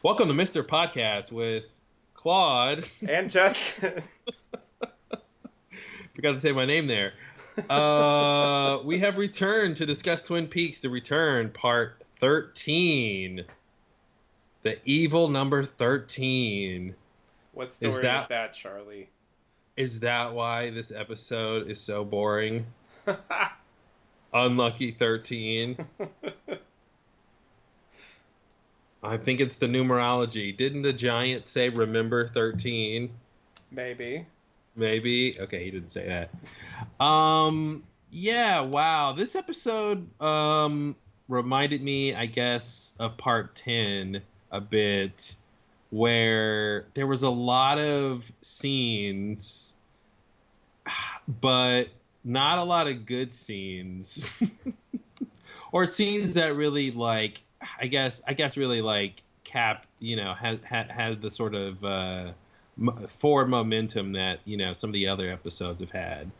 Welcome to Mr. Podcast with Claude. And Justin. Forgot to say my name there. We have returned to discuss Twin Peaks: The Return, Part 13. The evil number 13. What Is story was that that, Charlie? is that why this episode is so boring? Unlucky 13. I think it's the numerology. Didn't the giant say remember 13? Maybe. Maybe. Okay, he didn't say that. Yeah, wow. This episode reminded me, I guess, of part 10 a bit, where there was a lot of scenes, but not a lot of good scenes. Or scenes that really I guess really cap, had the sort of forward momentum that some of the other episodes have had,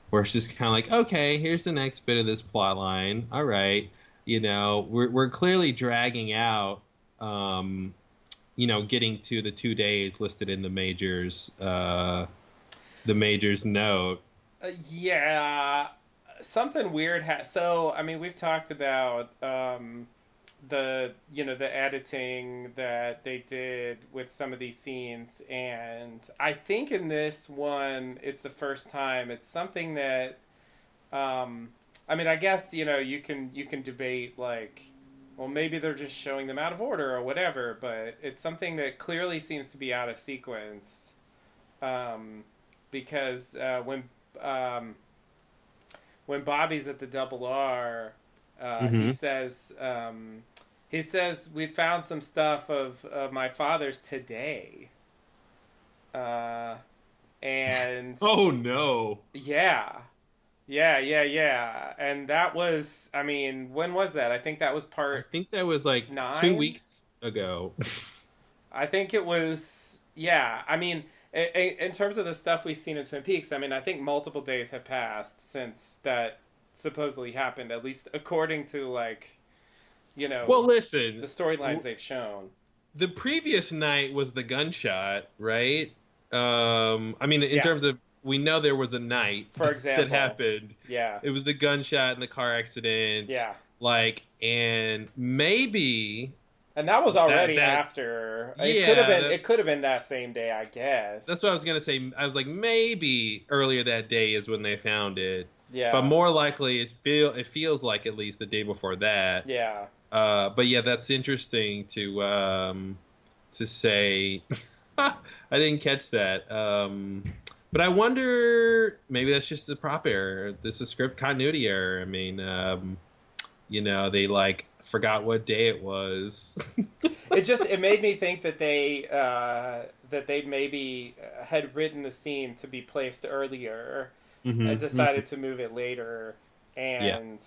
where it's just kind of like, okay, here's the next bit of this plot line. All right, we're clearly dragging out, getting to the 2 days listed in the majors note. Yeah. Something weird. So, I mean, we've talked about the editing that they did with some of these scenes, and I think in this one, it's the first time. It's something that I mean, I guess you can debate like, well, maybe they're just showing them out of order or whatever, but it's something that clearly seems to be out of sequence. Um, because um, when Bobby's at the Double R, Mm-hmm. he says we found some stuff of my father's today, uh, and Oh no. yeah. Yeah. And that was, I mean, when was that? I think that was I part think that was like two nine. weeks ago. I think it was, yeah. I mean, in terms of the stuff we've seen in Twin Peaks, I mean, I think multiple days have passed since that supposedly happened, at least according to, like, Well, the listen, storylines they've shown. the previous night was the gunshot, right? I mean, in Yeah, terms of, we know there was a night for that example. happened. Yeah, It was the gunshot and the car accident, yeah. and maybe And that was that already that after. yeah, It could have been that same day, I that's what guess. I was gonna say. I was like, maybe earlier that day is when they found it, but Yeah, more likely it feels like at least the day before that. yeah. But yeah, that's interesting to say. I didn't catch that. But I wonder, maybe that's just a prop error. This is a script continuity error. I mean, they like forgot what day it was. It made me think that they maybe had written the scene to be placed earlier and Hmm. decided to move it later, Yeah. and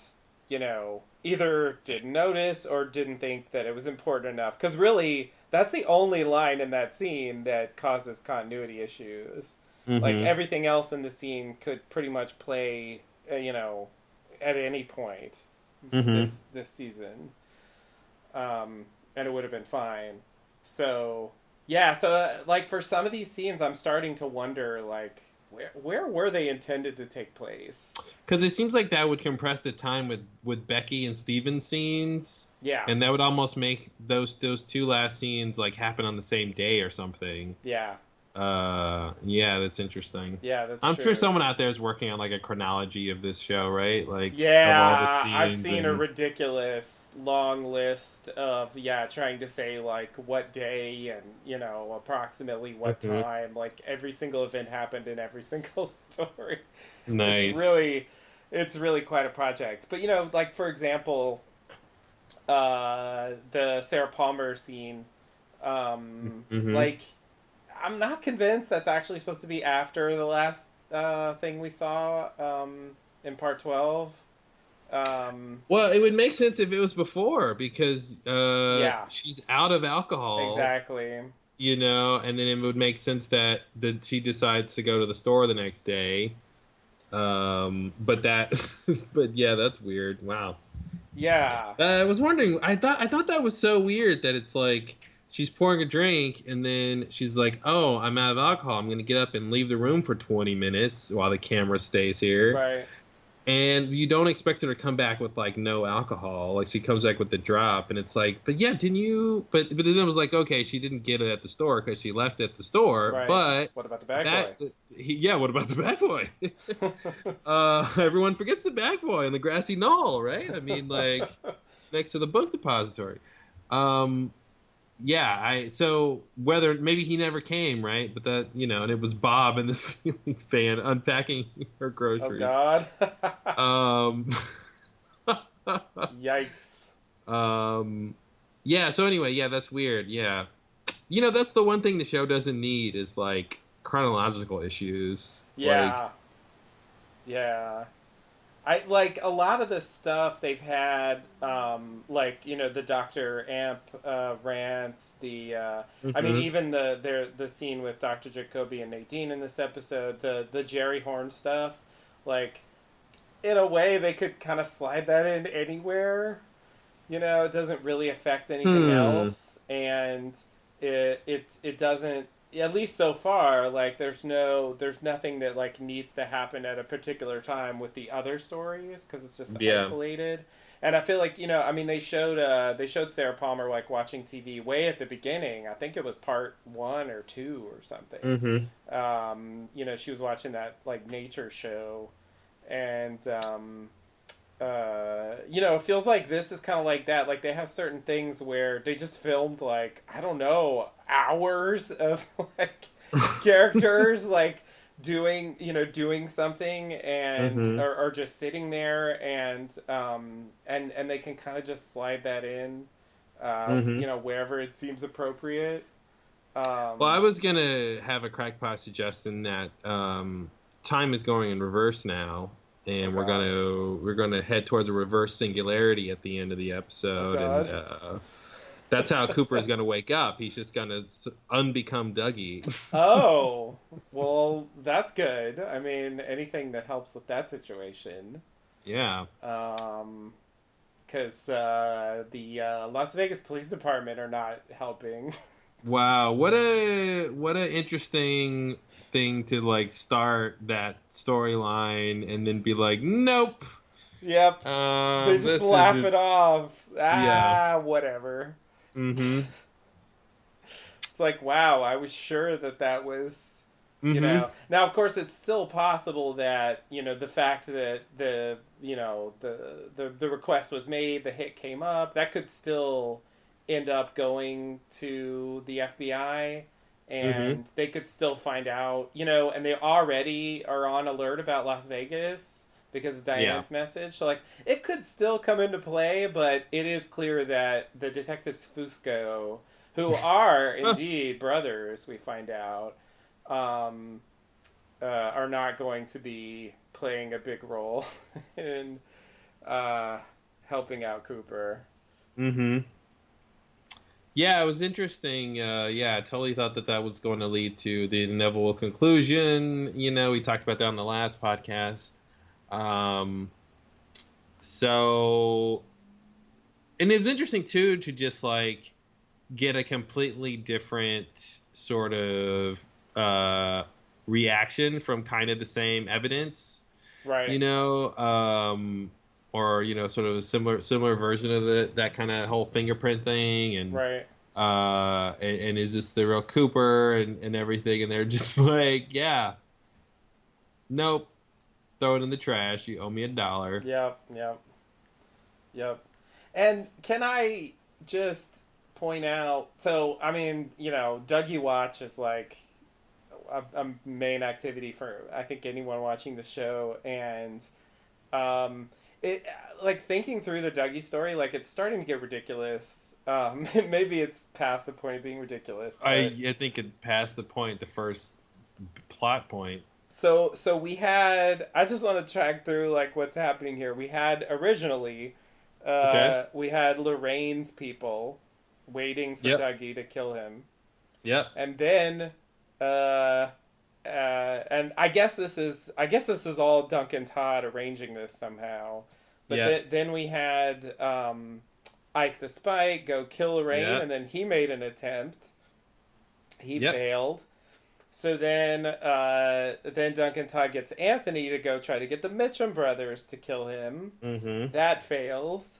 either didn't notice or didn't think that it was important enough, because really that's the only line in that scene that causes continuity issues. Like Hmm. everything else in the scene could pretty much play at any point Hmm. this season, and it would have been fine. So yeah, so like for some of these scenes, I'm starting to wonder like where were they intended to take place? Because it seems like that would compress the time with Becky and Steven scenes, Yeah, and that would almost make those two last scenes like happen on the same day or something. yeah, Yeah, that's interesting. yeah. That's I'm sure true. someone out there is working on like a chronology of this show, right? Like of all the Yeah, I've scenes seen a and. ridiculous long list of trying to say like what day and approximately what Mhm. time, like every single event happened in every single story. It's Nice. really it's really quite a project. But like for example, the Sarah Palmer scene, Hmm. like I'm not convinced that's actually supposed to be after the last thing we saw in part 12. Um, Well, it would make sense if it was before, because yeah, she's out of alcohol, exactly. and then it would make sense that she decides to go to the store the next day. But that, but yeah, that's weird. Wow. Yeah, I was wondering. I thought that was so weird that it's like she's pouring a drink, and then she's like, "Oh, I'm out of alcohol. I'm gonna get up and leave the room for 20 minutes while the camera stays here." Right. And you don't expect her to come back with like no alcohol. Like she comes back with the drop, and it's like, but yeah, didn't you? But then it was like, okay, she didn't get it at the store because she left at the store. Right. But What about the bag that, boy? yeah, what about the bag boy? Everyone forgets the bag boy and the grassy knoll, right? I mean, like next to the book depository. Um, yeah, so whether maybe he never came, right? But that and it was Bob in the ceiling fan unpacking her Oh groceries. God. Um, Yikes. yeah. So anyway, yeah, that's weird. Yeah, that's the one thing the show doesn't need is like chronological issues. Like, Yeah. Yeah. I like a lot of the stuff they've had, like the Doctor Amp rants. I mean, hmm even the scene with Doctor Jacoby and Nadine in this episode, the Jerry Horn stuff, like in a way they could kind of slide that in anywhere. It doesn't really affect anything hmm, else, and it doesn't, at least so far, like there's nothing that like needs to happen at a particular time with the other stories because it's just yeah, isolated. And I feel like I mean they showed Sarah Palmer like watching TV way at the beginning. I think it was part 1 or 2 or something. hmm, She was watching that like nature show, and it feels like this is kind of like that. Like they have certain things where they just filmed like I don't know hours of like characters like doing something and hmm, or just sitting there and they can kind of just slide that in, hmm. wherever it seems appropriate. Well, I Um, was gonna have a crackpot suggestion that time is going in reverse now, oh and we're God, gonna we're gonna head towards a reverse singularity at the end of the oh episode, and God. that's how Cooper is gonna wake up. He's just gonna unbecome Dougie. Oh, well, that's good. I mean, anything that helps with that situation. Yeah. Um, because the Las Vegas Police Department are not helping. Wow. What a interesting thing to like start that storyline and then be like, nope. Yep, they just This laugh isn't. it off. Yeah. Whatever. Mm-hmm. It's like, wow, I was sure that was, Mm-hmm. Now, of course, it's still possible that, the fact that the request was made, the hit came up, that could still end up going to the FBI Mm-hmm. and they could still find out, and they already are on alert about Las Vegas because of Yeah. Diane's message. So, like, it could still come into play, but it is clear that the detectives Fusco, who are indeed brothers, we find out, um, are not going to be playing a big role in uh, helping out Cooper. Mm-hmm. Yeah, it was interesting. Yeah, I totally thought that was going to lead to the inevitable conclusion. We talked about that on the last podcast. Um, so, and it's interesting too to just like get a completely different sort of reaction from kind of the same evidence, you Right, know, or sort of a similar version of that kind of whole fingerprint thing, and right. and is this the real Cooper and everything, and they're just like, yeah, nope, throw it in the trash. You owe me $1. Yep, yep, yep. And can I just point out? So, I mean, Dougie Watch is like a main activity for I think anyone watching the show, and um, it like thinking through the Dougie story, like it's starting to get ridiculous. Maybe it's past the point of being ridiculous, but I think it passed the point, the first plot point. so we had. I just want to track through like what's happening here. We had originally, Okay. we had Lorraine's people waiting for Yep. Dougie to kill him, Yep. and then uh, and I guess this is all Duncan Todd arranging this somehow. But Yep. then we had Ike the Spike go kill Lorraine, Yeah. and then he made an attempt. He Yep. failed. So then Duncan Todd gets Anthony to go try to get the Mitchum brothers to kill him. Mm-hmm. That fails.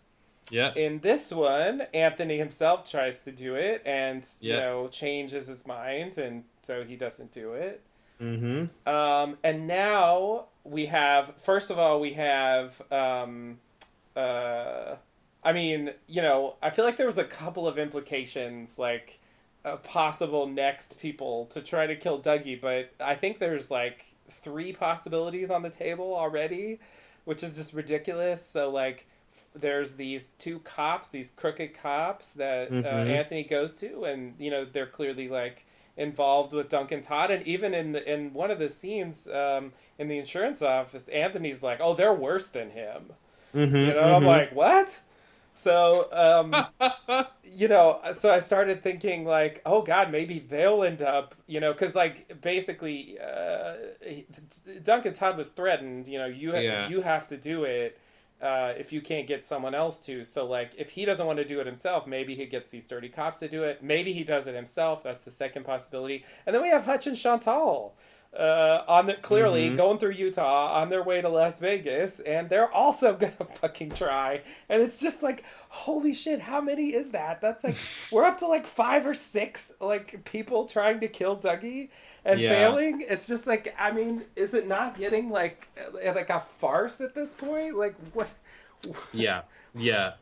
Yep. In this one, Anthony himself tries to do it and, Yep. changes his mind, and so he doesn't do it. Mm-hmm. And now we have, first of all, we have, I mean, I feel like there was a couple of implications, like possible next people to try to kill Dougie, but I think there's like three possibilities on the table already, which is just ridiculous. So, like, there's these two cops, these crooked cops that Mm-hmm. Anthony goes to, and they're clearly like involved with Duncan Todd, and even in one of the scenes in the insurance office, Anthony's like, "Oh, they're worse than him." I'm Mm-hmm. like, "What?" So, Mm-hmm. so I started thinking like, oh God, maybe they'll end up, because like basically, Duncan Todd was threatened. Yeah. You have to do it if you can't get someone else to. So like, if he doesn't want to do it himself, maybe he gets these dirty cops to do it. Maybe he does it himself. That's the second possibility. And then we have Hutch and Chantal clearly Mm-hmm. going through Utah on their way to Las Vegas, and they're also gonna fucking try. And it's just like, holy shit, how many is that? That's like, we're up to like 5 or 6 like people trying to kill Dougie and Yeah. failing. It's just like, I mean, is it not getting like a farce at this point? Like, what? Yeah. Yeah.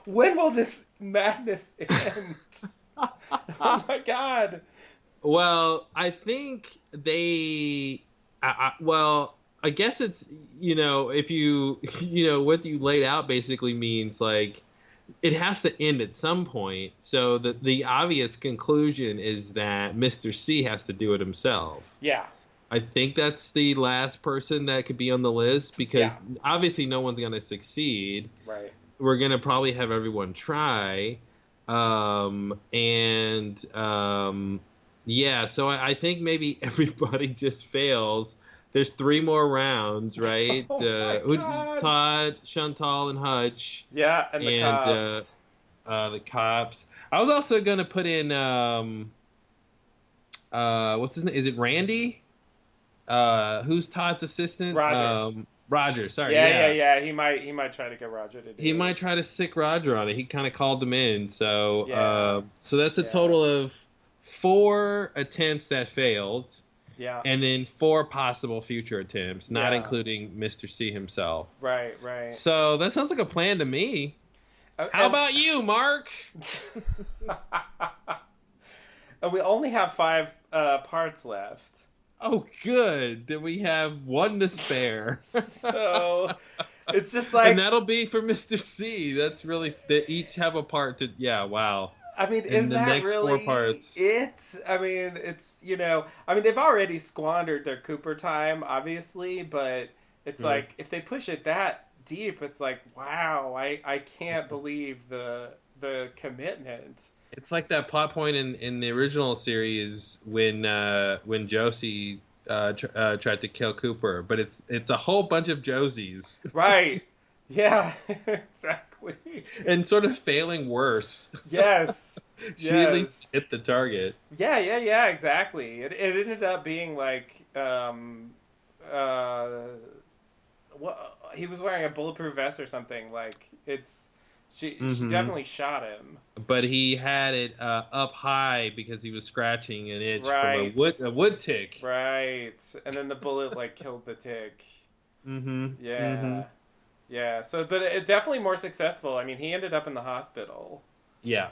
When will this madness end? Oh my god. Well, I think well, I guess it's, if you, what you laid out basically means like it has to end at some point. So the obvious conclusion is that Mr. C has to do it himself. Yeah. I think that's the last person that could be on the list because Yeah. obviously no one's going to succeed. Right. We're going to probably have everyone try. Yeah, so I think maybe everybody just fails. There's 3 more rounds, right? Oh my god. Todd, Chantal, and Hutch, Yeah, and the and cops. the cops. I was also gonna put in what's his name? Is it Randy? Who's Todd's assistant? Roger. Roger. Sorry. Yeah. He might try to get Roger to do He it. might try to sick Roger on it. He kind of called him in. So Yeah. so that's a Yeah. total of 4 attempts that failed. Yeah. And then 4 possible future attempts, not Yeah. including Mr. C himself. Right. Right. So that sounds like a plan to me. How And- about you, Mark? and we only have 5 parts left. Oh, good. Then we have 1 to spare. So it's just like, And that'll be for Mr. C. That's really, they each have a part to, yeah, wow. I mean, in is the that next 4 really parts. it? I mean, it's, I mean, they've already squandered their Cooper time, obviously, but it's like, if they push it that deep, it's like, wow, I can't believe the commitment. It's like that plot point in the original series when Josie tried to kill Cooper, but it's a whole bunch of Josies Right. Yeah, exactly. and sort of failing worse. Yes. She at least hit the target. Yeah, exactly. It ended up being like, what, he was wearing a bulletproof vest or something. Like, she definitely shot him. But he had it up high because he was scratching an itch Right. from a wood tick. Right. And then the bullet like killed the tick. Mm-hmm. Yeah. Mm-hmm. Yeah. So, but it definitely more successful. I mean, he ended up in the hospital. Yeah.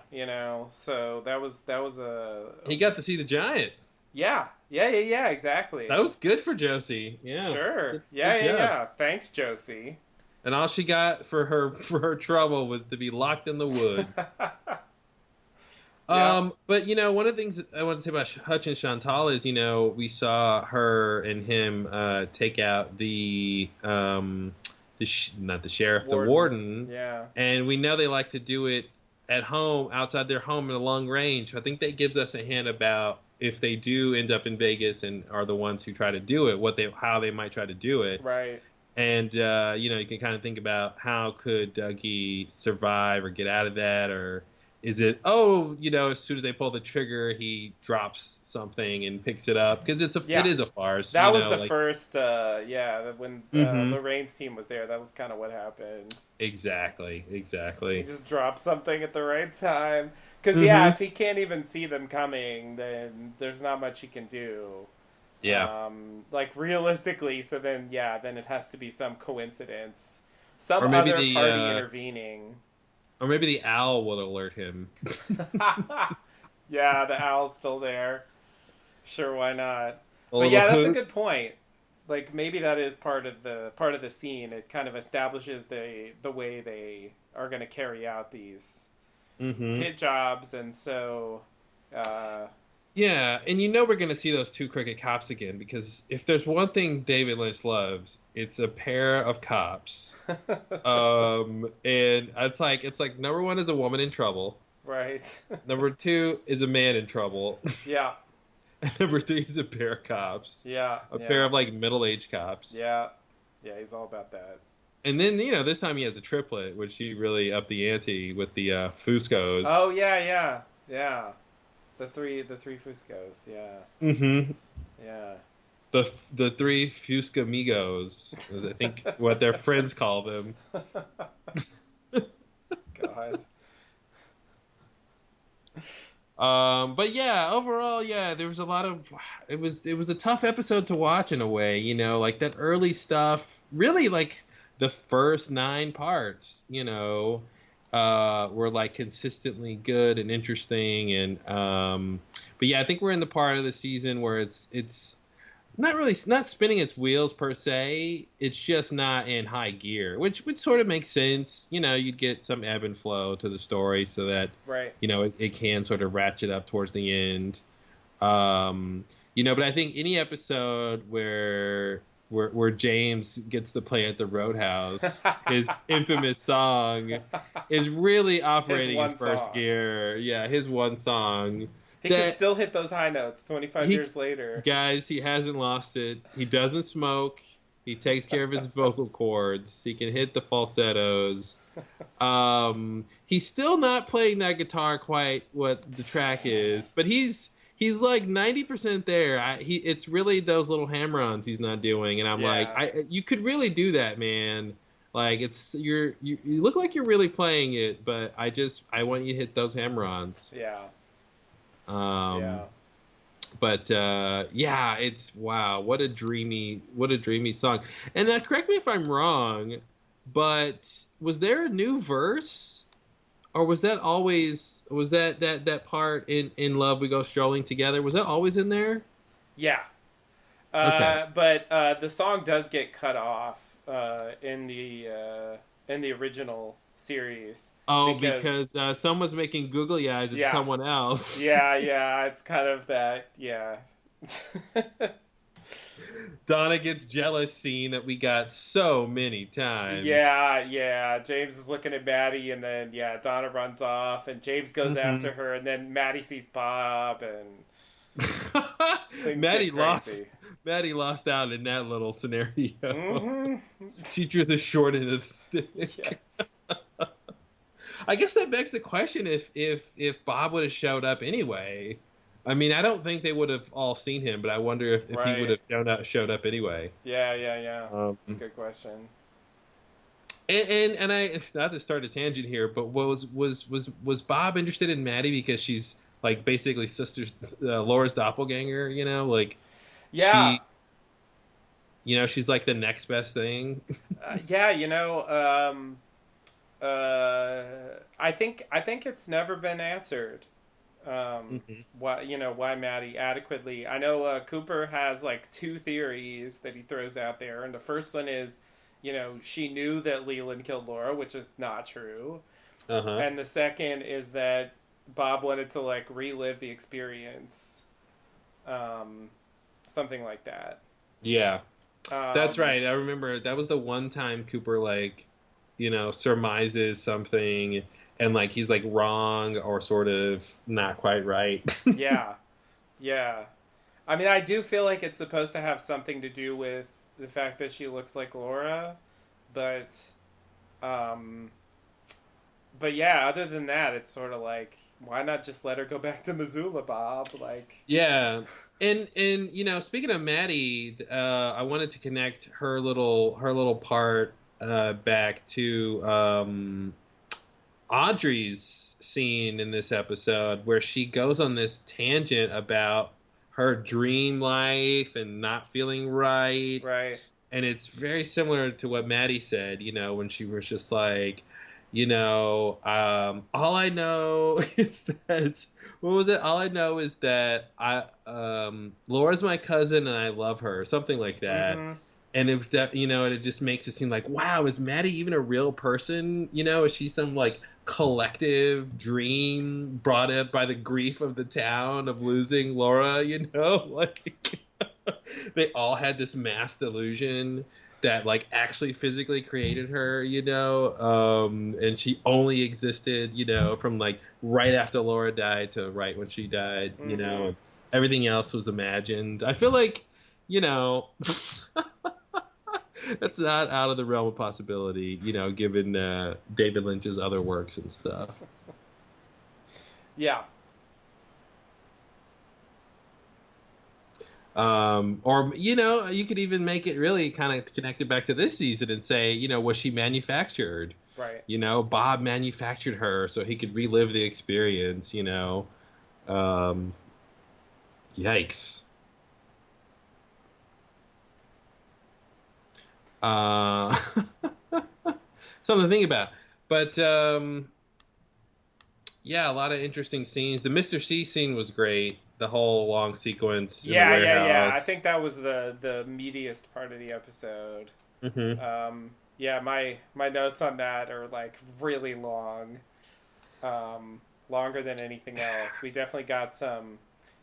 So that was a. He got to see the giant. Yeah. Exactly. That was good for Josie. Yeah. Sure. Good Yeah. job. Thanks, Josie. And all she got for her trouble was to be locked in the wood. Yeah. But one of the things I want to say about Hutch and Chantal is, we saw her and him take out the not the sheriff, the warden. Yeah. And we know they like to do it at home, outside their home at a long range. I think that gives us a hint about if they do end up in Vegas and are the ones who try to do it, how they might try to do it. Right. And you can kind of think about how could Dougie survive or get out of that, or is it as soon as they pull the trigger, he drops something and picks it up because it Yeah, is a farce, that was the like. first. When Hmm. Lorraine's team was there, that was kind of what happened. Exactly, He exactly. just dropped something at the right time. Because yeah, Hmm. if he can't even see them coming, then there's not much he can do. Yeah, Like realistically, so then yeah, then it has to be some coincidence, some or maybe other the party intervening. owl will alert him. Yeah, the owl's still there. Sure, why not? A But little yeah, that's a hoot. good point. Like maybe that is part of the scene. It kind of establishes the way they are going to carry out these Hmm. hit jobs, and so uh, Yeah, and we're gonna see those two crooked cops again because if there's one thing David Lynch loves, it's a pair of cops. And it's like number one is a woman in trouble. right. Number two is a man in trouble. Yeah, And number three is a pair of cops. yeah, A pair yeah, of like middle-aged cops. yeah, yeah. He's all about that. And then, this time he has a triplet, which he really upped the ante with the Fuscos. Oh yeah, yeah, yeah. The three Fuscos. Yeah, Hmm. yeah. The three Fuscamigos, is I think what their friends call them. God. But yeah, overall, yeah, there was a lot of it was a tough episode to watch in a way, like that early stuff, really like the first 9 parts, were like consistently good and interesting and but yeah, I think we're in the part of the season where it's not spinning its wheels per se. It's just not in high gear, which would sort of make sense. You'd get some ebb and flow to the story so that Right. it can sort of ratchet up towards the end. But I think any episode where James gets to play at the Roadhouse, his infamous song, is really His operating in one first song. gear. Yeah, his one song He can that still hit those high notes 25 he years later. guys, he hasn't lost it. He doesn't smoke. He takes care of his vocal cords. He can hit the falsettos. He's still not playing that guitar quite what the track is, but he's like 90% there. It's really those little hammer-ons he's not doing, and I'm like, Yeah. you could really do that, man. Like you look like you're really playing it, but I want you to hit those hammer-ons. Yeah. Um, Yeah. but yeah, it's wow, what a dreamy song. And correct me if I'm wrong, but was there a new verse, or was that part in Love We Go Strolling Together? Was that always in there? Yeah. Okay. But the song does get cut off in the original series Oh, because because someone's making googly eyes at yeah, someone else. yeah, it's kind of that, yeah. Donna gets jealous scene that we got so many times. Yeah, yeah. James is looking at Maddie, and then yeah, Donna runs off, and James goes Hmm. after her, and then Maddie sees Bob, and things get Maddie crazy. lost. Maddie lost out in that little scenario. Mm-hmm. She drew the short end of the stick. Yes. I guess that begs the question if Bob would have showed up anyway. I mean, I don't think they would have all seen him, but I wonder if he would Right. have showed up anyway. Yeah, yeah, yeah. Um, It's a good question. and I not to start a tangent here, but was Bob interested in Maddie because she's like basically sisters Laura's doppelganger? Like Yeah. she she's like the next best thing. Yeah, I think it's never been answered. Hmm. Why Maddie adequately. I know Cooper has like two theories that he throws out there, and the first one is, she knew that Leland killed Laura, which is not true, Uh-huh. and the second is that Bob wanted to like relive the experience, um, something like that. Yeah. That's Um, right. I remember that was the one time Cooper like, surmises something and like he's like wrong or sort of not quite right. yeah, yeah. I mean, I do feel like it's supposed to have something to do with the fact that she looks like Laura, but um, but yeah, other than that, it's sort of like, why not just let her go back to Missoula, Bob? Like, Yeah. And speaking of Maddie, I wanted to connect her little part back to Audrey's scene in this episode where she goes on this tangent about her dream life and not feeling right. right. And it's very similar to what Maddie said, when she was just like, all I know is that, what was it? All I know is that Laura's my cousin and I love her, something like that. Mm-hmm. And and it just makes it seem like, wow, is Maddie even a real person? Is she some like collective dream brought up by the grief of the town of losing Laura? Like they all had this mass delusion that like actually physically created her, and she only existed, from like right after Laura died to right when she died, Mm-hmm. and everything else was imagined. I feel like, that's not out of the realm of possibility, given David Lynch's other works and stuff. Yeah. Or you could even make it really kind of connected back to this season and say, was she manufactured? Right. Bob manufactured her so he could relive the experience. Um, Yikes. Uh, Something to think about. But yeah, a lot of interesting scenes. The Mr. C scene was great. The whole long sequence in the Yeah, yeah, yeah. I think warehouse. that was the meatiest part of the episode. Hmm. Yeah, my notes on that are like really long, longer than anything else. We definitely got some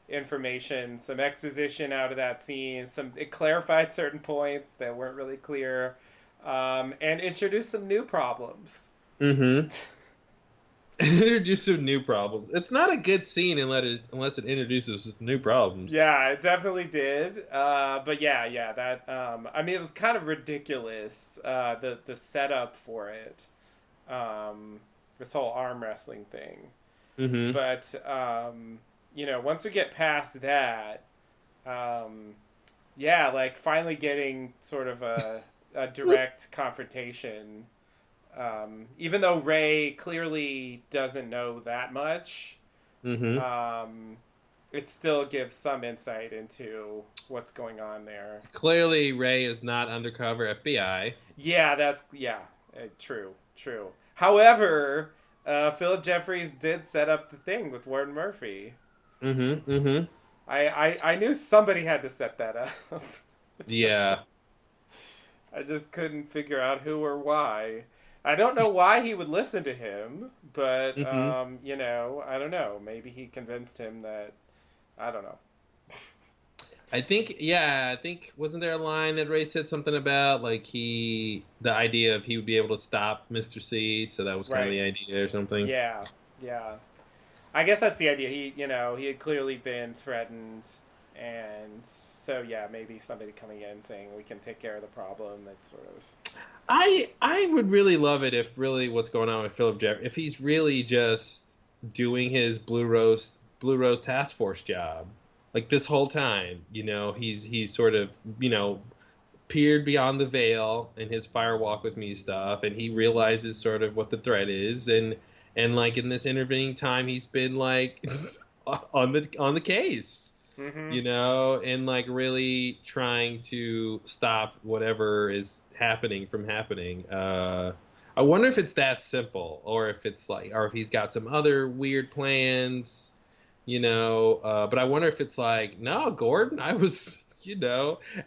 information, some exposition out of that scene. It clarified certain points that weren't really clear, and introduced some new problems. Hmm. Introduce some new problems. It's not a good scene unless it introduces new problems. Yeah, it definitely did. But yeah, yeah, that I mean it was kind of ridiculous, the setup for it. This whole arm wrestling thing. Hmm. But once we get past that, um yeah, like finally getting sort of a direct confrontation. Even though Ray clearly doesn't know that much, Hmm. um, it still gives some insight into what's going on there. Clearly, Ray is not undercover FBI. Yeah, true, true. However, Philip Jeffries did set up the thing with Warren Murphy. Hmm. Hmm. I knew somebody had to set that up. Yeah. I just couldn't figure out who or why. I don't know why he would listen to him, but Hmm. I don't know. Maybe he convinced him that I don't know. I think wasn't there a line that Ray said something about like the idea of he would be able to stop Mr. C, so that was kind of Right. the idea or something. Yeah. Yeah. I guess that's the idea. He had clearly been threatened, and so yeah, maybe somebody coming in saying we can take care of the problem. That's sort of I would really love it if really what's going on with Philip Jeff if he's really just doing his Blue Rose task force job. Like this whole time, he's sort of, peered beyond the veil in his fire walk with me stuff, and he realizes sort of what the threat is, and like in this intervening time he's been like on the case, mm-hmm. and like really trying to stop whatever is happening from happening. I wonder if it's that simple, or if it's like, or if he's got some other weird plans, but I wonder if it's like, no, Gordon, I was,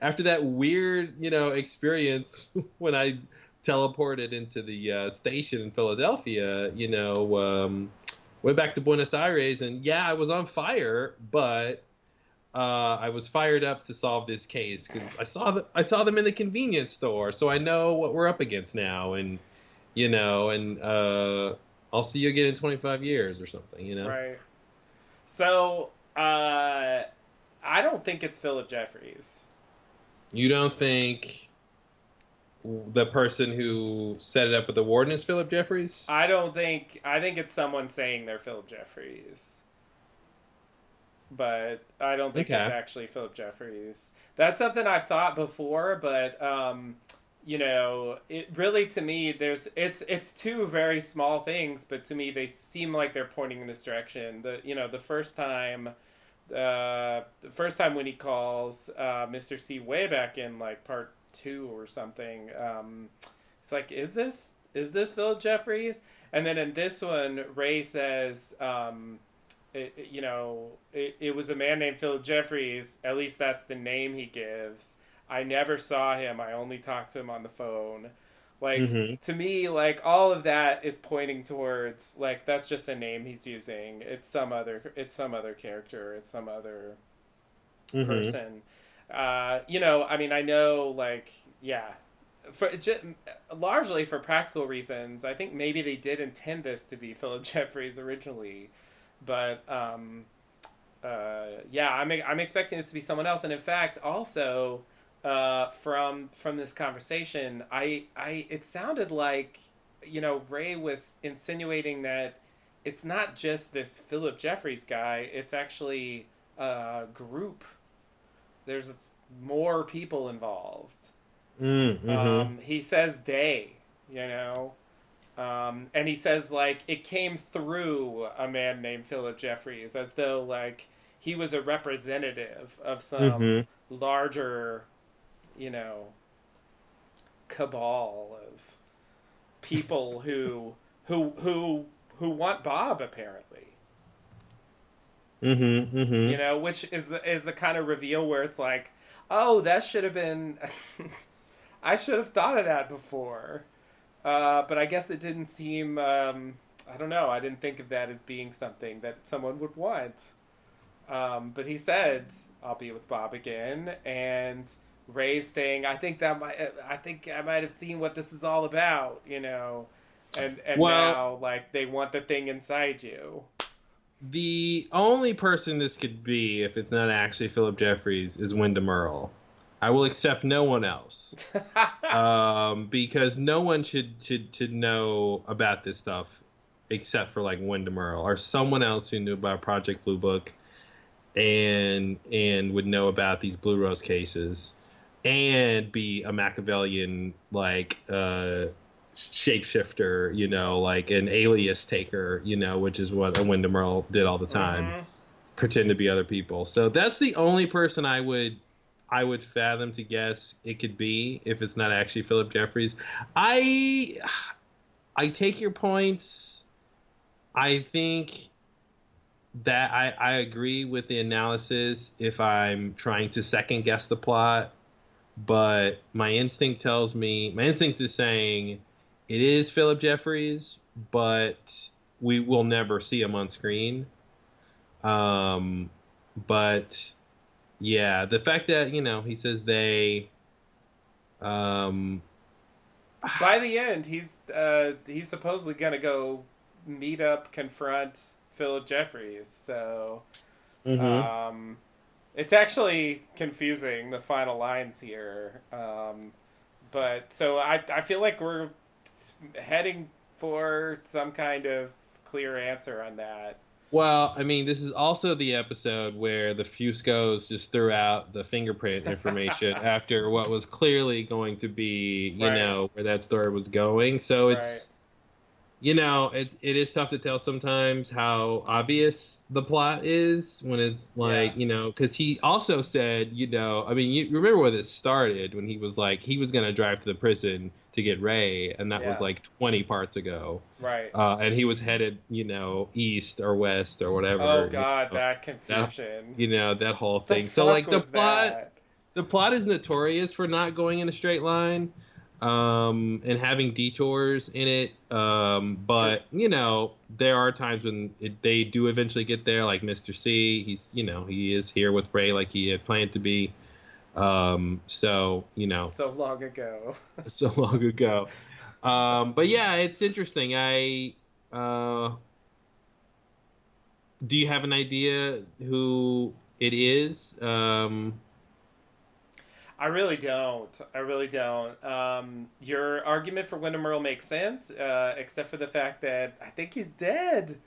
after that weird, experience when I teleported into the station in Philadelphia, went back to Buenos Aires, and yeah, I was on fire, but I was fired up to solve this case because I saw them in the convenience store, so I know what we're up against now, and I'll see you again in 25 years or something. Right. So I don't think it's Philip Jeffries. You don't think the person who set it up with the warden is Philip Jeffries? I don't think. I think it's someone saying they're Philip Jeffries, but I don't think it's Okay. actually Philip Jeffries. That's something I've thought before, but it really to me it's two very small things, but to me they seem like they're pointing in this direction. The first time when he calls Mr. C way back in like part two or something, it's like, is this Philip Jeffries? And then in this one, Ray says, it was a man named Philip Jeffries. At least that's the name he gives. I never saw him. I only talked to him on the phone. Like, Mm-hmm. to me, like all of that is pointing towards like that's just a name he's using. It's some other character. It's some other Mm-hmm. person. I mean, I know, like, yeah, largely for practical reasons. I think maybe they did intend this to be Philip Jeffries originally, but yeah, I'm expecting this to be someone else. And in fact, also, from this conversation, I it sounded like, Ray was insinuating that it's not just this Philip Jeffries guy. It's actually a group. There's more people involved. Mm-hmm. He says they, you know, and he says like it came through a man named Philip Jeffries, as though like he was a representative of some Mm-hmm. larger, you know, cabal of people who want Bob apparently. Mm-hmm. Mm-hmm. Which is the kind of reveal where it's like, oh, that should have been. I should have thought of that before. But I guess it didn't seem. I don't know. I didn't think of that as being something that someone would want. But he said, "I'll be with Bob again," and Ray's thing. I think that might. I think I might have seen what this is all about. And Well, now like they want the thing inside you. the only person this could be, if it's not actually Philip Jeffries, is Wyndham Earl. I will accept no one else. Because no one should know about this stuff except for like Wyndham Earl or someone else who knew about Project Blue Book and would know about these Blue Rose cases and be a Machiavellian like shapeshifter, like an alias taker, which is what a Wyndham Earl did all the time, Mm-hmm. pretend to be other people. So that's the only person I would fathom to guess it could be if it's not actually Philip Jeffries. I I take your points. I think that I agree with the analysis if I'm trying to second guess the plot, but my instinct is saying it is Philip Jeffries, but we will never see him on screen. Um, but yeah, the fact that he says they, um, By the end, he's supposedly gonna go meet up, confront Philip Jeffries. So hmm um, it's actually confusing the final lines here. But so I feel like we're heading for some kind of clear answer on that. well, I mean, this is also the episode where the Fuscos just threw out the fingerprint information after what was clearly going to be, Right, where that story was going. So right, it is tough to tell sometimes how obvious the plot is when it's yeah, like, because he also said, I mean, you remember where this started when he was like, he was going to drive to the prison to get Ray, and that was yeah, like 20 parts ago. right. And he was headed, east or west or Oh whatever, God, that that, confusion. that whole What the thing. So fuck like the was plot that? the plot is notorious for not going in a straight line, and having detours in it. Did But there are times when they do eventually get there. Like Mr. C, he is here with Ray like he had planned to be. So so long ago. so long ago. But yeah, it's interesting. Uh, do you have an idea who it is? I really don't. I really don't. Your argument for Wyndham Earl makes sense, except for the fact that I think he's dead.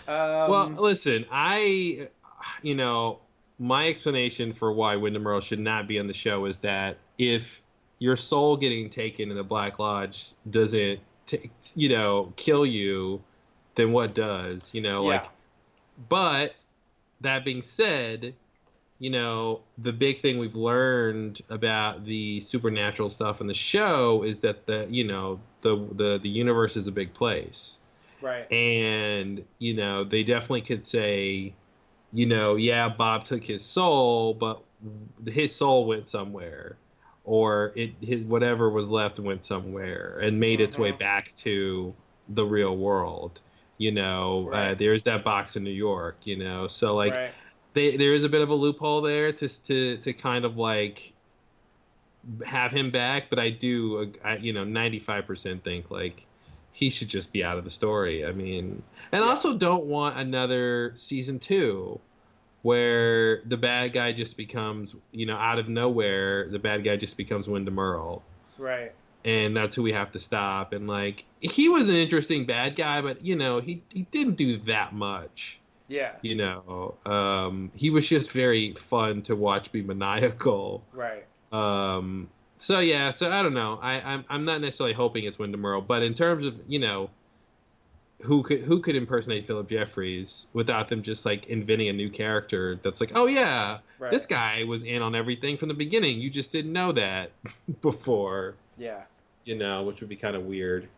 Well, Um, listen, you know, my explanation for why Wyndham Earl should not be on the show is that if your soul getting taken in the Black Lodge doesn't, kill you, then what does? yeah, But that being said, the big thing we've learned about the supernatural stuff in the show is that the universe is a big place. right. And, they definitely could say, yeah, Bob took his soul, but his soul went somewhere, or his whatever was left went somewhere and made its way Mm-hmm. back to the real world. Right, There's that box in New York. So like right. there is a bit of a loophole there to kind of like have him back, but I do, 95% think like he should just be out of the story. I mean, and I Yeah, also don't want another season two where the bad guy just becomes, out of nowhere, the bad guy just becomes Wyndham Earl. right. And that's who we have to stop. And like, he was an interesting bad guy, but he didn't do that much. Yeah, He was just very fun to watch be maniacal. right. So yeah, so I don't know. I'm not necessarily hoping it's Wyndham Earl, but in terms of who could impersonate Philip Jeffries without them just like inventing a new character that's like, oh yeah, Right. this guy was in on everything from the beginning. You just didn't know that before, Yeah. which would be kind of weird.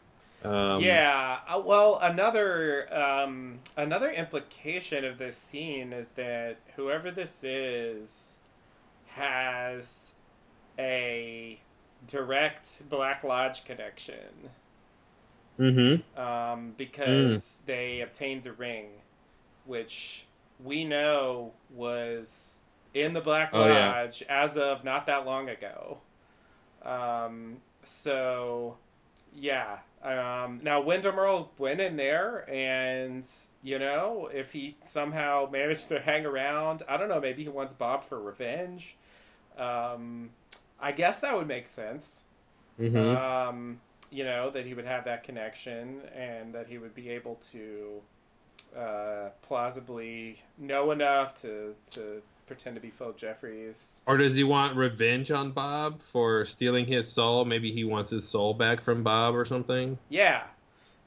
Um, Yeah. Well, another implication of this scene is that whoever this is has a direct Black Lodge connection, mm-hmm. Mm. because they obtained the ring, which we know was in the Black Oh yeah. Lodge as of not that long ago. So, yeah. Now, Wyndham Earl went in there, and, if he somehow managed to hang around, I don't know, maybe he wants Bob for revenge. Um, I guess that would make sense. Mm-hmm. That he would have that connection and that he would be able to plausibly know enough to pretend to be Philip Jeffries. Or does he want revenge on Bob for stealing his soul? Maybe he wants his soul back from Bob or something. Yeah,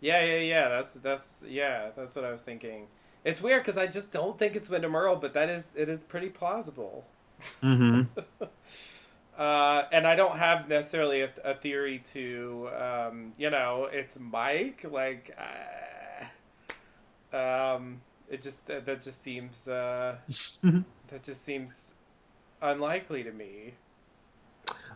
yeah. That's what I was thinking. It's weird because I just don't think it's Wyndham Earl, but it is pretty plausible. Mm-hmm. And I don't have necessarily a theory to, it's Mike. Like, it just that just seems that just seems unlikely to me.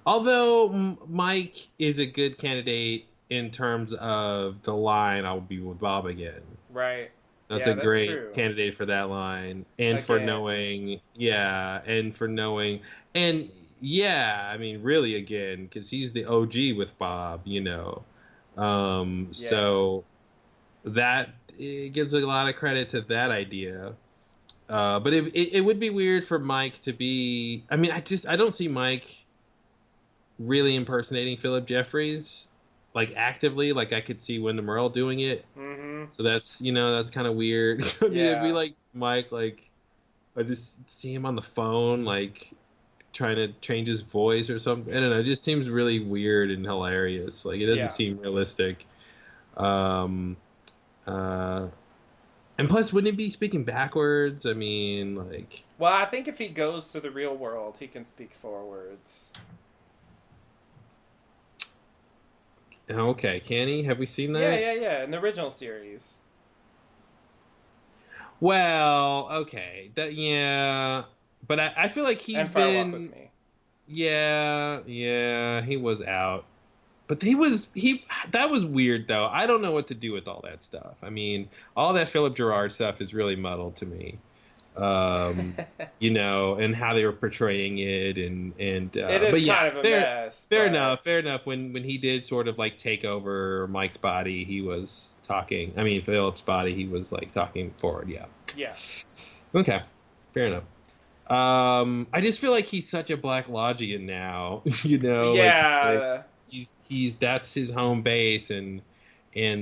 Although Mike is a good candidate in terms of the line, "I'll be with Bob again." Right. That's Yeah, a that's great true. candidate for that line, and for Again. knowing, yeah, and for knowing, and yeah, I mean, really, again, because he's the OG with Bob, Yeah. So that it gives a lot of credit to that idea. But it would be weird for Mike to be. I mean, I don't see Mike really impersonating Philip Jeffries, like actively. Like I could see Wyndham Earl doing it. Mm-hmm. So that's kind of weird. I mean, it'd be Yeah. like Mike, like I just see him on the phone, like trying to change his voice or something. I don't know. It just seems really weird and hilarious. Like it doesn't Yeah. seem realistic. Um, uh, and plus, wouldn't it be speaking backwards? I mean, like, Well, I think if he goes to the real world, he can speak forwards. okay, can he? Have we seen Yeah, that? yeah, yeah. In the original series. Well, okay, yeah, but I feel like he's And Fire Walk with been, Me. yeah, he was out. But he that was weird though. I don't know what to do with all that stuff. I mean, all that Philip Gerard stuff is really muddled to me. Um, and how they were portraying it and It is but yeah, kind of a mess, fair but enough, fair enough. When he did sort of like take over Mike's body, he was talking. I mean, Philip's body, he was like talking forward. Yeah. yeah. Okay. Fair enough. I just feel like he's such a Black Logian now. You know, Yeah, he's that's his home base, and I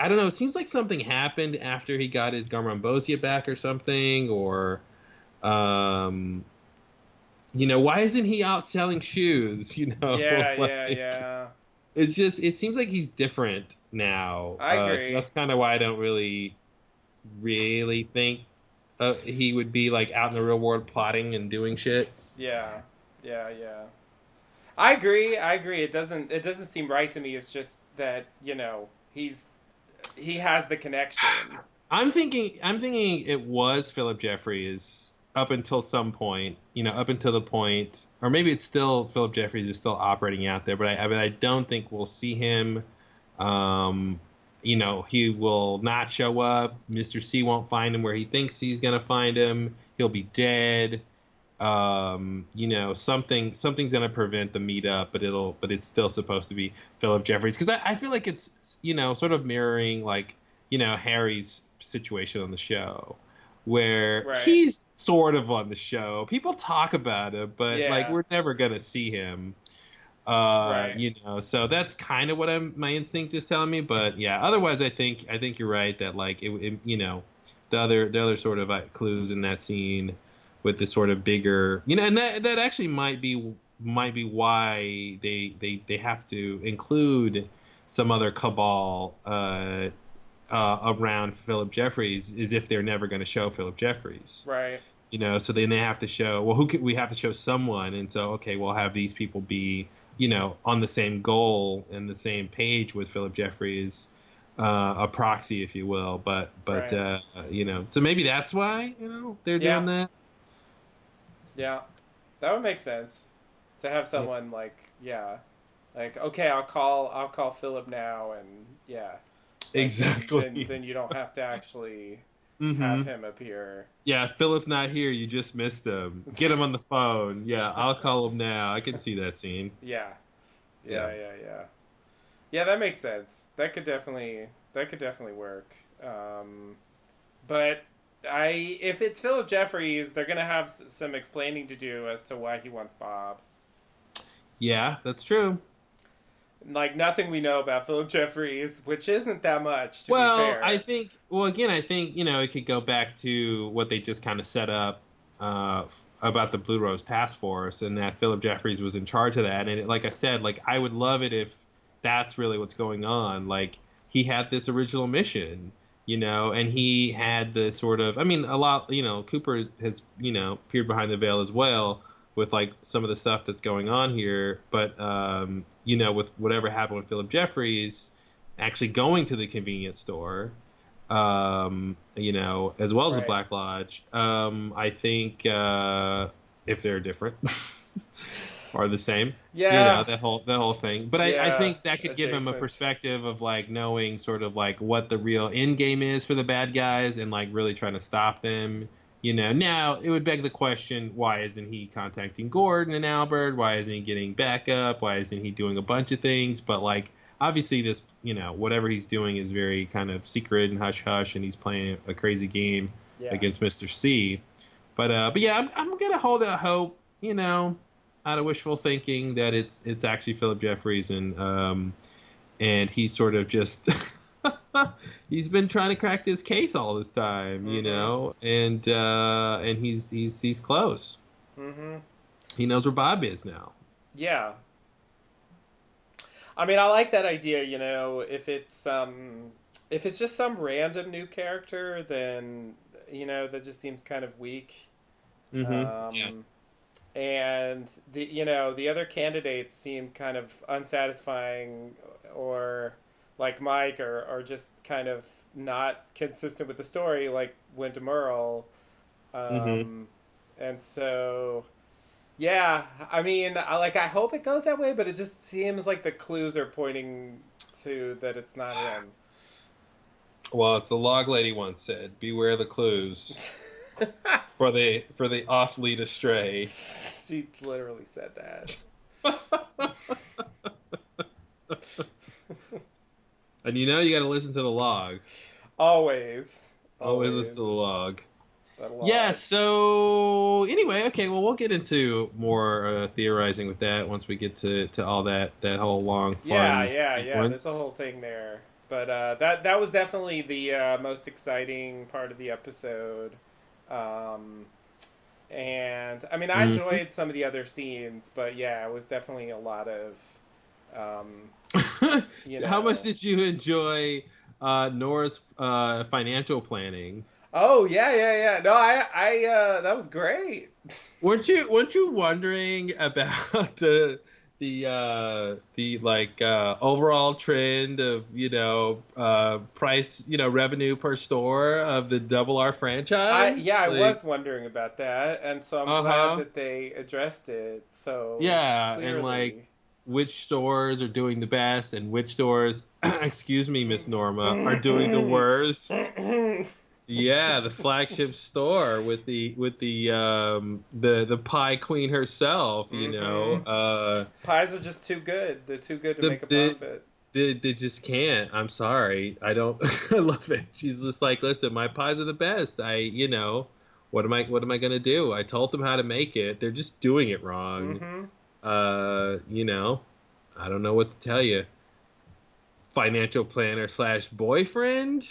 don't know. It seems like something happened after he got his Garmonbozia back or something, or um, why isn't he out selling shoes? yeah, yeah, Like yeah. it seems like he's different now. I So agree. that's kind of why I don't really think he would be like out in the real world plotting and doing shit. Yeah, yeah, yeah. I agree. I agree. It doesn't seem right to me. It's just that he has the connection. I'm thinking it was Philip Jeffries up until some point, up until the point, or maybe it's still Philip Jeffries is still operating out there, but I don't think we'll see him. Um, he will not show up. Mr. C won't find him where he thinks he's gonna find him. He'll be dead. Something's gonna prevent the meetup, but it's still supposed to be Philip Jeffries because I feel like it's sort of mirroring like Harry's situation on the show, where Right. he's sort of on the show. People talk about him, but like Yeah. we're never gonna see him. Right. So that's kind of what my instinct is telling me. But yeah, otherwise I think you're right that like the other sort of clues in that scene with this sort of bigger, and that actually might be why they have to include some other cabal around Philip Jeffries, is if they're never going to show Philip Jeffries. Right. So then they have to show, well, we have to show someone, and so okay, we'll have these people be on the same goal and the same page with Philip Jeffries, a proxy, if you will. But Right. so maybe that's why they're Yeah. doing that. Yeah. That would make sense to have Yeah, someone like okay, I'll call Philip now, and yeah, like then exactly. then you don't have to actually have Hmm. him appear. Yeah, if Philip's not here, you just missed him. Get him on the phone. Yeah, I'll call him now. I can see that scene. Yeah. Yeah. Yeah, yeah, yeah. Yeah, that makes sense. That could definitely work. But if it's Philip Jeffries, they're gonna have some explaining to do as to why he wants Bob. Yeah, that's true. Like nothing we know about Philip Jeffries, which isn't that much, to be Well, I fair. think. Well, again, I think it could go back to what they just kind of set up about the Blue Rose Task Force, and that Philip Jeffries was in charge of that. And like I said, like I would love it if that's really what's going on. Like he had this original mission, and he had the sort of. I mean, a lot. Cooper has peered behind the veil as well with like some of the stuff that's going on here, but with whatever happened with Philip Jeffries actually going to the convenience store, as well as the Right. Black Lodge. I think if they're different or the same, Yeah. that whole thing. But I Yeah. think that could give him a Adjacent. perspective of like knowing sort of like what the real end game is for the bad guys and like really trying to stop them. Now it would beg the question: why isn't he contacting Gordon and Albert? Why isn't he getting backup? Why isn't he doing a bunch of things? But like obviously this whatever he's doing is very kind of secret and hush hush, and he's playing a crazy game Yeah. against Mr. C. But yeah, I'm gonna hold out hope, out of wishful thinking that it's actually Philip Jeffries, and he's sort of just he's been trying to crack this case all this time, Mm-hmm. and he's close. Mm-hmm. He knows where Bob is now. Yeah. I mean, I like that idea. If it's just some random new character, then that just seems kind of weak. Yeah. Um, and the other candidates seem kind of unsatisfying, or like Mike, or just kind of not consistent with the story, like Wyndham Earl. Hmm. Um, and so yeah, I mean, I hope it goes that way, but it just seems like the clues are pointing to that it's not him. Well, as the log lady once said, beware the clues for the off lead astray. She literally said that. And you got to listen to the log. Always, Always listen to the always. log. That Yeah, lodge. so anyway, okay, well we'll get into more theorizing with that once we get to all that whole long Yeah, fun yeah, yeah. There's a whole sequence. thing there. But that was definitely the most exciting part of the episode. Um, and I mean, I Mhm. enjoyed some of the other scenes, but yeah, it was definitely a lot of, um, you How much know. did you enjoy Nora's financial planning? Oh yeah, yeah, yeah. No, that was great. Weren't you wondering about the like overall trend of price revenue per store of the Double R Yeah, franchise? I Like, was wondering about that, and so I'm glad uh-huh. that they addressed it so Yeah, and like clearly. which stores are doing the best and which stores, excuse me, Miss Norma, are doing the worst. Yeah, the flagship store with the pie queen herself, Mm-hmm. Pies are just too good. They're too good to The make a the profit. they just can't. I'm sorry. I don't I love it. She's just like, "Listen, my pies are the best. What am I gonna do? I told them how to make it. They're just doing it wrong. Mm-hmm. Uh, you know, I don't know what to tell you. Financial planner slash boyfriend."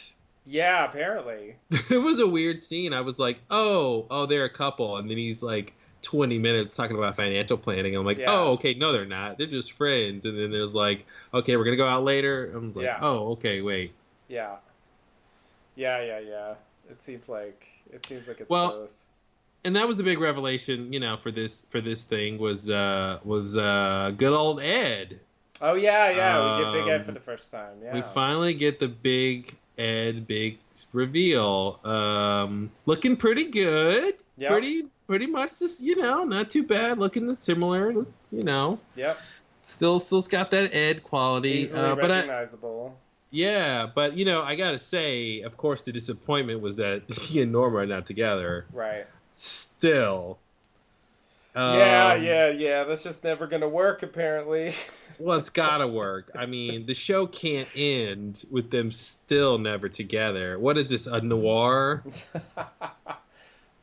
Yeah, apparently. It was a weird scene. I was like, oh, they're a couple, and then he's like 20 minutes talking about financial planning. I'm like, Yeah. oh, okay, no, they're not. They're just friends. And then there's like, okay, we're gonna go out later. I was like, Yeah. oh, okay, wait. Yeah. Yeah, yeah, yeah. It seems like it's Well, both. and that was the big revelation, for this thing was good old Ed. Oh yeah, yeah. We get Big Ed for Um, the first time. we Yeah. finally get the big reveal. Looking pretty good. Yep. Pretty much this, not too bad. Looking similar, you know. Yep. Still's got that Ed quality. Easily But recognizable. yeah, but I gotta say, of course, the disappointment was that he and Norma are not together. Right. Still, Yeah, um, yeah, yeah. That's just never gonna work, apparently. well, it's gotta work. I mean, the show can't end with them still never together. What is this, a noir?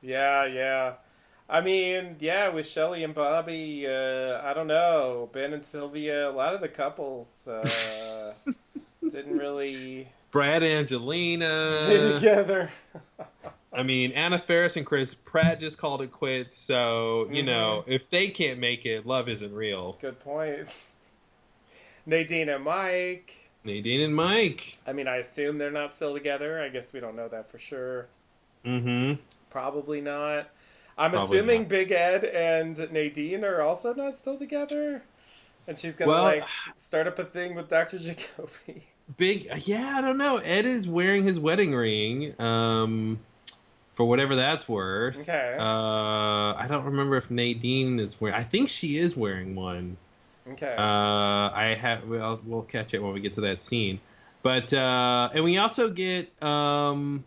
Yeah, yeah. I mean, yeah, with Shelly and Bobby, I don't know. Ben and Sylvia, a lot of the couples didn't really Brad stay Angelina. together. I mean, Anna Faris and Chris Pratt just called it quits. So, Mm-hmm. if they can't make it, love isn't real. Good point. Nadine and Mike. Nadine and Mike. I mean, I assume they're not still together. I guess we don't know that for sure. Mm-hmm. Probably not. I'm Probably assuming not. Big Ed and Nadine are also not still together. And she's gonna Well, like start up a thing with Dr. Jacoby. yeah, I don't know. Ed is wearing his wedding ring, for whatever that's worth. Okay. I don't remember if Nadine is wearing. I think she is wearing one. Okay. We'll catch it when we get to that scene. But and we also get the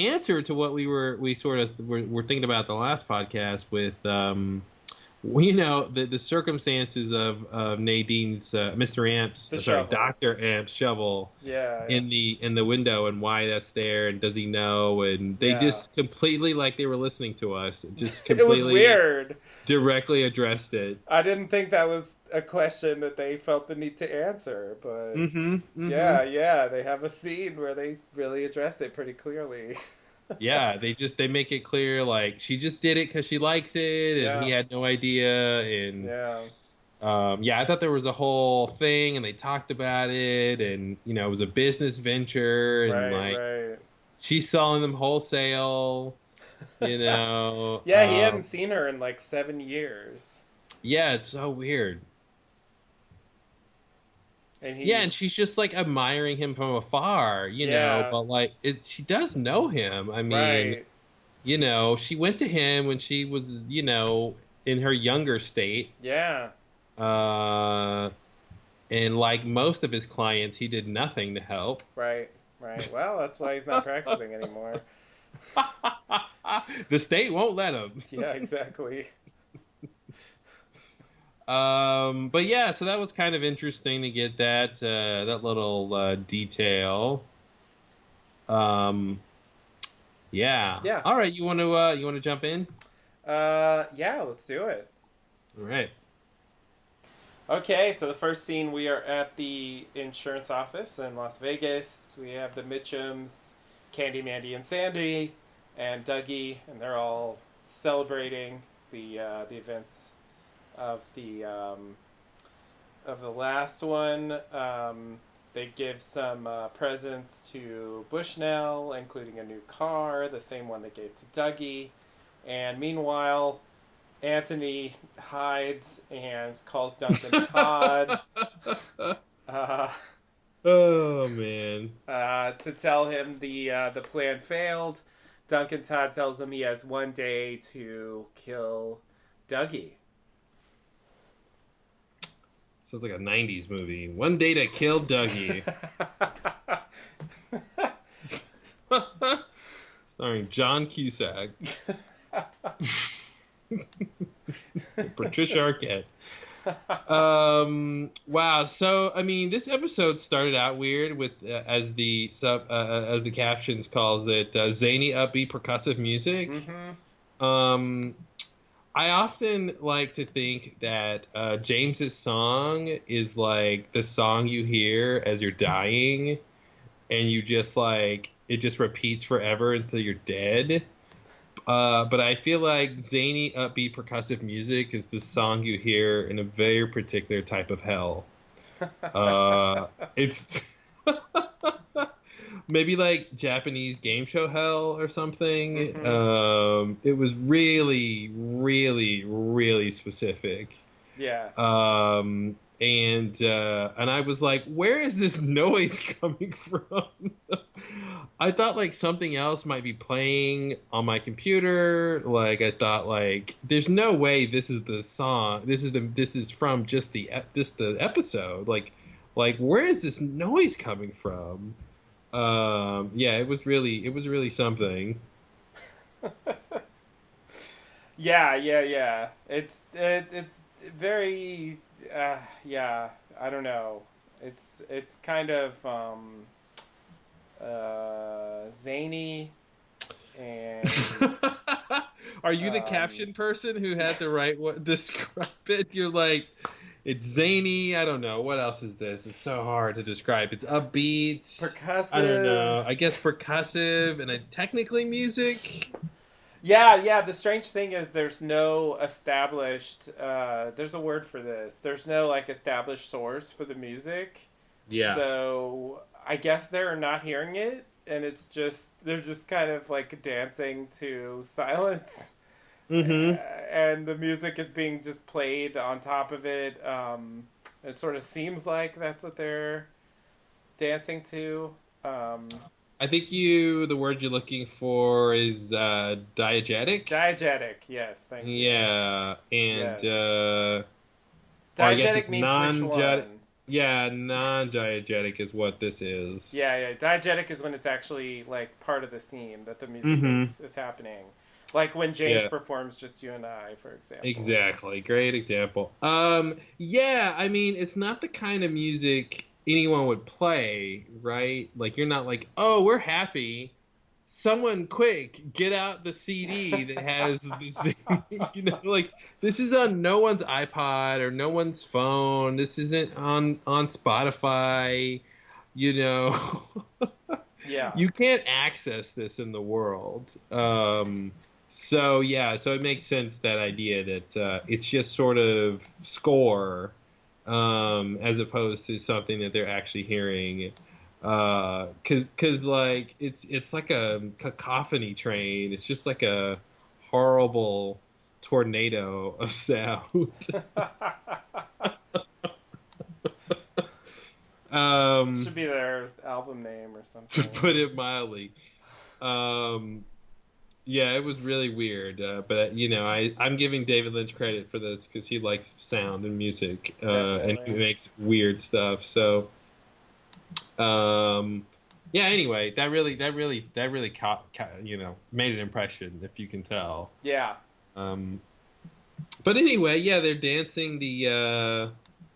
answer to what we sort of were thinking about the last podcast with the circumstances of Nadine's Mr. The Sorry, shovel. Dr. Amp's shovel Yeah, yeah. in the window, and why that's there, and does he know, and they Yeah. just completely, like they were listening to us, just It was completely weird. directly addressed it. I didn't think that was a question that they felt the need to answer, but Mm-hmm. Mm-hmm. yeah, yeah, they have a scene where they really address it pretty clearly. Yeah, they make it clear, like she just did it because she likes it, and he Yeah, had no idea. And yeah, yeah, I thought there was a whole thing, and they talked about it, and it was a business venture, and right, like right. she's selling them wholesale. You know, Yeah, he hadn't seen her in like 7 years, yeah, it's so weird. and Yeah, he, and she's just like admiring him from afar, yeah, but like she does know him. I mean, right, she went to him when she was, in her younger state. yeah, Uh, and like most of his clients, he did nothing to help. right, right. Well, that's why he's not practicing anymore. The state won't let him. Yeah, exactly. But yeah, so that was kind of interesting to get that little detail. Um, Yeah. Yeah. All right. You want to jump in? Yeah, let's do it. All right. Okay, so the first scene, we are at the insurance office in Las Vegas. We have the Mitchums, Candy, Mandy, and Sandy, and Dougie, and they're all celebrating the events of the last one. They give some presents to Bushnell, including a new car, the same one they gave to Dougie. And meanwhile, Anthony hides and calls Duncan Todd uh, Oh man. to tell him the plan failed. Duncan Todd tells him he has one day to kill Dougie. Sounds like a '90s movie. One Day to Kill Dougie, starring John Cusack, Patricia Arquette. Wow. So I mean, this episode started out weird with as the captions calls it zany, upbeat, percussive music. Mm-hmm. I often like to think that James's song is like the song you hear as you're dying, and you just like it just repeats forever until you're dead. But I feel like zany, upbeat, percussive music is the song you hear in a very particular type of hell. It's maybe like Japanese game show hell or something. Mm-hmm. It was really, really, really specific. Yeah. And I was like, where is this noise coming from? I thought like something else might be playing on my computer. Like I thought like there's no way this is the song. This is from just the episode. Like where is this noise coming from? Yeah, it was really something. Yeah. It's very yeah. I don't know. It's kind of zany and Are you the um, caption person who had the right describe it? You're like, it's zany. I don't know. What else is this? It's so hard to describe. It's upbeat. I don't percussive. know. I guess percussive and technically music. Yeah. The strange thing is there's no established. There's a word for this. There's no like established source for the music. Yeah. So I guess they're not hearing it, and they're just kind of like dancing to silence, Mm-hmm. and the music is being just played on top of it. It sort of seems like that's what they're dancing to. Um, I think the word you're looking for is diegetic. Diegetic, yes, thank you. Yeah, and Yes. or I guess Diegetic it's means which non-diegetic. one? Yeah, non-diegetic is what this is. Yeah. Diegetic is when it's actually like part of the scene that the music Mm-hmm. is happening. Like when James Yeah, performs Just You and I, for example. exactly. Great example. Yeah, I mean, it's not the kind of music anyone would play, right? Like you're not like, oh, we're happy. Someone quick, get out the CD that has this, like this is on no one's iPod or no one's phone. This isn't on Spotify, you know. Yeah. You can't access this in the world. So yeah, so it makes sense that idea that it's just sort of score, as opposed to something that they're actually hearing. Cause like it's like a cacophony train. It's just like a horrible tornado of sound. Should be their album name or To something. put it mildly. Um, yeah, it was really weird. But I'm giving David Lynch credit for this because he likes sound and music, and he Definitely. makes weird stuff. So, yeah. Anyway, that really made an impression, if you can tell. Yeah. Um, but anyway, yeah, they're dancing the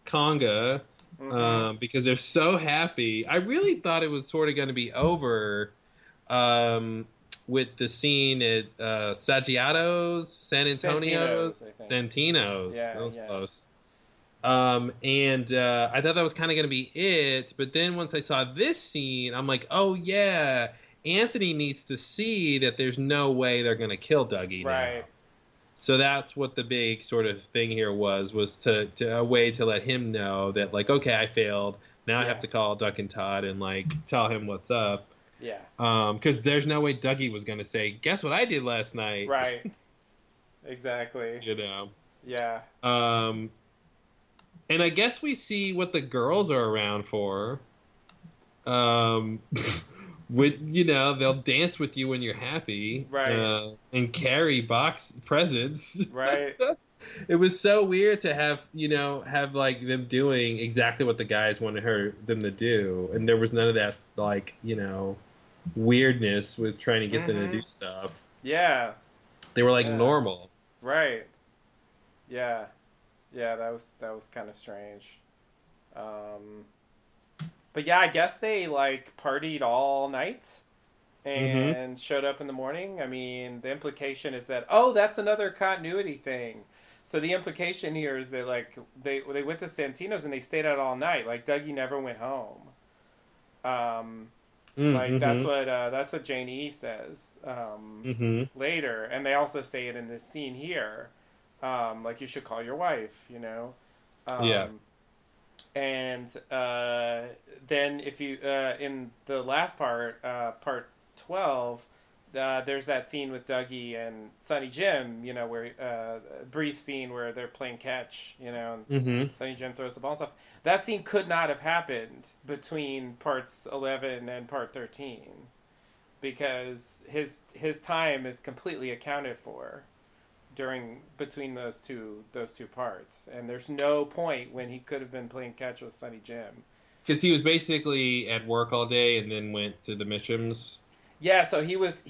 conga Mm-hmm. because they're so happy. I really thought it was sort of going to be over. with the scene at Saggiato's, San Santino's, I Antonio's, think. Santino's. That Yeah, was yeah. close. And I thought that was kind of gonna be it, but then once I saw this scene, I'm like, oh yeah, Anthony needs to see that there's no way they're gonna kill Dougie now. Right. So that's what the big sort of thing here was to a way to let him know that, like, okay, I failed. Now I have Yeah. to call Duncan Todd and like tell him what's up. Yeah. Because there's no way Dougie was gonna say, guess what I did last night. Right. Exactly. You know. Yeah. Um, and I guess we see what the girls are around for. Um, they'll dance with you when you're happy, Right. and carry box presents. Right. It was so weird to have like them doing exactly what the guys wanted them to do, and there was none of that like weirdness with trying to get them to do stuff. Yeah. They were like Yeah. normal. Right. Yeah. Yeah, that was kind of strange. Um, but yeah, I guess they like partied all night Mm-hmm. and showed up in the morning. I mean, the implication is that, oh, that's another continuity thing. So the implication here is that like they went to Santino's and they stayed out all night. Like Dougie never went home. Um, like Mm-hmm. that's what Jane E says Mm-hmm. later, and they also say it in this scene here. Like you should call your wife, you know. Yeah. Um, and then if you in the last part, part 12, there's that scene with Dougie and Sonny Jim, you know, where a brief scene where they're playing catch, you know, and Mm-hmm. Sonny Jim throws the ball and stuff. That scene could not have happened between parts 11 and part 13 because his time is completely accounted for during between those two parts, and there's no point when he could have been playing catch with Sonny Jim. Because he was basically at work all day and then went to the Mitchums. Yeah, so he was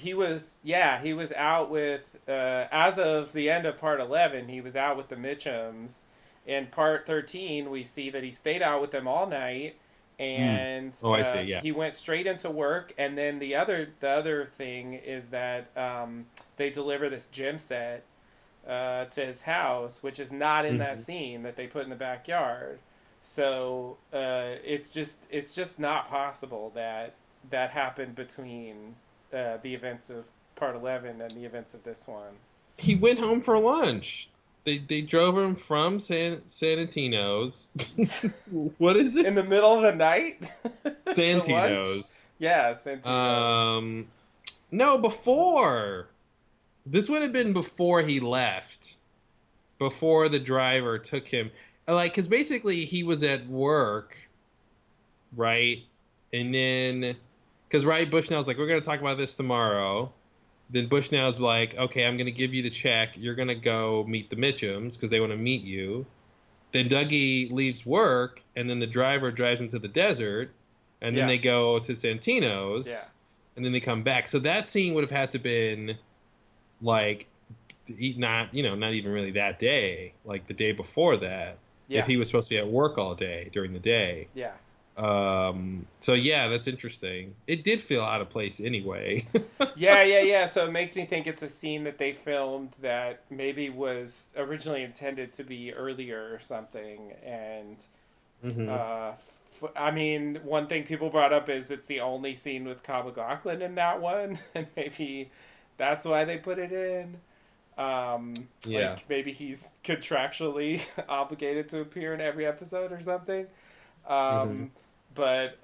out with as of the end of part 11, he was out with the Mitchums. In part 13, we see that he stayed out with them all night, Mm. and Oh, I see. Yeah. he went straight into work. And then the other thing is that they deliver this gym set to his house, which is not in that Mm-hmm. scene that they put in the backyard. So it's just not possible that that happened between the events of part 11 and the events of this one. He went home for lunch. They drove him from San Antino's. What is In the it? middle of the night for lunch. Santino's. Yeah, Santino's. Um, no, before. This would have been before he left. Before the driver took him. Like, because basically he was at work, right? And then, because right, Bushnell's like, we're gonna talk about this tomorrow. Then Bushnell's like, okay, I'm gonna give you the check. You're gonna go meet the Mitchums because they want to meet you. Then Dougie leaves work, and then the driver drives him to the desert, and then Yeah. they go to Santino's, Yeah. and then they come back. So that scene would have had to been like not not even really that day, like the day before that, Yeah. if he was supposed to be at work all day during the day. Yeah. So yeah, that's interesting. It did feel out of place anyway. Yeah. So it makes me think it's a scene that they filmed that maybe was originally intended to be earlier or something. And Hmm. I mean, one thing people brought up is it's the only scene with Kyle MacLachlan in that one, and maybe that's why they put it in. Yeah. Like maybe he's contractually obligated to appear in every episode or something. Hmm. But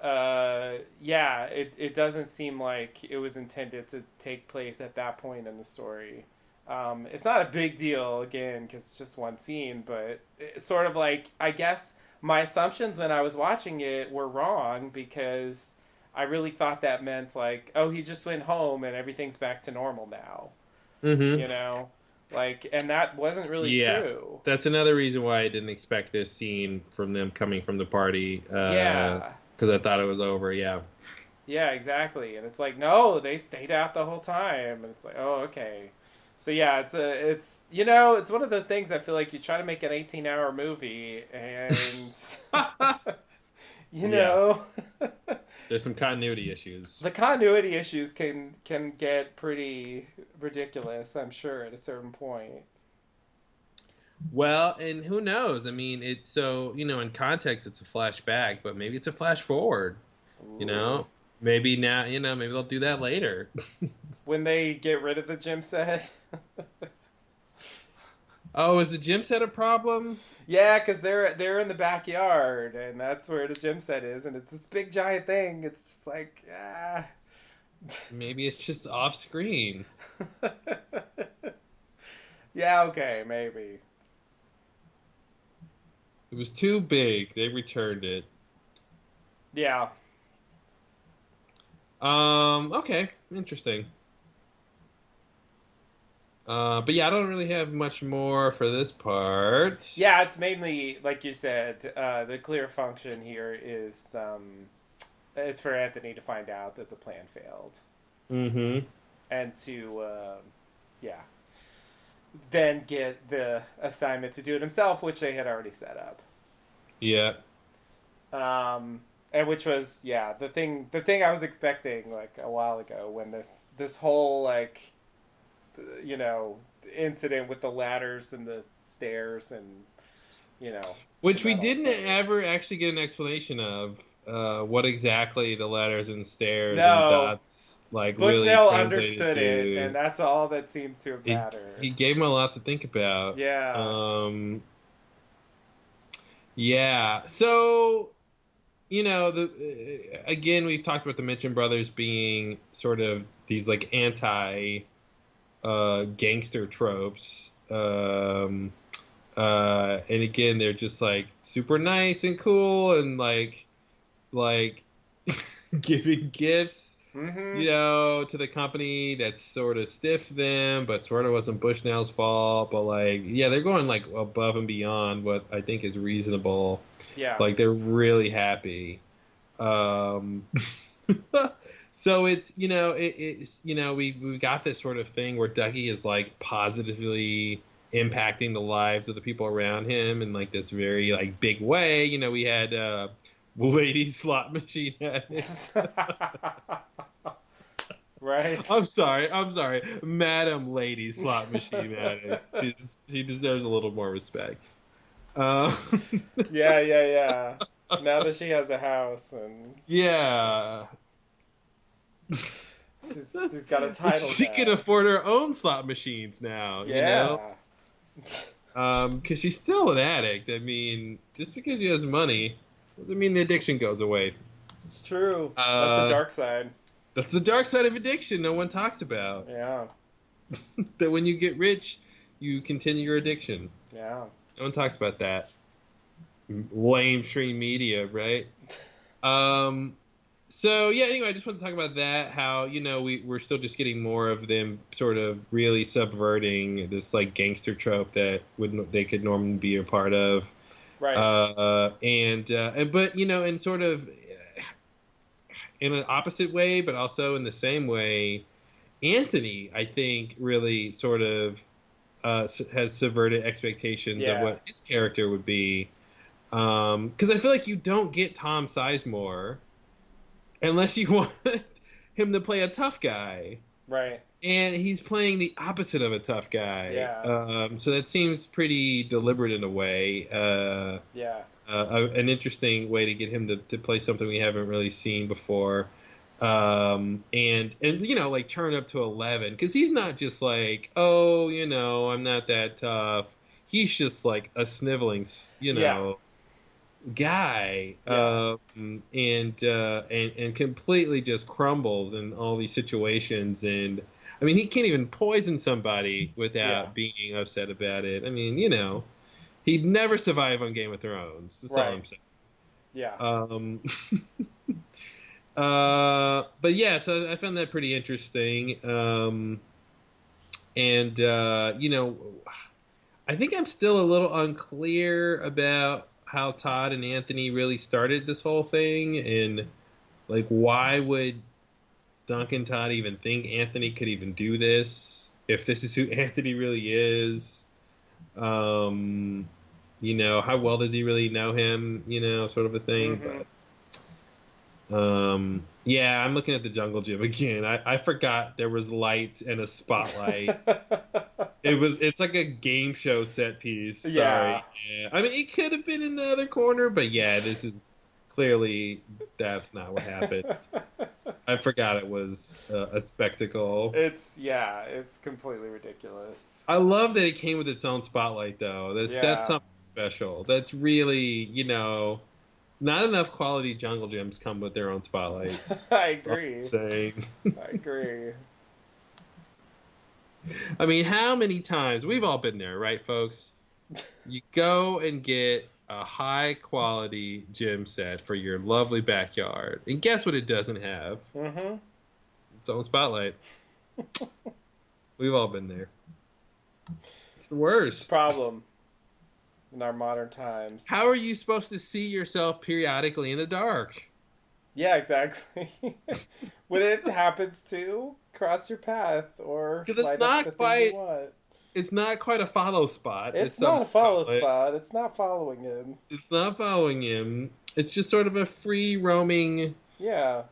yeah, it doesn't seem like it was intended to take place at that point in the story. It's not a big deal again because it's just one scene, but it's sort of like I guess my assumptions when I was watching it were wrong because I really thought that meant like, oh, he just went home and everything's back to normal now, Hmm. you know, like, and that wasn't really Yeah. true. That's another reason why I didn't expect this scene from them coming from the party. Yeah. Because I thought it was over. Yeah. Yeah, exactly. And it's like, no, they stayed out the whole time. And it's like, oh, okay. So yeah, it's one of those things I feel like you try to make an 18-hour movie and you Yeah. know There's some continuity issues. The continuity issues can get pretty ridiculous, I'm sure, at a certain point. Well, and who knows? I mean, in context, it's a flashback, but maybe it's a flash forward. You Ooh. know, maybe now, maybe they'll do that later. When they get rid of the gym set. Oh, is the gym set a problem? Yeah, because they're in the backyard, and that's where the gym set is, and it's this big giant thing. It's just like, ah. Maybe it's just off screen. Yeah, okay, maybe. It was too big. They returned it. Yeah. Okay, interesting. But yeah, I don't really have much more for this part. Yeah, it's mainly like you said. The clear function here is for Anthony to find out that the plan failed, Mm-hmm. and to yeah, then get the assignment to do it himself, which they had already set up. Yeah. And which was the thing I was expecting like a while ago when this whole like you know incident with the ladders and the stairs and you know Which when we that all didn't started. ever actually get an explanation of what exactly the ladders and stairs and No, dots like really Bushnell translated understood it, and to. that's all that seemed to He matter. gave him a lot to think about. Yeah. Yeah. So, the again, we've talked about the Mitchum brothers being sort of these like anti gangster tropes. And again, they're just like super nice and cool and like giving gifts, Mm-hmm. to the company that's sort of stiffed them, but sort of wasn't Bushnell's fault. But like, yeah, they're going like above and beyond what I think is reasonable. Yeah. Like they're really happy. Um, so we got this sort of thing where Dougie is like positively impacting the lives of the people around him in like this very like big way. We had Lady Slot Machine Addict. Right. I'm sorry, Madam Lady Slot Machine Addict. She deserves a little more respect. Uh, Yeah, yeah, yeah. Now that she has a house and yeah. she's got a title She can now. afford her own slot machines now, Yeah. because she's still an addict. I mean, just because she has money doesn't mean the addiction goes away. It's true. That's the Uh, dark side. that's the dark side of addiction no one talks about. Yeah. That when you get rich, you continue your addiction. Yeah. No one talks about that. Lame stream media, right? Um, so yeah, anyway, I just want to talk about that. How we're still just getting more of them, sort of really subverting this like gangster trope that they could normally be a part of, Right. and but and sort of in an opposite way, but also in the same way. Anthony, I think, really sort of has subverted expectations of Yeah. what his character would be. Because I feel like you don't get Tom Sizemore unless you want him to play a tough guy, Right. and he's playing the opposite of a tough guy. Yeah. So that seems pretty deliberate in a way. Yeah. An interesting way to get him to play something we haven't really seen before. And like turn up to 11, because he's not just like, oh, I'm not that tough. He's just like a sniveling, Yeah. guy, Yeah. and completely just crumbles in all these situations. And I mean, he can't even poison somebody Yeah. without being upset about it. I mean, he'd never survive on Game of Thrones. That's all Right. I'm saying. Yeah. But yeah, so I found that pretty interesting. And I think I'm still a little unclear about how Todd and Anthony really started this whole thing, and like why would Duncan Todd even think Anthony could even do this if this is who Anthony really is. How well does he really know him? Sort of a thing. Mm-hmm. But Yeah, I'm looking at the jungle gym again. I forgot there was lights and a spotlight. It's like a game show set piece. Yeah. Sorry. Yeah. I mean, it could have been in the other corner, but yeah, this is clearly that's not what happened. I forgot it was a spectacle. It's completely ridiculous. I love that it came with its own spotlight, though. That's Yeah. something special. That's really, not enough quality jungle gyms come with their own spotlights. I That's all I'm agree. saying. I agree. I mean, how many times we've all been there, right, folks? You go and get a high quality gym set for your lovely backyard, and guess what it doesn't have? Mm-hmm. Its own spotlight. We've all been there. It's the worst. Problem in our modern times. How are you supposed to see yourself periodically in the dark? Yeah, exactly. When it happens to cross your path or Because light up the thing you want. it's not quite a follow spot. It's Some not a follow call it. spot. It's not following him. It's not following him. It's just sort of a free roaming, Yeah.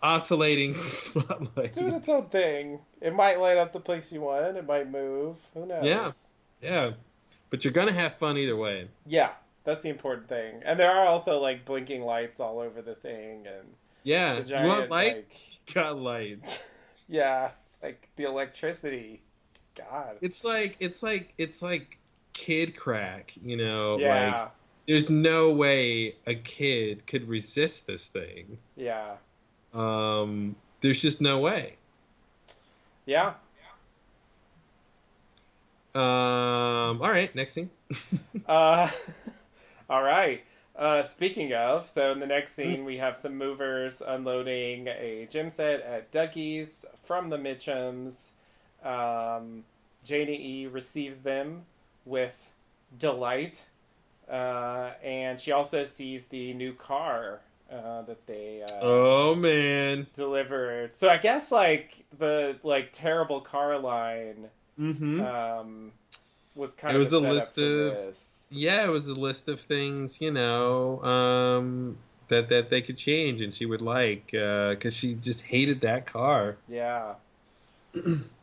oscillating spotlight. It's doing its own thing. It might light up the place you want. It might move. Who knows? Yeah. Yeah. But you're gonna have fun either way. Yeah, that's the important thing. And there are also like blinking lights all over the thing and Yeah. the You want giant lights? You got lights. yeah, it's like the electricity. God. It's like kid crack, Like Yeah. there's no way a kid could resist this thing. Yeah. There's just no way. Yeah. All right, next thing. Uh, all right. Speaking of, so in the next scene, we have some movers unloading a gym set at Dougie's from the Mitchums. Janie E receives them with delight, and she also sees the new car that they Oh man. delivered. So I guess like the terrible car line Mm-hmm. was kind It of was a a setup list for of this. Yeah, it was a list of things, that they could change and she would like, because she just hated that car. Yeah.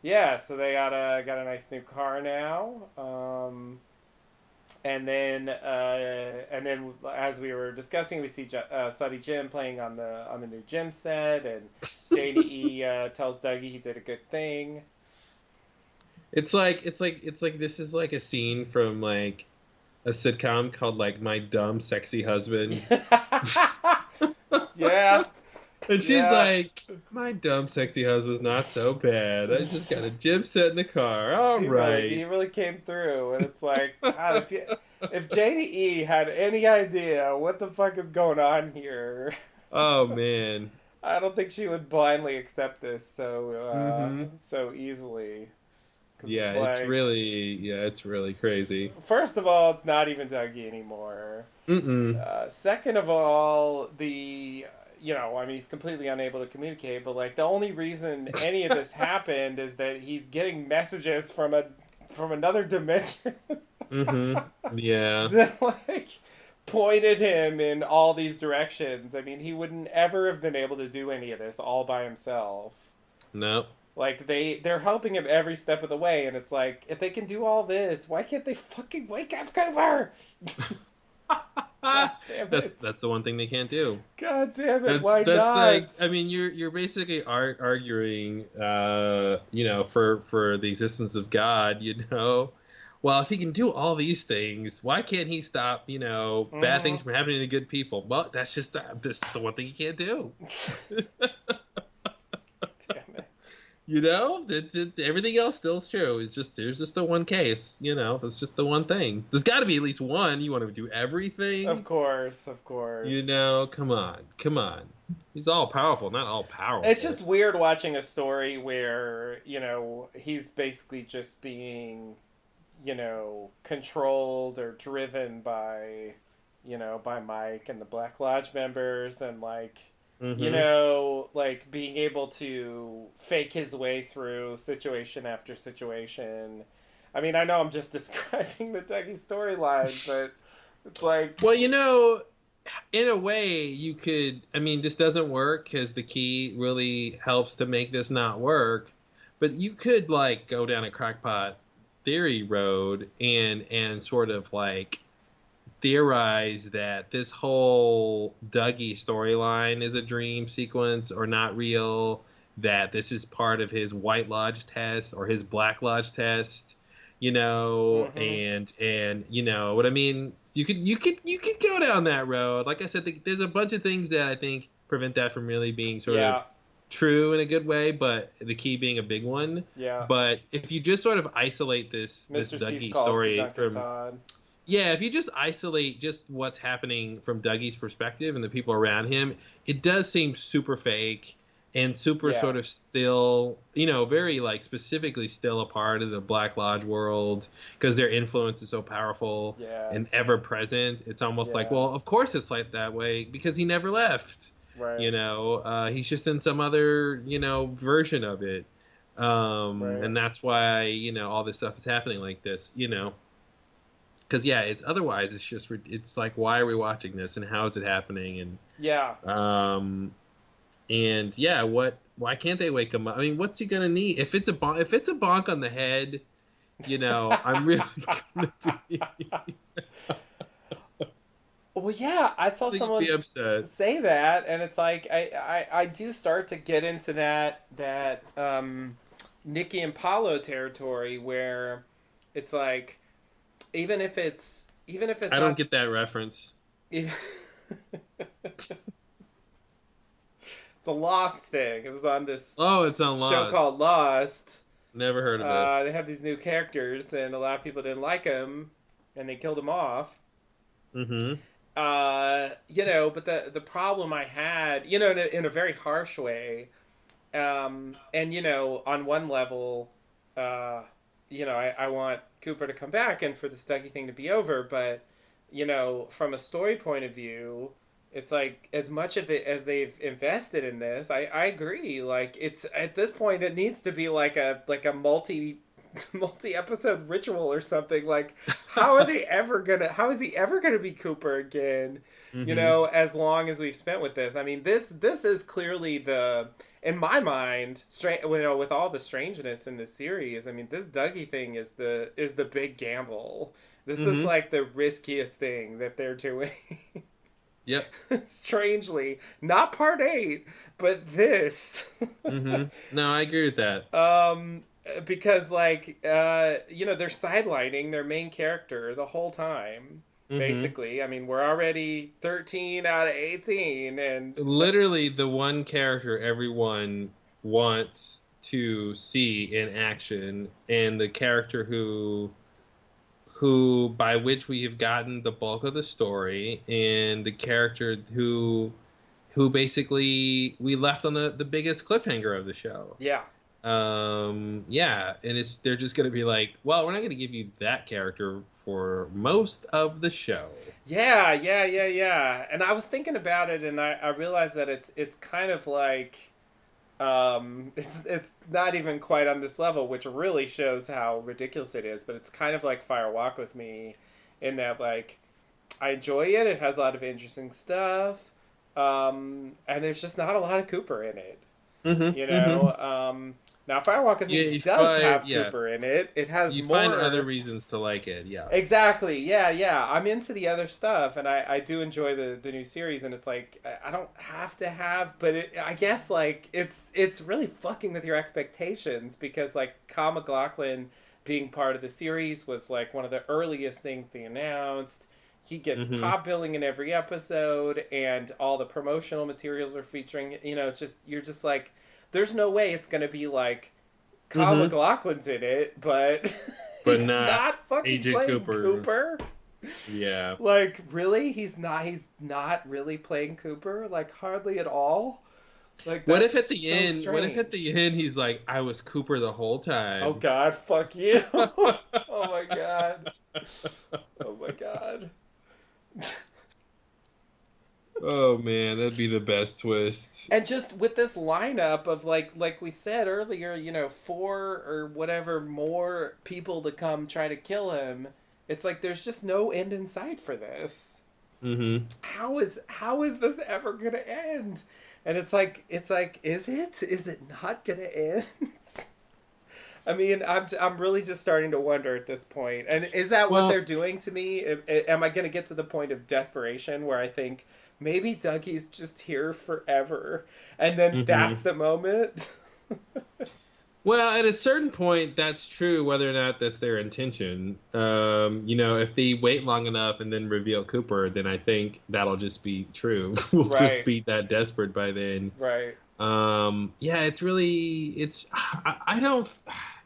Yeah, so they got a nice new car now. And then as we were discussing, we see Suddy Jim playing on the new gym set, and Janie E tells Dougie he did a good thing. It's like this is like a scene from like a sitcom called like My Dumb Sexy Husband. Yeah. And she's Yeah. like, my dumb sexy husband's not so bad. I just got a gym set in the car. All right. He really came through, and it's like, God, if Janie E had any idea what the fuck is going on here, Oh man. I don't think she would blindly accept this Mhm. so easily. 'Cause Yeah, it's really crazy. first of all, it's not even Dougie anymore. Mm-mm. Second of all, I mean, he's completely unable to communicate. But like, the only reason any of this happened is that he's getting messages from another dimension Mm-hmm. Yeah. that like pointed him in all these directions. I mean, he wouldn't ever have been able to do any of this all by himself. Nope. Like they're helping him every step of the way, and it's like, if they can do all this, why can't they fucking wake up, Cooper? God damn it! That's the one thing they can't do. God damn it! That's, Why that's not? like, I mean, you're basically arguing, for the existence of God. Well, if he can do all these things, why can't he stop, bad things from happening to good people? Well, this is the one thing he can't do. Damn it! Everything else still is true. There's just the one case. That's just the one thing. There's got to be at least one. You want to do everything? Of course. Come on. He's all powerful, not all powerful. It's just weird watching a story where he's basically just being controlled or driven by Mike and the Black Lodge members, and like. Like being able to fake his way through situation after situation. I mean, I know I'm just describing the Dougie storyline, but it's like... Well, in a way, you could. I mean, this doesn't work because the key really helps to make this not work. But you could like go down a crackpot theory road and sort of like theorize that this whole Dougie storyline is a dream sequence or not real. That this is part of his White Lodge test or his Black Lodge test, Mm-hmm. and you know what I mean. You could go down that road. Like I said, there's a bunch of things that I think prevent that from really being sort of Yeah. true in a good way, but the key being a big one. Yeah. But if you just sort of isolate this Mr. Cease Dougie calls to story Duncan from Todd. yeah, if you just isolate just what's happening from Dougie's perspective and the people around him, it does seem super fake and super Yeah. sort of still, very like specifically still a part of the Black Lodge world because their influence is so powerful Yeah. and ever present. It's almost like, Yeah. well, of course it's like that way because he never left. Right. He's just in some other, version of it. Right. And that's why, all this stuff is happening like this, because yeah, it's otherwise it's just it's like why are we watching this and how is it happening Yeah. and yeah, why can't they wake him up? I mean, what's he gonna need if it's a bonk on the head? I'm really gonna be, Well, yeah, I saw someone be upset. say that, and it's like I do start to get into that Nikki and Paulo territory where it's like even if it's I don't not get that reference. even, it's a Lost thing. It was on this Oh, it's on show Lost. called Lost. Never heard of it. They have these new characters, and a lot of people didn't like them, and they killed them off. Mm-hmm. But the problem I had, in a very harsh way, and on one level, I want Cooper to come back and for the Stucky thing to be over, but from a story point of view, it's like as much of it as they've invested in this, I agree. Like it's at this point, it needs to be like a multi episode ritual or something. Like how is he ever gonna be Cooper again? Mm-hmm. As long as we've spent with this. I mean, this is clearly in my mind, with all the strangeness in the series. I mean, this Dougie thing is the big gamble. This is Mm-hmm. like the riskiest thing that they're doing. Yep. Strangely, not part 8, but this. Mm-hmm. No, I agree with that. Because they're sidelining their main character the whole time. Mm-hmm. Basically, I mean, we're already 13 out of 18, and Literally the one character everyone wants to see in action and the character who by which we have gotten the bulk of the story and the character who basically we left on the biggest cliffhanger of the show. yeah, Yeah, and they're just gonna be like, well, we're not gonna give you that character for most of the show. yeah. And I was thinking about it, and I realized that it's kind of like, it's not even quite on this level, which really shows how ridiculous it is. But it's kind of like Fire Walk with Me, in that like I enjoy it. It has a lot of interesting stuff, and there's just not a lot of Cooper in it. Mm-hmm. Mm-hmm. Now Firewalk with Yeah, Me does have yeah. Cooper in it. It has You find other more. reasons to like it. Yeah. Exactly. Yeah. I'm into the other stuff, and I do enjoy the new series. And it's like I don't have to have, but I guess like it's really fucking with your expectations because like Kyle MacLachlan being part of the series was like one of the earliest things they announced. He gets Mm-hmm. top billing in every episode, and all the promotional materials are featuring. It's just you're just like, there's no way it's gonna be like Kyle Mm-hmm. MacLachlan's in it, but But he's not not fucking Agent playing Cooper. Cooper. Yeah. Like really, he's not. He's not really playing Cooper. Like hardly at all. Like What if that's at the so end? What if at strange. the end he's like, "I was Cooper the whole Oh time." God, fuck you. Oh my God. Oh my God. Oh man, that'd be the best twist. And just with this lineup of like we said earlier, 4 or whatever more people to come try to kill him. It's like there's just no end in sight for this. Mm-hmm. How is this ever gonna end? And it's like is it not gonna end? I mean, I'm really just starting to wonder at this point. And is that what they're Well, doing to me? Am I going to get to the point of desperation where I think maybe Dougie's just here forever, and then that's mm-hmm. the moment? Well, at a certain point, that's true, whether or not that's their intention. If they wait long enough and then reveal Cooper, then I think that'll just be true. We'll just Right, be that desperate by then. right. Yeah, I don't,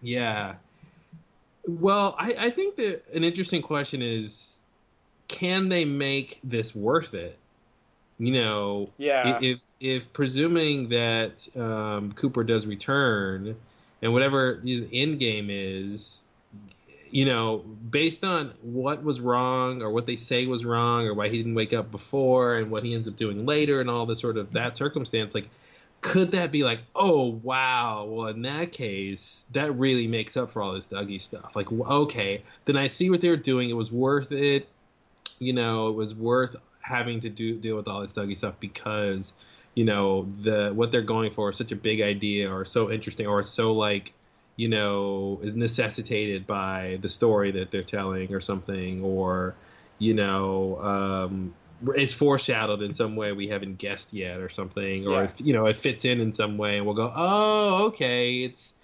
yeah. Well, I think that an interesting question is, can they make this worth it? You know, Yeah, if presuming that Cooper does return, and whatever the end game is, based on what was wrong or what they say was wrong or why he didn't wake up before and what he ends up doing later and all this sort of that circumstance, like, could that be like, oh wow, well in that case, that really makes up for all this Dougie stuff. Like, okay, then I see what they were doing. It was worth it. It was worth having to deal with all this Dougie stuff because, the what they're going for is such a big idea or so interesting or so like, is necessitated by the story that they're telling or something, or, it's foreshadowed in some way we haven't guessed yet or something, or yeah, if, it fits in some way and we'll go, oh, okay, it's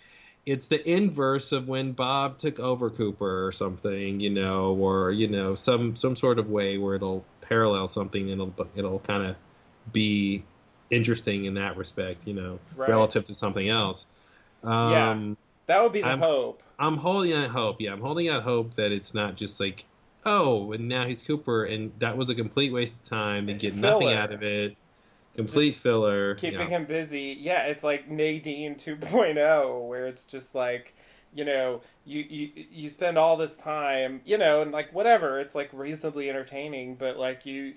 the inverse of when Bob took over Cooper or something, or some sort of way where it'll parallel something and it'll kind of be interesting in that respect, right. relative to something else. Yeah, Um, that would be the I'm hope. I'm holding out hope. Yeah, I'm holding out hope that it's not just like, oh, and now he's Cooper, and that was a complete waste of time. They get nothing out of Filler. it. Just Complete filler. keeping Yeah. him busy. Yeah, it's like Nadine 2.0, where it's just like, you spend all this time, and like whatever, it's like reasonably entertaining, but like you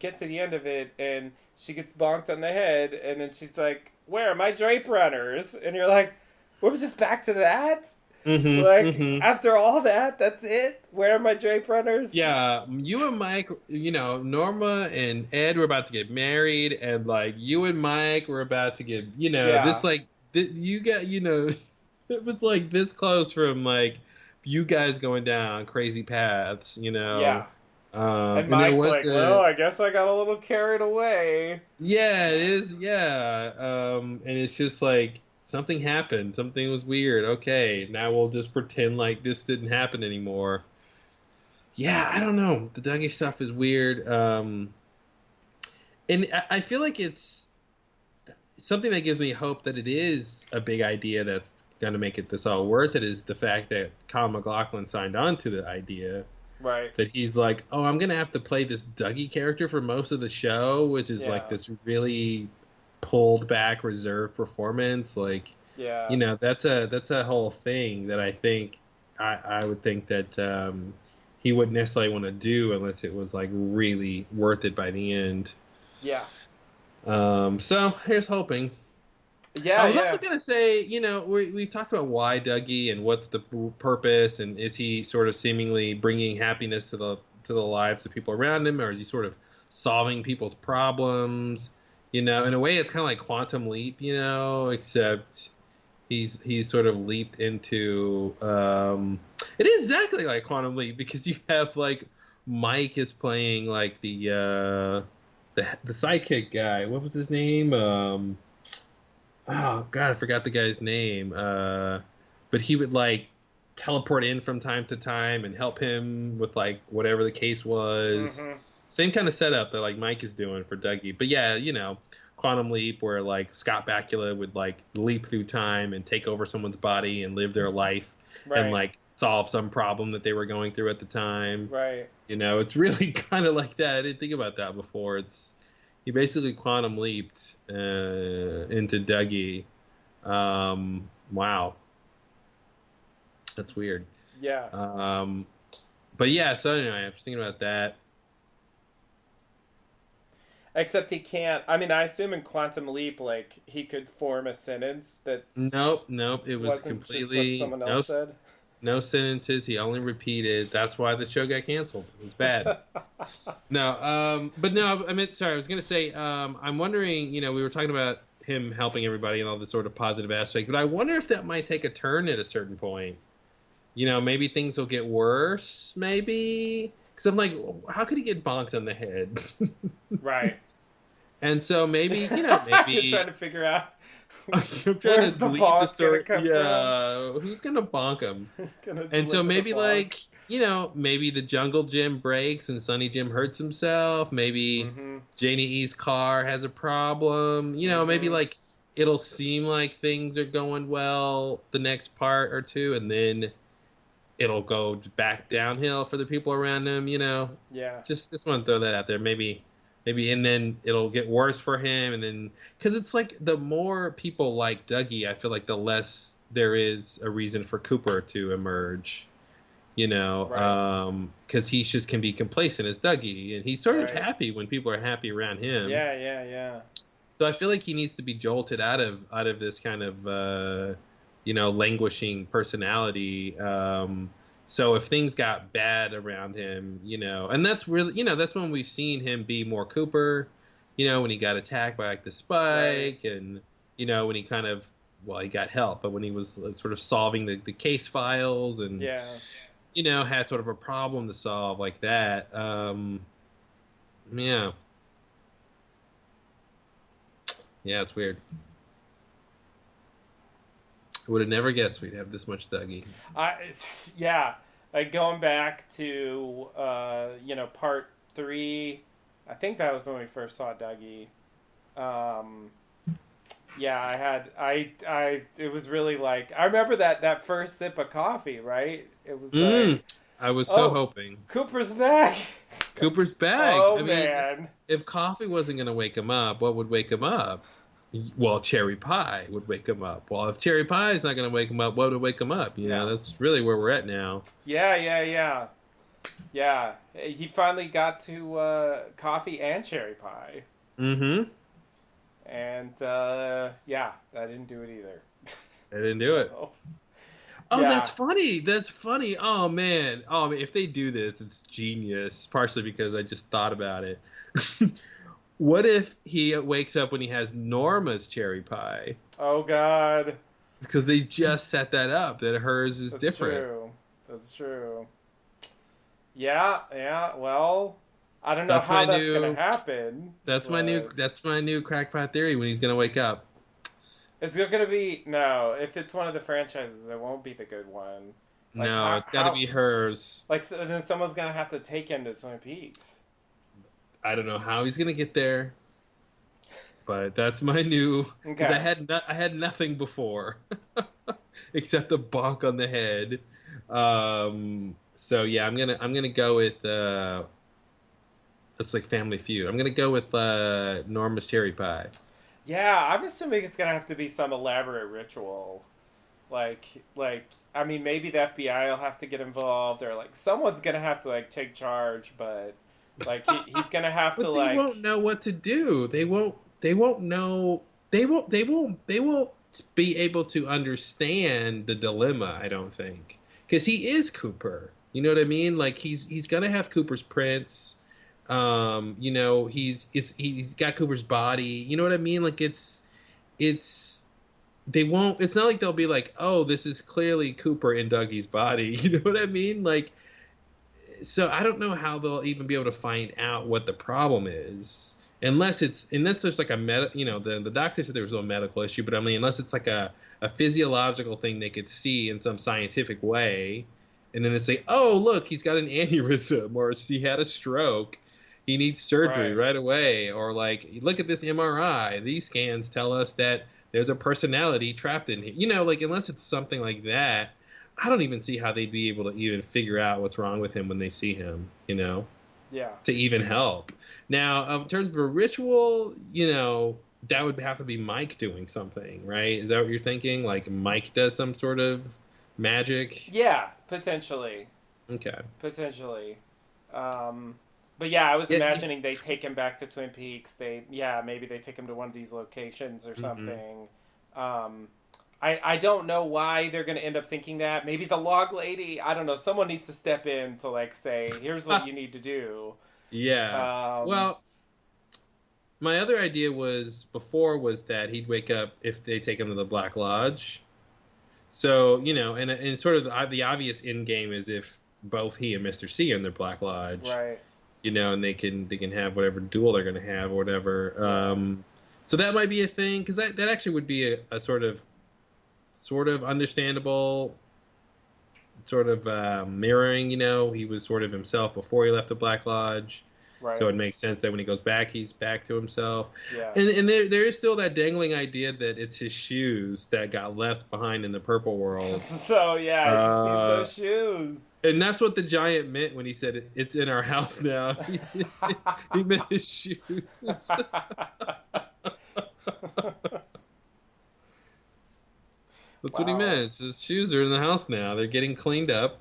get to the end of it and she gets bonked on the head and then she's like, "Where are my drape runners?" And you're like, "We're just back to that?" Mm-hmm. Like Mm-hmm. after all that, that's it? Where are my drape runners? Yeah, you and Mike, Norma and Ed were about to get married, and like you and Mike were about to get, Yeah. this like you got, it was like this close from like you guys going down crazy paths, Yeah. And and there Mike's was like, "Well, I guess I got a little carried away." yeah, it is, yeah, and it's just like something happened, something was weird. Okay, now we'll just pretend like this didn't happen anymore. Yeah, I don't know. The Dougie stuff is weird. And I feel like it's something that gives me hope that it is a big idea that's going to make it this all worth it is the fact that Kyle MacLachlan signed on to the idea Right. that he's like, oh, I'm going to have to play this Dougie character for most of the show, which is like Yeah. this really pulled back, reserved performance. Like, Yeah. that's a whole thing that I think I would think that he wouldn't necessarily want to do unless it was like really worth it by the end. Yeah. So here's hoping. I Yeah, was also yeah. gonna say, we've talked about why Dougie and what's the purpose, and is he sort of seemingly bringing happiness to the lives of people around him, or is he sort of solving people's problems? In a way, it's kind of like Quantum Leap, except he's sort of leaped into. It is exactly like Quantum Leap because you have like Mike is playing like the sidekick guy. What was his name? Oh God, I forgot the guy's name. But he would like teleport in from time to time and help him with like whatever the case was. Mm-hmm. Same kind of setup that like Mike is doing for Dougie. But yeah, Quantum Leap, where like Scott Bakula would like leap through time and take over someone's body and live their life and Right. like solve some problem that they were going through at the time. Right. It's really kind of like that. I didn't think about that before. He basically quantum leaped into Dougie. Wow, that's weird. Yeah. Um, but yeah, so anyway, I'm just thinking about that. Except he can't. I mean, I assume in Quantum Leap, like he could form a sentence that Nope, nope. It was wasn't just what completely someone else nope. said. No sentences. He only repeated. That's why the show got canceled. It was bad. No, but no, I meant, sorry, I was gonna say, I'm wondering, we were talking about him helping everybody and all this sort of positive aspect, but I wonder if that might take a turn at a certain point. Maybe things will get worse, maybe. Because I'm like, how could he get bonked on the head? Right. And so maybe, You're trying to figure out I'm trying where's to the lead the bonk gonna story. come Yeah, who's gonna bonk him? from? Who's gonna And so deliver the maybe bonk? maybe the Jungle Gym breaks and Sunny Jim hurts himself. Maybe Mm-hmm. Janie E's car has a problem. Maybe Mm-hmm. like it'll seem like things are going well the next part or two, and then it'll go back downhill for the people around him. Yeah. Just want to throw that out there. Maybe, and then it'll get worse for him, and then because it's like the more people like Dougie, I feel like the less there is a reason for Cooper to emerge. Right. Because he just can be complacent as Dougie, and he's sort of Right. happy when people are happy around him. Yeah. Yeah. Yeah. So I feel like he needs to be jolted out of this kind of languishing personality. So if things got bad around him, and that's really, that's when we've seen him be more Cooper. When he got attacked by like the Right. spike, and when he kind of, well, he got help, but when he was sort of solving the case files, and Yeah. had sort of a problem to solve like that. Yeah, yeah, it's weird. I would have never guessed we'd have this much Dougie. Yeah. Like going back to part 3. I think that was when we first saw Dougie. Um, yeah, it was really like, I remember that first sip of coffee, right? It was like, I was so oh, hoping. Cooper's back. Cooper's back. Oh I mean, man. if coffee wasn't going to wake him up, what would wake him up? Well, cherry pie would wake him up. Well, if cherry pie is not going to wake him up, what would wake him up? Yeah. That's really where we're at now. Yeah, yeah, yeah. Yeah. He finally got to coffee and cherry pie. Mm-hmm. And yeah, I didn't do it either. I didn't do it. Oh, yeah. that's funny. That's funny. Oh man. If they do this, it's genius. Partially because I just thought about it. What if he wakes up when he has Norma's cherry pie? Oh God. Because they just set that up, that hers is That's different. true. That's true. Yeah, yeah. Well, I don't know how that's gonna happen. That's my new crackpot theory when he's gonna wake up. It's gonna be no. If it's one of the franchises, it won't be the good one. Like, no, it's got to be hers. Like, so then someone's gonna have to take him to Twin Peaks. I don't know how he's gonna get there, but that's my new. Because I had nothing before, except a bonk on the head. So yeah, I'm gonna go with that's like Family Feud. I'm gonna go with Norma's cherry pie. Yeah, I'm assuming it's gonna have to be some elaborate ritual. Like I mean, maybe the FBI will have to get involved, or like someone's gonna have to like take charge, but like he's gonna have to like. They won't know what to do. They won't know. They won't be able to understand the dilemma. I don't think, because he is Cooper. You know what I mean? Like he's gonna have Cooper's prints. He's got Cooper's body. You know what I mean? Like they won't. It's not like they'll be like, oh, this is clearly Cooper in Dougie's body. You know what I mean? Like, so I don't know how they'll even be able to find out what the problem is, unless there's like the doctor said there was no medical issue, but I mean, unless it's like a physiological thing they could see in some scientific way, and then they say, oh, look, he's got an aneurysm, or he had a stroke. He needs surgery right away, or like, look at this MRI. These scans tell us that there's a personality trapped in here. Like, unless it's something like that, I don't even see how they'd be able to even figure out what's wrong with him when they see him, Yeah. to even help. Now, in terms of a ritual, that would have to be Mike doing something, right? Is that what you're thinking? Like Mike does some sort of magic? Yeah, potentially. Okay. Potentially. But yeah, I was imagining they take him back to Twin Peaks. Maybe they take him to one of these locations or something. I don't know why they're going to end up thinking that. Maybe the log lady, I don't know. Someone needs to step in to like say, here's what you need to do. Yeah. Um, Well, my other idea was that he'd wake up if they take him to the Black Lodge. So, and sort of the obvious end game is if both he and Mr. C are in the Black Lodge, right. and they can have whatever duel they're going to have or whatever. Yeah. So that might be a thing because that actually would be a sort of understandable sort of mirroring. He was sort of himself before he left the Black Lodge. So Right. it makes sense that when he goes back, he's back to himself. Yeah. And there is still that dangling idea that it's his shoes that got left behind in the purple world. So yeah, he just needs Uh, those shoes. and that's what the giant meant when he said it's in our house now. He meant his shoes. That's what he Wow. meant. His shoes are in the house now. They're getting cleaned up.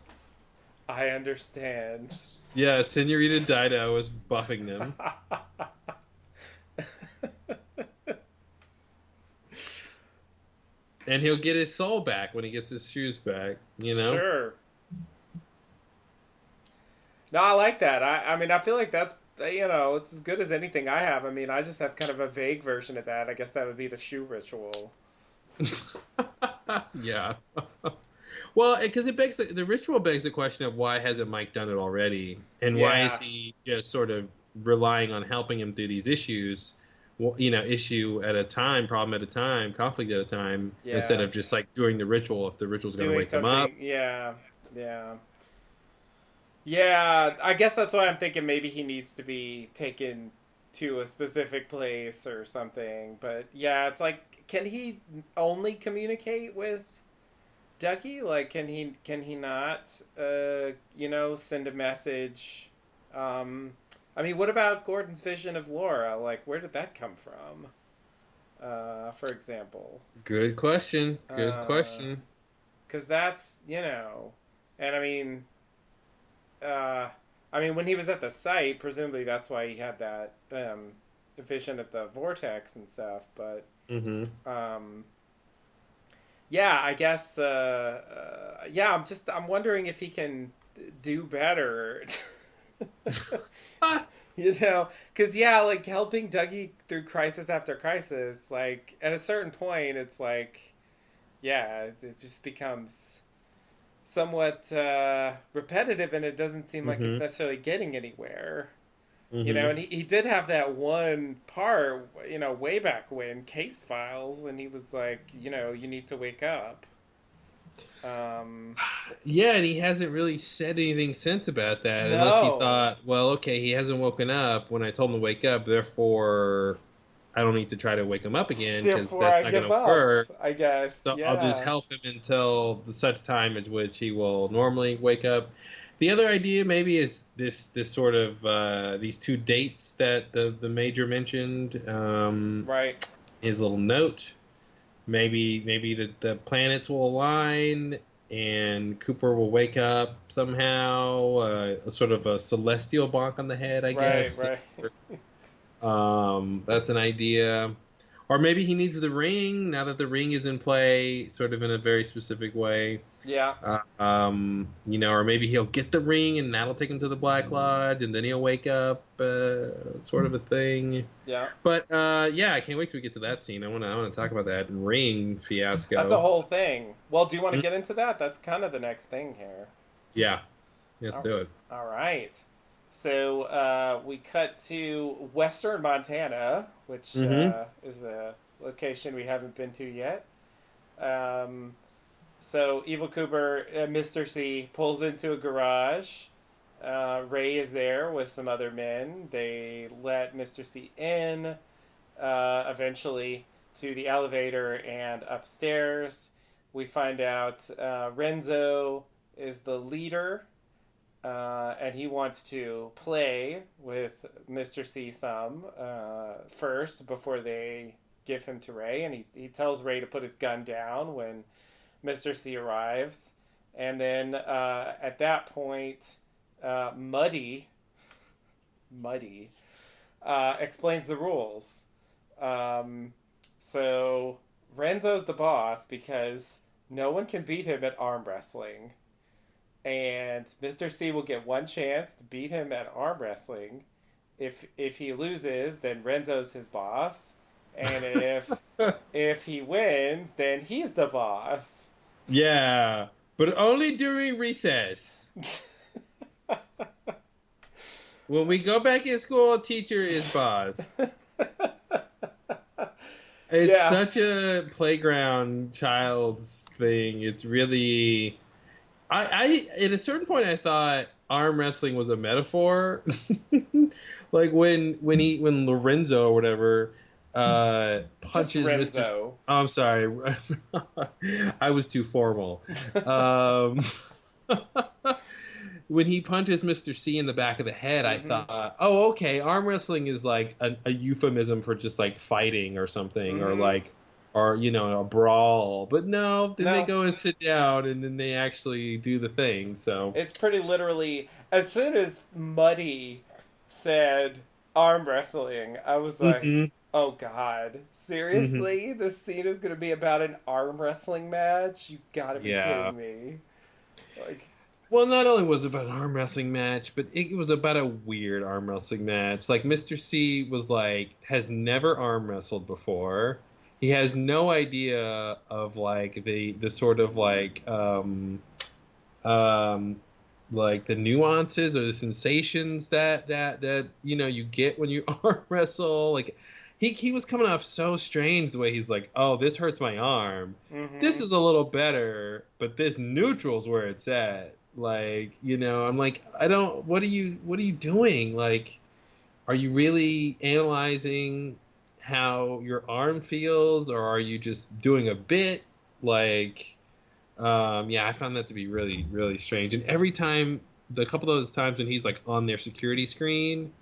I understand. Yeah, Senorita Dido was buffing them. And he'll get his soul back when he gets his shoes back. Sure. No, I like that. I mean, I feel like that's, it's as good as anything I have. I mean, I just have kind of a vague version of that. I guess that would be the shoe ritual. Yeah. Well, because it begs the ritual begs the question of why hasn't Mike done it already, and why is Yeah. he just sort of relying on helping him through these issues, issue at a time, problem at a time, conflict at a time, instead Yeah. of just like doing the ritual if the ritual's going to Doing wake him up. something. Yeah. Yeah. Yeah. I guess that's why I'm thinking maybe he needs to be taken to a specific place or something. But yeah, it's like, can he only communicate with Dougie? Like, can he not, send a message? I mean, what about Gordon's vision of Laura? Like, where did that come from? For example, Good question. Good because question. that's and uh, I mean, when he was at the site, presumably that's why he had that vision of the vortex and stuff. But Mm-hmm. um, yeah, I guess. Yeah, I'm wondering if he can do better. Because yeah, like helping Dougie through crisis after crisis, like at a certain point, it's like, yeah, it just becomes somewhat repetitive, and it doesn't seem like it's Mm-hmm. necessarily getting anywhere. Mm-hmm. And he did have that one part, way back when Case Files, when he was like, you need to wake up. Um, Yeah, and he hasn't really said anything since about that, unless he no, thought, well, okay, he hasn't woken up when I told him to wake up, therefore I don't need to try to wake him up again because therefore that's I not going give to up. work. I guess, So I'll just yeah. help him until the such time at which he will normally wake up. The other idea maybe is this sort of these two dates that the major mentioned. Right. His little note. Maybe the planets will align and Cooper will wake up somehow. A sort of a celestial bonk on the head, I Right. guess. Right. That's an idea. Or maybe he needs the ring now that the ring is in play, sort of in a very specific way. Yeah. Or maybe he'll get the ring and that'll take him to the Black Lodge, and then he'll wake up, sort of a thing. Yeah. But yeah, I can't wait till we get to that scene. I want to talk about that ring That's a fiasco. whole thing. Well, do you want to Mhm. get into that? That's kind of the next thing here. Yeah, let's All do it. all right. So we cut to Western Montana, which Mm-hmm. is a location we haven't been to yet. Um, so Evil Cooper, Mr. C, pulls into a garage. Ray is there with some other men. They let Mr. C in eventually to the elevator and upstairs. We find out Renzo is the leader, and he wants to play with Mr. C some first before they give him to Ray. And he tells Ray to put his gun down when Mr. C arrives. And then at that point, Muddy explains the rules. Um, so Renzo's the boss because no one can beat him at arm wrestling. And Mr. C will get one chance to beat him at arm wrestling. If he loses, then Renzo's his boss. And if he wins, then he's the boss. Yeah, but only during recess. When we go back in school, teacher is boss. It's Yeah. such a playground child's thing. It's really I at a certain point I thought arm wrestling was a metaphor. Like when Lorenzo or whatever Just punches Mr. Renzo. Oh, I'm sorry. I was too formal. Um when he punches Mr. C in the back of the head, I Mm-hmm. thought, oh, okay, arm wrestling is like a euphemism for just like fighting or something, or Mm-hmm. like, or a brawl. But no, then they No, go and sit down, and then they actually do the thing. So, it's pretty literally as soon as Muddy said arm wrestling, I was like, hmm "Oh God, hmm seriously? This scene is gonna be about an arm wrestling match? You gotta be yeah. kidding me!" Like, Well, not only was it about an arm wrestling match, but it was about a weird arm wrestling match. Like Mr. C was like has never arm wrestled before. He has no idea of like the sort of um like the nuances or the sensations that you get when you arm wrestle. Like he was coming off so strange the way he's like, oh, this hurts my arm, this mm-hmm. is a little better, but this neutral's where it's at. Like, I'm like, I don't, what are you doing? Like, are you really analyzing how your arm feels, or are you just doing a bit? Like, yeah, I found that to be really, really strange. And every time, the couple of those times when he's like on their security screen,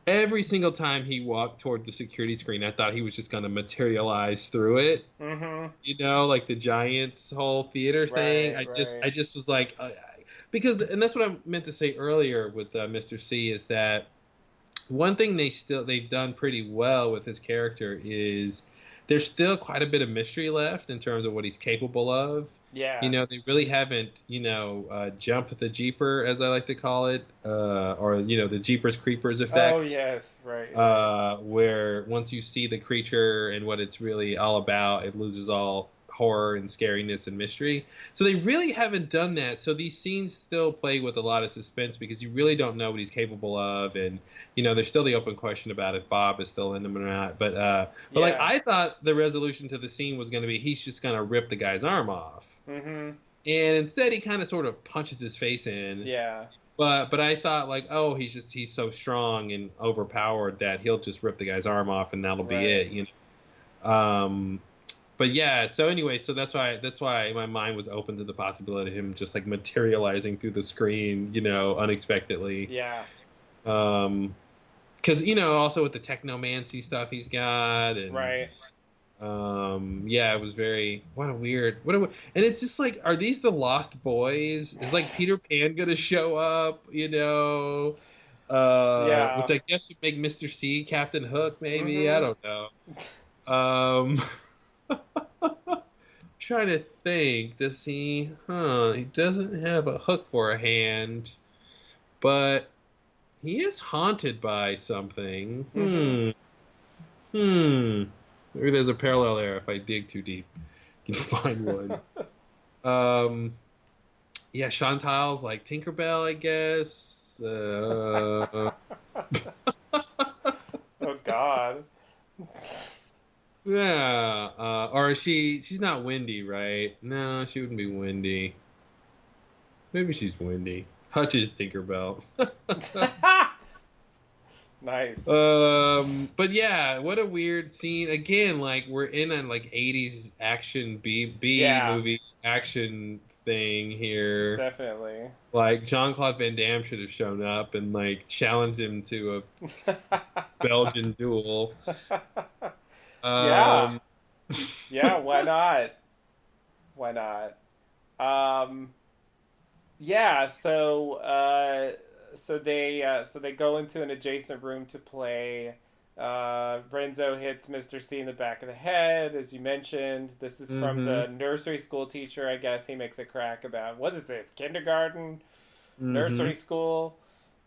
every single time he walked toward the security screen, I thought he was just going to materialize through it. Mm-hmm. Like the Giants whole theater thing. Right, I just, right. I just was like, because, and that's what I meant to say earlier with Mr. C is that one thing they've done pretty well with his character is there's still quite a bit of mystery left in terms of what he's capable of. Yeah. They really haven't, jumped the Jeeper, as I like to call it, or the Jeepers Creepers Oh effect, yes, right, right. where once you see the creature and what it's really all about, it loses all horror and scariness and mystery. So they really haven't done that. So these scenes still play with a lot of suspense because you really don't know what he's capable of, and there's still the open question about if Bob is still in him or not. But like Yeah. I thought the resolution to the scene was going to be he's just going to rip the guy's arm off, Mm-hmm. and instead he kind of sort of punches his face in. Yeah. But I thought like, oh, he's so strong and overpowered that he'll just rip the guy's arm off and that'll be Right. it. Um, but yeah, so anyway, so that's why my mind was open to the possibility of him just like materializing through the screen, unexpectedly. Yeah. Because also with the technomancy stuff he's got, and Right. yeah, it was very and it's just like, are these the Lost Boys? Is like Peter Pan gonna show up? Yeah. Which I guess would make Mr. C Captain Hook, maybe. I Mm-hmm. don't know. Um, trying to think. Does he? Huh? He doesn't have a hook for a hand, but he is haunted by something. Mm-hmm. Hmm. Maybe there's a parallel there if I dig too deep. You can find one. Um, yeah, Chantal's like Tinkerbell, I guess. Oh God. Yeah. Or is she's not Wendy, right? No, she wouldn't be Wendy. Maybe she's Wendy. Hutch is Tinkerbell. Nice. But yeah, what a weird scene. Again, like we're in a like 80s action B Yeah, movie action thing here. definitely. Like Jean-Claude Van Damme should have shown up and like challenged him to a Belgian duel. Yeah. Um, Yeah, why not? Why not? Um yeah, so they go into an adjacent room to play Renzo hits Mr. C in the back of the head, as you mentioned. This is from Mm-hmm. the nursery school teacher, I guess. He makes a crack about, what is this, kindergarten? Mm-hmm. Nursery school?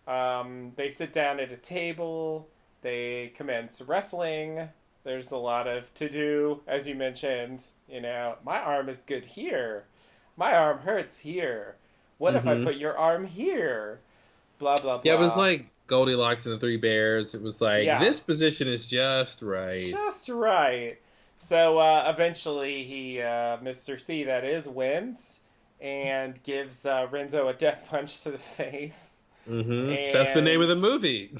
They sit down at a table. They commence wrestling. There's a lot of to do, as you mentioned. My arm is good here. My arm hurts here. What if I Mm-hmm. put your arm here? Blah, blah, Yeah, it was blah. like Goldilocks and the Three Bears. It was like Yeah, this position is just right. just right. So eventually, Mr. C, that is, wins and gives Renzo a death punch to the face. Mm-hmm. That's the name of And the movie.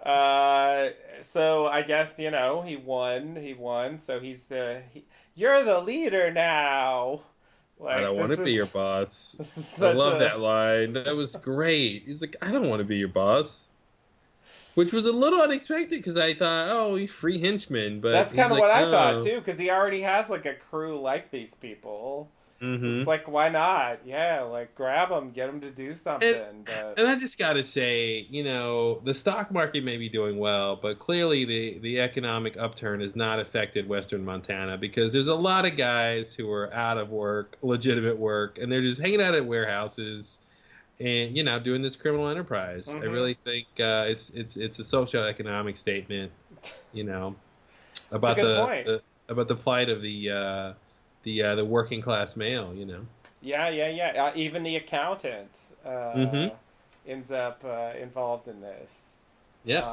uh, so I guess he won. He won. So you're the leader now. I Like don't want this to be your is boss. this is I such love a that line. That was great. He's like, I don't want to be your boss. Which was a little unexpected because I thought, oh, he's free henchman. But That's he's kind of like, what I thought no. too, because he already has like a crew like these people. So it's Mm-hmm. like, why not? Yeah, like grab them, get them to do And something. But and I just gotta say, the stock market may be doing well, but clearly the economic upturn has not affected Western Montana because there's a lot of guys who are out of work, legitimate work, and they're just hanging out at warehouses and doing this criminal enterprise. I mm-hmm. really think it's a social economic statement, you know, It's a about good the, point. the about the plight of the working class male. Yeah, yeah, yeah. Even the accountant Mm-hmm. ends up involved in this. Yep.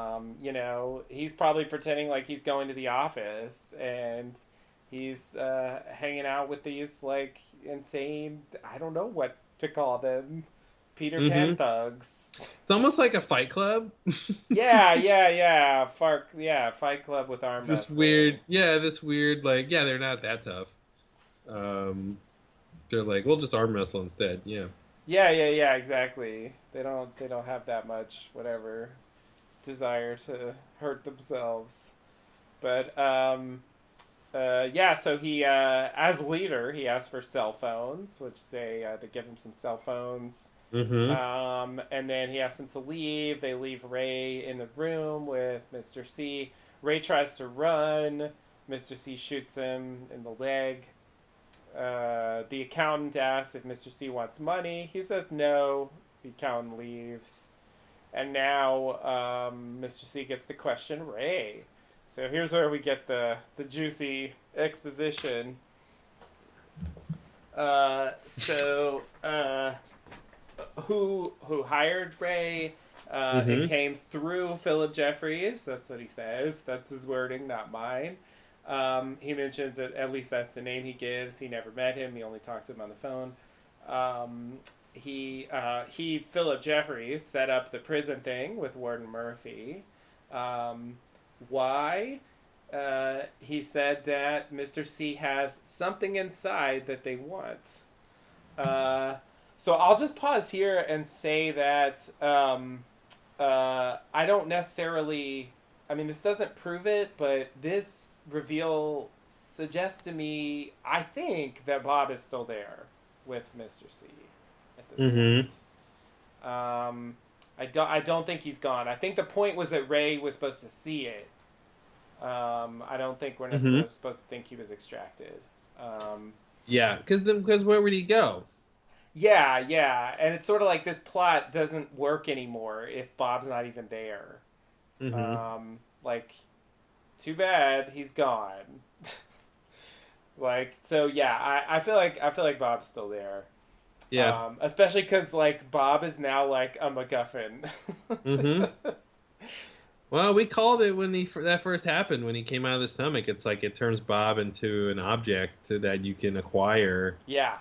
He's probably pretending like he's going to the office and he's hanging out with these like insane, I don't know what to call them, Peter Pan Mm-hmm. thugs. It's almost like a Fight Club. Yeah, yeah, yeah. Fight Club with arm This wrestling. weird, yeah, this weird, like, yeah, they're not that tough. Um, they're like, we'll just arm wrestle instead. Yeah. Yeah, yeah, yeah, exactly. They don't have that much whatever desire to hurt themselves. But yeah, so he as leader, he asked for cell phones, which they give him some cell phones. Mm-hmm. And then he asks them to leave. They leave Ray in the room with Mr. C. Ray tries to run. Mr. C shoots him in the leg. The accountant asks if Mr. C wants money. He says no. The accountant leaves. And now Mr. C gets to question Ray. So here's where we get the juicy exposition. Who hired Ray? It Mm-hmm. came through Philip Jeffries. That's what he says. That's his wording, not mine. He mentions that at least that's the name he gives. He never met him. He only talked to him on the phone. Philip Jeffries set up the prison thing with Warden Murphy. Um, why? He said that Mr. C has something inside that they want. Uh, so I'll just pause here and say that I don't necessarily. I mean, this doesn't prove it, but this reveal suggests to me, I think, that Bob is still there with Mr. C at this Mm-hmm. point. I don't think he's gone. I think the point was that Ray was supposed to see it. I don't think we're Mm-hmm. necessarily supposed to think he was extracted. Um, Yeah, because where would he go? yeah, yeah, and it's sort of like this plot doesn't work anymore if Bob's not even there. Mm-hmm. Like, too bad he's gone. Like, so yeah, I feel like Bob's still there. Yeah. Especially because like Bob is now like a MacGuffin. Mm-hmm. Well, we called it when that first happened when he came out of the stomach. It's like it turns Bob into an object that you can acquire. Yeah,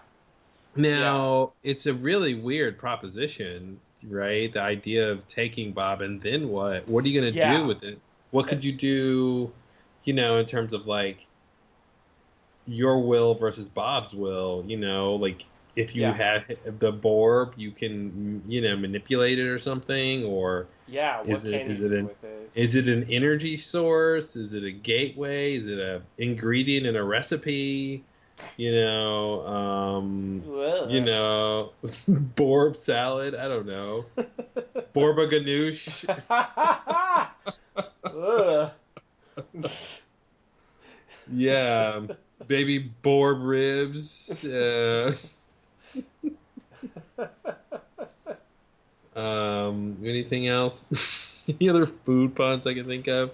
yeah, Now, it's a really weird proposition, right? The idea of taking Bob and then what? What are you going to do yeah, with it? What uh, could you do, in terms of like your will versus Bob's will, like if you yeah, have the Borb, you can, manipulate it or something, or yeah. is What it can you is it do an with it? is it an energy source? Is it a gateway? Is it a ingredient in a recipe? You know, Ugh. Borb salad. I don't know. Borba Ganoush. Ugh. Yeah, baby Borb ribs. Anything else? Any other food puns I can think of?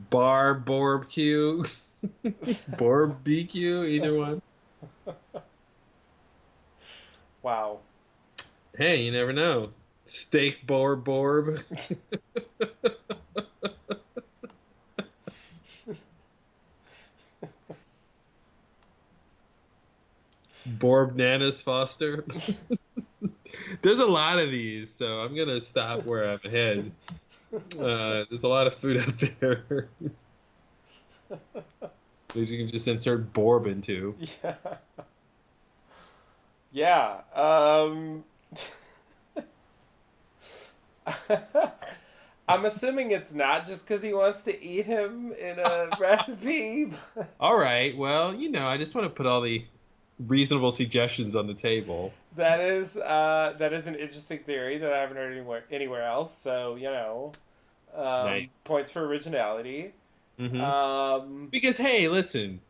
Bar Borbq, Borb BQ, either one. Wow. Hey, you never know. Steak Borb. Borb Nanas Foster. There's a lot of these, so I'm gonna stop where I'm ahead. There's a lot of food out there. Which you can just insert Borb into. Yeah. Yeah. I'm assuming it's not just because he wants to eat him in a recipe. All right, well, I just want to put all the reasonable suggestions on the table. That is an interesting theory that I haven't heard anywhere else. So Nice. points for originality. Because hey, listen,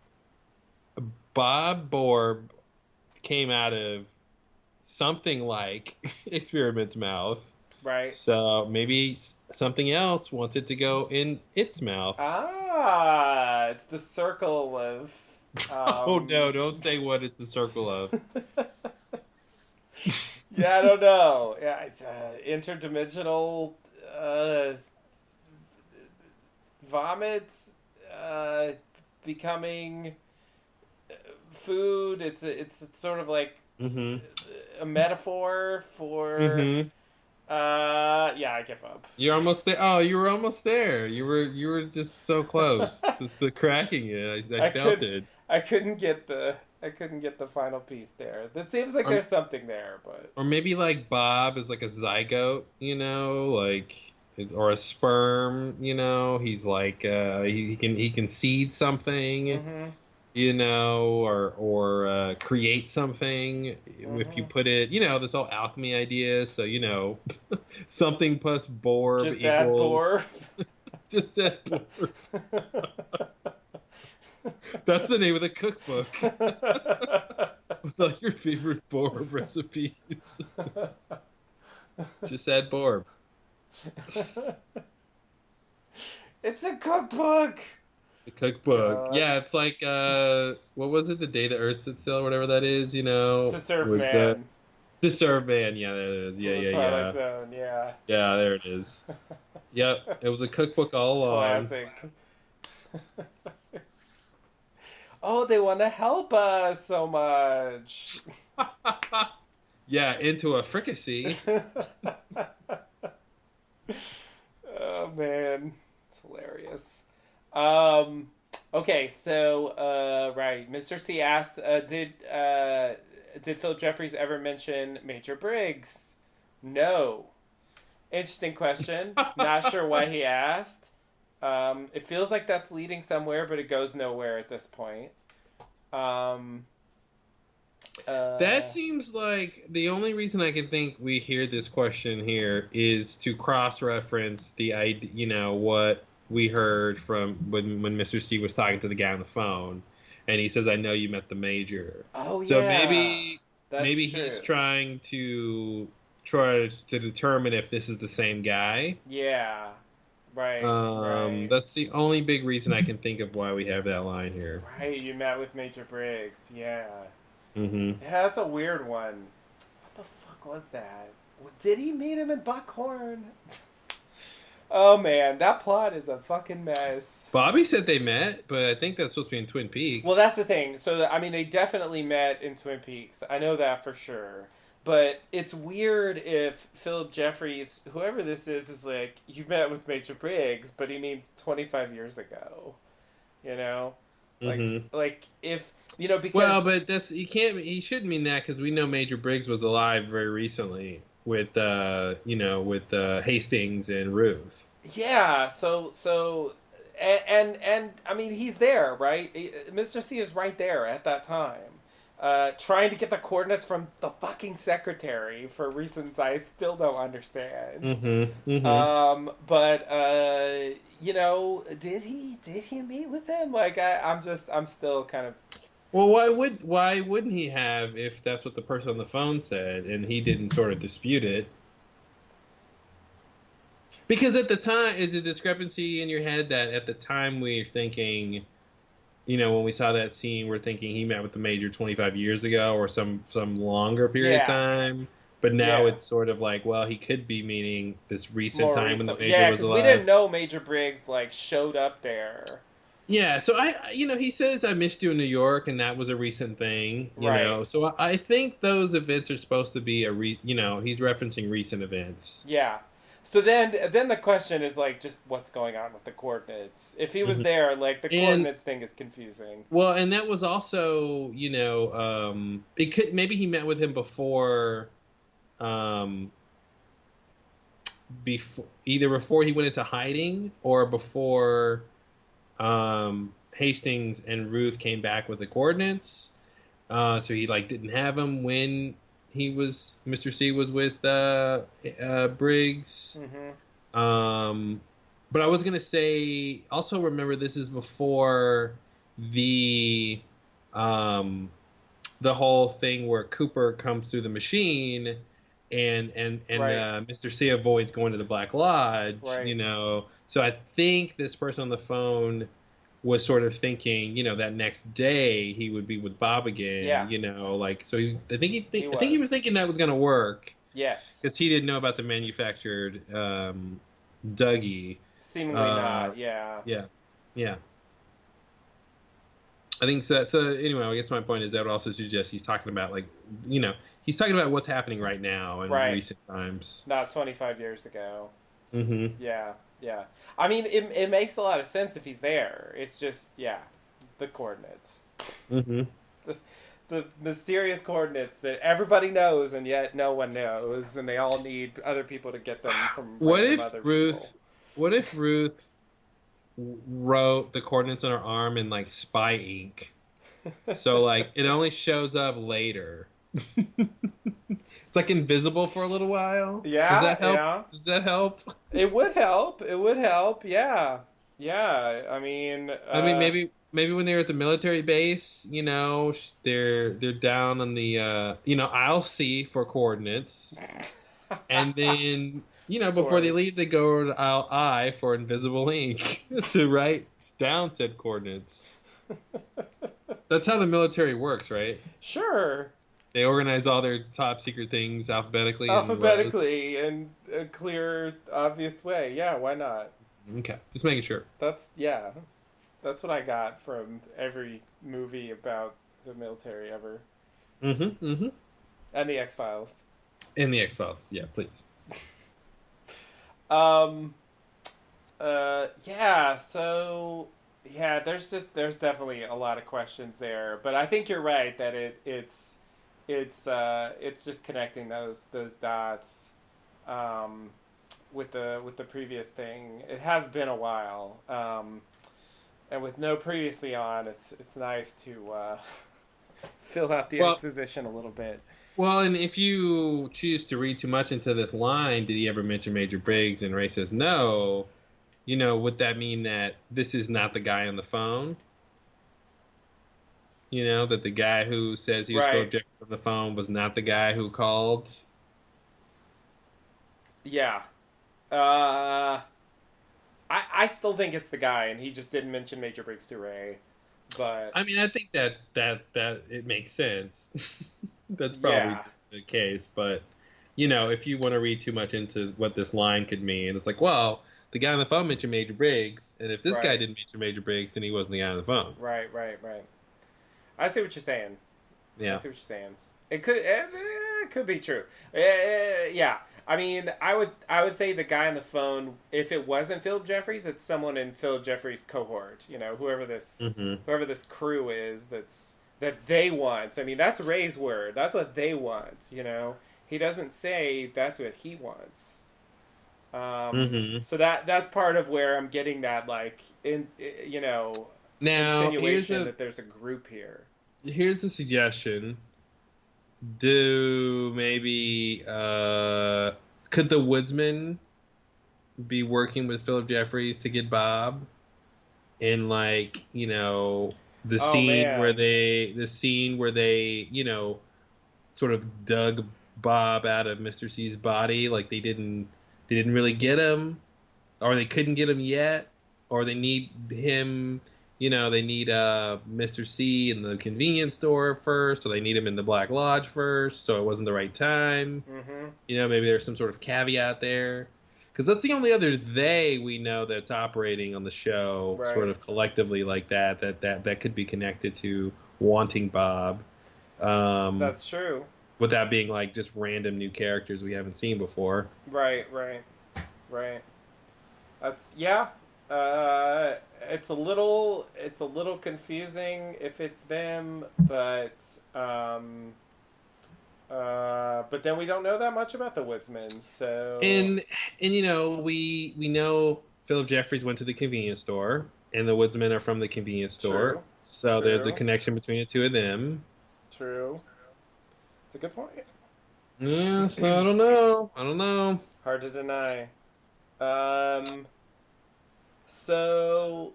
Bob Borb came out of something like Experiment's mouth. Right. So maybe something else wants it to go in its mouth. It's the circle of. Oh no! Don't say what it's a circle of. Yeah, I don't know. Yeah, it's interdimensional vomits becoming food. It's sort of like a metaphor for. Yeah, I give up. You're almost there. Oh, you were almost there. You were just so close, just to cracking it. I felt it. I couldn't get the final piece there. That seems like there's something there, but or maybe like Bob is like a zygote, or a sperm. He's like he can seed something. Or create something if you put it, this whole alchemy idea. So, something plus Borb just equals... Just add Borb. That's the name of the cookbook. What's all your favorite Borb recipes? Just add Borb. It's a cookbook! The cookbook. Yeah, it's like, what was it? The Day the Earth Stood Still, or whatever that is, To Serve Man. To Serve Man, yeah, there it is. Yeah. Twilight Zone, yeah. Yeah, there it is. Yep, it was a cookbook all along. Classic. Oh, they want to help us so much. Yeah, into a fricassee. Oh, man. It's hilarious. Okay, so right, Mr. C asks, did Philip Jeffries ever mention Major Briggs? No. Interesting question. Not sure why he asked. It feels like that's leading somewhere, but it goes nowhere at this point. That seems like the only reason I can think we hear this question here is to cross-reference the idea, what we heard from when Mr. C was talking to the guy on the phone, and he says, "I know you met the Major." Oh, so yeah. maybe he's trying to determine if this is the same guy. Yeah. Right. That's the only big reason I can think of why we have that line here. Right, you met with Major Briggs. Yeah. Yeah, that's a weird one. What the fuck was that? Did he meet him in Buckhorn? Oh man, that plot is a fucking mess. Bobby said they met, but I think that's supposed to be in Twin Peaks. Well, that's the thing. So, I mean, they definitely met in Twin Peaks. I know that for sure. But it's weird if Philip Jeffries, whoever this is like, you met with Major Briggs, but he means 25 years ago. Like if because but he shouldn't mean that, because we know Major Briggs was alive very recently with Hastings and Ruth. Yeah, so and I mean, he's there, right? Mr. C is right there at that time. trying to get the coordinates from the fucking secretary for reasons I still don't understand. Mm-hmm. Mm-hmm. But did he meet with him? Like I'm still kind of Well, why wouldn't he have if that's what the person on the phone said and he didn't sort of dispute it? Because at the time, is a discrepancy in your head that at the time we're thinking, when we saw that scene, we're thinking he met with the major 25 years ago or some longer period of yeah time. But now yeah it's sort of like, well, he could be meaning this recent more time when the recently major yeah was because we didn't alive. know Major Briggs like showed up there. Yeah, so he says I missed you in New York, and that was a recent thing, Right. So I think those events are supposed to be he's referencing recent events. Yeah. So then the question is like just what's going on with the coordinates. If he was Mhm. there, like the And coordinates thing is confusing. well, and that was also, it could maybe he met with him um, before he went into hiding or before Hastings and Ruth came back with the coordinates. So he like didn't have them when Mr. C was with Briggs. Mm-hmm. Um, but I was gonna say also remember this is before the um, the whole thing where Cooper comes through the machine and Right. Mr. C avoids going to the Black Lodge, Right. So I think this person on the phone was sort of thinking, that next day he would be with Bob again, Yeah. like so He I think he was was. thinking that was going to work Yes. because he didn't know about the manufactured Dougie. Seemingly Uh, not. Yeah. yeah, yeah. I think so. So anyway, I guess my point is that would also suggest he's talking about he's talking about what's happening right now in Right. recent times. Not 25 years ago. Mm-hmm. Yeah. Yeah. I mean, it makes a lot of sense if he's there. It's just, yeah, the coordinates. Mm-hmm. The mysterious coordinates that everybody knows and yet no one knows, and they all need other people to get them from What random if other people. Ruth? What if Ruth wrote the coordinates on her arm in like spy ink? So like it only shows up later. It's like invisible for a little while. Does Yeah, that help? yeah. Does that help? It would help. It would help. Yeah. Yeah. I mean, I mean, maybe when they're at the military base, they're down on the aisle C for coordinates, and then of before they course. leave, they go to aisle I for invisible ink to write down said coordinates. That's how the military works, right? Sure. They organize all their top secret things alphabetically in rows. Alphabetically in a clear, obvious way. Yeah, why not? Okay, just making sure. Yeah. That's what I got from every movie about the military ever. Mm-hmm. Mm-hmm. And the X Files. In the X Files, yeah, please. Um, yeah, so yeah, there's definitely a lot of questions there, but I think you're right that it's just connecting those dots um, with the previous thing. It has been a while, and with no previously on, it's nice to fill out the Well, exposition a little bit. Well, and if you choose to read too much into this line, did he ever mention Major Briggs? And Ray says no. Would that mean that this is not the guy on the phone? That the guy who says he was Philip Right. Jeffries on the phone was not the guy who called? Yeah. Uh, I still think it's the guy, and he just didn't mention Major Briggs to Ray. But I mean, I think that it makes sense. That's probably yeah, the case. But, if you want to read too much into what this line could mean, it's like, well, the guy on the phone mentioned Major Briggs, and if this guy right, didn't mention Major Briggs, then he wasn't the guy on the phone. right. I see what you're saying. I Yeah. see what you're saying. It could be true. Yeah. I mean, I would say the guy on the phone, if it wasn't Philip Jeffries, it's someone in Philip Jeffries' cohort. Mm-hmm. Whoever this crew is that they want. I mean, that's Ray's word. That's what they want. He doesn't say that's what he wants. Mm-hmm. So that's part of where I'm getting that like Now, here's insinuation a that there's a group here. here's a suggestion. Do maybe could the Woodsman be working with Philip Jeffries to get Bob in, like, the Oh scene where man. they sort of dug Bob out of Mr. C's body, like they didn't really get him, or they couldn't get him yet, or they need him. They need Mr. C in the convenience store first, so they need him in the Black Lodge first, so it wasn't the right time. Mm-hmm. Maybe there's some sort of caveat there, because that's the only other they we know that's operating on the show, sort Right. of collectively like that could be connected to wanting Bob. Um, That's true. without being like just random new characters we haven't seen before. Right. Right. Right. That's yeah. Uh, it's a little confusing if it's them, but then we don't know that much about the Woodsman, so And we know Philip Jeffries went to the convenience store, and the Woodsmen are from the convenience store, true, so there's a true, connection between the two of them. true. It's a good point. Yeah, so I don't know. I don't know. Hard to deny. Um, so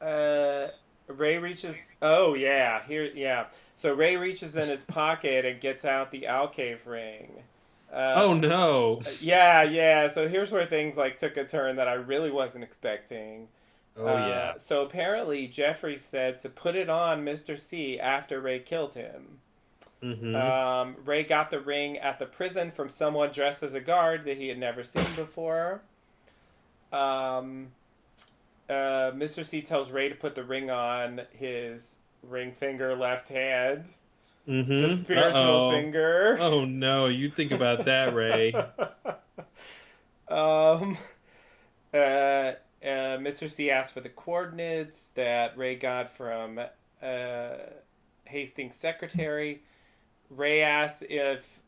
uh, Ray reaches. Oh yeah, here yeah. So Ray reaches in his pocket and gets out the Alcave ring. Uh, Oh no. yeah, yeah. So here's where things like took a turn that I really wasn't expecting. Oh yeah. So apparently Jeffrey said to put it on Mr. C after Ray killed him. Mm-hmm. Ray got the ring at the prison from someone dressed as a guard that he had never seen before. Um, Mr. C tells Ray to put the ring on his ring finger left hand, the Mm-hmm. spiritual Uh-oh. finger. Oh no, you think about that, Ray. um, Mr. C asked for the coordinates that Ray got from Hastings' secretary. Ray asks if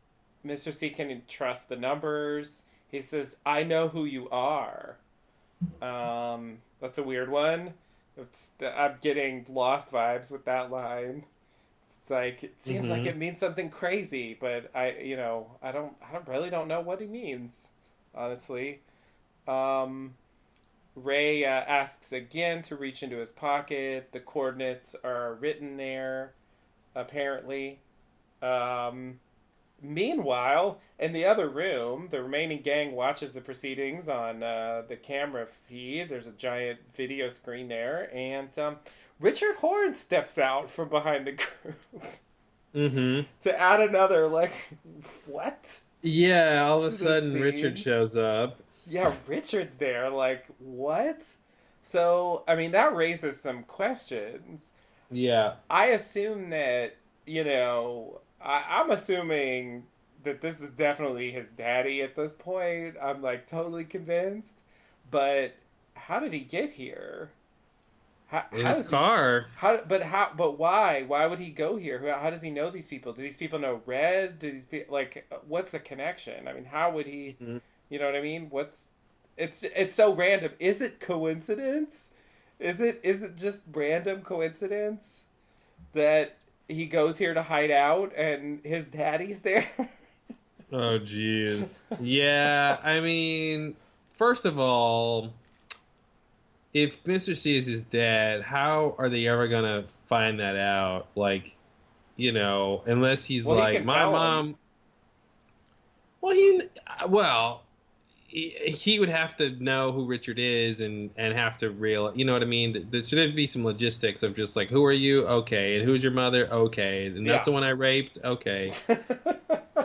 Mr. C can trust the numbers. He says, "I know who you are." That's a weird one. I'm getting Lost vibes with that line. It's like it seems like Mm-hmm. it means something crazy, but I don't really don't know what he means, honestly. Um, Ray asks again to reach into his pocket. The coordinates are written there, apparently. Um, Meanwhile, in the other room, the remaining gang watches the proceedings on the camera feed. There's a giant video screen there, and Richard Horn steps out from behind the group Mm-hmm. to add another, like, what? Yeah, all of a To the sudden Richard scene. shows up. Yeah, Richard's there, like, what? So, I mean, that raises some questions. Yeah. I assume that, I'm assuming that this is definitely his daddy at this point. I'm like totally convinced. But how did he get here? How His does he. car. But why? Why would he go here? How does he know these people? Do these people know Red? Do these people, like, what's the connection? I mean, how would he, Mhm. you know what I mean? It's so random. Is it coincidence? Is it just random coincidence that he goes here to hide out and his daddy's there? Oh, jeez. Yeah, I mean, first of all, if Mr. C is his dad, how are they ever gonna find that out? Like, unless he's Well, he like, can my tell him. mom. Well, he would have to know who Richard is and have to you know what I mean? There should be some logistics of just like, who are you? Okay, and who's your mother? Okay, and that's Yeah. the one I raped. Okay,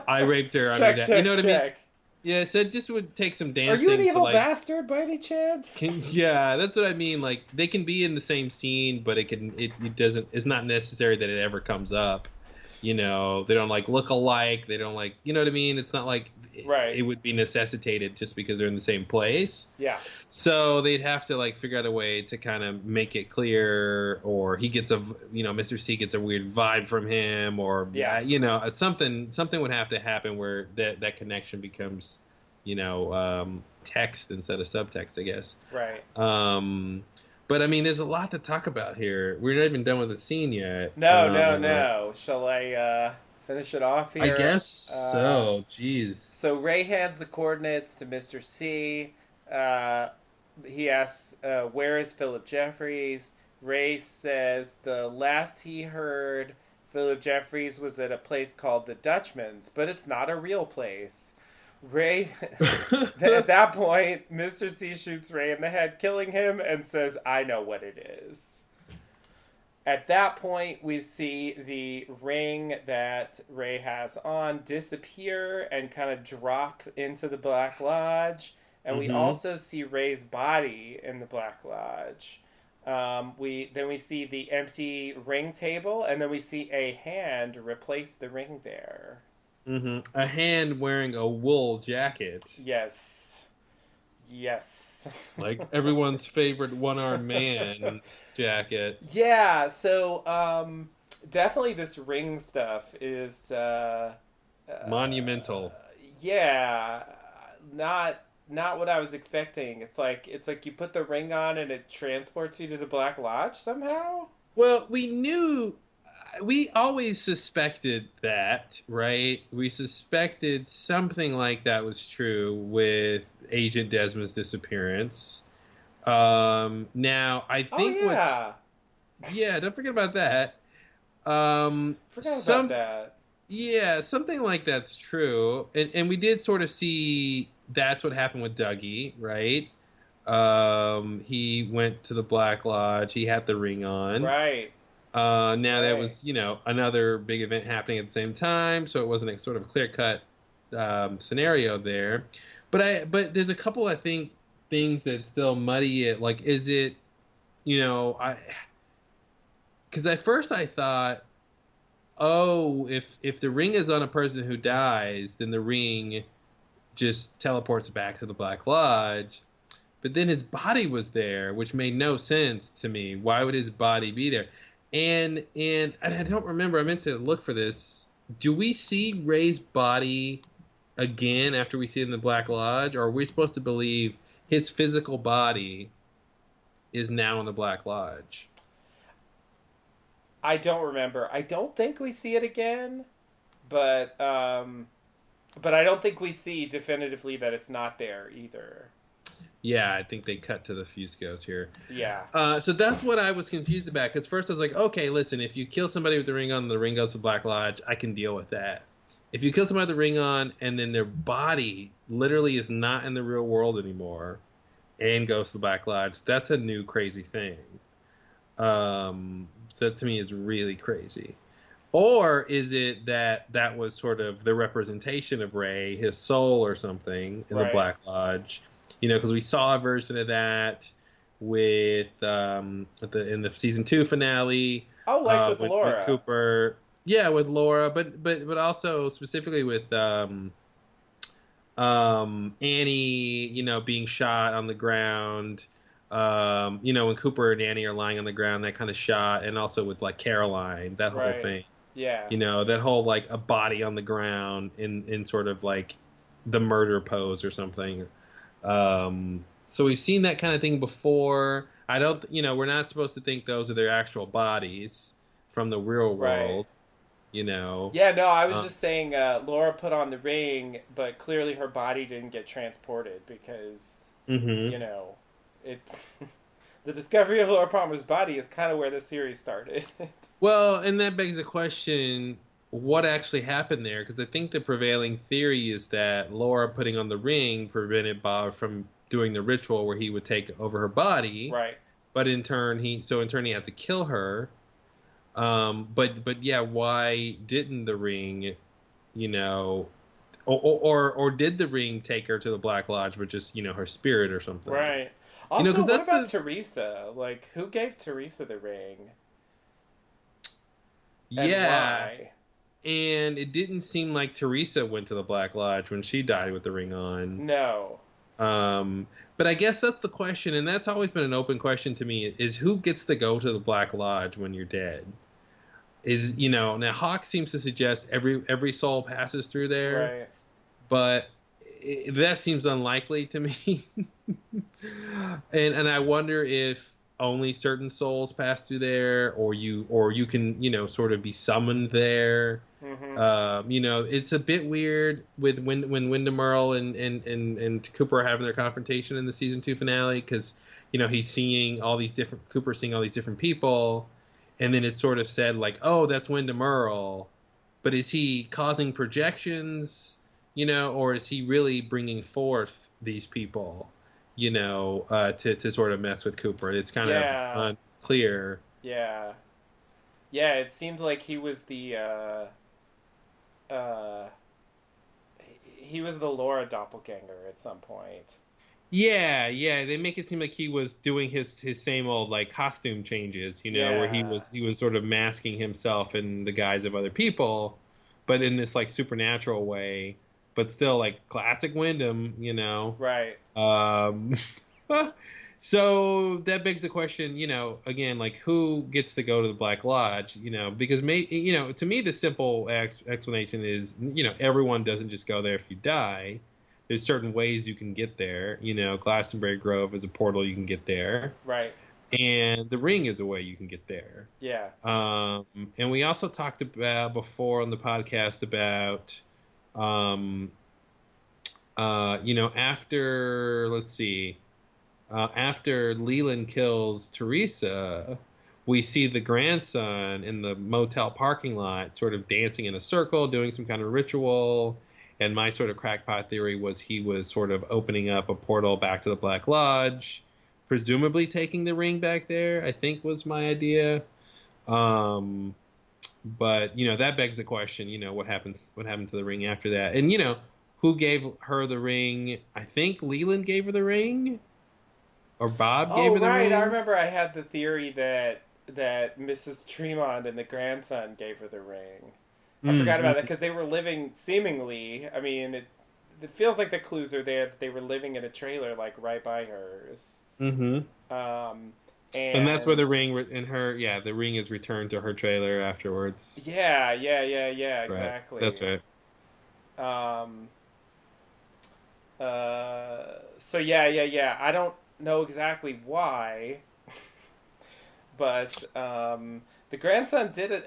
I raped her. I'm your Check, dad. You check, know what I mean? check. Yeah, so it just would take some Are you an dancing to evil like. bastard by any chance? Yeah, that's what I mean. Like they can be in the same scene, but it doesn't. It's not necessary that it ever comes up. They don't like look alike. They don't like, you know what I mean? It's not like Right. it would be necessitated just because they're in the same place. Yeah. So they'd have to like figure out a way to kind of make it clear, or he gets Mr. C gets a weird vibe from him, or Yeah. something would have to happen where that connection becomes, text instead of subtext, I guess. Right. Um, But I mean, there's a lot to talk about here. We're not even done with the scene yet. No, no, no. Shall I finish it off I here? guess Uh, so. Jeez. so Ray hands the coordinates to Mr. C. Uh, he asks, "Where is Philip Jeffries?" Ray says the last he heard, Philip Jeffries was at a place called the Dutchman's, but it's not a real place. Ray, at that point, Mr. C shoots Ray in the head, killing him, and says, "I know what it is." At that point, we see the ring that Ray has on disappear and kind of drop into the Black Lodge. And we Mm-hmm. also see Ray's body in the Black Lodge. We see the empty ring table, and then we see a hand replace the ring there. Mm-hmm. A hand wearing a wool jacket, Yes, yes. like everyone's favorite one-armed man's jacket. Yeah, so definitely this ring stuff is Monumental. yeah, not what I was expecting. It's like you put the ring on and it transports you to the Black Lodge somehow. Well, we always suspected that, right? We suspected something like that was true with Agent Desmond's disappearance. Now I Oh think yeah, yeah, don't forget about that. Um, forgot about some that. Yeah, something like that's true, and we did sort of see that's what happened with Dougie, right? He went to the Black Lodge. He had the ring on. Right, Now that right. was, another big event happening at the same time, so it wasn't a sort of clear cut scenario there. But there's a couple, I think, things that still muddy it. Like, is it, I because at first I thought, oh, if the ring is on a person who dies, then the ring just teleports back to the Black Lodge. But then his body was there, which made no sense to me. Why would his body be there? And I don't remember. I meant to look for this. Do we see Ray's body again after we see it in the Black Lodge, or are we supposed to believe his physical body is now in the Black Lodge? I don't remember. I don't think we see it again, but I don't think we see definitively that it's not there either. Yeah, I think they cut to the Fuscos here. Yeah. So that's what I was confused about. Because first I was like, okay, listen, if you kill somebody with the ring on, the ring goes to Black Lodge, I can deal with that. If you kill somebody with the ring on, and then their body literally is not in the real world anymore, and goes to the Black Lodge, that's a new crazy thing. That to me is really crazy. Or is it that that was sort of the representation of Ray, his soul or something, in the Right. Black Lodge? Because we saw a version of that with in the season 2 finale, Oh, like with with Laura. Cooper. Yeah, with Laura, but also specifically with Annie, being shot on the ground. When Cooper and Annie are lying on the ground, that kind of shot, and also with like Caroline, that whole Right. thing. Yeah. That whole like a body on the ground in sort of like the murder pose or something. So we've seen that kind of thing before. I don't, we're not supposed to think those are their actual bodies from the real Right. world. You know. Yeah, no, I was Uh, just saying Laura put on the ring, but clearly her body didn't get transported because, hmm you know, it's the discovery of Laura Palmer's body is kind of where the series started. Well, and that begs the question: what actually happened there? Because I think the prevailing theory is that Laura putting on the ring prevented Bob from doing the ritual where he would take over her body, Right. but in turn he had to kill her. But yeah, why didn't the ring, you know, or did the ring take her to the Black Lodge, but just her spirit or something? Right. Also, Because what that's about the Teresa? Like, who gave Teresa the ring and yeah, why? and it didn't seem like Teresa went to the Black Lodge when she died with the ring on. No. Um, but I guess that's the question, and that's always been an open question to me: is who gets to go to the Black Lodge when you're dead? Now Hawk seems to suggest every soul passes through there, Right. but that seems unlikely to me. And I wonder if only certain souls pass through there, or you can, sort of be summoned there. Mm-hmm. It's a bit weird with when Wyndham Earl and Cooper are having their confrontation in the season 2 finale, because he's seeing all these different Cooper seeing all these different people, and then it's sort of said like, oh, that's Wyndham Earl, but is he causing projections, or is he really bringing forth these people, to sort of mess with Cooper? It's kind of Yeah. unclear. Yeah. Yeah. It seemed like he was the uh, he was the Laura doppelganger at some point. Yeah, yeah, they make it seem like he was doing his same old like costume changes, where he Yeah. was sort of masking himself in the guise of other people, but in this like supernatural way, but still like classic Wyndham. Right. Um, so that begs the question, again, like who gets to go to the Black Lodge, because to me the simple explanation is, everyone doesn't just go there if you die. There's certain ways you can get there. Glastonbury Grove is a portal you can get there, Right. and the Ring is a way you can get there. Yeah. And we also talked about before on the podcast about, after, let's see, after Leland kills Teresa, we see the grandson in the motel parking lot sort of dancing in a circle, doing some kind of ritual. And my sort of crackpot theory was he was sort of opening up a portal back to the Black Lodge, presumably taking the ring back there, I think was my idea. But, that begs the question, what happened to the ring after that? And, who gave her the ring? I think Leland gave her the ring, or Bob gave Oh, her the right. I ring. remember I had the theory that Mrs. Tremont and the grandson gave her the ring. I forgot about that because they were living seemingly. I mean, it feels like the clues are there that they were living in a trailer like right by hers. Mm-hmm. Um, And that's where and the ring the ring is returned to her trailer afterwards. yeah, That's right. exactly. That's right. Um, so yeah. I don't know exactly why, but the grandson did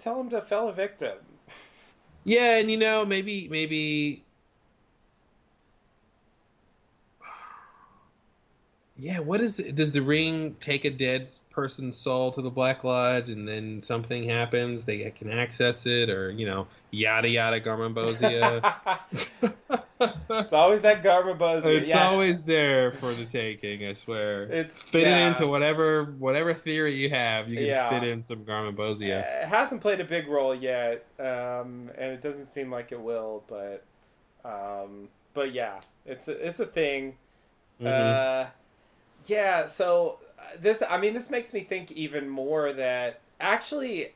tell him to fell a victim. Yeah, and maybe yeah, does the ring take a dead person's soul to the Black Lodge, and then something happens, they can access it, or yada yada Garmonbosia. It's always that Garbabosia. It's Yeah, always there for the taking, I swear. it's Fit it into yeah, whatever theory you have, you can fit yeah. in some Garmonbosia. It hasn't played a big role yet, and it doesn't seem like it will. But yeah, it's a thing. Mm-hmm. Uh, yeah. So this makes me think even more that actually,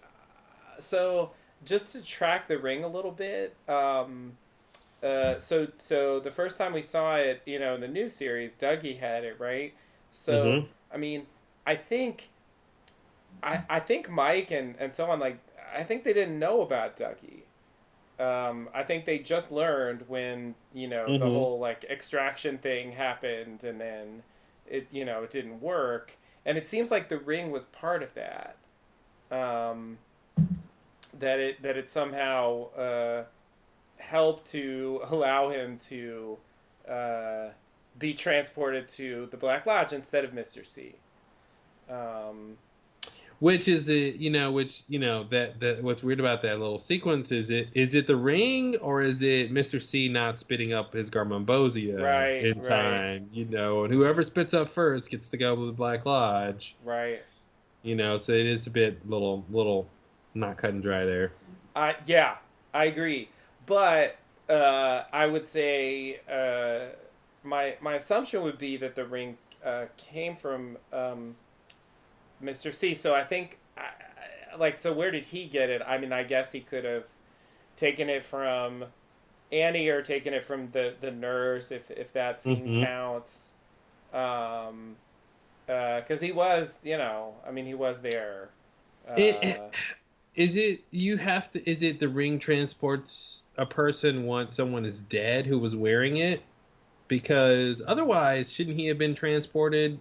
so just to track the ring a little bit. So the first time we saw it, in the new series, Dougie had it, right. So Mm-hmm. I mean, I think I think Mike and so on, like, I think they didn't know about Dougie. I think they just learned when the Mm-hmm. whole like extraction thing happened, and then it didn't work, and it seems like the ring was part of that. Um, that it somehow helped to allow him to uh, be transported to the Black Lodge instead of Mister C. Um, Which is it? That what's weird about that little sequence is it the ring, or is it Mr. C not spitting up his Garmonbosia right, in right, time? And whoever spits up first gets to go to the Black Lodge. right. So it is a bit little not cut and dry there. Yeah, I agree. But I would say my assumption would be that the ring came from Mr. C. So I think, so where did he get it? I mean, I guess he could have taken it from Annie, or taken it from the nurse, if that scene Mm-hmm. counts. Because he was, I mean, he was there. Uh, Is it the ring transports a person once someone is dead who was wearing it? Because otherwise, shouldn't he have been transported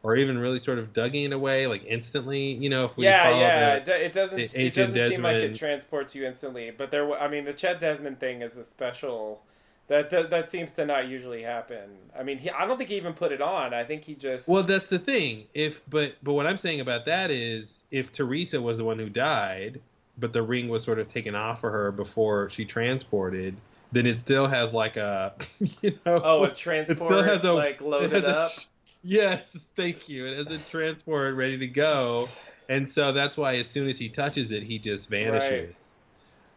or even really sort of Dougie away, like instantly. If we Yeah, follow yeah. the, the It Agent doesn't seem like it Desmond. transports you instantly. But I mean, the Chet Desmond thing is a special. That seems to not usually happen. I mean, I don't think he even put it on. I think he Well, just. that's the thing. But what I'm saying about that is, if Teresa was the one who died, but the ring was sort of taken off of her before she transported, then it still has like a, Oh, a it still has transport a, like it loaded has a, up. yes, thank you. It has a transport ready to go, and so that's why as soon as he touches it, he just Right. vanishes.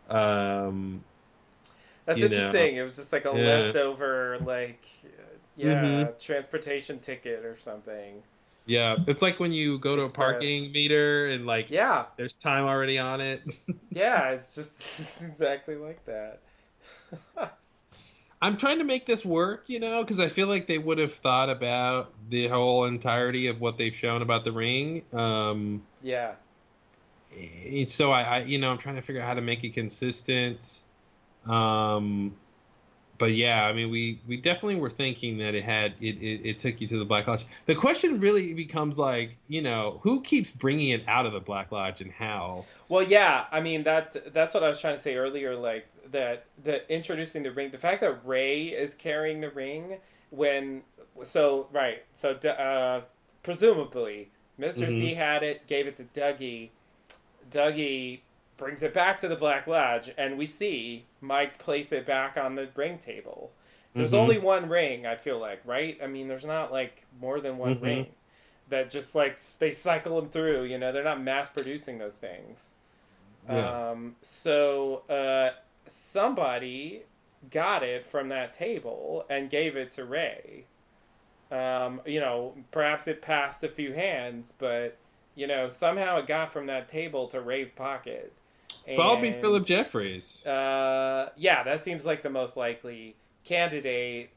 Um, That's you know, interesting. It was just like a yeah. leftover, like, Hmm. yeah, transportation ticket or something. Yeah, it's like when you go to a Express. parking meter and like Yeah, there's time already on it. yeah. It's just it's exactly like that. I'm trying to make this work, because I feel like they would have thought about the whole entirety of what they've shown about the ring. Yeah. So I'm trying to figure out how to make it consistent. Um, but yeah, I mean, we definitely were thinking that it took you to the Black Lodge. The question really becomes like, who keeps bringing it out of the Black Lodge and how? Well, yeah. I mean that's what I was trying to say earlier. Like that introducing the ring, the fact that Ray is carrying the ring when so right so presumably Mister Hmm. C had it, gave it to Dougie. Dougie brings it back to the Black Lodge, and we see Mike place it back on the ring table. There's Hmm. only one ring, I feel like, right? I mean, there's not like more than one Hmm. ring that just like they cycle them through. They're not mass producing those things. Yeah. So somebody got it from that table and gave it to Ray. Perhaps it passed a few hands, but somehow it got from that table to Ray's pocket, Probably and Philip Jeffries. yeah, that seems like the most likely candidate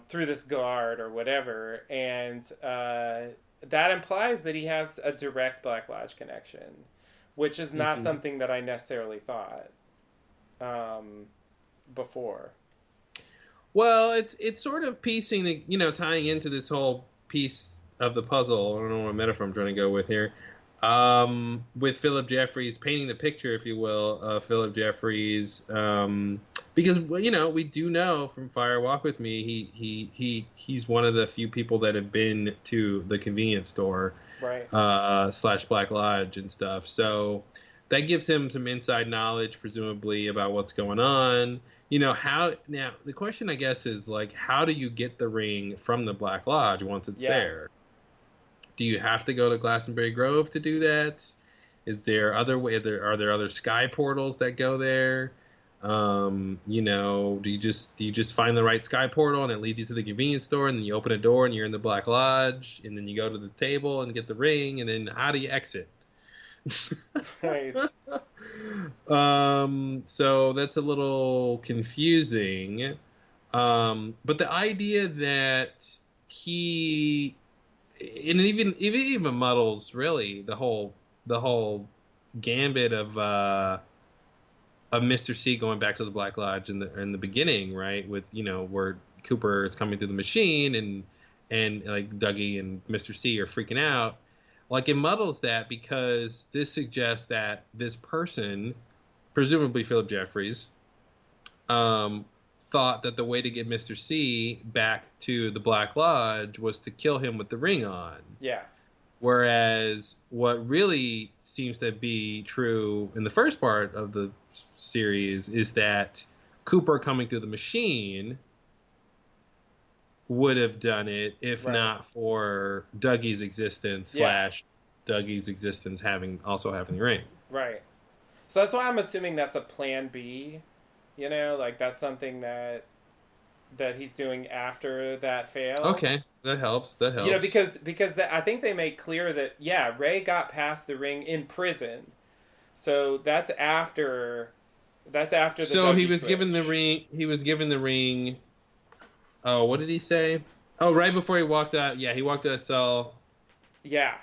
through this guard or whatever, and that implies that he has a direct Black Lodge connection, which is not Hmm. something that I necessarily thought um, before. Well, it's sort of piecing the tying into this whole piece of the puzzle. I don't know what metaphor I'm trying to go with here. With Philip Jeffries painting the picture, if you will, of Philip Jeffries, because we do know from Fire Walk with Me, he's one of the few people that have been to the convenience store, Right. slash Black Lodge and stuff. So that gives him some inside knowledge, presumably, about what's going on. How now the question I guess is like, how do you get the ring from the Black Lodge once it's Yeah. there? Do you have to go to Glastonbury Grove to do that? Is there other way? Are there other sky portals that go there? Do you just find the right sky portal and it leads you to the convenience store, and then you open a door and you're in the Black Lodge, and then you go to the table and get the ring, and then how do you exit? Right. So that's a little confusing. But the idea that he and it even muddles really the whole gambit of Mr. C going back to the Black Lodge in the beginning, right? With where Cooper is coming through the machine, and like Dougie and Mr. C are freaking out. Like, it muddles that because this suggests that this person, presumably Philip Jeffries, um, thought that the way to get Mr. C back to the Black Lodge was to kill him with the ring on. Yeah. Whereas what really seems to be true in the first part of the series is that Cooper coming through the machine would have done it if Right. not for Dougie's existence Yeah. slash Dougie's existence having the ring. Right. So that's why I'm assuming that's a plan B. Like that's something that he's doing after that failed. Okay, that helps. That You know, helps. because I think they make clear that yeah, Ray got past the ring in prison. So that's after the So he Dougie was given the switch. ring. He was given the ring. Oh, what did he say? Oh, right before he walked out. Yeah, he walked out of cell. Yeah.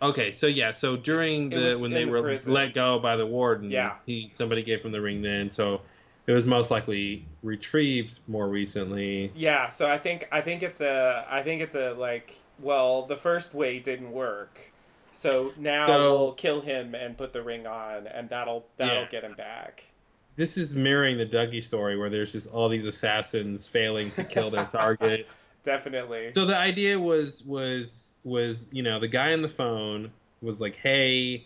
Okay, so yeah, so during It the was when they in the were let prison. go by the warden, Yeah. somebody gave him the ring then. So it was most likely retrieved more recently. Yeah, so I think it's a like well, the first way didn't work. So now we'll So kill him and put the ring on, and that'll yeah, get him back. this is mirroring the Dougie story where there's just all these assassins failing to kill their target. Definitely. So the idea was the guy on the phone was like, hey,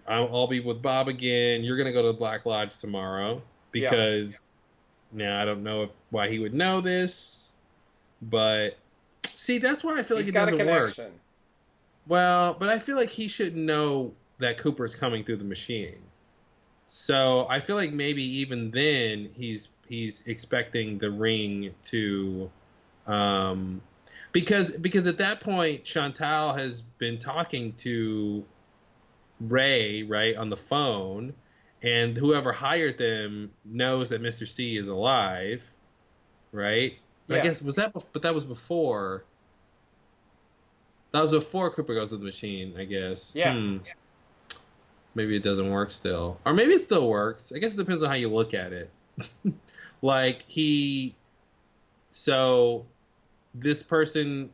I'll be with Bob again. You're gonna go to the Black Lodge tomorrow Yeah. because now I don't know why he would know this, but see that's why I feel like He's it got a doesn't work. connection. Well, but I feel like he should know that Cooper's coming through the machine. So I feel like maybe even then he's expecting the ring to um because at that point Chantal has been talking to Ray, right, on the phone, and whoever hired them knows that Mr. C is alive, right? I Yeah. guess but that was before. That was before Cooper goes to the machine, I guess. Yeah. Maybe it doesn't work still. Or maybe it still works. I guess it depends on how you look at it. Like so this person,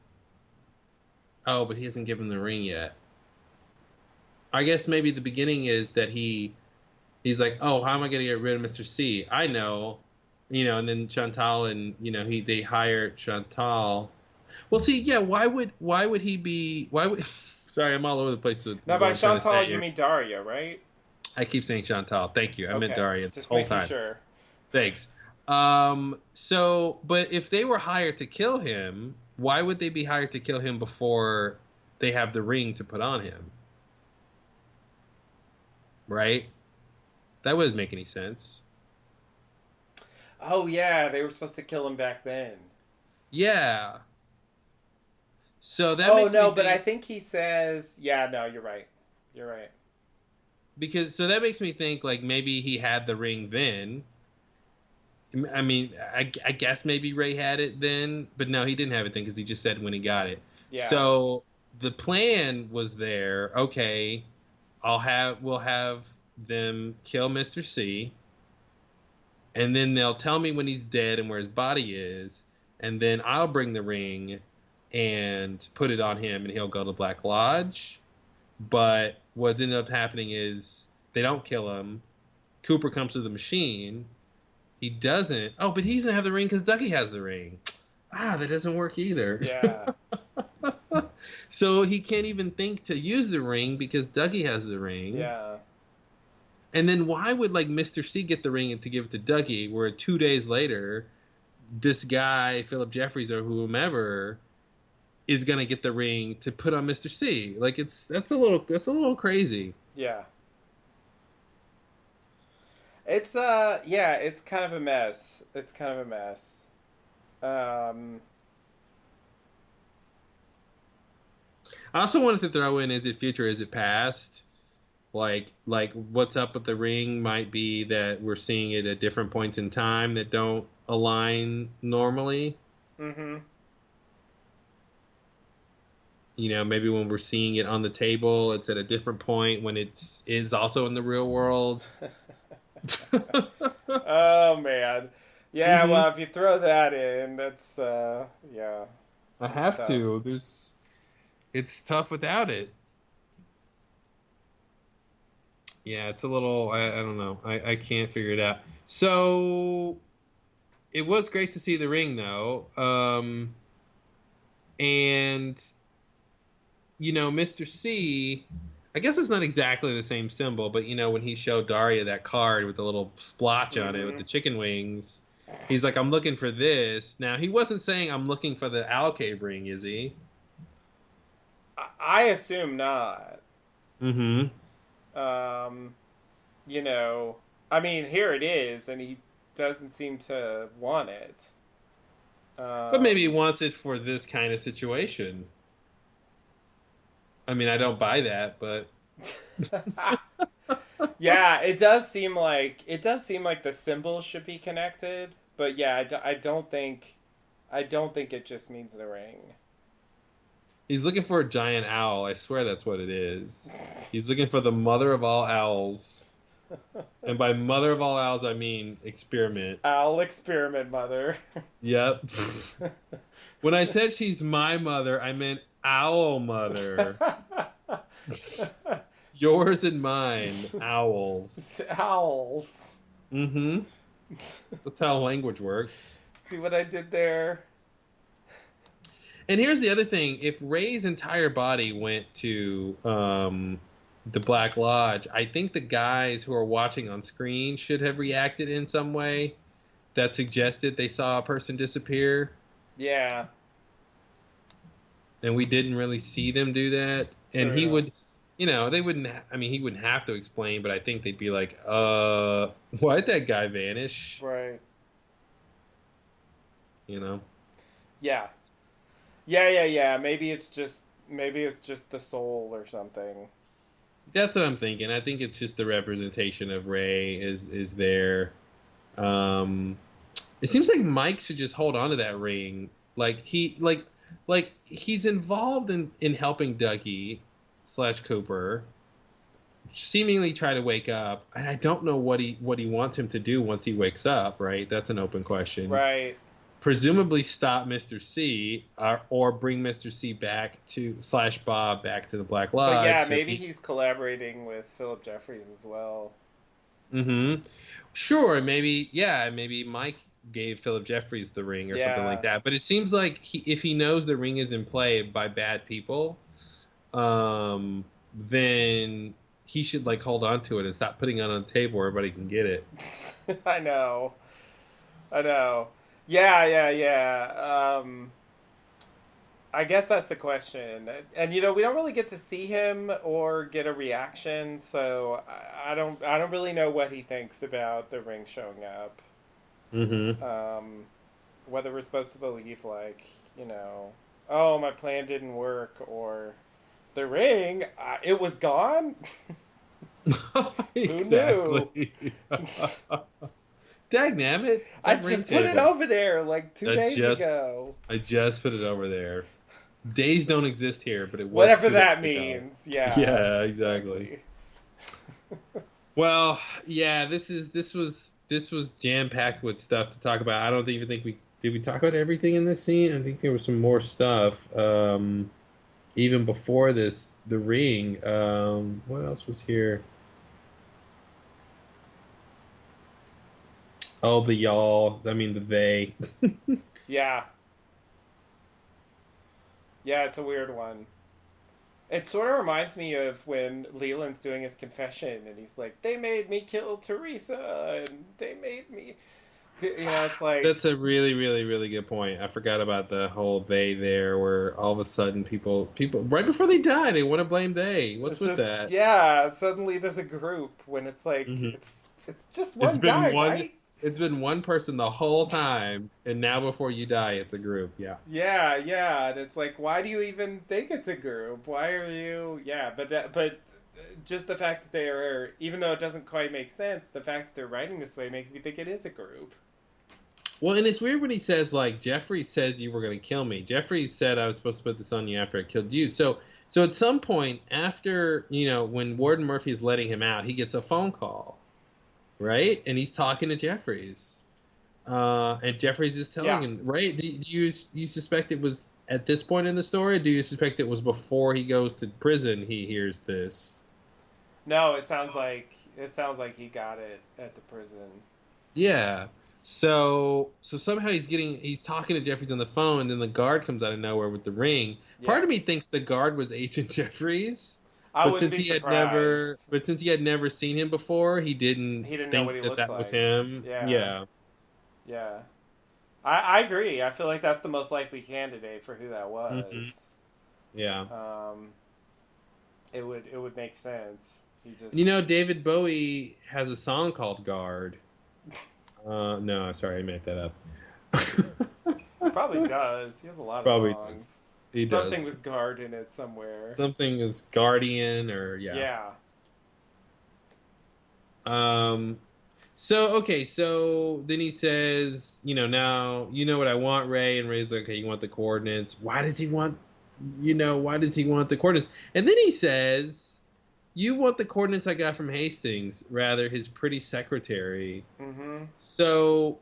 oh, but he hasn't given the ring yet. I guess maybe the beginning is that he's like, oh, how am I going to get rid of Mr. C? I know, and then Chantal and they hired Chantal. Well, see, yeah, why would he be? Why would? Sorry, I'm all over the place with Now, what by I'm trying to Chantal, say you here. mean Daria, right? I keep saying Chantal. Thank you. I meant Okay. Daria this Just whole making time. sure. Thanks. But if they were hired to kill him, why would they be hired to kill him before they have the ring to put on him? Right? That wouldn't make any sense. Oh, yeah. They were supposed to kill him back then. Yeah. So that Oh, makes me no, but I think think he says. Yeah, no, you're right. You're right. that makes me think like maybe he had the ring then. I mean, I guess maybe Ray had it then, but no, he didn't have it then because he just said when he got it. Yeah. So the plan was there. Okay, we'll have them kill Mr. C, and then they'll tell me when he's dead and where his body is, and then I'll bring the ring and put it on him, and he'll go to Black Lodge. But what ended up happening is they don't kill him. Cooper comes to the machine. He doesn't. Oh, but he doesn't have the ring because Dougie has the ring. That doesn't work either. Yeah. So he can't even think to use the ring because Dougie has the ring. Yeah. And then why would like Mr. C get the ring and to give it to Dougie, where 2 days later, this guy Philip Jeffries or whomever is gonna get the ring to put on Mr. C? Like that's a little crazy. Yeah. It's yeah, it's kind of a mess. It's kind of a mess. Um I also wanted to throw in: is it future? Is it past? Like what's up with the ring might be that we're seeing it at different points in time that don't align normally. mhm. Maybe when we're seeing it on the table, it's at a different point when it's is also in the real world. Oh man. Yeah, Hmm. well, if you throw that in, that's yeah, I it's have tough. to. It's tough without it. Yeah, it's a little. I don't know. I can't figure it out. So it was great to see the ring, though. And Mr. C, I guess it's not exactly the same symbol, but when he showed Daria that card with the little splotch on it with Mhm. the chicken wings, he's like, I'm looking for this. Now, he wasn't saying I'm looking for the Alcave ring, is he? I assume not. Mm-hmm. Um you know, I mean, here it is and he doesn't seem to want it. But maybe he Um wants it for this kind of situation. I mean, I don't buy that, but Yeah, it does seem like the symbols should be connected, but yeah, I don't think it just means the ring. he's looking for a giant owl. I swear that's what it is. He's looking for the mother of all owls. And by mother of all owls, I mean experiment. Owl experiment mother. Yep. When I said she's my mother, I meant owl mother. Yours and mine, owls. Owls. Mm-hmm. That's how language works. See what I did there? And here's the other thing: if Ray's entire body went to the Black Lodge, I think the guys who are watching on screen should have reacted in some way that suggested they saw a person disappear, Yeah. and we didn't really see them do that. And he True. would, they wouldn't. I mean, he wouldn't have to explain, but I think they'd be like, why'd that guy vanish?" Right. You know. Yeah. Yeah. Maybe it's just the soul or something. That's what I'm thinking. I think it's just the representation of Ray is there. Um, it seems like Mike should just hold on to that ring. Like he's involved in helping Dougie / Cooper seemingly try to wake up, and I don't know what he wants him to do once he wakes up. Right, that's an open question. Right. Presumably stop Mr. C, or bring Mr. C back to / Bob back to the Black But Lodge. yeah, So maybe he's collaborating with Philip Jeffries as well. Mm-hmm. Sure, maybe Mike gave Philip Jeffries the ring or something like Yeah. that. But it seems like if he knows the ring is in play by bad people, then he should like hold on to it and stop putting it on the table where everybody can get it. I know. I know. Yeah. I guess that's the question. And we don't really get to see him or get a reaction, so I don't really know what he thinks about the ring showing up. Mm-hmm. Whether we're supposed to believe like, oh, my plan didn't work, or the ring, it was gone. Who knew? Exactly. Dagnabbit, I that ring just put it table. over there like 2 days ago. I just put it over there. Days don't exist here, but it was Whatever 2 that days ago. means. Yeah. Yeah, exactly. Well, yeah, this was jam packed with stuff to talk about. I don't even think we talk about everything in this scene. I think there was some more stuff. Even before this, the ring. What else was here? Oh, the y'all. I mean, the they. Yeah. Yeah, it's a weird one. It sort of reminds me of when Leland's doing his confession and he's like, they made me kill Teresa and they made me. It's like. That's a really, really, really good point. I forgot about the whole they there, where all of a sudden people right before they die, they want to blame they. What's It's with just, that? yeah, suddenly there's a group when it's like, Hmm. it's just It's one been guy, one. right? It's been one person the whole time, and now before you die, it's a group. Yeah. Yeah, and it's like, why do you even think it's a group? Why are you? Yeah, but just the fact that they are, even though it doesn't quite make sense, the fact that they're writing this way makes me think it is a group. Well, and it's weird when he says like Jeffrey says you were going to kill me. Jeffrey said I was supposed to put this on you after I killed you. So at some point after when Warden Murphy is letting him out, he gets a phone call, right? And he's talking to Jeffries. And Jeffries is telling him, right? Do you suspect it was at this point in the story? Or do you suspect it was before he goes to prison? He hears this. No, it sounds like he got it at the prison. Yeah. So somehow he's talking to Jeffries on the phone, and then the guard comes out of nowhere with the ring. Yeah. Part of me thinks the guard was Agent Jeffries. I But wouldn't since be he had surprised. never seen him before, he didn't He didn't know think what he that looked that like. was him. Yeah. Yeah. I agree. I feel like that's the most likely candidate for who that was. Mhm. Yeah. It would make sense. He just David Bowie has a song called Guard. No, sorry, I made that up. probably does. He has a lot of Probably songs. does. He Something does. with guard in it somewhere. Something is Guardian or Yeah. So then he says, now you know what I want, Ray, and Ray's like, okay, you want the coordinates. Why does he want the coordinates? And then he says, you want the coordinates I got from Hastings, rather his pretty secretary. Mm-hmm. So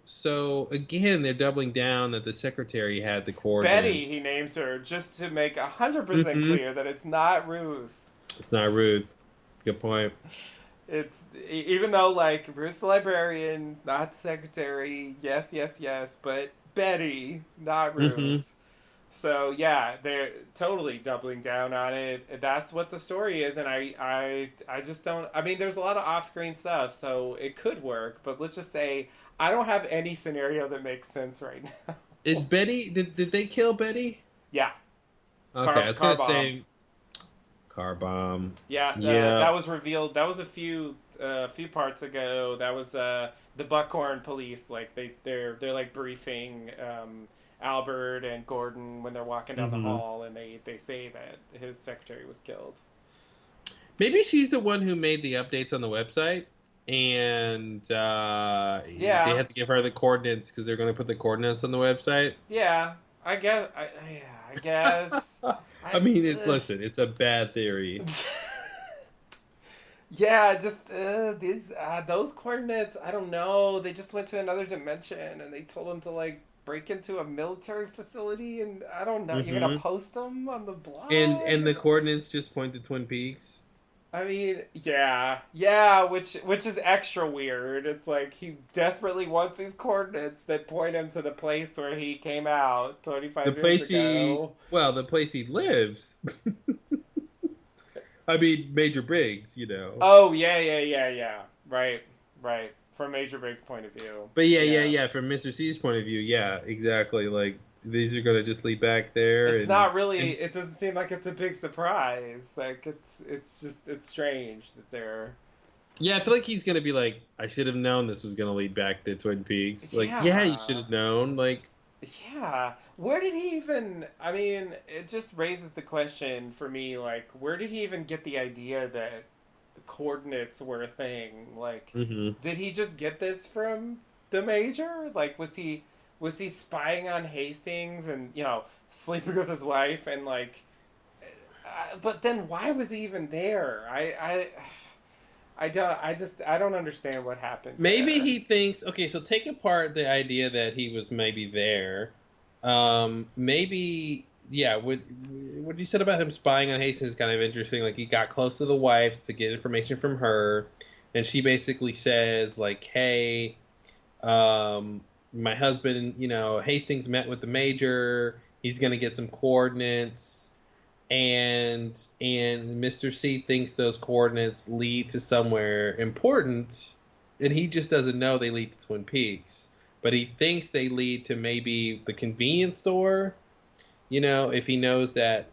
again, they're doubling down that the secretary had the Betty, coordinates. he names her, just to make 100% Mm-hmm. clear that it's not Ruth. It's not Ruth. Good point. It's even though like Ruth's the librarian, not the secretary. Yes, yes, yes, but Betty, not Ruth. Mm-hmm. So yeah, they're totally doubling down on it. That's what the story is, and I just don't. I mean, there's a lot of off-screen stuff, so it could work. But let's just say I don't have any scenario that makes sense right now. Is Betty? Did they kill Betty? Yeah, Okay, I was car gonna bomb. say car bomb. Yeah, Yeah. that was revealed. That was a few parts ago. That was the Buckhorn police. Like they're like briefing Albert and Gordon when they're walking down the Mm-hmm. hall, and they say that his secretary was killed. Maybe she's the one who made the updates on the website, and they Yeah, had to give her the coordinates because they're going to put the coordinates on the website. yeah. I guess. Yeah, I guess. I mean, Ugh. listen, it's a bad theory. Yeah, just these those coordinates. I don't know. They just went to another dimension, and they told him to like break into a military facility, and I don't know. You're gonna Hmm. post them on the blog. And the coordinates just point to Twin Peaks. I mean, yeah, yeah, which is extra weird. It's like he desperately wants these coordinates that point him to the place where he came out The 25 years place ago. the place he lives. I mean, Major Briggs, Oh yeah, yeah, yeah, yeah. Right, right. From Major Briggs' point of view. But Yeah. yeah. From Mr. C's point of view, yeah, exactly. Like these are gonna just lead back there, It's not and really. It doesn't seem like it's a big surprise. Like it's strange that they're. yeah, I feel like he's gonna be like, I should have known this was gonna lead back to Twin Peaks. Like, yeah, you should Yeah, have known. Like, yeah. Where did he even? I mean, it just raises the question for me. Like, where did he even get the idea that the coordinates were a thing? Like, hmm did he just get this from the major? Like, was he spying on Hastings and sleeping with his wife and like but then why was he even there? I don't understand what happened maybe there. he thinks. Okay, so take apart the idea that he was maybe there. Maybe yeah. What you said about him spying on Hastings is kind of interesting. Like he got close to the wife to get information from her, and she basically says like, "Hey, my husband, Hastings met with the major. He's gonna get some coordinates." And Mr. C thinks those coordinates lead to somewhere important, and he just doesn't know they lead to Twin Peaks. But he thinks they lead to maybe the convenience store. If he knows that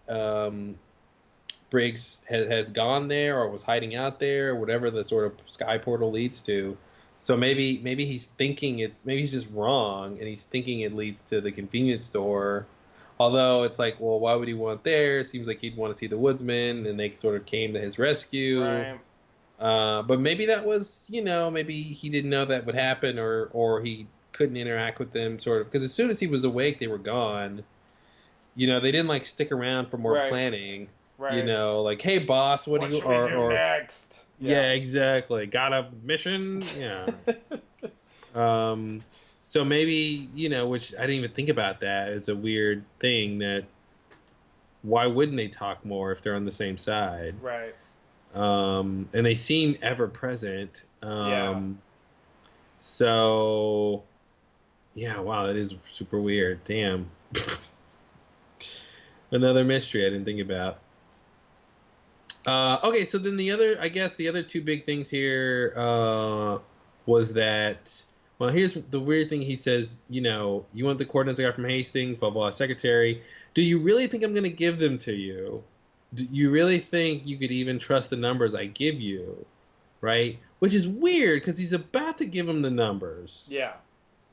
Briggs has gone there or was hiding out there, or whatever the sort of sky portal leads to. So maybe he's thinking maybe he's just wrong, and he's thinking it leads to the convenience store. Although it's like, well, why would he want there? Seems like he'd want to see the woodsman, and they sort of came to his rescue. Right. But maybe that was, maybe he didn't know that would happen, or he couldn't interact with them, sort of, because as soon as he was awake, they were gone. They didn't like stick around for more Right. planning. Right. Like, hey boss, what do What you should we do next? Yeah. yeah, exactly. Got a mission? Yeah. So maybe, which I didn't even think about that as a weird thing that why wouldn't they talk more if they're on the same side? Right. And they seem ever present. Yeah. So yeah, wow, that is super weird. Damn. Another mystery I didn't think about. Okay, so then the other two big things here was that, well, here's the weird thing. He says, you want the coordinates I got from Hastings, blah, blah, secretary. Do you really think I'm going to give them to you? Do you really think you could even trust the numbers I give you? Right? Which is weird because he's about to give him the numbers. Yeah.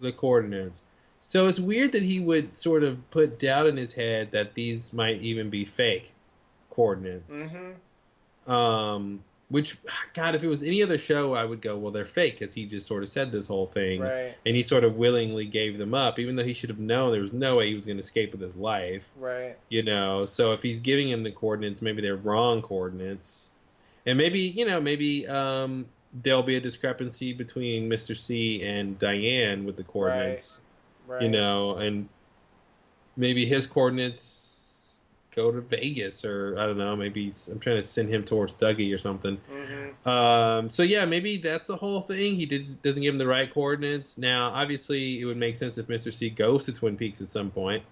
The coordinates. So it's weird that he would sort of put doubt in his head that these might even be fake coordinates. Mm-hmm. Which, God, if it was any other show, I would go, well, they're fake, because he just sort of said this whole thing, Right. and he sort of willingly gave them up, even though he should have known there was no way he was going to escape with his life. Right. So if he's giving him the coordinates, maybe they're wrong coordinates. And maybe, maybe there'll be a discrepancy between Mr. C and Diane with the Right. coordinates, Right. and maybe his coordinates go to Vegas, or I don't know, maybe I'm trying to send him towards Dougie or something. Mm-hmm. So yeah, maybe that's the whole thing. He doesn't give him the right coordinates. Now, obviously, it would make sense if Mr. C goes to Twin Peaks at some point.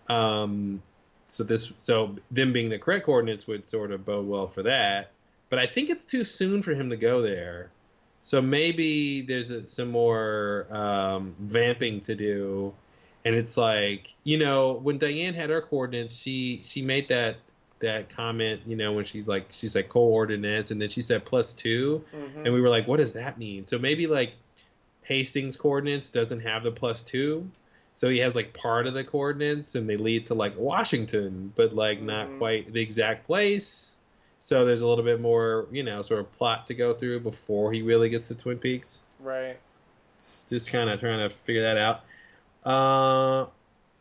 Um, so them being the correct coordinates would sort of bode well for that. But I think it's too soon for him to go there. So maybe there's some more vamping to do, and it's like, when Diane had her coordinates, she made that comment, when she's like coordinates, and then she said +2, Mm-hmm. and we were like, what does that mean? So maybe like Hastings coordinates doesn't have the +2, so he has like part of the coordinates, and they lead to like Washington, but like not Mm-hmm. quite the exact place. So there's a little bit more, sort of plot to go through before he really gets to Twin Peaks. Right. Just kind of trying to figure that out. Uh,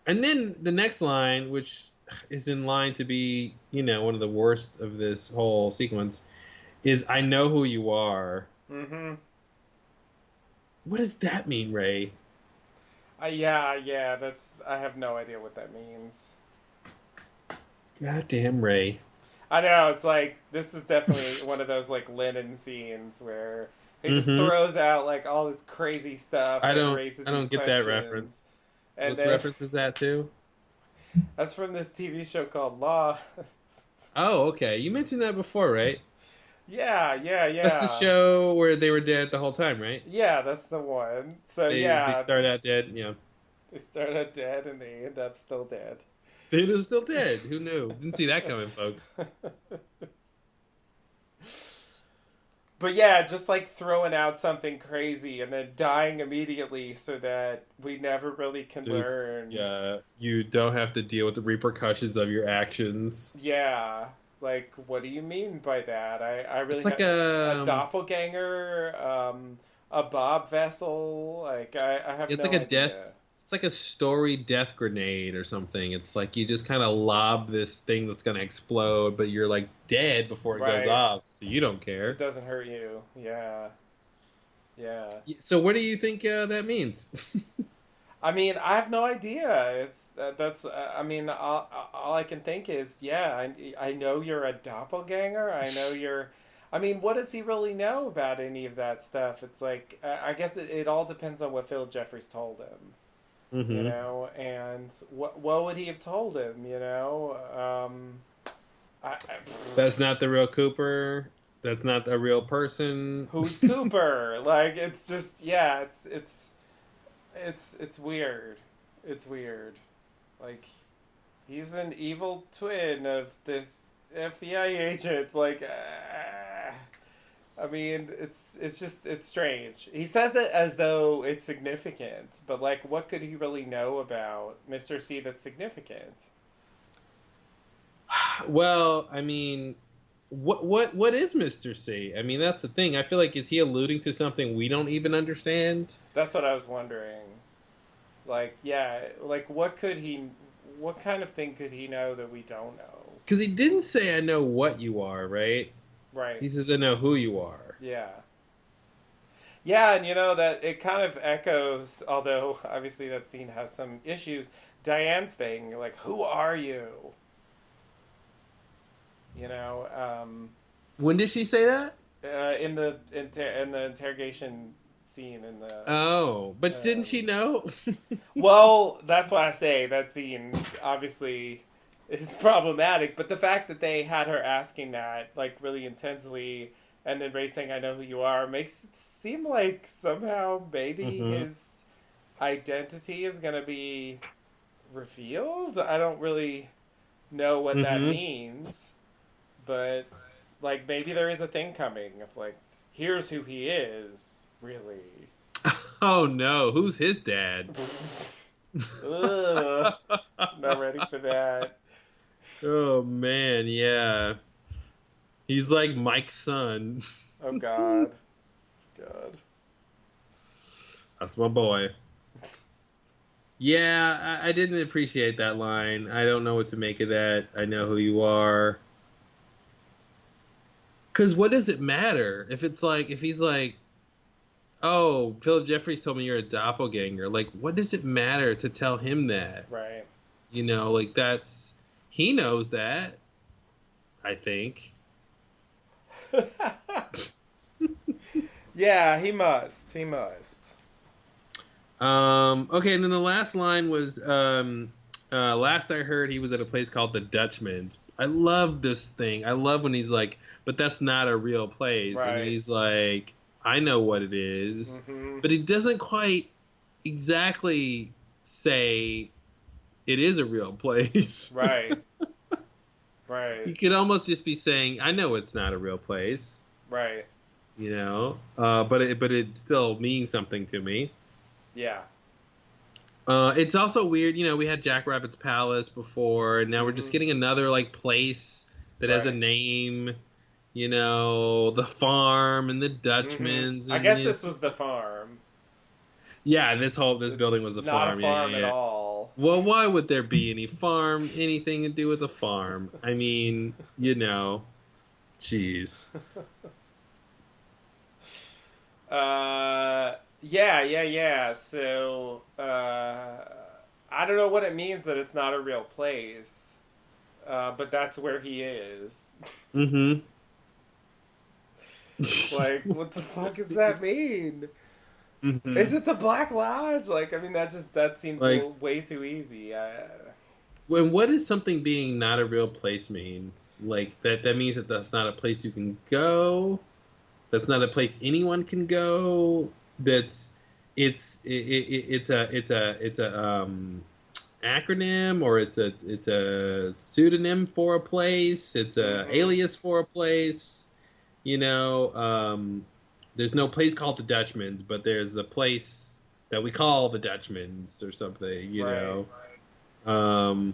and then the next line, which is in line to be, one of the worst of this whole sequence, is "I know who you are." Mm-hmm. What does that mean, Ray? Yeah, yeah, that's I have no idea what that means. Goddamn, Ray. I know, it's like this is definitely one of those like Lennon scenes where he just Mm-hmm. throws out like all this crazy stuff I and don't raises I these don't get that questions. reference. And What then reference is that to? that's from this TV show called Law. Oh, okay. You mentioned that before, right? Yeah, yeah, That's the yeah. show where they were dead the whole time, right? Yeah, that's the one. So They yeah, start out dead. Yeah, they start out dead and they end up still dead. they were still dead. Who knew? Didn't see that coming, folks. But yeah, just like throwing out something crazy and then dying immediately so that we never really can There's learn. Yeah, you don't have to deal with the repercussions of your actions. Yeah, like what do you mean by that? I It's really like have a doppelganger, a Bob vessel. Like I have it's like no a death. idea. It's like a story death grenade or something. It's like you just kind of lob this thing that's gonna explode, but you're like dead before it goes Right. off, so you don't It care. doesn't hurt you. Yeah. Yeah. So what do you think that means? I mean, I have no idea. It's that's. I mean, all I can think is, yeah, I know you're a doppelganger. I know you're. I mean, what does he really know about any of that stuff? It's like I guess it all depends on what Phil Jeffries told him, Hmm. and what would he have told him, That's not the real Cooper. That's not a real person. who's Cooper? Like, it's just yeah, it's weird. It's weird. Like he's an evil twin of this FBI agent. Like, I mean, it's strange. He says it as though it's significant, but like, what could he really know about Mister C that's significant? Well, I mean, what is Mr. C? I mean, that's the thing. I feel like is he alluding to something we don't even understand? That's what I was wondering. Like, yeah, like what could he? What kind of thing could he know that we don't know? Because he didn't say I know what you are, right? Right. He says I know who you are. Yeah. Yeah, and that it kind of echoes, although obviously that scene has some issues. Diane's thing, like, who are you? You know, When did she say that? in the interrogation scene in the. Oh, but didn't she Um, know? well, that's why I say that scene obviously is problematic. But the fact that they had her asking that like really intensely, and then Ray saying "I know who you are" makes it seem like somehow maybe Hmm. his identity is gonna be revealed. I don't really know what that Hmm. means, but like maybe there is a thing coming of like, here's who he is, really. Oh no, who's his dad? Ugh, not ready for that. Oh man, yeah. He's like Mike's son. Oh God, God. That's my boy. Yeah, I didn't appreciate that line. I don't know what to make of that. I know who you are. Because what does it matter if it's like if he's like, oh, Philip Jeffries told me you're a doppelganger. Like, what does it matter to tell him that? Right. Like that's he knows that. I think. Yeah, he must. He must. Okay, and then the last line was last I heard he was at a place called the Dutchman's. I love this thing. I love when he's like, but that's not a real place. And Right. he's like, I know what it is. Mm-hmm. But he doesn't quite exactly say it is a real place. Right. He Right. could almost just be saying, I know it's not a real place, Right. but it still means something to me. Yeah. It's also weird, we had Jack Rabbit's Palace before, and now we're just Mm-hmm. getting another like place that has a Right. name, the farm and the Mm-hmm. Dutchman's, I and guess this was it's the farm. yeah, this It's building was the not a farm. Yeah, farm yeah, at yeah. all. Well, why would there be anything to do with a farm? I mean, jeez. Yeah, yeah, yeah. So, I don't know what it means that it's not a real place, but that's where he is. Mm-hmm. It's like, what the fuck does that mean? Mm-hmm. Is it the Black Lodge? Like, I mean, that seems a Like, little way too easy. when what does something being not a real place mean? Like that means that that's not a place you can go. That's not a place anyone can go. That's it's a acronym, or it's a pseudonym for a place. It's a Mm-hmm. alias for a place. There's no place called the Dutchman's, but there's a place that we call the Dutchman's or something. Right. Um,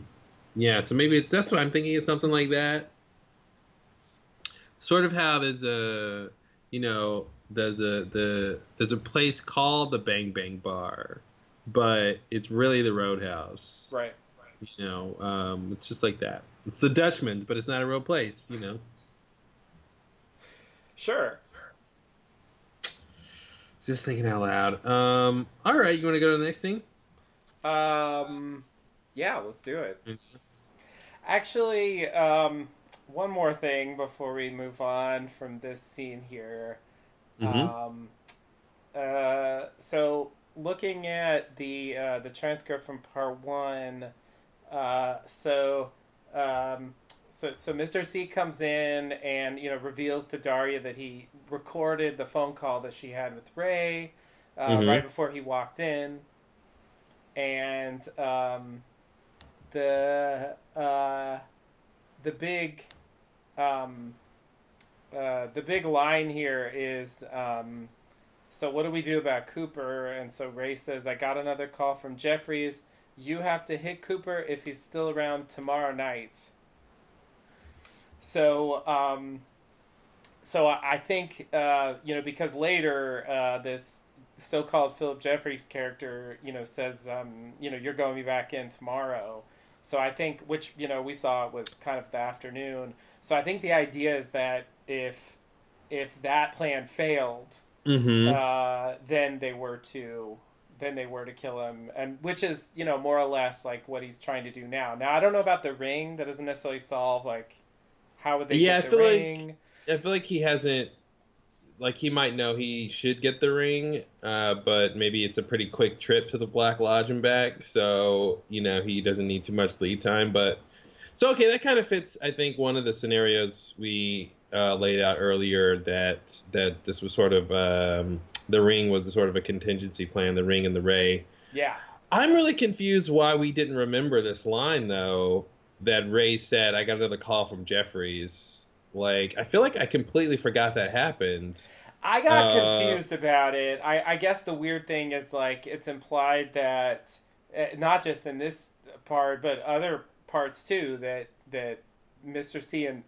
yeah, so maybe that's what I'm thinking. It's something like that. Sort of how there's a place called the Bang Bang Bar, but it's really the Roadhouse. Right. It's just like that. It's the Dutchman's, but it's not a real place. Sure. Just thinking out loud. All right, you want to go to the next thing? Um, yeah, let's do it. Yes. Actually, one more thing before we move on from this scene here. Mm-hmm. So looking at the transcript from part one, uh, so so Mr. C comes in and reveals to Daria that he recorded the phone call that she had with Ray right Mm-hmm. before he walked in, and the uh, the big um, the big line here is so what do we do about Cooper? And so Ray says, I got another call from Jeffries. You have to hit Cooper if he's still around tomorrow night. So I think because later this so-called Philip Jeffries character says you're going to be back in tomorrow. So I think which we saw it was kind of the afternoon. So I think the idea is that if that plan failed, Mm-hmm. then they were to kill him, and which is more or less like what he's trying to do now. Now I don't know about the ring. That doesn't necessarily solve like how would they Yeah, get the ring. I feel like he hasn't. Like he might know he should get the ring, but maybe it's a pretty quick trip to the Black Lodge and back, so he doesn't need too much lead time. But so okay, that kind of fits. I think one of the scenarios we laid out earlier that this was sort of the ring was a sort of a contingency plan. The ring and the Ray. Yeah. I'm really confused why we didn't remember this line though. That Ray said, "I got another call from Jeffries." Like, I feel like I completely forgot that happened. I got Uh, confused about it. I guess the weird thing is like it's implied that not just in this part but other parts too that Mr. C and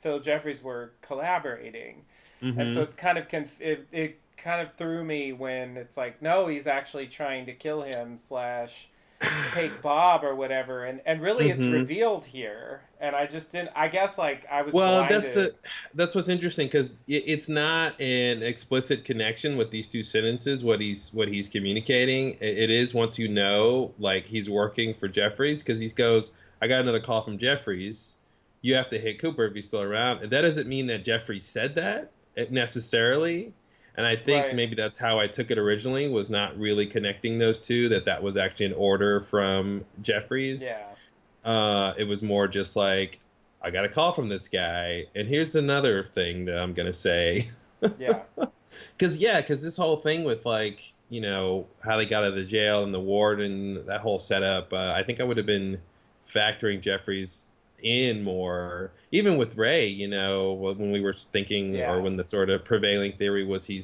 Phil Jeffries were collaborating, and so hmm it's kind of it kind of threw me when it's like no, he's actually trying to kill him slash. take Bob or whatever, and really it's Hmm. revealed here, and I just didn't. I guess like I was Well, blinded. that's what's interesting because it's not an explicit connection with these two sentences. What he's communicating, it is once you know, like he's working for Jeffries because he goes, "I got another call from Jeffries. You have to hit Cooper if he's still around." And that doesn't mean that Jeffries said that necessarily. And I think Right. maybe that's how I took it originally, was not really connecting those two. That was actually an order from Jeffries. Yeah. It was more just like, I got a call from this guy, and here's another thing that I'm gonna say. Yeah. Because this whole thing with like, how they got out of the jail and the ward and that whole setup, I think I would have been factoring Jeffries in more, even with Ray. When we were thinking, or Yeah. when the sort of prevailing theory was he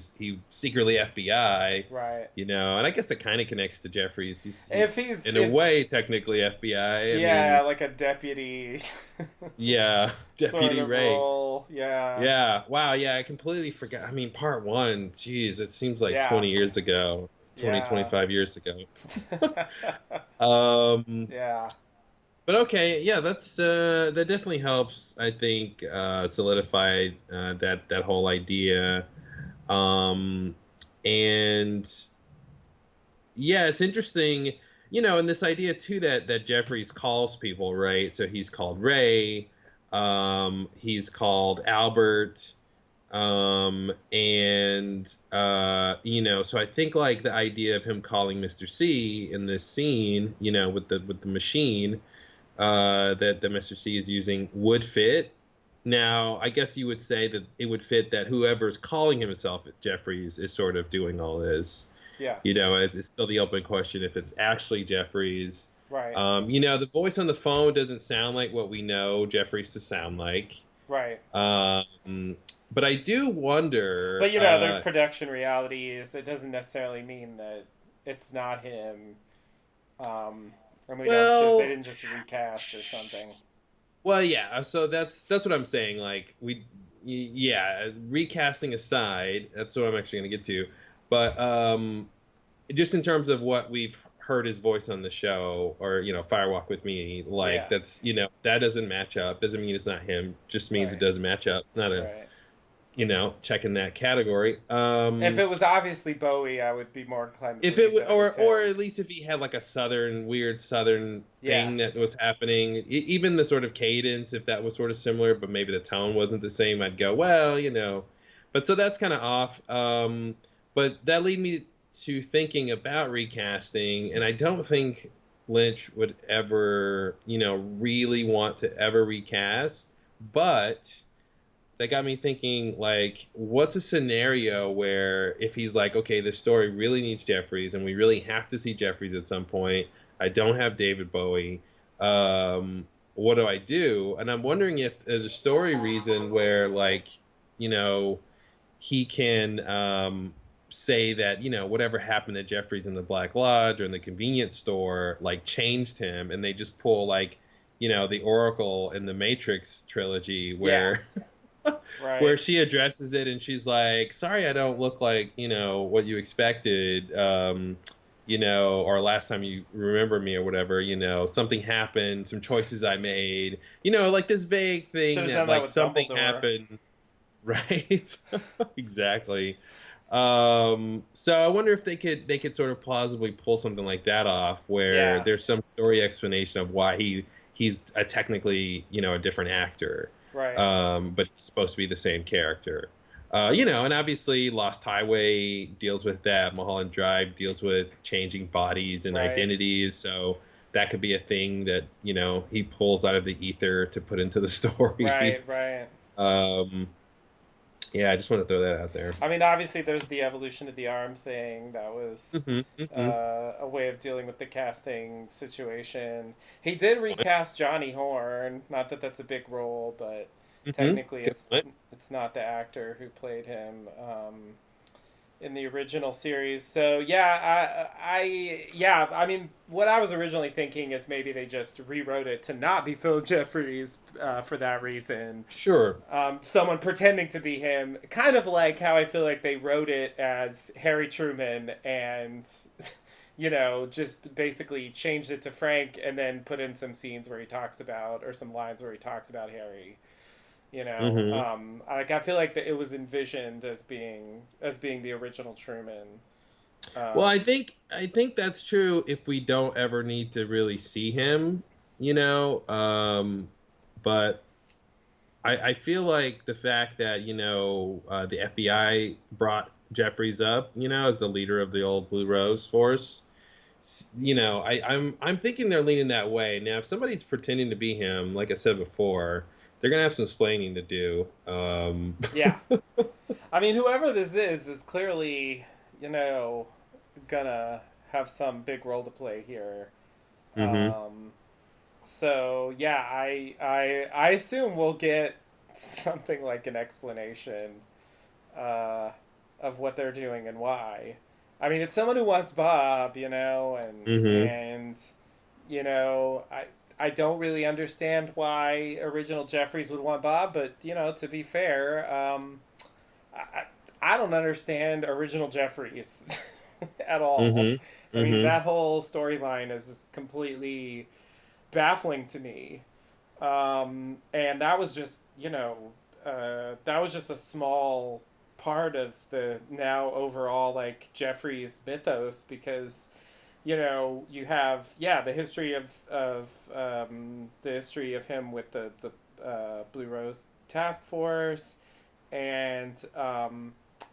secretly FBI. Right. And I guess that kind of connects to Jeffries. If He's he's in a if way technically FBI. I Yeah, mean, like a deputy yeah, sort Deputy of Ray. role. Yeah. Yeah. Wow. Yeah, I completely forgot. I mean, part one, geez, it seems like Yeah. 20 years ago, 20, Yeah. 25 years ago. Um, Yeah. but okay, yeah, that definitely helps, I think, solidify that whole idea. Um, and yeah, it's interesting, and this idea too that Jeffries calls people, right? So he's called Ray, he's called Albert, and so I think like the idea of him calling Mr. C in this scene, with the machine, that Mr. C is using would fit. Now, I guess you would say that it would fit that whoever's calling himself Jeffries is sort of doing all this. Yeah. It's still the open question if it's actually Jeffries. Right. The voice on the phone doesn't sound like what we know Jeffries to sound like. Right. Um, but I do wonder. But there's production realities. It doesn't necessarily mean that it's not him. And they Well, didn't just recast or something. well, yeah. So that's what I'm saying. Like yeah, recasting aside, that's what I'm actually going to get to. But just in terms of what we've heard his voice on the show, or Firewalk with Me, like Yeah. that's that doesn't match up. Doesn't mean it's not him. Just means it Right. doesn't match up. It's not a Right. check in that category. If it was obviously Bowie, I would be more inclined to If it believe that it was or him. at least if he had like a weird southern Yeah. thing that was happening, even the sort of cadence, if that was sort of similar, but maybe the tone wasn't the same, I'd go, well, but so that's kind of off. But that lead me to thinking about recasting, and I don't think Lynch would ever, really want to ever recast, but that got me thinking, like, what's a scenario where if he's like, okay, this story really needs Jeffries and we really have to see Jeffries at some point, I don't have David Bowie, what do I do? And I'm wondering if there's a story reason where, like, you know he can say that whatever happened to Jeffries in the Black Lodge or in the convenience store like changed him, and they just pull like the Oracle in the Matrix trilogy Yeah. where Right. she addresses it and she's like, sorry, I don't look like what you expected, or last time you remember me or whatever, something happened, some choices I made, like this vague Should thing have that done that like with something Dumbledore. happened. Right. Exactly. So I wonder if they could sort of plausibly pull something like that off, where Yeah. there's some story explanation of why he's a technically a different actor, Right. but he's supposed to be the same character. And obviously Lost Highway deals with that. Mulholland Drive deals with changing bodies and Right. identities. So that could be a thing that he pulls out of the ether to put into the story. Right. Right. um, yeah, I just want to throw that out there. I mean, obviously, there's the evolution of the arm thing. That was Hmm. Hmm. a way of dealing with the casting situation. He did recast Johnny Horn. Not that that's a big role, but Hmm. technically, Good point. it's not the actor who played him in the original series. So yeah. I mean, what I was originally thinking is maybe they just rewrote it to not be Phil Jeffries for that reason. Sure. Someone pretending to be him, kind of like how I feel like they wrote it as Harry Truman, and just basically changed it to Frank and then put in some scenes where he talks about, or some lines where he talks about Harry. Hmm. Like I feel like that it was envisioned as being the original Truman. Well, Um, I think that's true if we don't ever need to really see him, you know. But I feel like the fact that the FBI brought Jeffries up, as the leader of the old Blue Rose Force. I'm thinking they're leaning that way. Now, if somebody's pretending to be him, like I said before, they're gonna have some explaining to do. yeah, I mean, whoever this is clearly, you know, gonna have some big role to play here. Hmm. Um, so yeah, I assume we'll get something like an explanation uh, of what they're doing and why. I mean, it's someone who wants Bob, Hmm. and I don't really understand why original Jeffries would want Bob, but to be fair, I I don't understand original Jeffries at all. Hmm. I mean, Hmm. that whole storyline is completely baffling to me. And that was just, that was just a small part of the now overall like Jeffries mythos because you have the history of him with the Blue Rose Task Force, and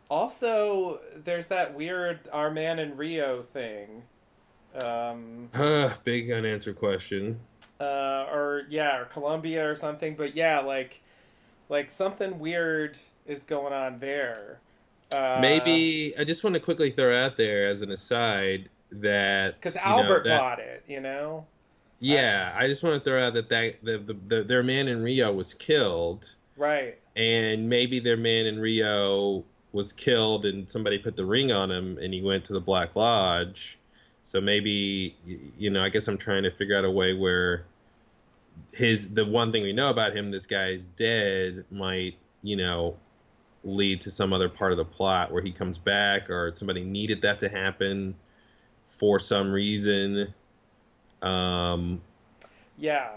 also there's that weird Our Man in Rio thing. Um, Big unanswered question. or Colombia or something. But yeah, like something weird is going on there. Uh, Maybe I just want to quickly throw out there as an aside because that Albert that bought it. I yeah, I just want to throw out that their man in Rio was killed, right. and maybe their man in Rio was killed, and somebody put the ring on him, and he went to the Black Lodge. So maybe I guess I'm trying to figure out a way where the one thing we know about him, this guy is dead, might lead to some other part of the plot where he comes back, or somebody needed that to happen for some reason. Um, Yeah.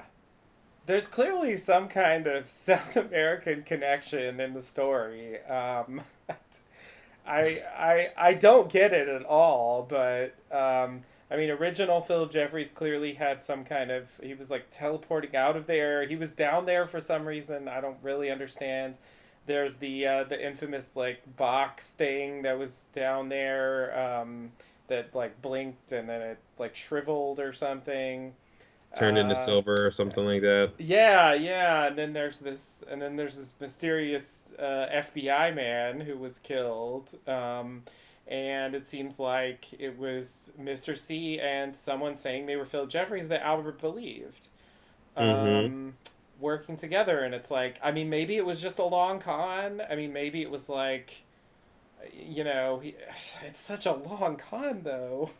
There's clearly some kind of South American connection in the story. I don't get it at all, but I mean, original Philip Jeffries clearly had some kind of. He was like teleporting out of there. He was down there for some reason. I don't really understand. There's the infamous like box thing that was down there that like blinked and then it like shriveled or something. Turned into Uh, silver or something like that. yeah, and then there's this mysterious FBI man who was killed, and it seems like it was Mr. C and someone saying they were Phil Jeffries that Albert believed, Hmm. um, working together, and it's like, I mean, maybe it was just a long con. I mean, maybe it was like, it's such a long con though.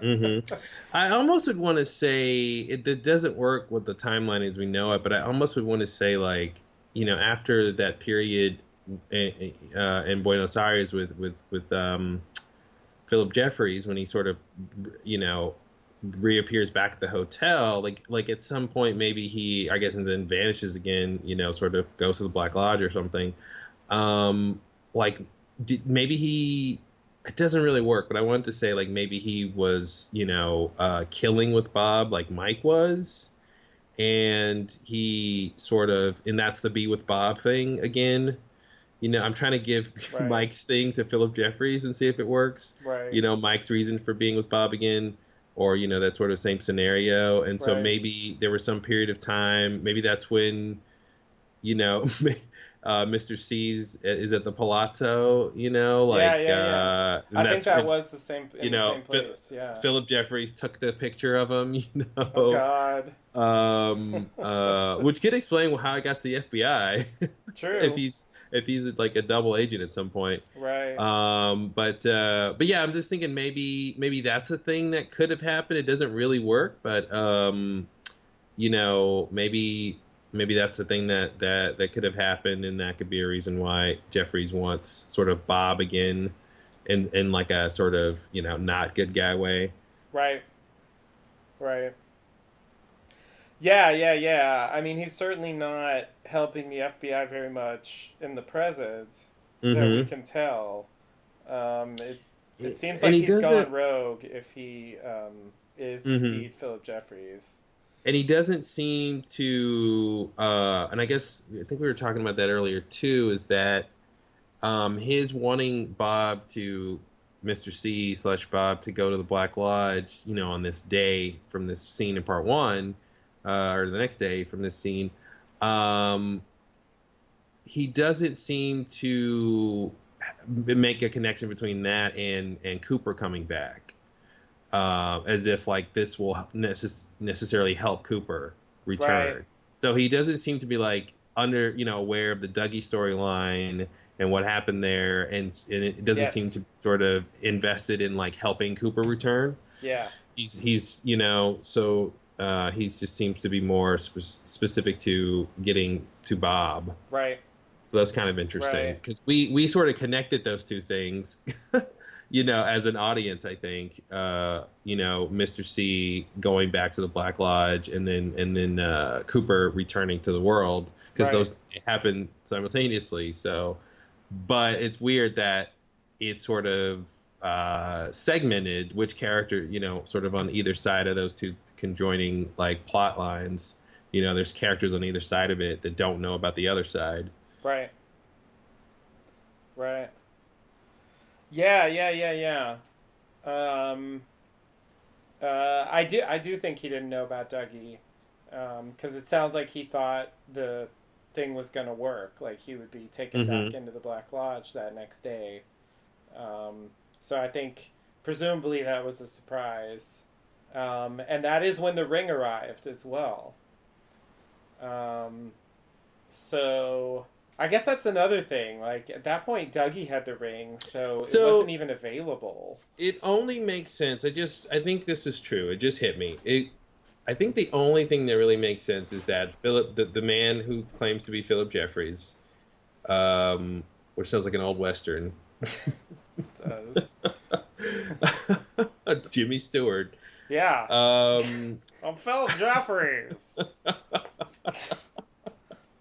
Hmm. I almost would want to say it doesn't work with the timeline as we know it, but I almost would want to say, like, after that period in Buenos Aires with Philip Jeffries, when he sort of you know reappears back at the hotel, like at some point maybe he, I guess, and then vanishes again, sort of goes to the Black Lodge or something. Like, maybe he, it doesn't really work, but I wanted to say, like, maybe he was killing with Bob like Mike was, and he sort of, and that's the be with Bob thing again. I'm trying to give Right, Mike's thing to Philip Jeffries and see if it works. right, Mike's reason for being with Bob again, or that sort of same scenario. And so right. maybe there was some period of time. Maybe that's when Mr. C's is at the Palazzo. Yeah, Like, yeah, yeah. and I think that's that when was in the same place. Yeah. Philip Jeffries took the picture of him. Oh God. Which could explain how I got to the FBI if True. he's like a double agent at some point. Right. But yeah, I'm just thinking maybe that's a thing that could have happened. It doesn't really work, but maybe that's the thing that could have happened, and that could be a reason why Jeffries wants sort of Bob again, in like a sort of not good guy way. Right. Right. Yeah, yeah, yeah. I mean, he's certainly not helping the FBI very much in the present that we Mm-hmm. can tell. It seems And like he he's gone doesn't. rogue if he is Mm-hmm. indeed Philip Jeffries. And he doesn't seem to. And I guess I think we were talking about that earlier too. Is that his wanting Bob to Mr. C slash Bob to go to the Black Lodge, on this day from this scene in part one, or the next day from this scene, um, he doesn't seem to make a connection between that and Cooper coming back, as if like this will necessarily help Cooper Right. return. So he doesn't seem to be like under aware of the Dougie storyline and what happened there, and it doesn't seem Yes. to be sort of invested in like helping Cooper return. Yeah. He's so he's just seems to be more specific to getting to Bob. Right. So that's kind of interesting Right. because we sort of connected those two things, as an audience. I think, Mr. C going back to the Black Lodge and then Cooper returning to the world because Right. those happen simultaneously. So, but it's weird that it sort of segmented which character, sort of on either side of those two conjoining like plot lines. There's characters on either side of it that don't know about the other side. Right. Right. Yeah. Yeah. Yeah. Yeah. I do think he didn't know about Dougie, because it sounds like he thought the thing was gonna work. Like he would be taken back Hmm. into the Black Lodge that next day. So I think presumably that was a surprise, and that is when the ring arrived as well. Um, so I guess that's another thing. Like at that point, Dougie had the ring, so it wasn't So even available. it only makes sense. I think this is true. It just hit me. I think the only thing that really makes sense is that Philip, the man who claims to be Philip Jeffries, which sounds like an old Western, It does. Jimmy Stewart. Yeah, Um, I'm Philip Jeffries. I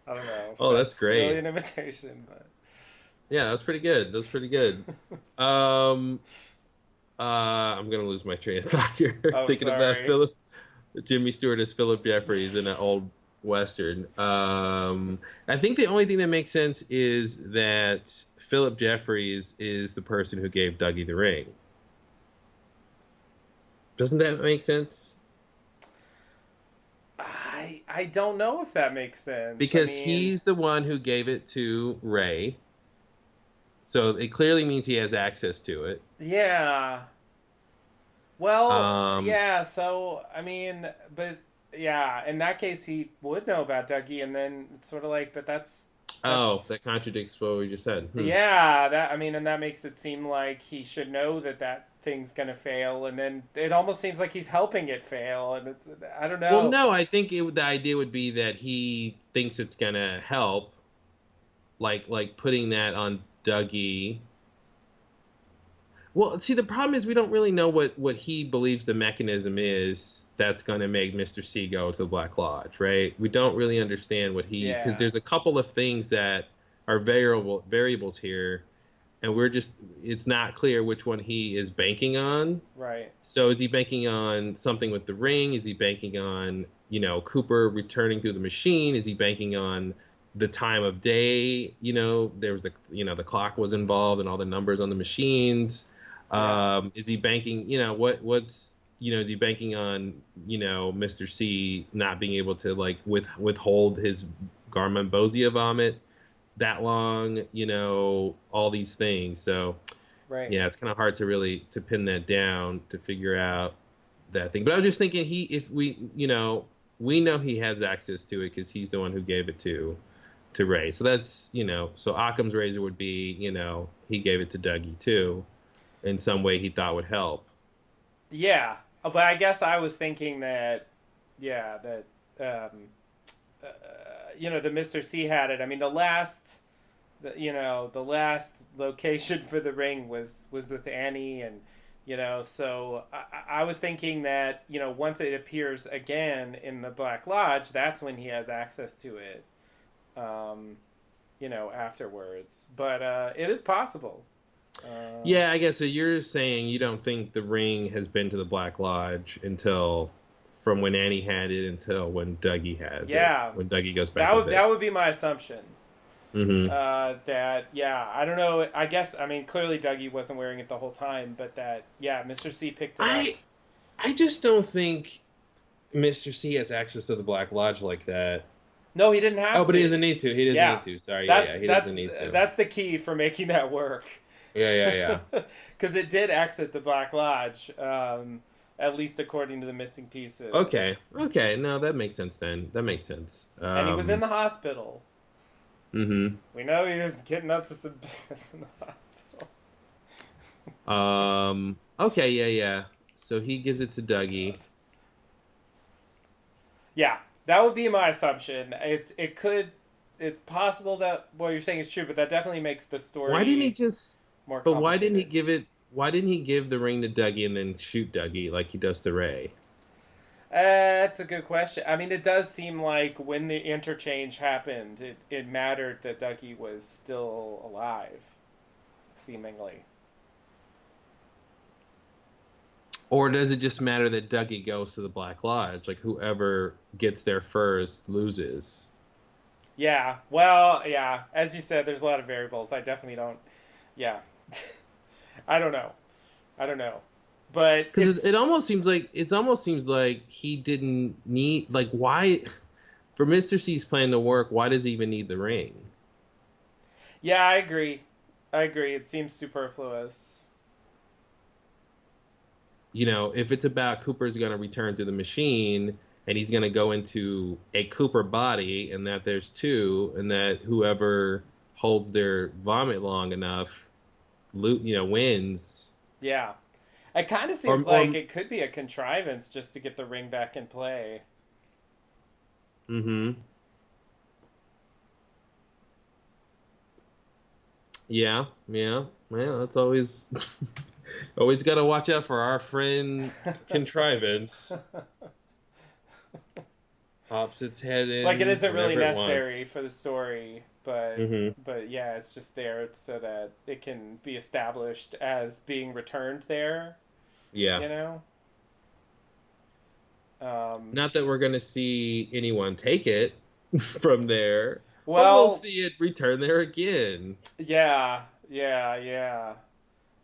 don't know if oh, that's that's really great. an imitation, but Yeah, that was pretty good. That was pretty good. Um, I'm gonna lose my train of thought here. oh, Thinking about sorry. Philip Jimmy Stewart as Philip Jeffries in an old Western. I think the only thing that makes sense is that Philip Jeffries is the person who gave Dougie the ring. Doesn't that make sense? I don't know if that makes sense. I Because mean, he's the one who gave it to Ray. So it clearly means he has access to it. yeah. Well, Um, yeah. So I mean, but yeah, in that case, he would know about Dougie, and then it's sort of like, but oh, that's that contradicts what we just said. Hmm. yeah. That I mean, and that makes it seem like he should know that that thing's gonna fail, and then it almost seems like he's helping it fail, and it's I don't Well, know. no, I think the idea would be that he thinks it's gonna help, like putting that on Dougie. Well, see, the problem is we don't really know what he believes the mechanism is that's gonna make Mr. C go to the Black Lodge, right? We don't really understand what he because Yeah. there's a couple of things that are variables here, and it's not clear which one he is banking on. Right. So is he banking on something with the ring? Is he banking on, Cooper returning through the machine? Is he banking on the time of day? There was the clock was involved and all the numbers on the machines. Yeah. Is he banking, is he banking on, Mr. C not being able to like withhold his Garmonbozia vomit that long, all these things. So Right. yeah, it's kind of hard to really to pin that down to figure out that thing. But I was just thinking if we know he has access to it because he's the one who gave it to Ray. So that's so Occam's razor would be he gave it to Dougie too in some way he thought would help. Yeah. But I guess I was thinking that, yeah, that uh, the Mister C had it. I mean, the last location for the ring was with Annie, and You know, so I was thinking that, you know, once it appears again in the Black Lodge, that's when he has access to it, um, you know, afterwards. But it is possible. Uh, Yeah, I guess so. You're saying you don't think the ring has been to the Black Lodge until from when Annie had it until when Dougie has it. yeah, When Dougie goes back with it. that would be my assumption. Hmm. That yeah, I don't know. I guess I mean clearly Dougie wasn't wearing it the whole time, but that yeah, Mr. C picked it up. I I just don't think Mr. C has access to the Black Lodge like that. No, he didn't Oh, have but he to. doesn't need to. He doesn't Yeah, need to. Sorry, yeah, he doesn't need to. that's the key for making that work. Yeah. Because it did exit the Black Lodge, at least according to the missing Okay, pieces. okay. No, that makes sense then. That makes sense. And he was in the hospital. Mm-hmm. We know he was getting up to some business in the hospital. Okay, yeah. So he gives it to Dougie. Yeah, that would be my assumption. It's possible that what you're saying is true, but that definitely makes the Why didn't he story just? more But why didn't he complicated. give it? Why didn't he give the ring to Dougie and then shoot Dougie like he does to Ray? That's a good question. I mean, it does seem like when the interchange happened, it mattered that Dougie was still alive, seemingly. Or does it just matter that Dougie goes to the Black Lodge? Like whoever gets there first loses. Yeah, well, yeah. As you said, there's a lot of variables. I definitely don't. Yeah, I don't know. I don't know, but Because it almost seems like he didn't need like why for Mr. C's plan to work. Why does he even need the ring? yeah, I agree. I agree. It seems superfluous. You know, if it's about Cooper's going to return to the machine and he's going to go into a Cooper body and that there's two and that whoever holds their vomit long enough, wins. Yeah, it kind of Or, seems or, like it could be a contrivance just to get the ring back in play. mm-hmm. Yeah. Well, that's always, always got to watch out for our friend contrivance. Pops its head Like it in isn't really whenever it necessary wants. for the story, but Mm-hmm. yeah, it's just there so that it can be established as being returned there. Yeah. You know. Um, Not that we're going to see anyone take it from there, but we'll well, see it return there again. yeah.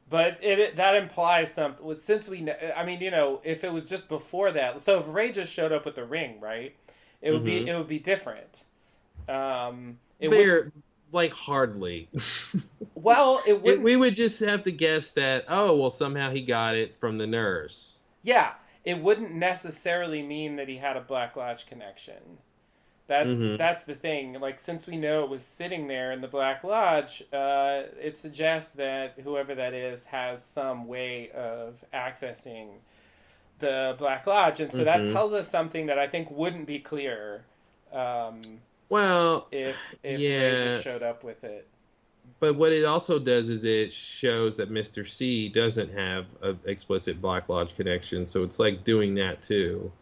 But that implies something. Well, since we know, I mean, you know, if it was just before that, so if Ray just showed up with the ring, right? Hmm. It would be different. It would They're like hardly. well, it wouldn't. We would just have to guess that, oh, well, somehow he got it from the nurse. Yeah, it wouldn't necessarily mean that he had a Black Lodge connection. Hmm. That's the thing. Like since we know it was sitting there in the Black Lodge, it suggests that whoever that is has some way of accessing the Black Lodge, and so that Hmm. tells us something that I think wouldn't be clear um, Well, if Ray just yeah, showed up with it. but what it also does is it shows that Mr. C doesn't have an explicit Black Lodge connection, so it's like doing that too.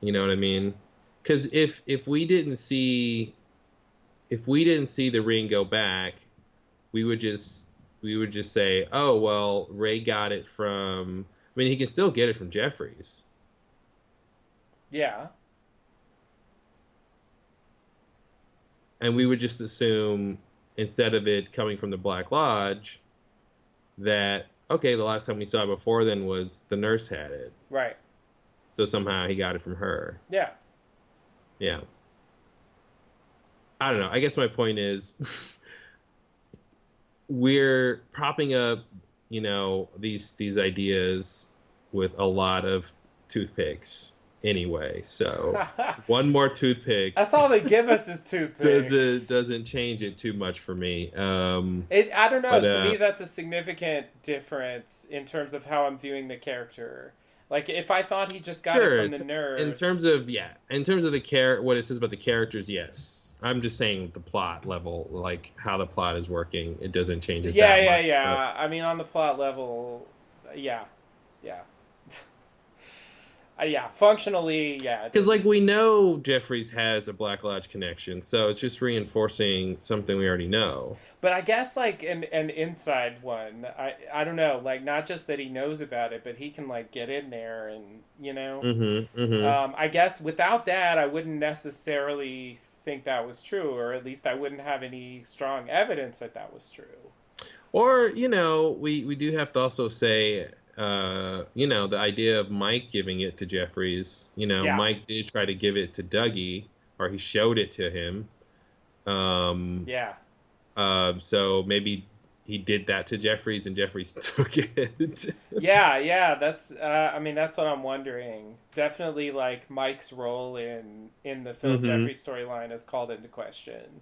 You know what I mean? Because if we didn't see the ring go back, we would just say, oh well, Ray got it from. I mean, he can still get it from Jeffries, Yeah, and we would just assume instead of it coming from the Black Lodge that okay, the last time we saw it before then was the nurse had it, right. so somehow he got it from her. Yeah, Yeah, I don't know. I guess my point is we're propping up, these ideas with a lot of toothpicks anyway. So one more toothpick that's all they give us is toothpicks. doesn't change it too much for me. I don't know. But To me, that's a significant difference in terms of how I'm viewing the character. Like if I thought he just got it Sure, from the in terms nurse. of in terms of what it says about the characters, yes. I'm just saying the plot level, like how the plot is working, it doesn't change it Yeah, that yeah, much. But yeah. I mean, on the plot level, yeah, yeah, yeah. Functionally, yeah, it because like didn't. we know Jeffries has a Black Lodge connection, so it's just reinforcing something we already know. But I guess like an inside one. I don't know. Like not just that he knows about it, but he can like get in there and you know. Mm-hmm. Mm-hmm. I guess without that, I wouldn't necessarily think that was true, or at least I wouldn't have any strong evidence that that was true. Or, we do have to also say, the idea of Mike giving it to Jeffries, Yeah, Mike did try to give it to Dougie, or he showed it to him. Um, yeah. so maybe he did that to Jeffries and Jeffries took it. Yeah, yeah, that's. I mean, that's what I'm wondering. Definitely, like Mike's role in the Philip Mm-hmm. Jeffries storyline is called into question,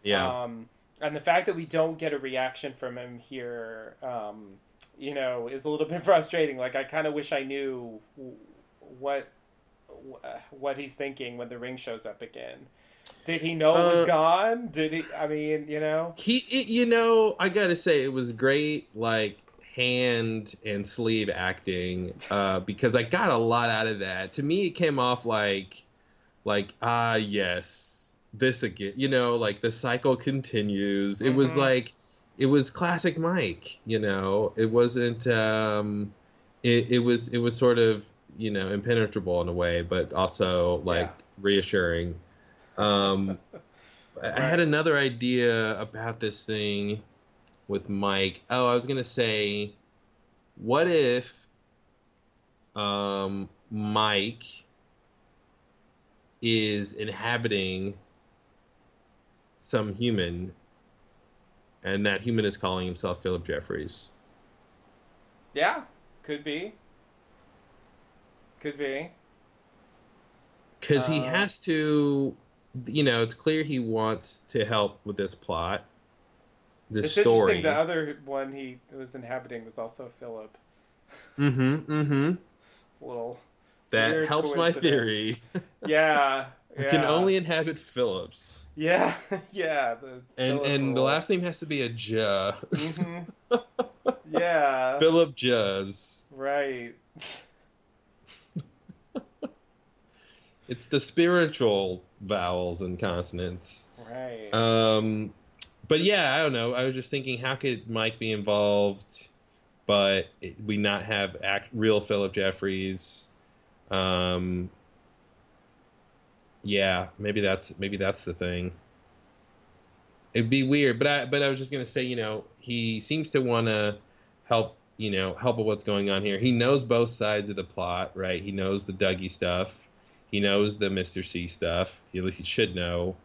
Yeah. um, and the fact that we don't get a reaction from him here, is a little bit frustrating. Like, I kind of wish I knew what what he's thinking when the ring shows up again. Did he know it was Uh, gone? Did he? I mean, I gotta say, it was great, like hand and sleeve acting, because I got a lot out of that. To me, it came off yes, this again, like the cycle continues. Mm-hmm. It was classic Mike, it wasn't, it was sort of, impenetrable in a way, but also Yeah. like reassuring. Um, I had Right. another idea about this thing with Mike. Oh, I was gonna say, what if Mike is inhabiting some human, and that human is calling himself Philip Jeffries? Yeah. Could be. Could be. Because he Uh, has to, it's clear he wants to help with this plot, this it's interesting. The story. other one he was inhabiting was also Philip. Mm-hmm. Mm-hmm. A little That weird helps my coincidence. theory. Yeah. I can Yeah. only inhabit Phillips. Yeah. Yeah. The Philip And the rule. last name has to be a J. Mm-hmm. Yeah. Philip Juz. Right. It's the spiritual vowels and consonants. Right. Um, but yeah, I don't know. I was just thinking, how could Mike be involved, but we not have real Philip Jeffries? Um, yeah, maybe that's the thing. It'd be weird, but I was just gonna say, he seems to want to help, help with what's going on here. He knows both sides of the plot, right? He knows the Dougie stuff. He knows the Mr. C stuff. At least he should know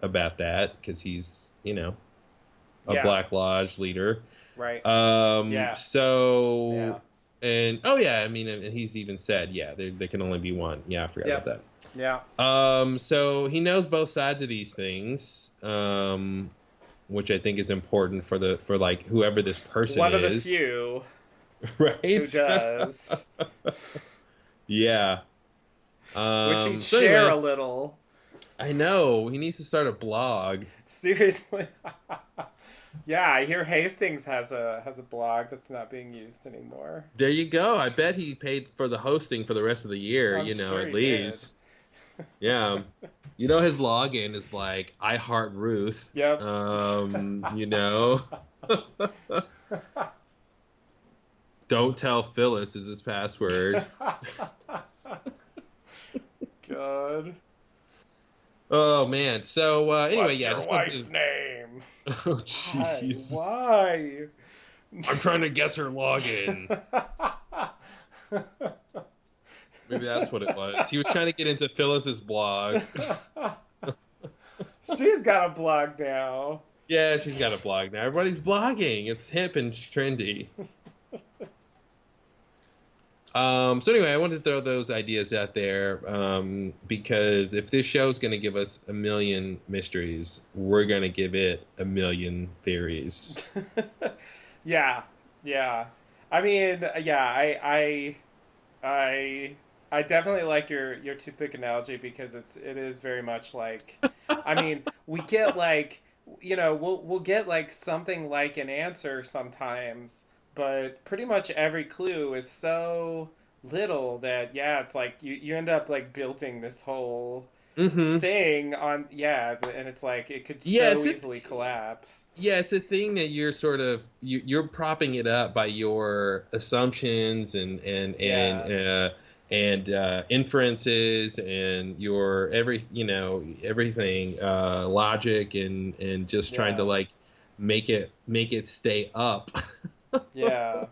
about that because he's, a Yeah. Black Lodge leader. Right. Yeah. So, Yeah. and oh yeah, I mean, and he's even said, yeah, there can only be one. Yeah, I forgot about Yep. that. Yeah. So he knows both sides of these things, which I think is important for like whoever this person One of the is, few who right? does. Yeah. Wish he'd So share a anyway, little. I know he needs to start a blog. Seriously. Yeah, I hear Hastings has a blog that's not being used anymore. There you go. I bet he paid for the hosting for the rest of the year, I'm sure at he did. least. Yeah. His login is like I heart Ruth. Yep. Don't tell Phyllis is his password. God. Oh man. So anyway, What's yeah, I your just wanted wife's to. name? Oh Why? jeez. Why? I'm trying to guess her login. Maybe that's what it was. He was trying to get into Phyllis's blog. She's got a blog now. Yeah, she's got a blog now. Everybody's blogging. It's hip and trendy. So anyway, I wanted to throw those ideas out there because if this show is going to give us a million mysteries, we're going to give it a million theories. Yeah, yeah. I mean, yeah. I I I definitely like your toothpick analogy because it is very much like, I mean, we get like, we'll get like something like an answer sometimes, but pretty much every clue is so little that yeah, it's like you end up like building this whole Mm-hmm. thing on, yeah, and it's like it could Yeah, so easily collapse. it's a thing that you're sort of you're propping it up by your assumptions Yeah, and inferences and your everything logic and just trying to yeah, like make it stay up. yeah,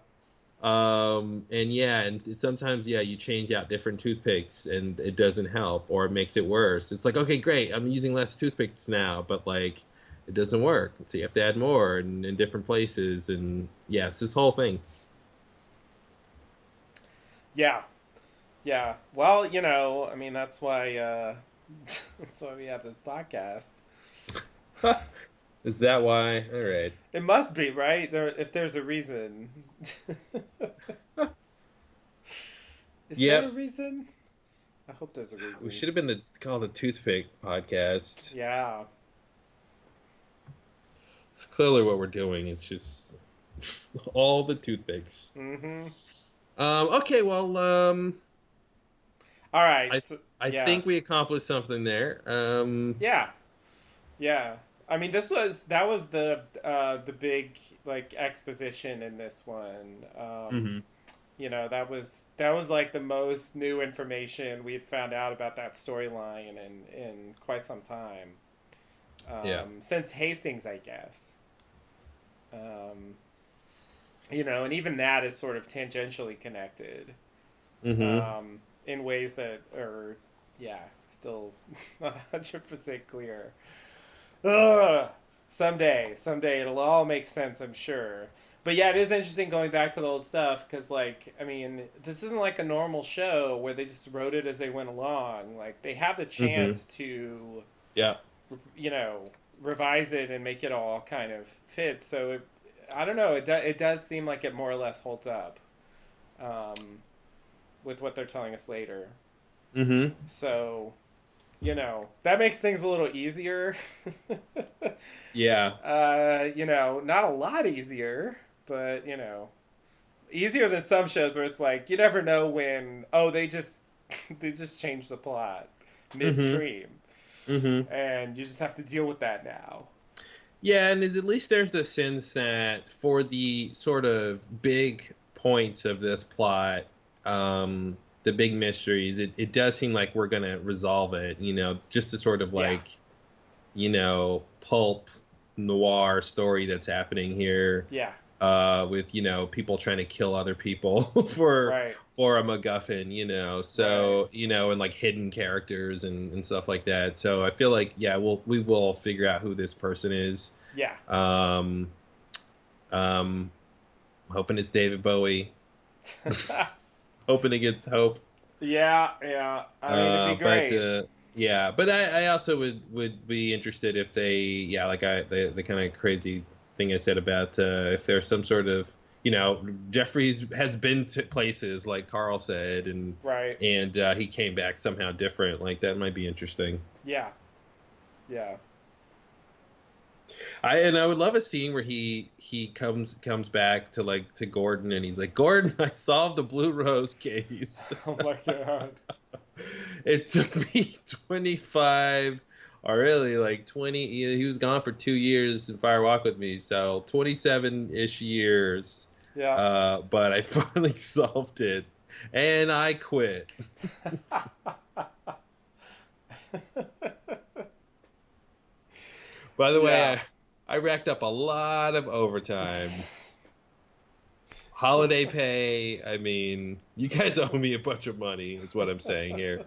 And yeah, and sometimes yeah, you change out different toothpicks and it doesn't help or it makes it worse. It's like, okay, great, I'm using less toothpicks now, but like it doesn't work. So you have to add more and in different places and yeah, it's this whole thing. yeah. Yeah. Well, I mean, that's why that's why we have this podcast. Is that why? All right. It must be, right? If there's a reason. Is there a Yep. reason? I hope there's a We reason. should have been called a toothpick podcast. Yeah. It's clearly what we're doing. It's just all the toothpicks. Mm-hmm. Okay, well, All right. I So, I yeah. think we accomplished something there. Yeah. Yeah. I mean, that was the big like exposition in this one. Mhm. That was like the most new information we had found out about that storyline in quite some time, Yeah. since Hastings, I guess. Um, and even that is sort of tangentially connected, Mm-hmm. in ways that are, yeah, still not 100% clear. Ugh. Someday it'll all make sense, I'm sure. But yeah, it is interesting going back to the old stuff because, like, I mean, this isn't like a normal show where they just wrote it as they went along. Like, they had the Mm-hmm. chance to, Yeah. you know, revise it and make it all kind of fit. So I don't know. It does seem like it more or less holds up, um, with what they're telling us later. Mm-hmm. So that makes things a little easier. Yeah. Not a lot easier, but easier than some shows where it's like you never know when they just they just change the plot Mm-hmm. midstream, Mm-hmm. and you just have to deal with that now. Yeah, and at least there's the sense that for the sort of big points of this plot, the big mysteries, it does seem like we're gonna resolve it, just to sort of Yeah, like, pulp noir story that's happening here. yeah, With people trying to kill other people for right, a MacGuffin, right, so and like hidden characters and stuff like that. So I feel like yeah, we will figure out who this person is. yeah, Um, um, hoping it's David Bowie. Hoping to get hope. yeah, yeah. I mean, it'd be But great. yeah, but I also would be interested if they like the kind of crazy thing I said about if there's some sort of Jeffries has been to places like Carl said Right. and he came back somehow different like that might be interesting. Yeah, yeah. I would love a scene where he comes back to like to Gordon and he's like, Gordon, I solved the Blue Rose case. Oh my god. It took me 25 or really like 20. He was gone for 2 years in Fire Walk with Me, so 27-ish years. Yeah. But I finally solved it and I quit. By the way, Yeah. I racked up a lot of overtime. Holiday pay. I mean, you guys owe me a bunch of money, is what I'm saying here.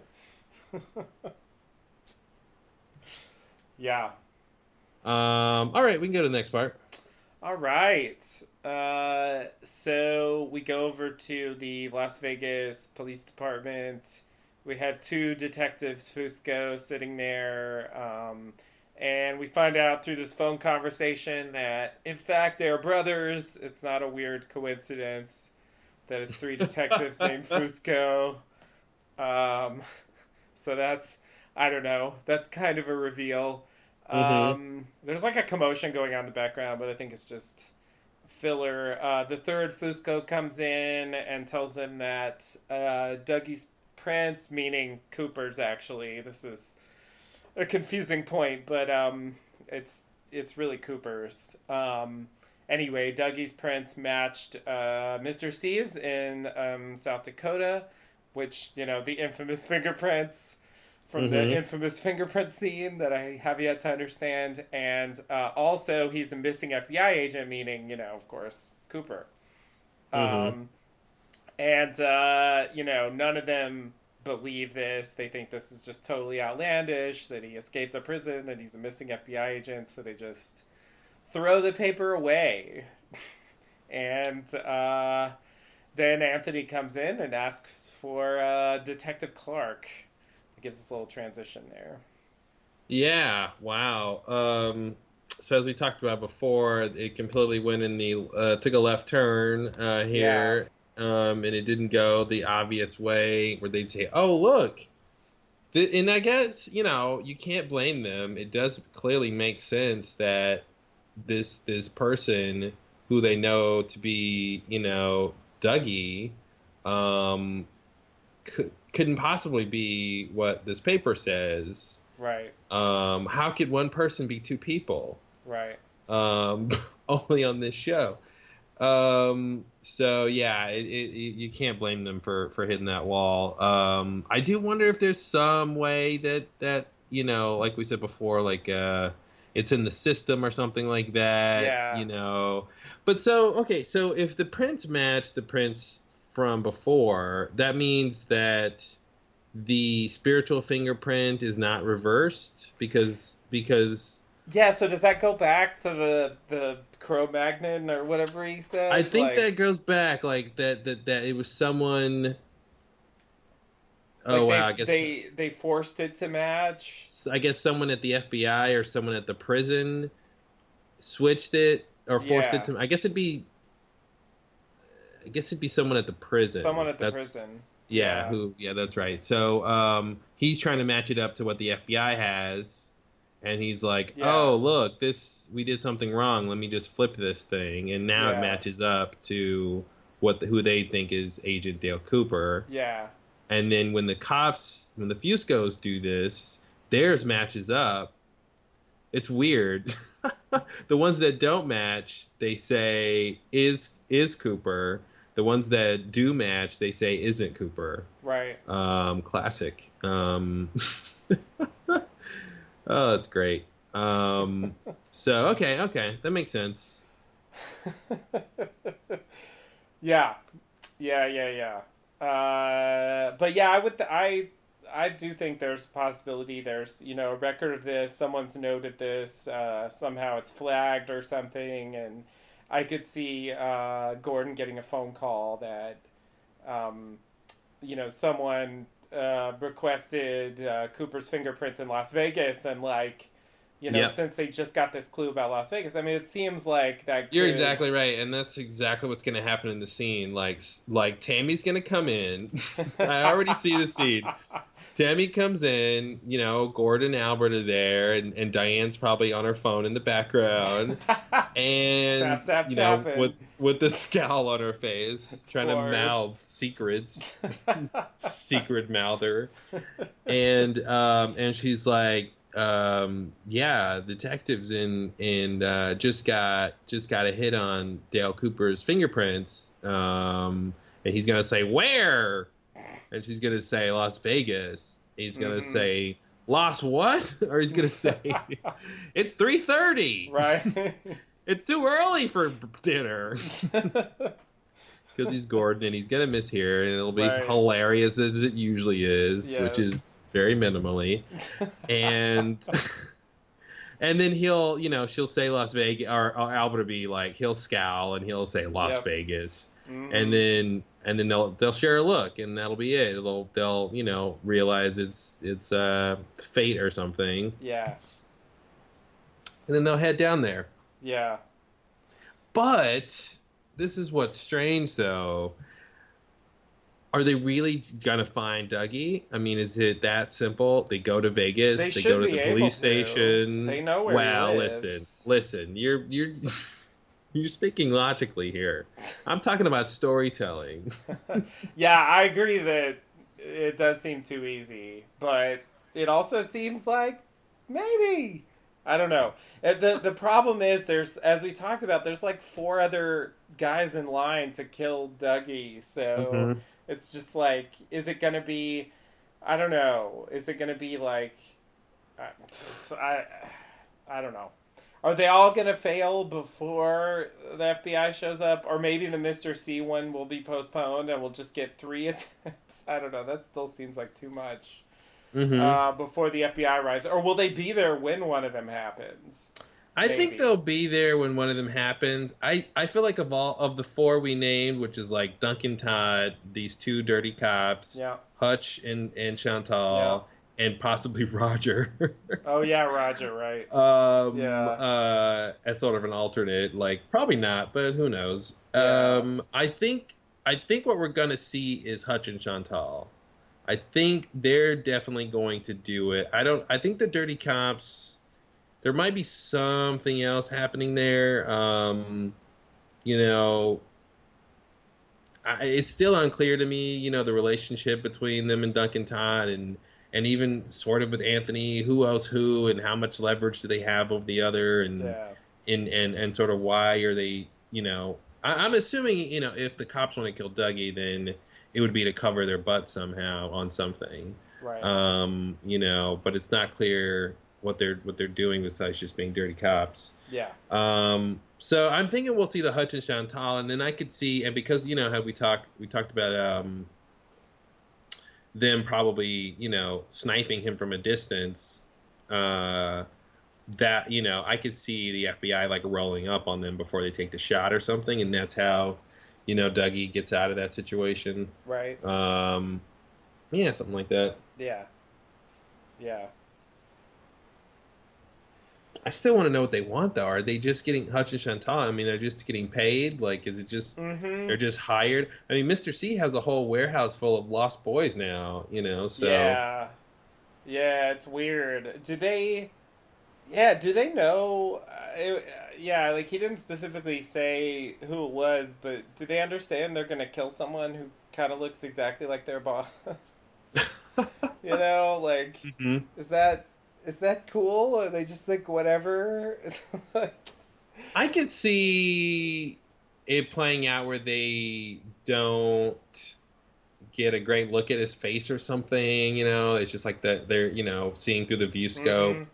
Yeah. All right, we can go to the next part. All right. So we go over to the Las Vegas Police Department. We have two detectives, Fusco, sitting there. And we find out through this phone conversation that, in fact, they're brothers. It's not a weird coincidence. that it's three detectives named Fusco. Um, so that's, I don't know, that's kind of a reveal. Mm-hmm. There's like a commotion going on in the background, but I think it's just filler. The third Fusco comes in and tells them that Dougie's prince, meaning Cooper's actually, this is a confusing point, but it's really Cooper's. Anyway, Dougie's prints matched Mr. C's in South Dakota, which, you know, the infamous fingerprints from the Mm-hmm. infamous fingerprint scene that I have yet to understand. And also, he's a missing FBI agent, meaning, you know, of course, Cooper. Mm-hmm. Um, and, you know, none of them believe this. They think this is just totally outlandish, that he escaped the prison and he's a missing FBI agent, so they just throw the paper away. And then Anthony comes in and asks for Detective Clark. It gives us a little transition there. Yeah. Wow. So as we talked about before, it completely went in the took a left turn Yeah, here, and it didn't go the obvious way where they'd say, "Oh, look." And I guess you can't blame them. It does clearly make sense that this person who they know to be Dougie, um, couldn't possibly be what this paper says. right, How could one person be two people? right. Um, only on this show. So yeah, you can't blame them for hitting that wall. I do wonder if there's some way that like we said before, like it's in the system or something like that, Yeah. But so okay, so if the prints match the prints from before, that means that the spiritual fingerprint is not reversed because Yeah, so does that go back to the Cro-Magnon or whatever he I said? think that goes back like that it was someone. Oh Like wow, they forced it to match? I guess someone at the FBI or someone at the prison switched it or forced it Yeah. to. I guess it'd be someone at the prison. Someone at the That's prison. yeah, Yeah. who yeah, that's right. So he's trying to match it up to what the FBI has, and he's like, Yeah. "Oh, look, this we did something wrong. Let me just flip this thing." And now it Yeah. matches up to who they think is Agent Dale Cooper. Yeah. And then when the Fuscos do this, theirs matches up. It's weird. The ones that don't match, they say is Cooper. The ones that do match, they say isn't Cooper. Right. Classic. Oh, that's great. So okay, that makes sense. Yeah. Yeah, yeah, yeah. But yeah, I do think there's a possibility. There's, you know, a record of this. Someone's noted this. Somehow it's flagged or something, and I could see Gordon getting a phone call that, um, you know, someone requested Cooper's fingerprints in Las Vegas, and like, you know, Yep. since they just got this clue about Las Vegas, I mean, it seems like that You're could. exactly right, and that's exactly what's going to happen in the scene. Like Tammy's going to come in. I already see the scene. Tammy comes in, Gordon and Albert are there, and Diane's probably on her phone in the background, and Tap tap tapping. with the scowl on her face, Of trying to mouth course. secrets, secret mouther, and she's like, yeah, detectives and just got a hit on Dale Cooper's fingerprints, and he's gonna say where, and she's gonna say Las Vegas. He's gonna Mm-hmm. say Las what, or he's gonna say it's 3:30. Right. It's too early for dinner. Because he's Gordon and he's gonna miss here, and it'll be Right. hilarious as it usually is, which is Yes. very minimally. And and then she'll say Las Vegas, or Albert will be like, he'll scowl and he'll say Las Yep. Vegas, and Mm-hmm. then they'll share a look, and that'll be it. They'll realize it's fate or something, Yeah. and then they'll head down there. Yeah. But this is what's strange, though. Are they really gonna find Dougie? I mean, is it that simple? They go to Vegas, They they go should to be the able police to. station. They know where he Well, listen, lives. listen. You're you're speaking logically here. I'm talking about storytelling. Yeah, I agree that it does seem too easy, but it also seems like maybe I don't know. The problem is there's, as we talked about, there's like four other guys in line to kill Dougie, so Hmm. it's just like, is it gonna be? I don't know. Is it gonna be like I I, I don't know. Are they all gonna fail before the FBI shows up, or maybe the Mister C one will be postponed and we'll just get three attempts? I don't know. That still seems like too much. Hmm. Before the FBI arrives, or will they be there when one of them happens? I think Maybe. they'll be there when one of them happens. I feel like of all of the four we named, which is like Duncan Todd, these two dirty cops, Yeah. Hutch and Yeah. Chantal, and possibly Roger. Oh yeah, Roger. Right. Yeah. As sort of an alternate, like probably not, but who knows. Yeah. I think what we're gonna see is Hutch and Chantal. I think they're definitely going to do it. I think the dirty cops, there might be something else happening there. You know, it's still unclear to me, the relationship between them and Duncan Todd, and even sort of with Anthony, who else who, and how much leverage do they have over the other, and Yeah. and sort of why are they, I'm assuming, if the cops want to kill Dougie, then it would be to cover their butt somehow on something. Right. But it's not clear what they're doing besides just being dirty cops. Yeah. So I'm thinking we'll see the Hutch and Chantal, and then I could see, and because how we talked about them probably sniping him from a distance, that I could see the FBI like rolling up on them before they take the shot or something, and that's how Dougie gets out of that situation. Right. Um, yeah, something like that. Yeah. Yeah. I still want to know what they want though. Are they just getting Hutch and Chantal? I mean, they're just getting paid. Like, is it just Mm-hmm. they're just hired? I mean, Mr. C has a whole warehouse full of lost boys now. So Yeah. Yeah. It's weird. Do they? Yeah, do they know? Yeah, like he didn't specifically say who it was, but do they understand they're gonna kill someone who kind of looks exactly like their boss? Like, Mhm. is that is that cool? Or they just think whatever? I could see it playing out where they don't get a great look at his face or something. It's just like that they're seeing through the view Mm-hmm. scope,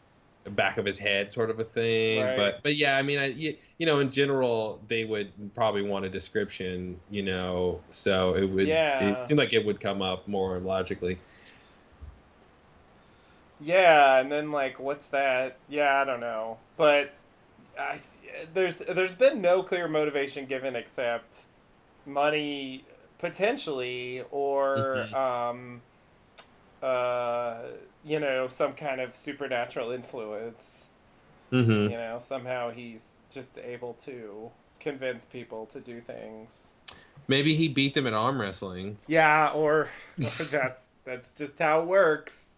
the back of his head, sort of a thing. Right. But yeah, I mean, in general, they would probably want a description. So it Yeah. seemed like it would come up more logically. Yeah, and then like, what's that? Yeah, I don't know, but I, there's been no clear motivation given except money potentially, or Hmm. uh, some kind of supernatural influence. Hmm. Somehow he's just able to convince people to do things. Maybe he beat them at arm wrestling. Yeah, or that's just how it works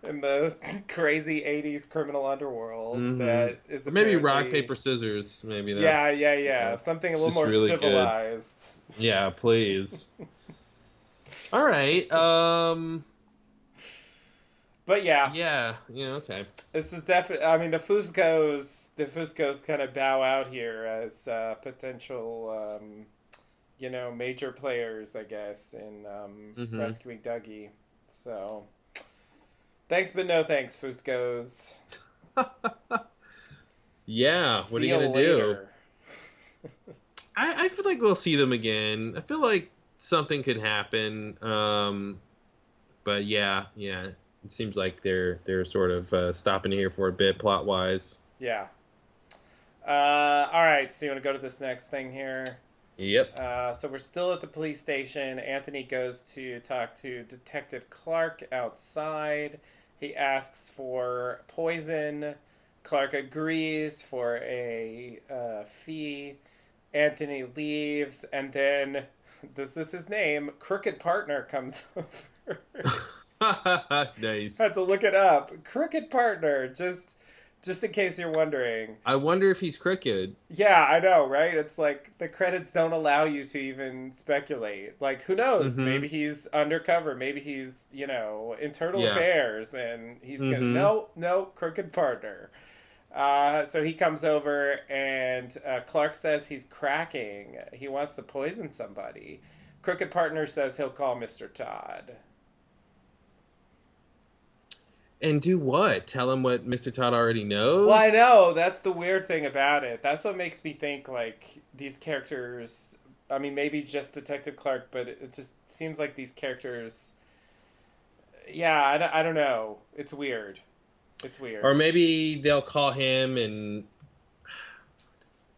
in the crazy 80s criminal underworld Hmm. that is Or maybe rock apparently. paper scissors. Maybe Yeah, that's yeah, yeah, something a it's little just more really good. civilized. Yeah, please. All right. But yeah, Yeah. Yeah. Okay. this is definitely. I mean, the Fuscos kind of bow out here as potential, major players, I guess, in Hmm. rescuing Dougie. So thanks, but no thanks, Fuscos. Yeah. What are See you you gonna do? later. I feel like we'll see them again. I feel like something could happen. But yeah, yeah. It seems like they're sort of stopping here for a bit plot wise. Yeah. All right. So you want to go to this next thing here? Yep. So we're still at the police station. Anthony goes to talk to Detective Clark outside. He asks for poison. Clark agrees for a fee. Anthony leaves, and then this is his name. Crooked Partner comes over. Had Nice. to look it up. Crooked Partner, just in case you're wondering. I wonder if he's crooked. Yeah, I know, right? It's like the credits don't allow you to even speculate. Like, who knows? Mm-hmm. Maybe he's undercover. Maybe he's, internal Yeah. affairs, and he's gonna Mm-hmm. no, crooked partner. So he comes over, and Clark says he's cracking. He wants to poison somebody. Crooked partner says he'll call Mr. Todd. And do what? Tell him what Mr. Todd already Well, I knows? know that's the weird thing about it. That's what makes me think like these characters. I mean, maybe just Detective Clark, but it just seems like these characters. Yeah, I don't know. It's weird. It's Or weird. maybe they'll call him and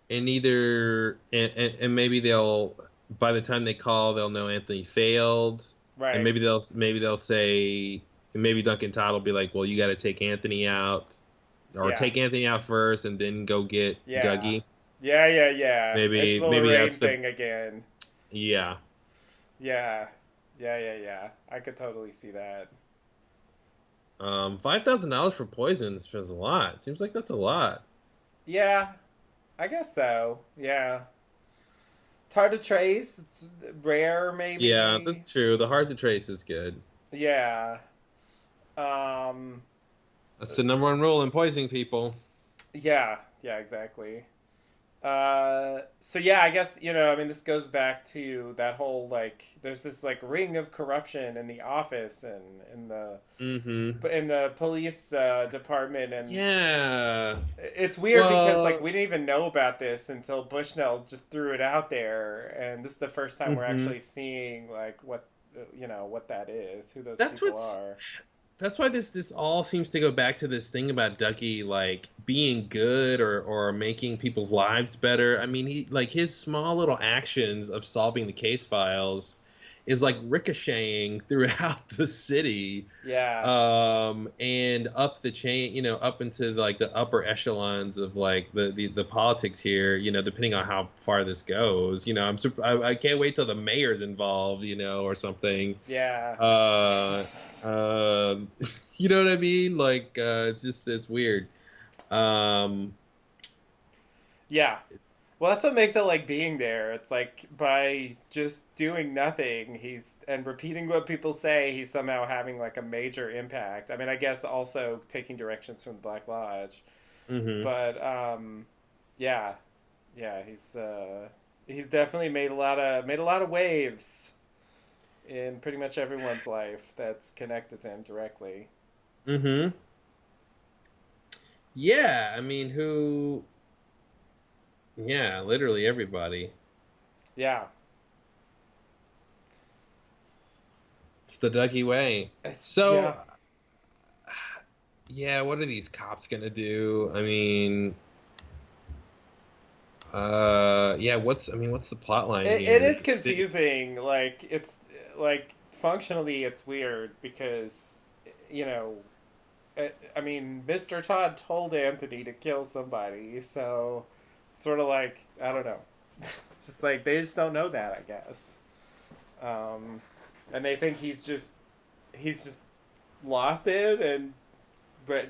either and maybe they'll by the time they call they'll know Anthony failed, and Right. maybe they'll say maybe Duncan Todd will be like, well, you got to take Anthony out, or Yeah. take Anthony out first and then go get Yeah. Dougie. Yeah. It's the Maybe Lorraine that's the thing again. yeah. Yeah. Yeah. I could totally see that. $5,000 for poisons feels a lot. Seems like that's a lot. Yeah, I guess so. Yeah. It's hard to trace. It's rare, Yeah, maybe. that's true. The hard to trace is good. Yeah. Um, That's the number one rule in poisoning people. yeah, exactly. So yeah, I guess, I mean, this goes back to that whole, like, there's this, like, ring of corruption in the office and Mm-hmm. in the police department. And Yeah. it's weird because, like, Well, we didn't even know about this until Bushnell just threw it out there. And this is the first time we're hmm actually seeing, like, what that is, who those that's people what's are. that's why this all seems to go back to this thing about Ducky like being good or making people's lives better. I mean, he like his small little actions of solving the case files is like ricocheting throughout the city, Yeah. and up the chain, up into like the upper echelons of like the politics here, depending on how far this goes. I can't wait till the mayor's involved, or something. Yeah. uh you know what I mean? Like, it's weird. um Yeah. Well, that's what makes it like being there. It's like by just doing nothing, he's and repeating what people say, he's somehow having like a major impact. I mean, I guess also taking directions from the Black Lodge, mhm. but yeah, yeah, he's definitely made a lot of waves in pretty much everyone's life that's connected to him directly. Mhm. Yeah, I mean, who yeah, literally everybody. Yeah, It's the Dougie way. yeah. So yeah, what are these cops gonna do? I mean, yeah, what's the plot line It here? is confusing. Like it's like functionally it's weird because you know, I mean, Mr. Todd told Anthony to kill somebody, so it's sort of like I don't know. It's just like they just don't know that, I guess. Um, and they think he's just lost it and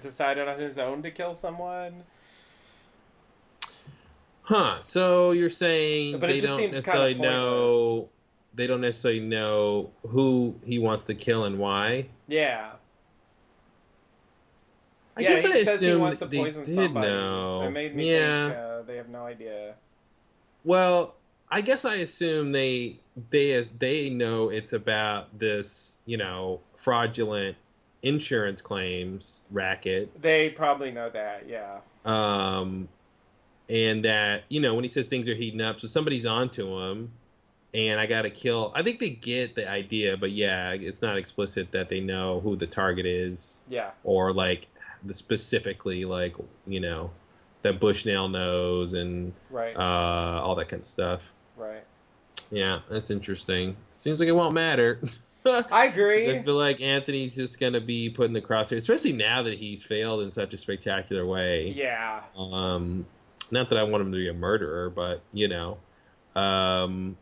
decided on his own to kill someone. Huh. So you're saying But it just seems kind of pointless. they don't necessarily know who he wants to kill and why? Yeah. I Yeah, guess I he says he assumed wants to they poison did somebody. That know. made me think Yeah. they have no idea. Well, I guess I assume they know it's about this, fraudulent insurance claims racket. They probably know that, yeah. Um and that, when he says things are heating up, so somebody's onto him, and I gotta kill. I think they get the idea, but yeah, it's not explicit that they know who the target is, Yeah, or like the specifically like that Bushnell knows, and right, all that kind of stuff. right. Yeah, that's interesting. Seems like it won't matter. I 'Cause I agree. feel like Anthony's just gonna be put in the crosshair, especially now that he's failed in such a spectacular way. Yeah. Not that I want him to be a murderer, but um,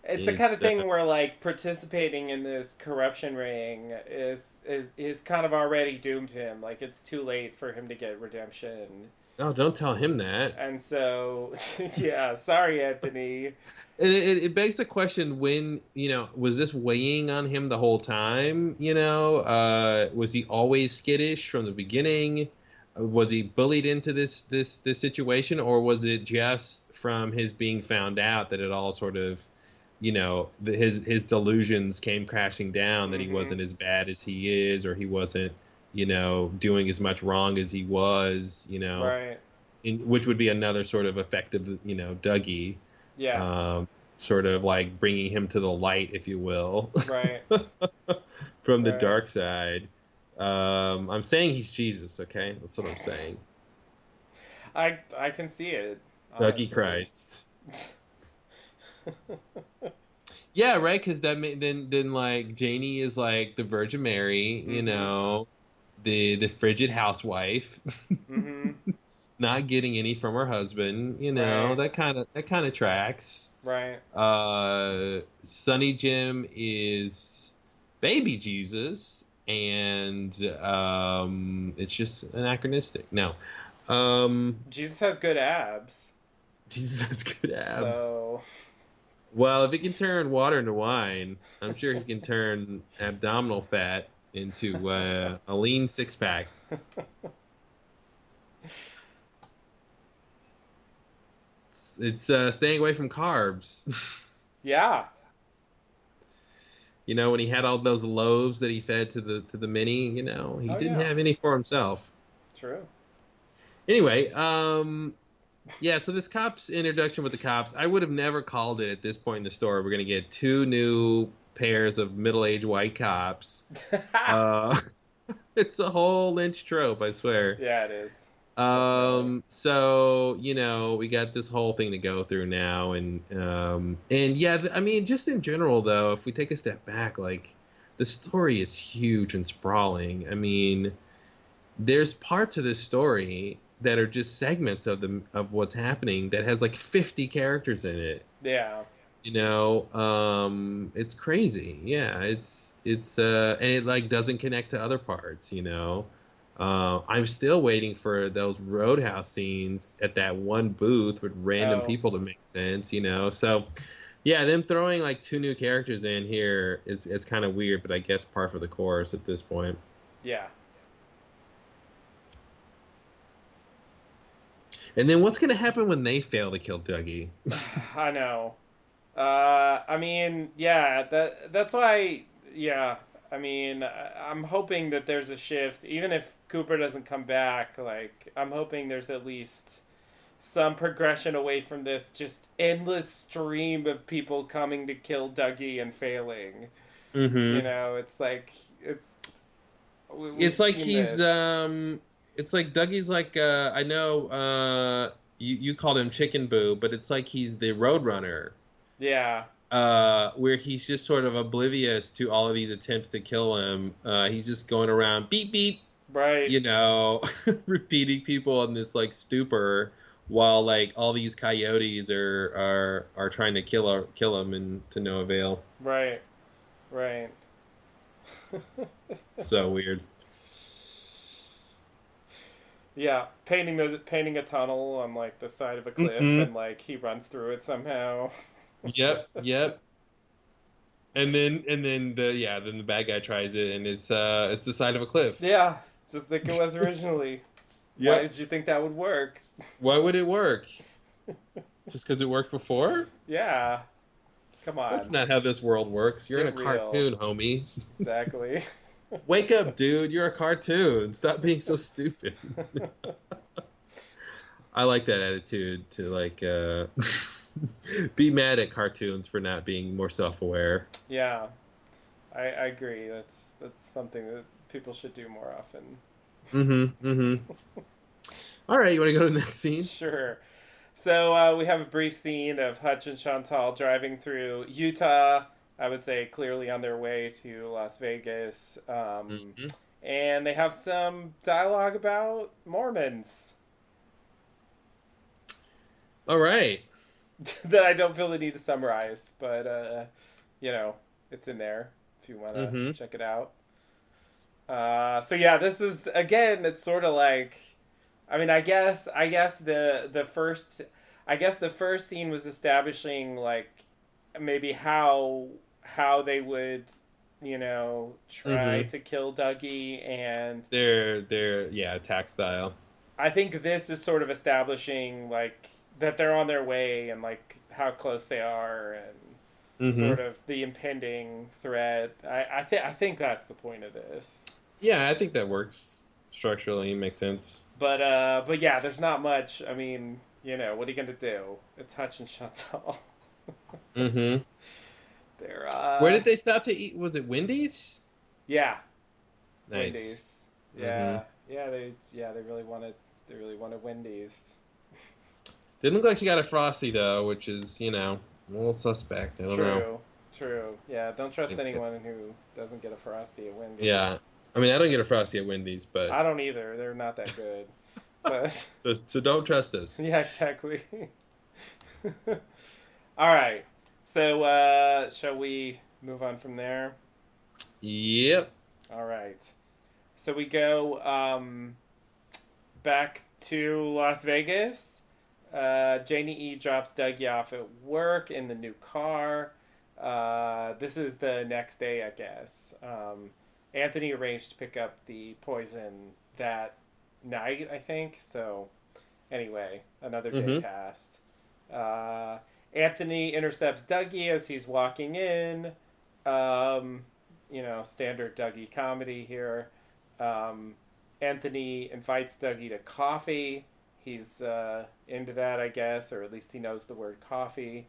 It's the kind of It's thing where like participating in this corruption ring is kind of already doomed him. Like it's too late for him to get redemption. oh, don't tell him that. And so, yeah, sorry, Anthony. It begs the question, when, was this weighing on him the whole time? Was he always skittish from the beginning? Was he bullied into this situation, or was it just from his being found out that it all sort of, his delusions came crashing down, that he Mm-hmm. wasn't as bad as he is, or he wasn't, doing as much wrong as he was, Right. which would be another sort of effective, Dougie, Yeah. um, sort of like bringing him to the light, if you will, Right. from the Right. dark side. I'm saying he's Jesus, okay? That's what I'm saying. I can see it, Dougie honestly. Christ. Yeah, right. Because then like Janie is like the Virgin Mary, Mm-hmm. the frigid housewife, Mm-hmm. not getting any from her husband. Right. That kind of tracks. Right. Sonny Jim is baby Jesus, and it's just anachronistic. No, Jesus has good abs. Jesus has good abs. So, Well, if he can turn water into wine, I'm sure he can turn abdominal fat into a lean six pack. It's staying away from carbs. yeah. When he had all those loaves that he fed to the mini, he Oh, didn't yeah. have any for himself. True. Anyway, yeah, so this cops introduction with the cops, I would have never called it at this point in the story. We're gonna get two new pairs of middle-aged white cops. Uh, it's a whole Lynch trope, I swear. yeah, it is. Definitely. So we got this whole thing to go through now, and yeah, I mean, just in general though, if we take a step back, like the story is huge and sprawling. I mean, there's parts of this story that are just segments of what's happening that has like 50 characters in it. Yeah. It's crazy. Yeah, it's and it like doesn't connect to other parts. I'm still waiting for those roadhouse scenes at that one booth with random Oh, people to make sense. So yeah, them throwing like two new characters in here is kind of weird, but I guess par for the course at this point. yeah. And then what's gonna happen when they fail to kill Dougie? I know. I mean, yeah, that's why. Yeah, I mean, I'm hoping that there's a shift, even if Cooper doesn't come back. Like, I'm hoping there's at least some progression away from this just endless stream of people coming to kill Dougie and failing. Mm-hmm. It's like we've It's like seen he's this. it's like Dougie's like I know you called him Chicken Boo, but it's like he's the Roadrunner. Yeah, Where he's just sort of oblivious to all of these attempts to kill him. He's just going around beep beep, right, repeating people in this like stupor, while like all these coyotes are trying to kill him, and to no avail. right, right. So weird. Yeah, painting a tunnel on like the side of a cliff, Hmm. and like he runs through it somehow. Yep, yep. And then the bad guy tries it, and it's the side of a cliff. Yeah, just like it was originally. Why Yep. did you think that would work? Why would it work? Just because it worked before? Yeah, come That's on, not how this world works. You're in a get real. cartoon, homie. Exactly. Wake up, dude. You're a cartoon. Stop being so stupid. I like that attitude to like be mad at cartoons for not being more self-aware. yeah, I agree. That's something that people should do more often. Mm-hmm. Mm-hmm. All right, you want to go to the next scene? Sure. So we have a brief scene of Hutch and Chantal driving through Utah. I would say clearly on their way to Las Vegas. Mm-hmm. And they have some dialogue about Mormons. All right. that I don't feel the need to summarize, but you know, it's in there if you want to Mm-hmm. check it out. So yeah, this is again. It's sort of like, I mean, I guess the first, I guess the first scene was establishing like maybe how they would, try Mm-hmm. to kill Dougie, and They're yeah, attack style. I think this is sort of establishing like that they're on their way and like how close they are and Mm-hmm. sort of the impending threat. I think that's the point of this. Yeah, I think that works structurally. Makes sense. But yeah, there's not much. I mean, what are you gonna do? It's Hutch and Chantal. Mm-hmm. They're Where did they stop to eat? Was it Wendy's? yeah, Nice. Wendy's. Mm-hmm. Yeah, they really wanted Wendy's. Didn't look like she got a Frosty though, which is, a little suspect. I don't know. True, true. Yeah, don't trust Think that- anyone who doesn't get a Frosty at Yeah. Wendy's. I mean, I don't get a Frosty at Wendy's, but I don't either. They're not that good. But so don't trust us. yeah, exactly. All right. So shall we move on from there? Yep. All right. So we go back to Las Vegas. Janie E drops Dougie off at work in the new car. This is the next day, I guess. Anthony arranged to pick up the poison that night, I think. So, anyway, another day Mm-hmm. passed. Anthony intercepts Dougie as he's walking in. Um, standard Dougie comedy here. Anthony invites Dougie to coffee. He's into that, I guess, or at least he knows the word coffee.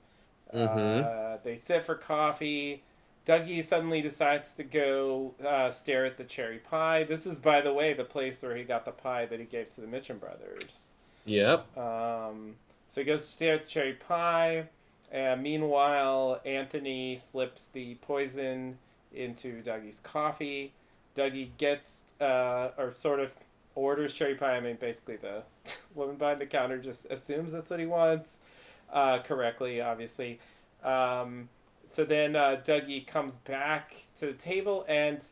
Mm-hmm. They sit for coffee. Dougie suddenly decides to go stare at the cherry pie. This is, by the way, the place where he got the pie that he gave to the Mitchum brothers. Yep. So he goes to stare at the cherry pie. Meanwhile, Anthony slips the poison into Dougie's coffee. Dougie gets, or sort of orders cherry pie. I mean, basically, the woman behind the counter just assumes that's what he wants, correctly, obviously. So then Dougie comes back to the table, and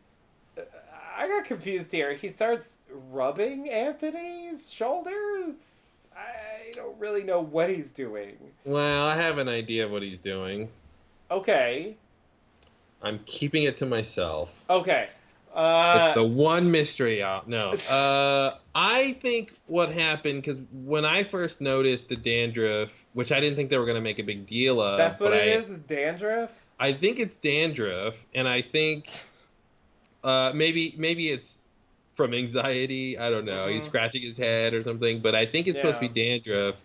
I got confused here. He starts rubbing Anthony's shoulders. I don't really know what he's doing. Well, I have an idea of what he's doing. Okay. I'm keeping it to myself. Okay. It's the one mystery out. No. I think what happened, because when I first noticed the dandruff, which I didn't think they were going to make a big deal of. That's what but it is dandruff? I think it's dandruff, and I think maybe it's from anxiety. I don't know. He's Mhm. scratching his head or something, but I think it's supposed to Yeah. be dandruff.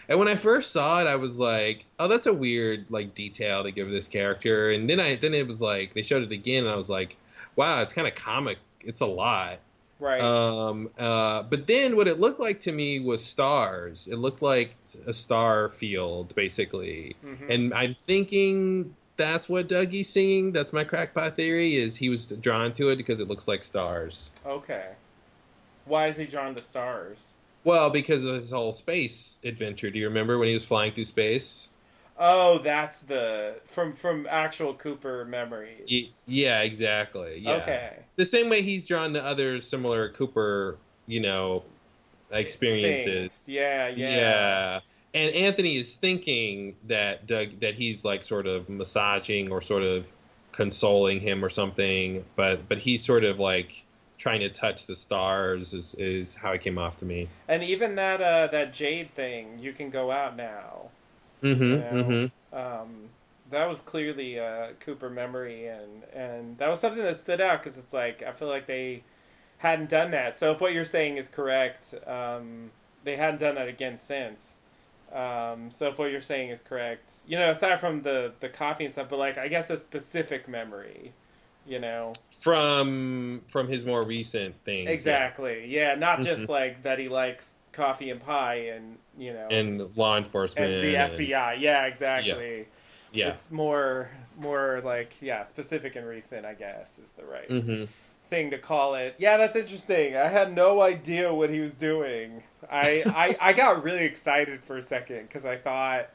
And when I first saw it, I was like, "Oh, that's a weird like detail to give this character." And then it was like they showed it again, and I was like, "Wow, it's kind of comic. It's a lot." Right. But then what it looked like to me was stars. It looked like a star field, basically. Mhm. And I'm thinking that's what Dougie's singing. That's my crackpot theory, is he was drawn to it because it looks like stars. Okay. Why is he drawn to stars? Well, because of his whole space adventure. Do you remember when he was flying through space? Oh, that's the from actual Cooper memories. Yeah, exactly. Yeah. Okay. The same way he's drawn to other similar Cooper, experiences. Things. Yeah. Yeah. And Anthony is thinking that that he's like sort of massaging or sort of consoling him or something, but he's sort of like trying to touch the stars is how it came off to me. And even that jade thing, you can go out now. Mm-hmm. You know? Mm-hmm. That was clearly a Cooper memory, and that was something that stood out because it's like I feel like they hadn't done that. So if what you're saying is correct, they hadn't done that again since. So if what you're saying is correct, aside from the coffee and stuff, but like I guess a specific memory, From his more recent things. Exactly. Yeah, not Mhm. just like that he likes coffee and pie and And law enforcement. and the FBI. Yeah, exactly. Yeah. It's more like specific and recent, I guess, is the right Mm-hmm. thing to call it. Yeah, that's interesting. I had no idea what he was doing. I got really excited for a second because I thought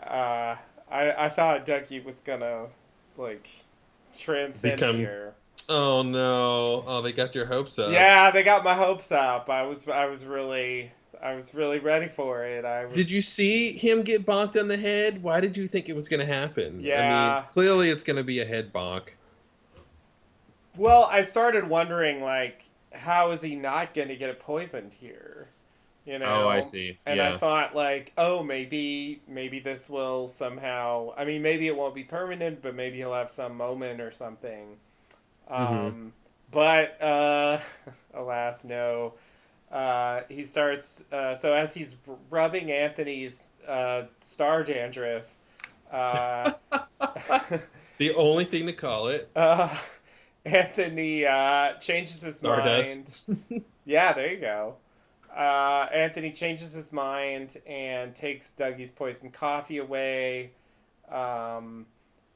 Uh, I thought Dougie was gonna like transcend Become. here. Oh no! Oh, they got your hopes up. Yeah, they got my hopes up. I was really ready for it. I Did you was see him get bonked on the head? Why did you think it was going to happen? I mean, yeah. clearly it's going to be a head bonk. Well, I started wondering like how is he not going to get poisoned here? You Oh, I know? see. And I Yeah. thought like, oh, maybe this will somehow. I mean, maybe it won't be permanent, but maybe he'll have some moment or something. Mm-hmm. Um, but alas, no. He starts. So as he's rubbing Anthony's star dandruff, uh, The only thing to call it uh, Anthony changes his mind. Stardust. Yeah, there you go. Anthony changes his mind and takes Dougie's poisoned coffee away. Um,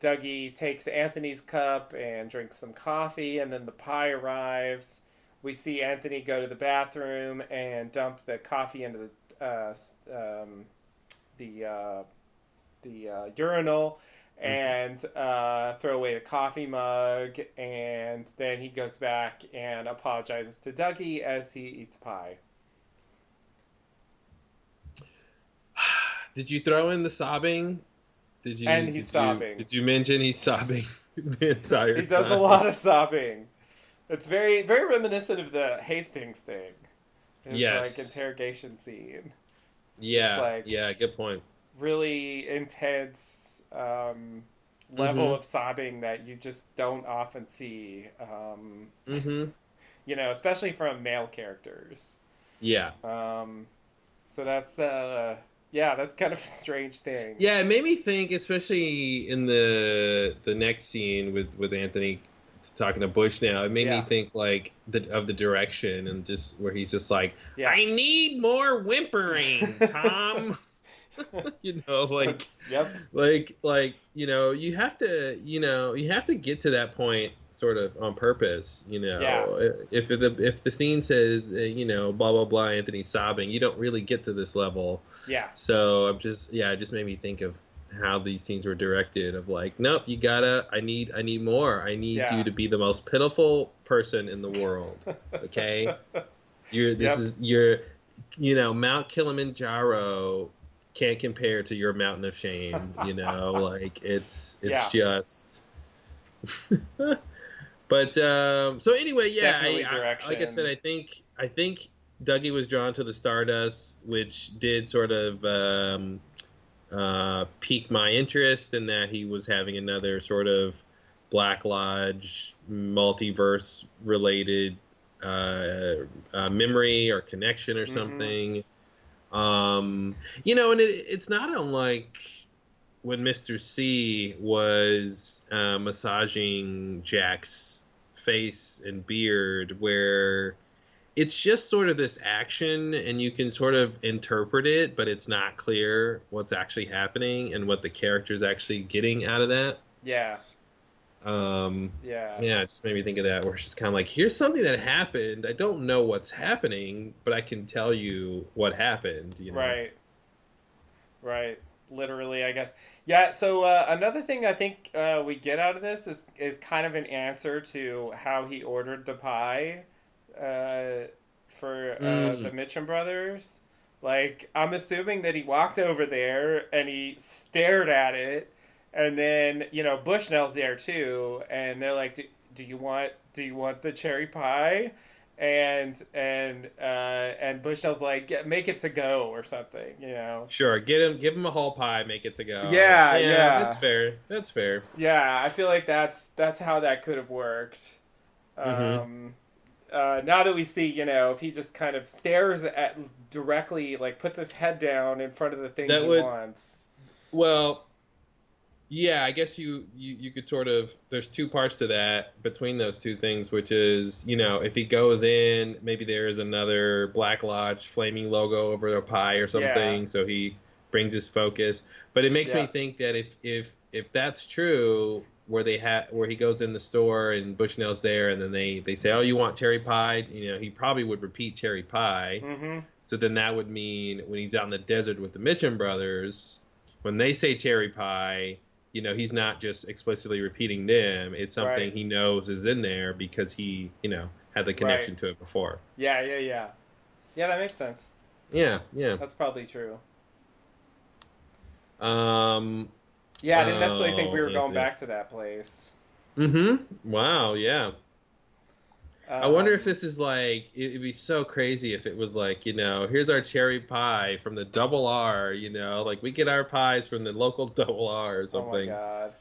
Dougie takes Anthony's cup and drinks some coffee, and then the pie arrives. We see Anthony go to the bathroom and dump the coffee into the urinal and throw away the coffee mug. And then he goes back and apologizes to Dougie as he eats pie. Did you throw in the sobbing? Did you And he's did you sobbing. did you mention he's sobbing the entire He does a time? lot of sobbing. It's very, very reminiscent of the Hastings thing. His like Yes. interrogation scene. It's just Yeah. like Yeah. Good point. really intense level Mm-hmm. of sobbing that you just don't often see. Mm-hmm. You know, especially from male characters. Yeah. Um, so that's yeah, that's kind of a strange thing. Yeah, it made me think, especially in the next scene with Anthony talking to Bush now. It made me Yeah, think like of the direction and just where he's just like, yeah. I need more whimpering, Tom. You know, Yep. you have to get to that point sort of on purpose. Yeah, If the scene says blah blah blah, Anthony sobbing, you don't really get to this level. yeah, So it just made me think of how these scenes were directed of like, nope, I need more. I need you yeah. to be the most pitiful person in the world. Okay? Yep. Mount Kilimanjaro can't compare to your mountain of shame, like it's Yeah, just but so anyway, yeah, definitely like I said, direction. I think Dougie was drawn to the Stardust, which did sort of pique my interest in that he was having another sort of Black Lodge multiverse related memory or connection or Mm-hmm. something. And it's not unlike when Mr. C was massaging Jack's face and beard, where it's just sort of this action and you can sort of interpret it, but it's not clear what's actually happening and what the character's actually getting out of that. Yeah, Um, yeah. yeah, it just made me think of that, where it's just kind of like, here's something that happened. I don't know what's happening, but I can tell you what happened. Right, right. Literally, I guess. Yeah. So another thing I think we get out of this is kind of an answer to how he ordered the pie for the Mm, Mitchum brothers. Like, I'm assuming that he walked over there and he stared at it, and then Bushnell's there too, and they're like, do you want the cherry pie?" And Bushnell's like, "Yeah, make it to go or something, you know. sure, give him a whole pie, make it to go. Yeah, Yeah, that's yeah, fair. That's fair. yeah. I feel like that's how that could have worked. Hmm. Um, now that we see, if he just kind of stares at directly, like puts his head down in front of the thing That he would wants. well, yeah, I guess you could sort of, there's two parts to that between those two things, which is, if he goes in, maybe there is another Black Lodge flaming logo over a pie or Yeah, something, so he brings his focus. But it makes me yeah, think that if that's true, where he goes in the store and Bushnell's there, and then they say, "Oh, you want cherry pie?" He probably would repeat cherry pie. mm-hmm, So then that would mean when he's out in the desert with the Mitchum brothers, when they say cherry pie, you know, he's not just explicitly repeating them. It's something Right. he knows is in there because he, you know, had the Right. connection to it before. Yeah, yeah, yeah. Yeah, that makes sense. Yeah, yeah. That's probably true. Um, Yeah, I didn't necessarily think we oh, were going Anthony. back to that place. Wow, yeah. I wonder if Um, this is like it'd be so crazy if it was like, you know, here's our cherry pie from the double R, you know, like we get our pies from the local double R or oh my something. god.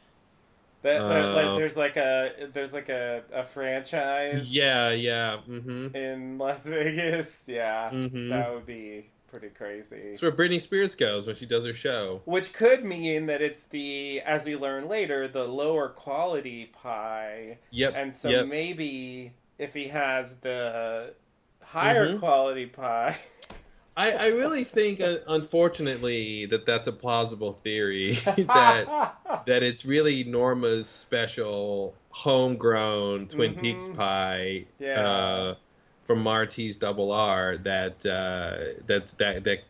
That Uh, there's like a franchise yeah, yeah. Mm-hmm. in Las Vegas. Yeah, Mm-hmm. that would be pretty crazy. That's where Britney Spears goes when she does her show. Which could mean that it's the, as we learn later, the lower quality pie. Yep, And so yep. maybe if he has the higher Mm-hmm. quality pie. I really think, unfortunately, that that's a plausible theory that it's really Norma's special homegrown Twin Peaks Mm-hmm. pie Yeah. from Marty's Double R that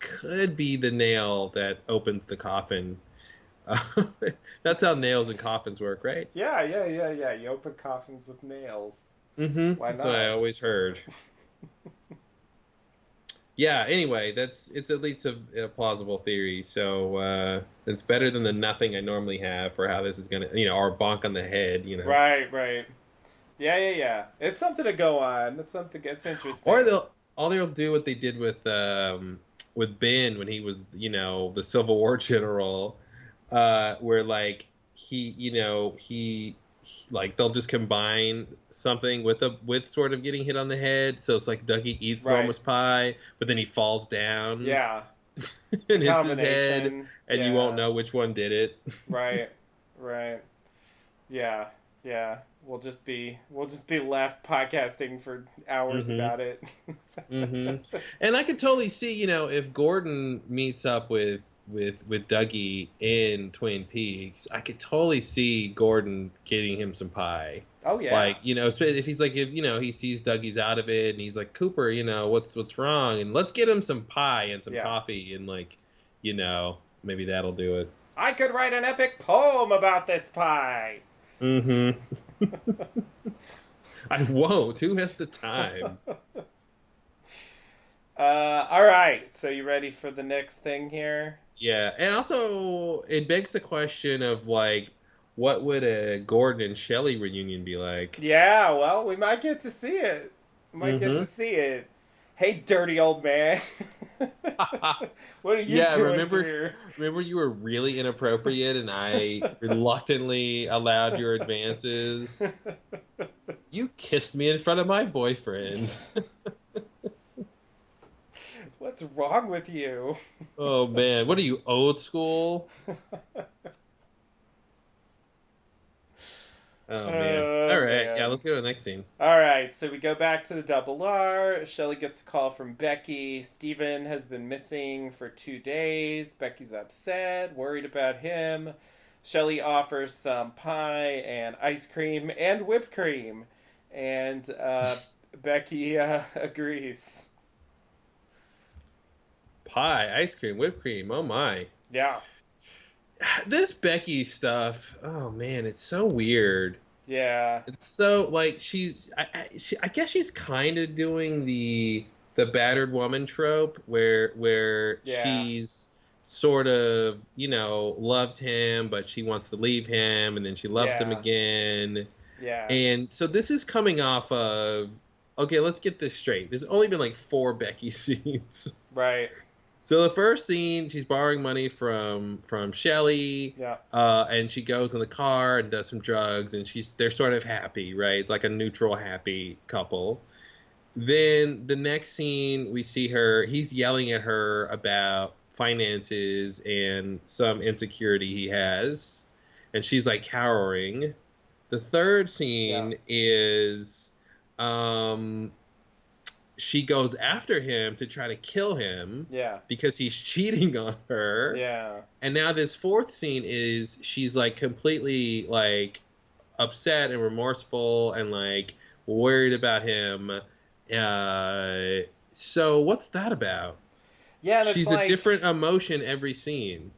could be the nail that opens the coffin. That's how nails and coffins work, right? Yeah, yeah, yeah, yeah. You open coffins with nails. Mm-hmm. Why That's what I not? always heard. Yeah, anyway, it's at least a plausible theory. So it's better than the nothing I normally have for how this is gonna, you know, or bonk on the head, you know. Right, right. Yeah, yeah, yeah. It's something to go on. It's something. It's Or interesting. they'll do what they did with Ben when he was, you know, the Civil War general, where like he, you know, like they'll just combine something with sort of getting hit on the head. So it's like Dougie eats Right. Norma's pie, but then he falls down Yeah. The and hits his head, combination. and you won't Yeah. know which one did it. Right. Right. Yeah. Yeah. We'll just be left podcasting for hours hmm about it. hmm And I could totally see, you know, if Gordon meets up with Dougie in Twin Peaks, I could totally see Gordon getting him some pie. Oh yeah. Like, you know, if he's like, if you know, he sees Dougie's out of it, and he's like, Cooper, you know, what's wrong, and let's get him some pie and some Yeah. coffee, and like, you know, maybe that'll do it. I could write an epic poem about this pie. hmm I won't. Who has the time? All right. So you ready for the next thing here? Yeah, and also it begs the question of like, what would a Gordon and Shelley reunion be like? Yeah. Well, we might get to see it. We might get to hmm see it. Hey, dirty old man. What are you Yeah, doing here? remember you were really inappropriate and I reluctantly allowed your advances. You kissed me in front of my boyfriend. What's wrong with you? Oh man, what are you, old school? Oh man. All Oh right, yeah, man. let's go to the next scene. All right, so we go back to the double R. Shelly gets a call from Becky. Steven has been missing for 2 days. Becky's upset, worried about him. Shelly offers some pie and ice cream and whipped cream. And Becky agrees. Pie, ice cream, whipped cream. Oh my. Yeah, This Becky stuff, oh man, it's so weird. yeah, It's so like I guess she's kind of doing the battered woman trope where yeah, she's sort of, you know, loves him but she wants to leave him and then she loves him yeah, again. yeah, And so this is coming off of, okay, let's get this straight. There's only been like 4 Becky scenes. right, So the first scene, she's borrowing money from Shelly, yeah, and she goes in the car and does some drugs, and they're sort of happy, right? Like a neutral happy couple. Then the next scene, we see her. He's yelling at her about finances and some insecurity he has, and she's like cowering. The third yeah, scene is, um, she goes after him to try to kill him yeah, because he's cheating on her. yeah, And now this fourth scene is she's like completely like upset and remorseful and like worried about him. So what's that about? yeah. And it's She's a like, different emotion every scene.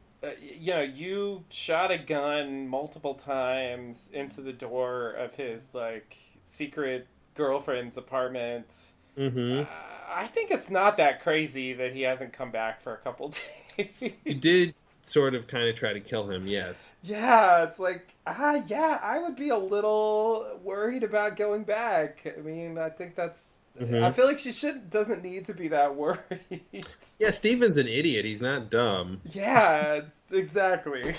you shot a gun multiple times into the door of his like secret girlfriend's apartment. Mm-hmm. I think it's not that crazy that he hasn't come back for a couple days. You did sort of kind of try to kill him, yes. Yeah, it's like, yeah, I would be a little worried about going back. I mean, I Mm-hmm. feel like she doesn't need to be that worried. Yeah, Steven's an idiot. He's not dumb. Yeah, it's exactly.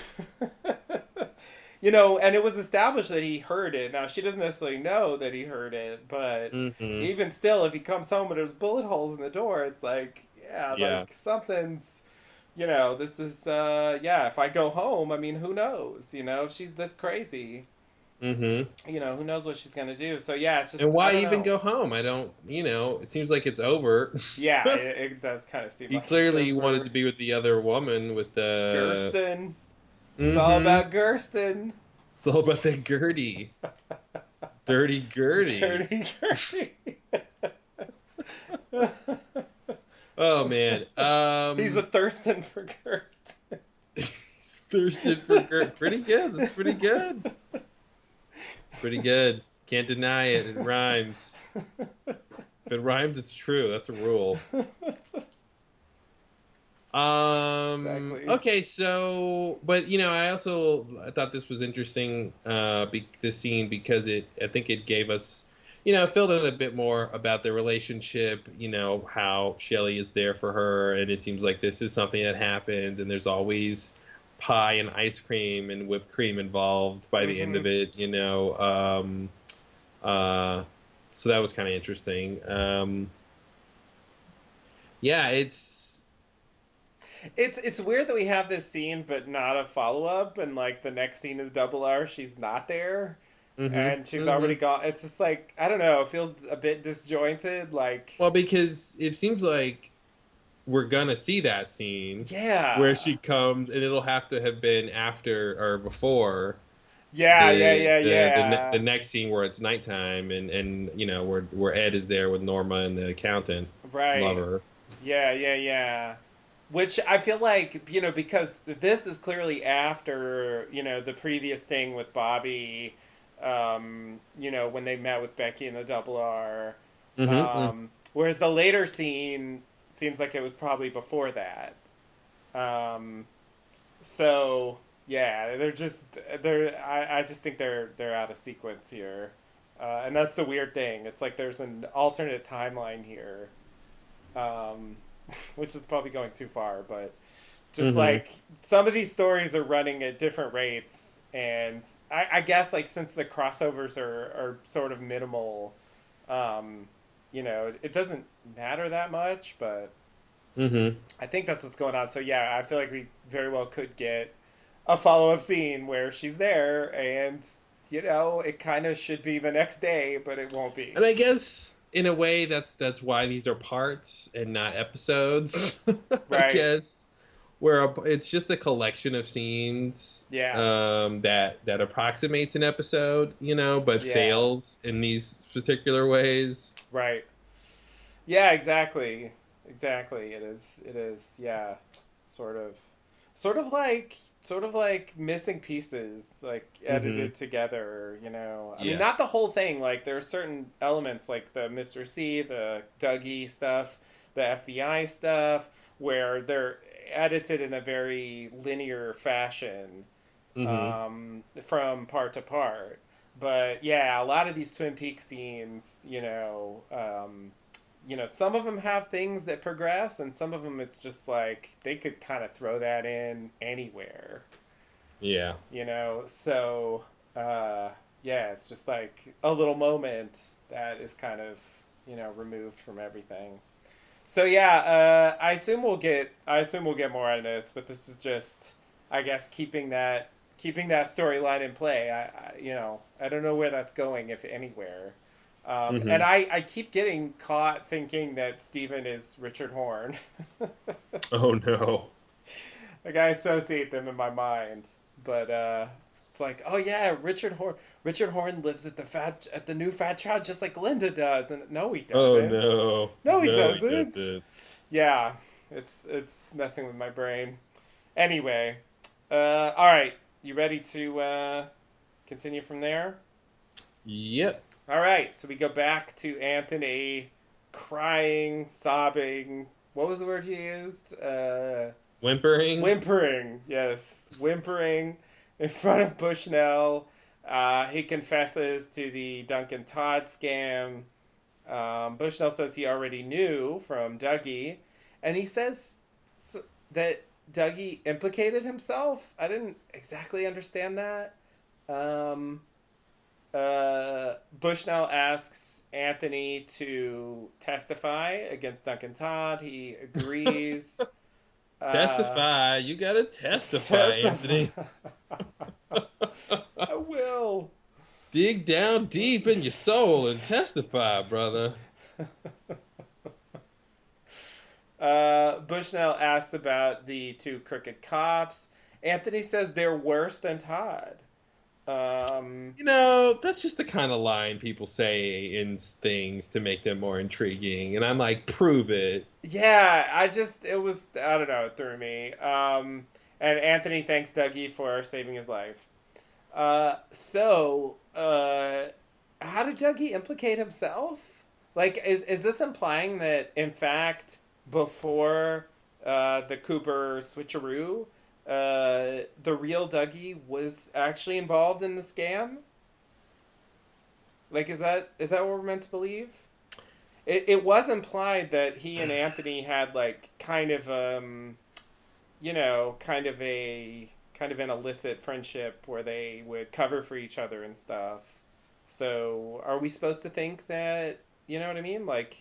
And it was established that he heard it. Now, she doesn't necessarily know that he heard it, but Mm-hmm. even still, if he comes home and there's bullet holes in the door, it's like, yeah, Yeah. like something's, this is, yeah, if I go home, I mean, who knows? If she's this crazy, Mm-hmm. who knows what she's going to do? So, yeah, it's And just, I why don't even know. go home? I don't, it seems like it's over. Yeah, it does kind of seem He like it's clearly wanted to over. be with the other woman with the. Gersten. It's all Mm-hmm. about Gersten. It's all about that Gertie. Dirty Gertie. Dirty Gertie. Oh man. He's a thirsting for Gersten. Thirsted for Gert. Pretty good. That's pretty good. It's pretty good. Can't deny it. It rhymes. If it rhymes, it's true. That's a rule. Exactly. Okay, so, but I thought this was interesting, this scene because I think it gave us, filled in a bit more about their relationship, how Shelley is there for her, and it seems like this is something that happens, and there's always pie and ice cream and whipped cream involved by the end Mm-hmm. of it. So that was kind of interesting. Yeah, It's weird that we have this scene but not a follow up, and like the next scene of Double R, she's not there, mm-hmm, and she's mm-hmm. already gone. It's just like I don't know. It feels a bit disjointed. Like Well, because it seems like we're gonna see that scene where yeah, she comes, and it'll have to have been after or before yeah, yeah, yeah, the yeah. next scene where it's nighttime, and where Ed is there with Norma and the accountant Right. lover. Yeah, yeah, yeah. Which I feel like, because this is clearly after, the previous thing with Bobby, when they met with Becky and the Double R. Mm-hmm. Whereas the later scene seems like it was probably before that. Um, so yeah, I just think they're out of sequence here. And that's the weird thing. It's like there's an alternate timeline here, um, which is probably going too far, but just Mm-hmm. like some of these stories are running at different rates, and I guess like since the crossovers are sort of minimal, um, it doesn't matter that much, but Mm-hmm. I think that's what's going on. So yeah, I feel like we very well could get a follow up scene where she's there, and it kind of should be the next day, but it won't be. And I guess in a way that's why these are parts and not episodes. I Right? guess where it's just a collection of scenes Yeah. that approximates an episode, but Yeah. fails in these particular ways. Right. Yeah. Exactly. Exactly. It is. It is. Yeah. Sort of. Sort of like missing pieces, like Hmm. edited together. I mean, Yeah. not the whole thing. Like there are certain elements, like the Mr. C, the Dougie stuff, the FBI stuff, where they're edited in a very linear fashion, Hmm. from part to part. But yeah, a lot of these Twin Peaks scenes, some of them have things that progress, and some of them it's just like they could kind of throw that in anywhere. Yeah. So yeah, it's just like a little moment that is kind of removed from everything. So yeah, I assume we'll get more out of this, but this is just, I guess, keeping that storyline in play. I don't know where that's going, if anywhere. And Hmm. I keep getting caught thinking that Steven is Richard Horn. Oh no. Like I associate them in my mind, but it's like, oh yeah, Richard Horn. Richard Horn lives at the new Fat Child just like Linda does, and no, he Oh doesn't. no. No, he No, he doesn't. doesn't. Yeah, it's messing with my brain. Anyway, All right, you ready to continue from there? Yep. All right, so we go back to Anthony crying, sobbing. What was the word you used? Whimpering. Whimpering. Yes, whimpering in front of Bushnell. He confesses to the Duncan Todd scam. Bushnell says he already knew from Dougie, and he says that Dougie implicated himself. I didn't exactly understand that. Um, Bushnell asks Anthony to testify against Duncan Todd. He agrees. Uh, Testify. You gotta testify, testify. Anthony. I will. Dig down deep in your soul and testify, brother. Bushnell asks about the two crooked cops. Anthony says they're worse than Todd. That's just the kind of line people say in things to make them more intriguing. And I'm like, prove it. Yeah, I don't know, it threw me. And Anthony thanks Dougie for saving his life. How did Dougie implicate himself? Like, is this implying that, in fact, before the Cooper switcheroo, the real Dougie was actually involved in the scam? Like, is that what we're meant to believe? It was implied that he and Anthony had like kind of an illicit friendship where they would cover for each other and stuff. So are we supposed to think that, you know what I mean? Like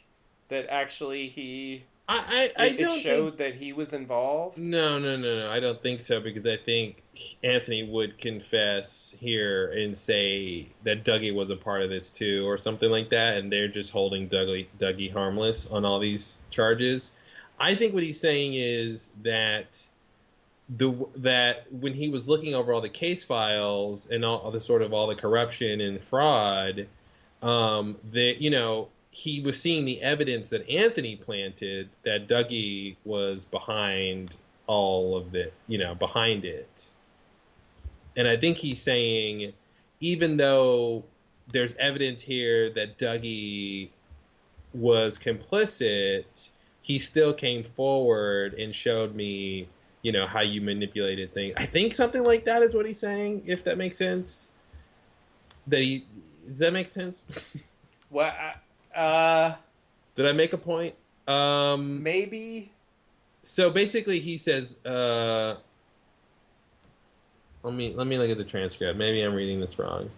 that actually it don't showed think. that he was involved? No, no, no, no. I don't think so because I think Anthony would confess here and say that Dougie was a part of this too, or something like that, and they're just holding Dougie harmless on all these charges. I think what he's saying is that that when he was looking over all the case files and all the corruption and fraud, that he was seeing the evidence that Anthony planted that Dougie was behind all of it, behind it. And I think he's saying, even though there's evidence here that Dougie was complicit, he still came forward and showed me, how you manipulated things. I think something like that is what he's saying, if that makes sense. Does that make sense? What? Did I make a point? Maybe. So basically, he says, let me look at the transcript. Maybe I'm reading this wrong.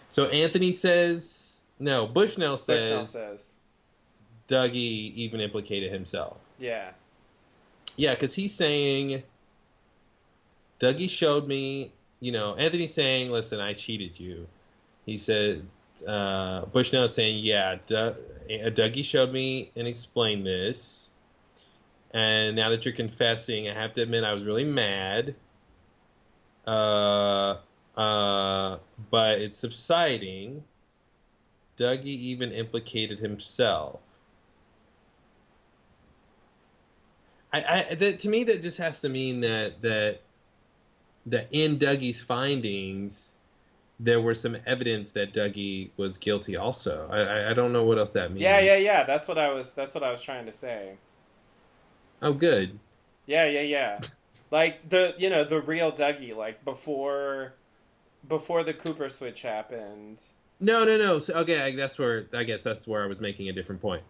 So Anthony says, no, Bushnell says Dougie even implicated himself. Yeah. Yeah, because he's saying, Dougie showed me, Anthony's saying, listen, I cheated you. He said, Bushnell is saying, yeah, Dougie showed me and explained this. And now that you're confessing, I have to admit I was really mad. But it's subsiding. Dougie even implicated himself. To me, that just has to mean that in Dougie's findings, there was some evidence that Dougie was guilty also. I don't know what else that means. Yeah. That's what I was trying to say. Oh, good. Yeah. Like the real Dougie, like before the Cooper switch happened. No. So, okay, I guess that's where I was making a different point.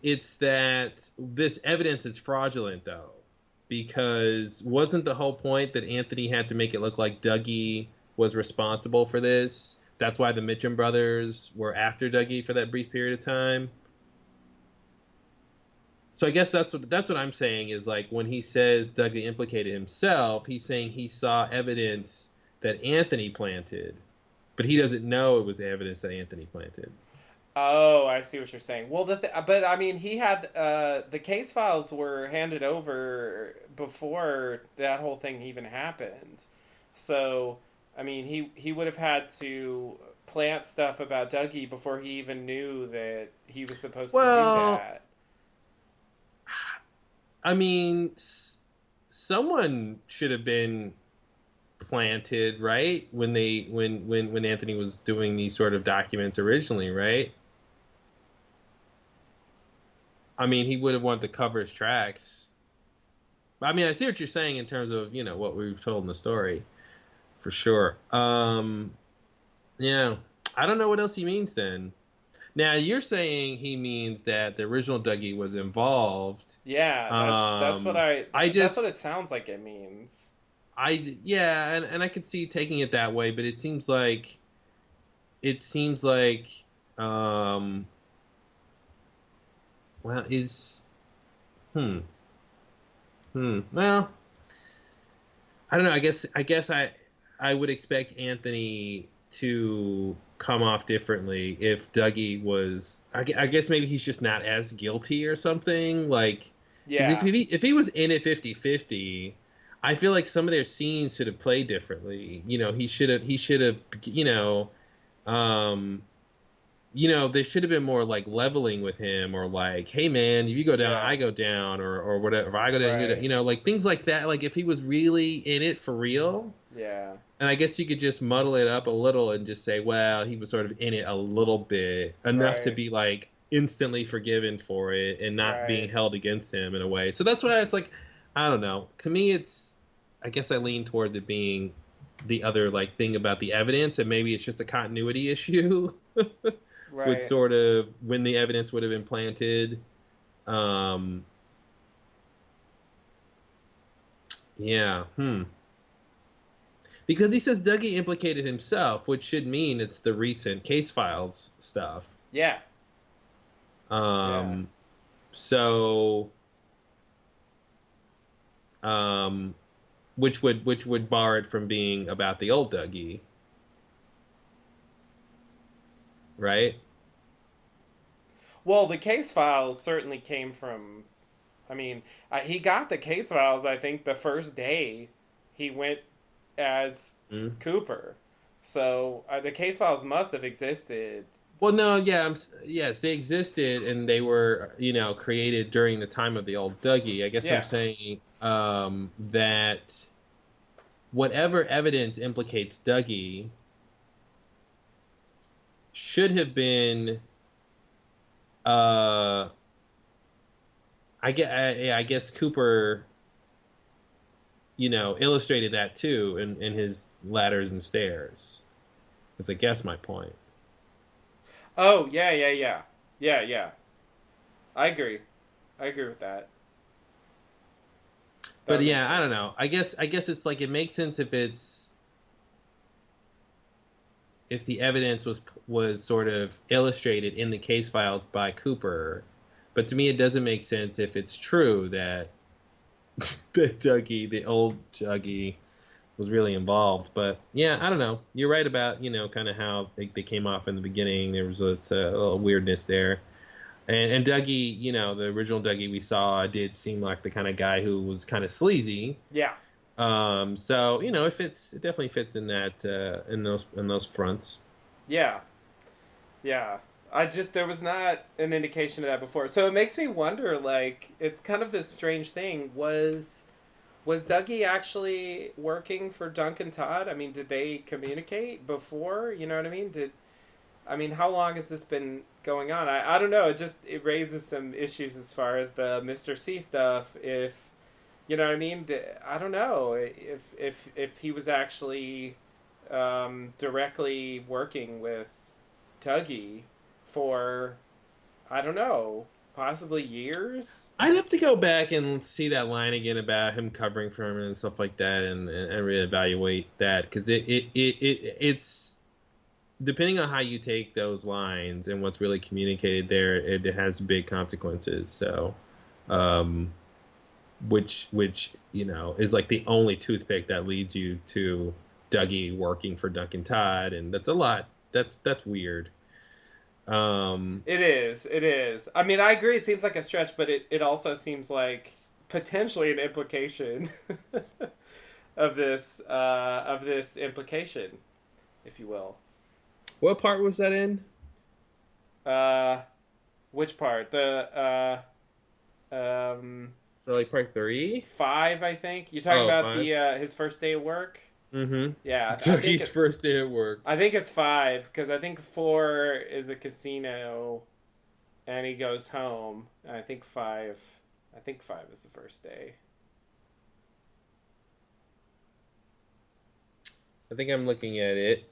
It's that this evidence is fraudulent, though, because wasn't the whole point that Anthony had to make it look like Dougie was responsible for this? That's why the Mitchum brothers were after Dougie for that brief period of time. So I guess that's what I'm saying is, like, when he says Dougie implicated himself, he's saying he saw evidence that Anthony planted, but he doesn't know it was evidence that Anthony planted. Oh, I see what you're saying. Well, but I mean, he had the case files were handed over before that whole thing even happened. So, I mean, he would have had to plant stuff about Dougie before he even knew that he was supposed to do that. I mean, someone should have been planted, right? When Anthony was doing these sort of documents originally, right? I mean, he would have wanted to cover his tracks. I mean, I see what you're saying in terms of, what we've told in the story, for sure. Yeah, I don't know what else he means then. Now you're saying he means that the original Dougie was involved. Yeah, that's what I that's what it just, sounds like it means. yeah, and I could see taking it that way, but it seems like, um, well, hmm, well, I don't know. I guess I would expect Anthony to come off differently if Dougie was. I guess maybe he's just not as guilty or something. Like, because if Yeah, he was in it 50-50, I feel like some of their scenes should have played differently. He should have. Um, they should have been more like leveling with him, or like, hey man, if you go down, yeah, I go down, or whatever. If I go down, you go down, right, like things like that. Like if he was really in it for real, yeah, and I guess you could just muddle it up a little and just say, well, he was sort of in it a little bit, enough to right, be like instantly forgiven for it and not being right. held against him in a way. So that's why it's like, I don't know. To me, I guess I lean towards it being the other like thing about the evidence, and maybe it's just a continuity issue with Right. sort of when the evidence would have been planted. Um, yeah, because he says Dougie implicated himself, which should mean it's the recent case files stuff. Yeah. Yeah. Um, so, um, which would bar it from being about the old Dougie, right? Well, the case files certainly came from. I mean, he got the case files. I think the first day he went as Mm. Cooper, so the case files must have existed. Well, no, yeah, yes, they existed and they were, created during the time of the old Dougie. I guess I'm Yeah. saying that whatever evidence implicates Dougie should have been, uh, I guess Cooper, illustrated that too in his ladders and stairs. That's, I guess, my point. Oh yeah, yeah, yeah, yeah, yeah. I agree. I agree with that. That But would make yeah, I don't sense. know. I guess it's like it makes sense if the evidence was sort of illustrated in the case files by Cooper. But to me, it doesn't make sense if it's true that that Dougie, the old Dougie, was really involved. But yeah, I don't know. You're right about kind of how they came off in the beginning. There was this little weirdness there. And Dougie, the original Dougie we saw did seem like the kind of guy who was kind of sleazy. Yeah. So it definitely fits in that in those fronts. Yeah. Yeah. I just there was not an indication of that before. So it makes me wonder like it's kind of this strange thing was Dougie actually working for Duncan Todd? I mean, did they communicate before? You know what I mean? How long has this been going on? I don't know. It raises some issues as far as the Mr. C stuff. If you know what I mean? I don't know if he was actually directly working with Dougie for I don't know, possibly years. I'd have to go back and see that line again about him covering for him and stuff like that, and reevaluate that, because it's depending on how you take those lines and what's really communicated there, it has big consequences. So, um, which is like the only toothpick that leads you to Dougie working for Duncan Todd, and that's a lot. That's weird. Um, It is. It is. I mean, I agree. It seems like a stretch, but it also seems like potentially an implication of this implication, if you will. what part was that in? Uh, which part? The So like part 3? 5, I think. You're talking Oh, about 5. the his first day at work? Mm-hmm. Yeah, Dougie's first day at work. I think it's 5 because I think 4 is the casino, and he goes home. And I think 5 is the first day. I think I'm looking at it.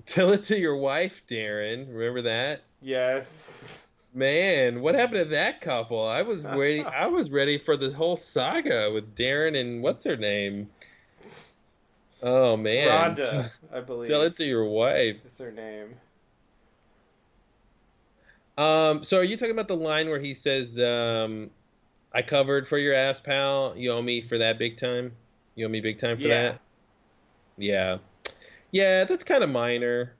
Tell it to your wife, Darren. Remember that? Yes. Man, what happened to that couple? I was waiting. I was ready for the whole saga with Darren and what's her name. Oh man, Rhonda, I tell believe, it to your wife. is her name. So are you talking about the line where he says, "I covered for your ass, pal. You owe me for that big time. You owe me big time for Yeah. that." Yeah, yeah, that's kind of minor.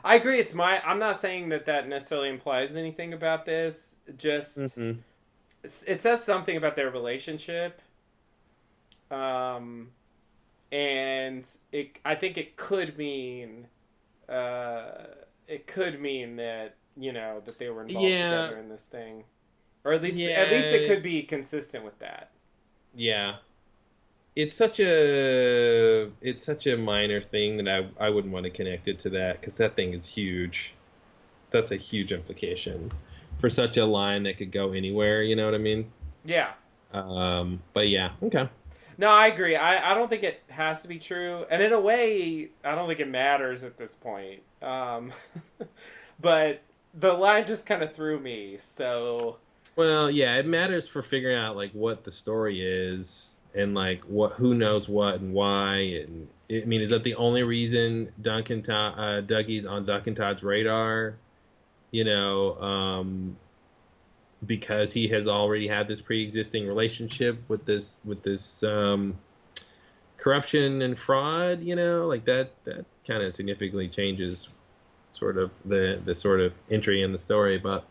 I agree. I'm not saying that that necessarily implies anything about this. Just Hmm. it says something about their relationship. Um, and I think uh, it could mean that that they were involved Yeah, together in this thing, or at least it yeah, could be consistent with that. yeah. It's such a minor thing that I wouldn't want to connect it to that because that thing is huge. That's a huge implication for such a line that could go anywhere. You know what I mean? Yeah. But yeah, okay. No, I agree. I don't think it has to be true, and in a way, I don't think it matters at this point. But the line just kind of threw me. So Well, yeah, it matters for figuring out like what the story is and like what who knows what and why. And I mean, is that the only reason Dougie's on Duncan Todd's radar? You know, because he has already had this pre-existing relationship with this corruption and fraud. Like that kind of significantly changes sort of the sort of entry in the story. But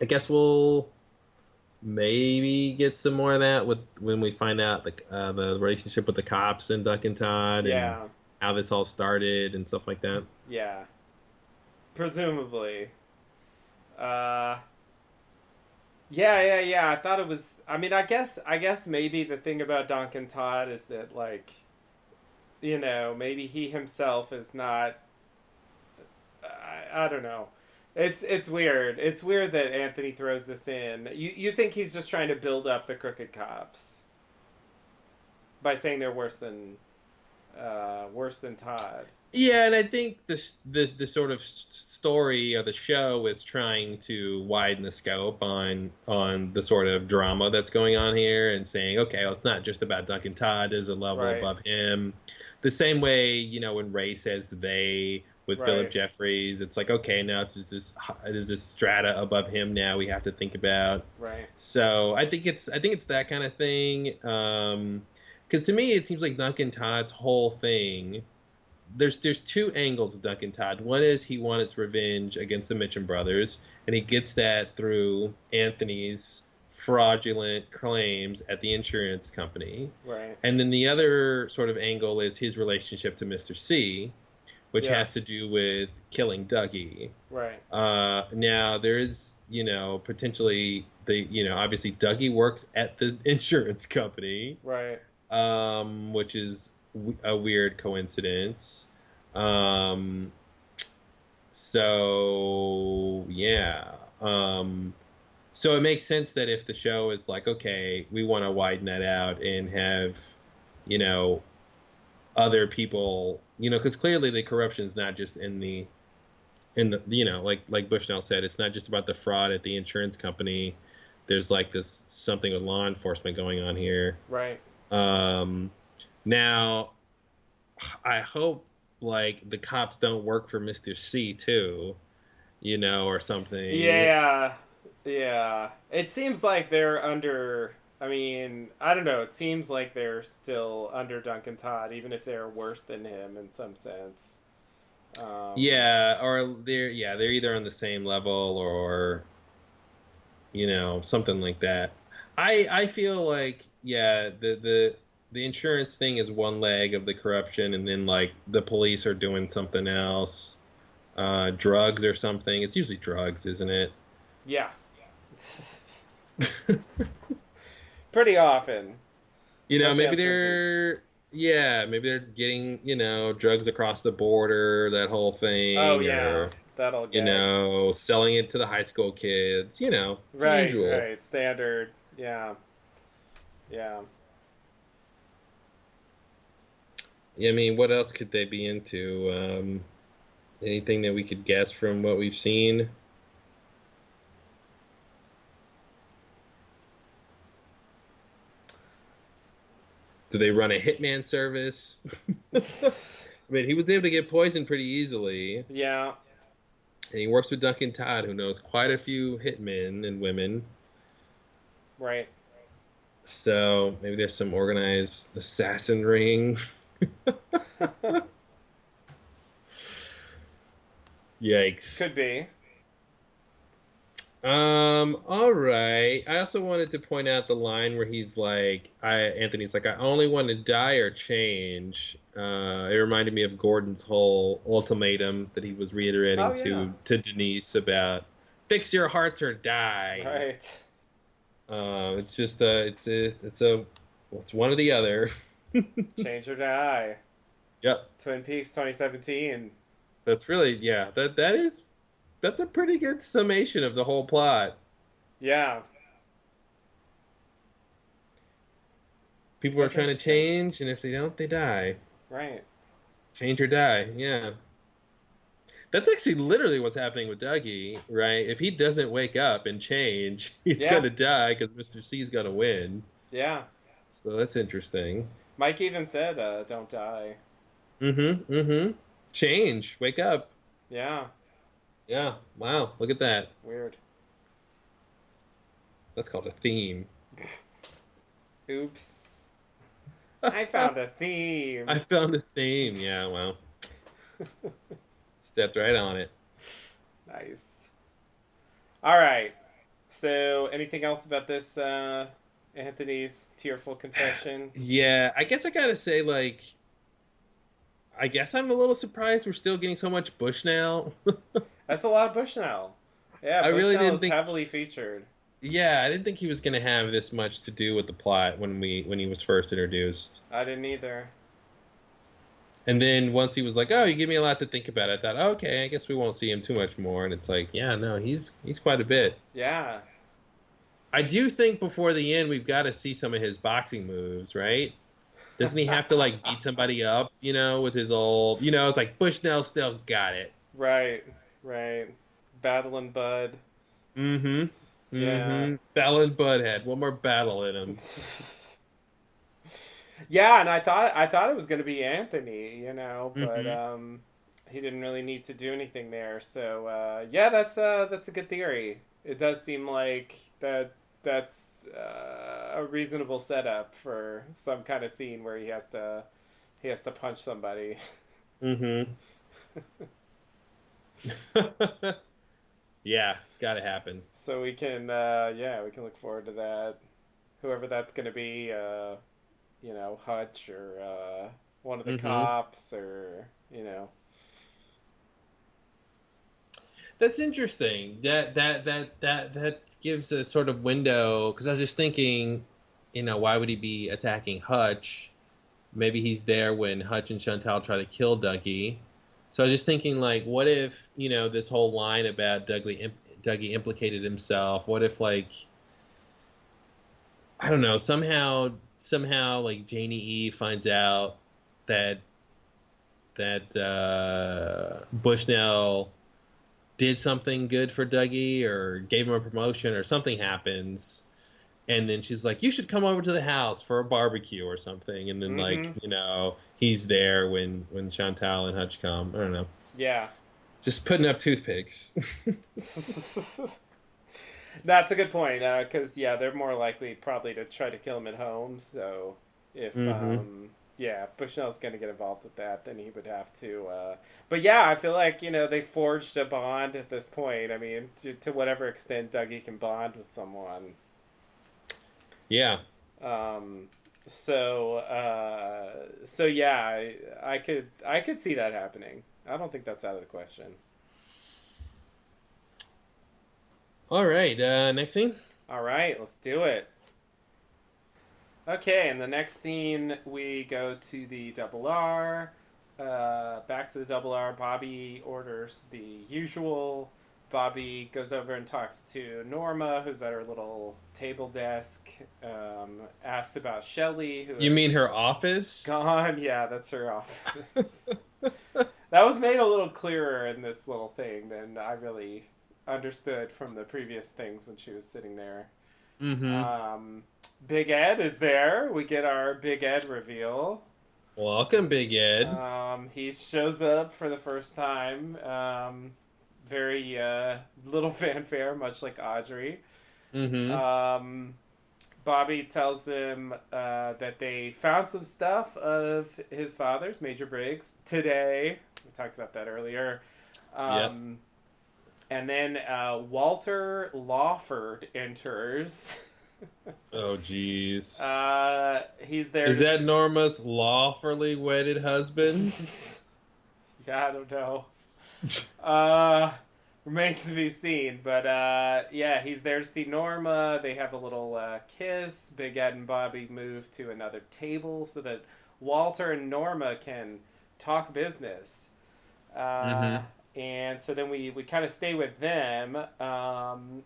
I guess we'll maybe get some more of that with when we find out the relationship with the cops and Duck and Todd and yeah, how this all started and stuff like that. yeah, presumably. Uh, yeah. I thought it was. I mean, I guess maybe the thing about Duncan Todd is that maybe he himself is not. I don't know. It's weird. It's weird that Anthony throws this in. You think he's just trying to build up the crooked cops by saying they're worse than Todd. Yeah, and I think this sort of story of the show is trying to widen the scope on the sort of drama that's going on here and saying, okay, well, it's not just about Duncan Todd. There's a level Right. above him. The same way, when Ray says they with Philip Right. Jeffries, it's like, okay, now it's just there's this strata above him now we have to think about. Right. So I think it's that kind of thing. Because to me, it seems like Duncan Todd's whole thing. There's two angles of Duncan Todd. One is he wants revenge against the Mitchum brothers, and he gets that through Anthony's fraudulent claims at the insurance company. Right. And then the other sort of angle is his relationship to Mr. C, which Yeah. has to do with killing Dougie. Right. Now there is, potentially obviously Dougie works at the insurance company, Right. which is a weird coincidence. Um, so yeah. So it makes sense that if the show is like, okay, we want to widen that out and have, you know, other people, because clearly the corruption is not just in the like Bushnell said, it's not just about the fraud at the insurance company. There's like this something with law enforcement going on here. Right. Um, Now, I hope like the cops don't work for Mr. C too, or something. Yeah. Yeah. It seems like they're under. I mean, I don't know. It seems like they're still under Duncan Todd, even if they're worse than him in some sense. Yeah, or they're either on the same level or something like that. I feel like the insurance thing is one leg of the corruption, and then like the police are doing something else. drugs or something. It's usually drugs, isn't it? Yeah. Pretty often, especially Maybe on Twin Peaks. maybe they're getting, drugs across the border, that whole Oh thing, yeah, or, that'll gag. selling it to the high school kids, the Right, usual. right. Standard. Yeah, yeah. Yeah, I mean, what else could they be into? Anything that we could guess from what we've seen? Do they run a hitman service? I mean, he was able to get poisoned pretty easily, and Yeah, he works with Duncan Todd, who knows quite a few hitmen and women. right. So maybe there's some organized assassin ring. Yikes. Could be. All right. I also wanted to point out the line where Anthony's like, I only want to die or change. It reminded me of Gordon's whole ultimatum that he was reiterating Oh yeah. to Denise about fix your hearts or die. Right. It's just it's one or the other. Change or die. Yep. Twin Peaks 2017. That's really, yeah, that's a pretty good summation of the whole plot. Yeah. People are That's trying to interesting. change, and if they don't, they die. Right. Change or die. Yeah. That's actually literally what's happening with Dougie, right? If he doesn't wake up and change, he's Yeah. gonna die because Mr. C's gonna win. Yeah. So that's interesting. Mike even said, "Don't die." Mm-hmm. Mm-hmm. Change. Wake up. Yeah. Yeah. Wow. Look at that. Weird. That's called a theme. Oops. I found a theme. I found a theme. Yeah. Wow. Stepped right on it. Nice. All right. So, anything else about this Anthony's tearful confession? Yeah. I guess I gotta say, I guess I'm a little surprised we're still getting so much Bushnell. That's a lot of Bushnell. Yeah, I really Bushnell didn't is think. heavily featured. Yeah, I didn't think he was gonna have this much to do with the plot when he was first introduced. I didn't either. And then once he was like, "Oh, you give me a lot to think about," I thought, "Okay, I guess we won't see him too much more." And it's like, yeah, no, he's quite a bit. Yeah. I do think before the end we've got to see some of his boxing moves, right? Doesn't he have to beat somebody up, with his old, it's like Bushnell still got it. Right. Right. Battling Bud. Mm-hmm. Yeah. Mm-hmm. Fallon Budhead, one more battle in him. Yeah, and I thought it was going to be Anthony, but Mm-hmm. he didn't really need to do anything there. So yeah, that's a good theory. It does seem like that's a reasonable setup for some kind of scene where he has to punch somebody. Mm-hmm. Yeah, it's got to happen. So we can look forward to that. Whoever that's going to be, Hutch or one of the Mm-hmm. cops or. That's interesting. That gives a sort of window because I was just thinking, why would he be attacking Hutch? Maybe he's there when Hutch and Chantal try to kill Dougie. So I was just thinking, what if, this whole line about Dougie implicated himself? What if, I don't know, somehow, Janie E finds out that Bushnell did something good for Dougie or gave him a promotion or something happens, and then she's like, you should come over to the house for a barbecue or something, and then Mm-hmm. he's there when Chantal and Hutch come. I don't know, Yeah. just putting up toothpicks. That's a good point, because yeah, they're more likely probably to try to kill him at home. So if Mm-hmm. yeah, if Bushnell's going to get involved with that, then he would have to. But yeah, I feel like they forged a bond at this point. I mean, to whatever extent Dougie can bond with someone. Yeah. Um, so yeah, I could see that happening. I don't think that's out of the question. All right, next scene. All right, let's do it. Okay, in the next scene, we go to the Double R. Back to the Double R. Bobby orders the usual. Bobby goes over and talks to Norma, who's at her little table desk. Asks about Shelly, who You mean is her office? gone. Yeah, that's her office. That was made a little clearer in this little thing than I really understood from the previous things when she was sitting there. Mm-hmm. Um, Big Ed is there. We get our Big Ed reveal. Welcome, Big Ed. He shows up for the first time. Very little fanfare, much like Audrey. Mm-hmm. Um, Bobby tells him that they found some stuff of his father's, Major Briggs, today. We talked about that earlier. Yep. And then Walter Lawford enters. Oh, jeez. He's there. Is that Norma's lawfully wedded husband? Yeah, I don't know. Remains to be seen. But yeah, he's there to see Norma. They have a little kiss. Big Ed and Bobby move to another table so that Walter and Norma can talk business. Mm-hmm. And so then we kind of stay with them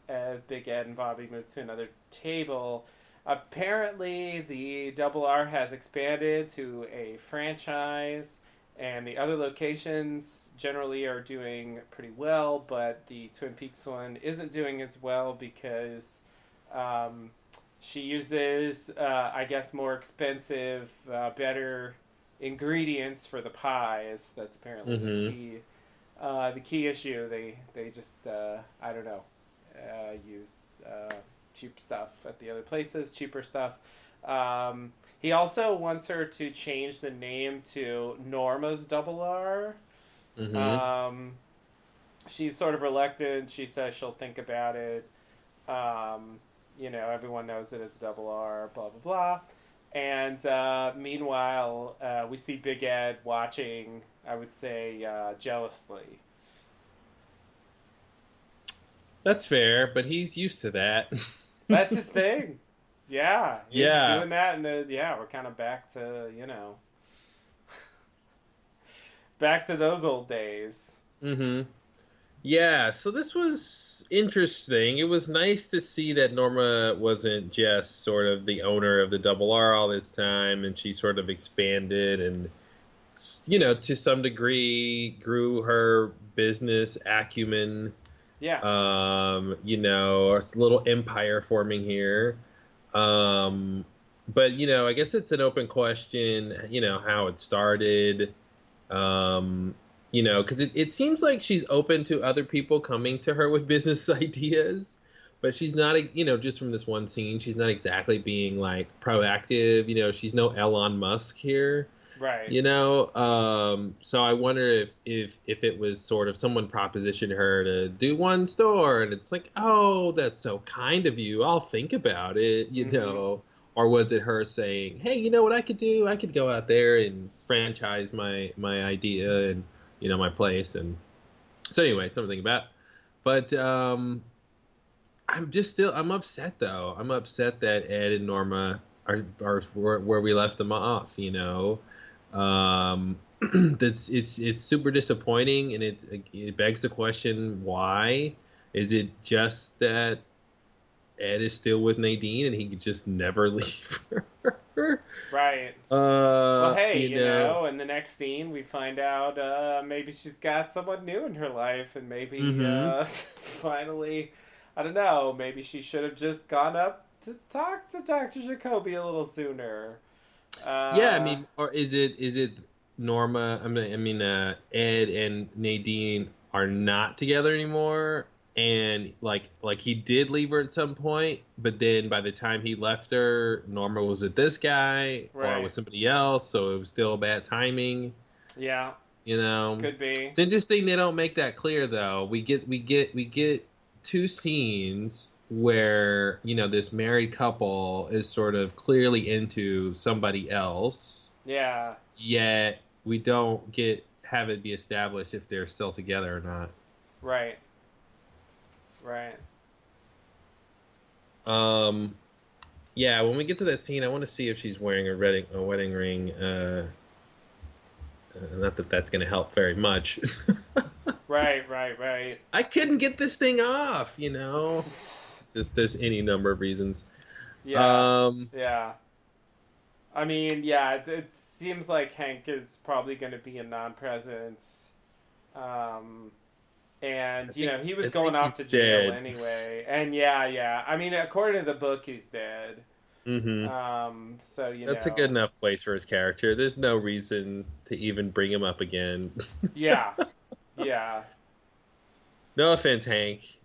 as Big Ed and Bobby move to another table. Apparently, the Double R has expanded to a franchise, and the other locations generally are doing pretty well, but the Twin Peaks one isn't doing as well because she uses, I guess, more expensive, better ingredients for the pies. That's apparently Mm-hmm. the key issue. They just I don't know, use cheap stuff at the other places, cheaper stuff. He also wants her to change the name to Norma's Double R. Mm-hmm. Um, she's sort of reluctant. She says she'll think about it. Everyone knows it as Double R. Blah blah blah. And meanwhile, we see Big Ed watching, I would say, jealously. That's fair, but he's used to that. That's his thing. Yeah, he's Yeah. doing that, and we're kind of back to back to those old days. Mm-hmm. Yeah, so this was interesting. It was nice to see that Norma wasn't just sort of the owner of the Double R all this time, and she sort of expanded and, to some degree grew her business acumen. Yeah, A little empire forming here. But, I guess it's an open question, how it started. Because it seems like she's open to other people coming to her with business ideas, but she's not, just from this one scene, she's not exactly being like proactive. She's no Elon Musk here. right. So I wonder if it was sort of someone propositioned her to do one store, and it's like, oh, that's so kind of you. I'll think about it, Mm-hmm. Or was it her saying, hey, you know what I could do? I could go out there and franchise my idea and my place. And so anyway, something about. But I'm upset though. I'm upset that Ed and Norma are where we left them off. That's it's super disappointing, and it begs the question, why? Is it just that Ed is still with Nadine and he could just never leave her? Right. Well, hey, You know. in the next scene, we find out maybe she's got someone new in her life, and maybe Mm-hmm. finally, I don't know, maybe she should have just gone up to talk to Dr. Jacoby a little sooner. Yeah, I Uh, mean, or is it Norma? Ed and Nadine are not together anymore, and like he did leave her at some point, but then by the time he left her, Norma was with this guy or with right. somebody else, so it was still bad timing. Yeah, You know, could be. it's interesting they don't make that clear though. We get two scenes where this married couple is sort of clearly into somebody else, Yeah, yet we don't get have it be established if they're still together or not. right. Right. Um, yeah, when we get to that scene, I want to see if she's wearing a wedding ring. Not that that's going to help very much. Right, right, right. I couldn't get this thing off, there's any number of reasons. Yeah, Um, yeah. I mean, yeah, it seems like Hank is probably going to be a non-presence. Um, I and, think he was I going think off he's to jail dead. anyway. And yeah, yeah. I mean, according to the book, he's dead. Hmm. So, That's a good enough place for his character. There's no reason to even bring him up again. yeah, yeah. No offense, Hank.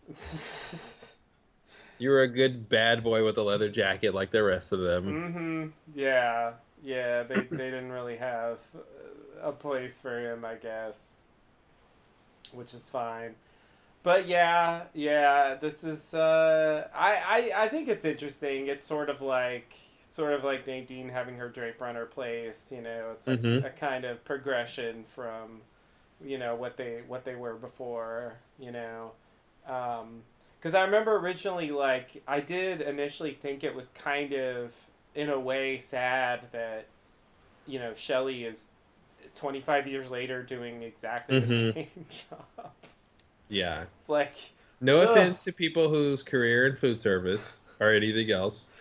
You were a good bad boy with a leather jacket like the rest of them. Mm-hmm. Yeah, yeah. They didn't really have a place for him, I guess, which is fine. But yeah, yeah. This is I think it's interesting. It's sort of like Nadine having her drape runner place. It's like Hmm. a kind of progression from what they were before. Because I remember originally, like, I did initially think it was kind of, in a way, sad that Shelley is 25 years later doing exactly the Hmm. same job. Yeah. It's like, No ugh, offense to people whose career in food service or anything else.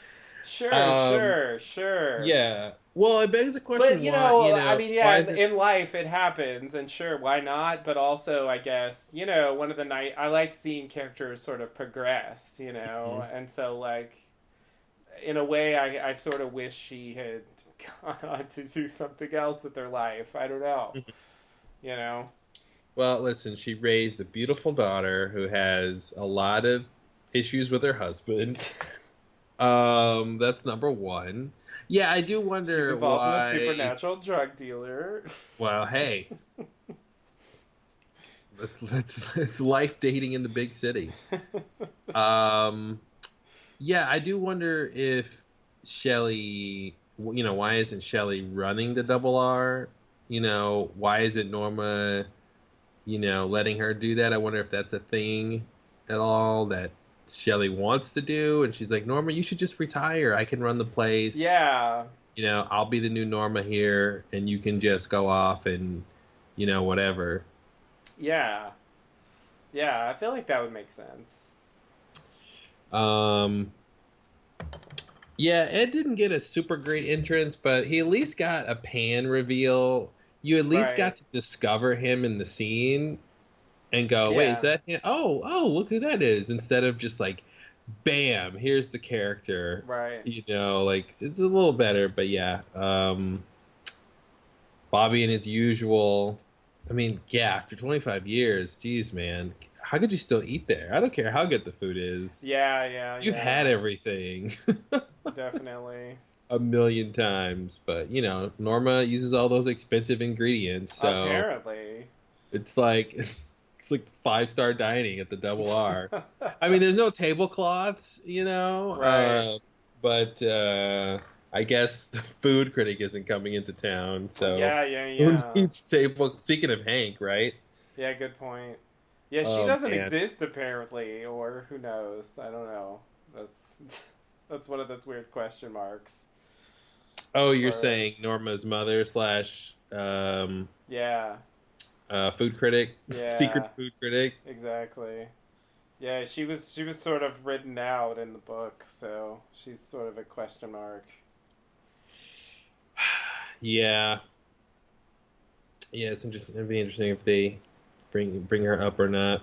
sure, Um, sure, sure. yeah. Well, it begs the But question why, I mean, yeah, why is it? in life it happens, and sure, why not? But also, I guess one of the night I like seeing characters sort of progress, Mhm. and so like in a way, I sort of wish she had gone on to do something else with her life. I don't know, you know. Well, listen, she raised a beautiful daughter who has a lot of issues with her husband. That's number one. Yeah, I do She's wonder involved with a why. supernatural drug dealer. Well, hey, it's life dating in the big city. Um, yeah, I do wonder if Shelley, why isn't Shelley running the double R? Why isn't Norma, letting her do that? I wonder if that's a thing at all that Shelley wants to do. And she's like, Norma, you should just retire. I can run the place. Yeah, I'll be the new Norma here, and you can just go off and, whatever. yeah, yeah. I feel like that would make sense. Um, Yeah, Ed didn't get a super great entrance, but he at least got a pan reveal. You at least Right. got to discover him in the scene and go, wait, is Yeah. that him? Oh, look who that is. Instead of just like, bam, here's the character. Right. Like it's a little better, but yeah. Bobby and his usual. I mean, yeah, after 25 years, geez, man, how could you still eat there? I don't care how good the food is. Yeah. Yeah. You've Yeah. had everything. Definitely. A million times, but Norma uses all those expensive ingredients, so Apparently. it's like it's like 5-star dining at the Double R. I mean, there's no tablecloths, Right. but I guess the food critic isn't coming into town, so Yeah. Yeah. who Yeah. needs table? Speaking of Hank, right? Yeah. Good point. Yeah, she Oh doesn't man. exist apparently, or who knows? I don't know. That's that's one of those weird question marks Oh, as you're far saying as Norma's mother slash yeah, food critic, secret yeah, food critic. exactly. Yeah, she was sort of written out in the book, so she's sort of a question mark. Yeah, yeah, it's interesting. It'd be interesting if they bring her up or not.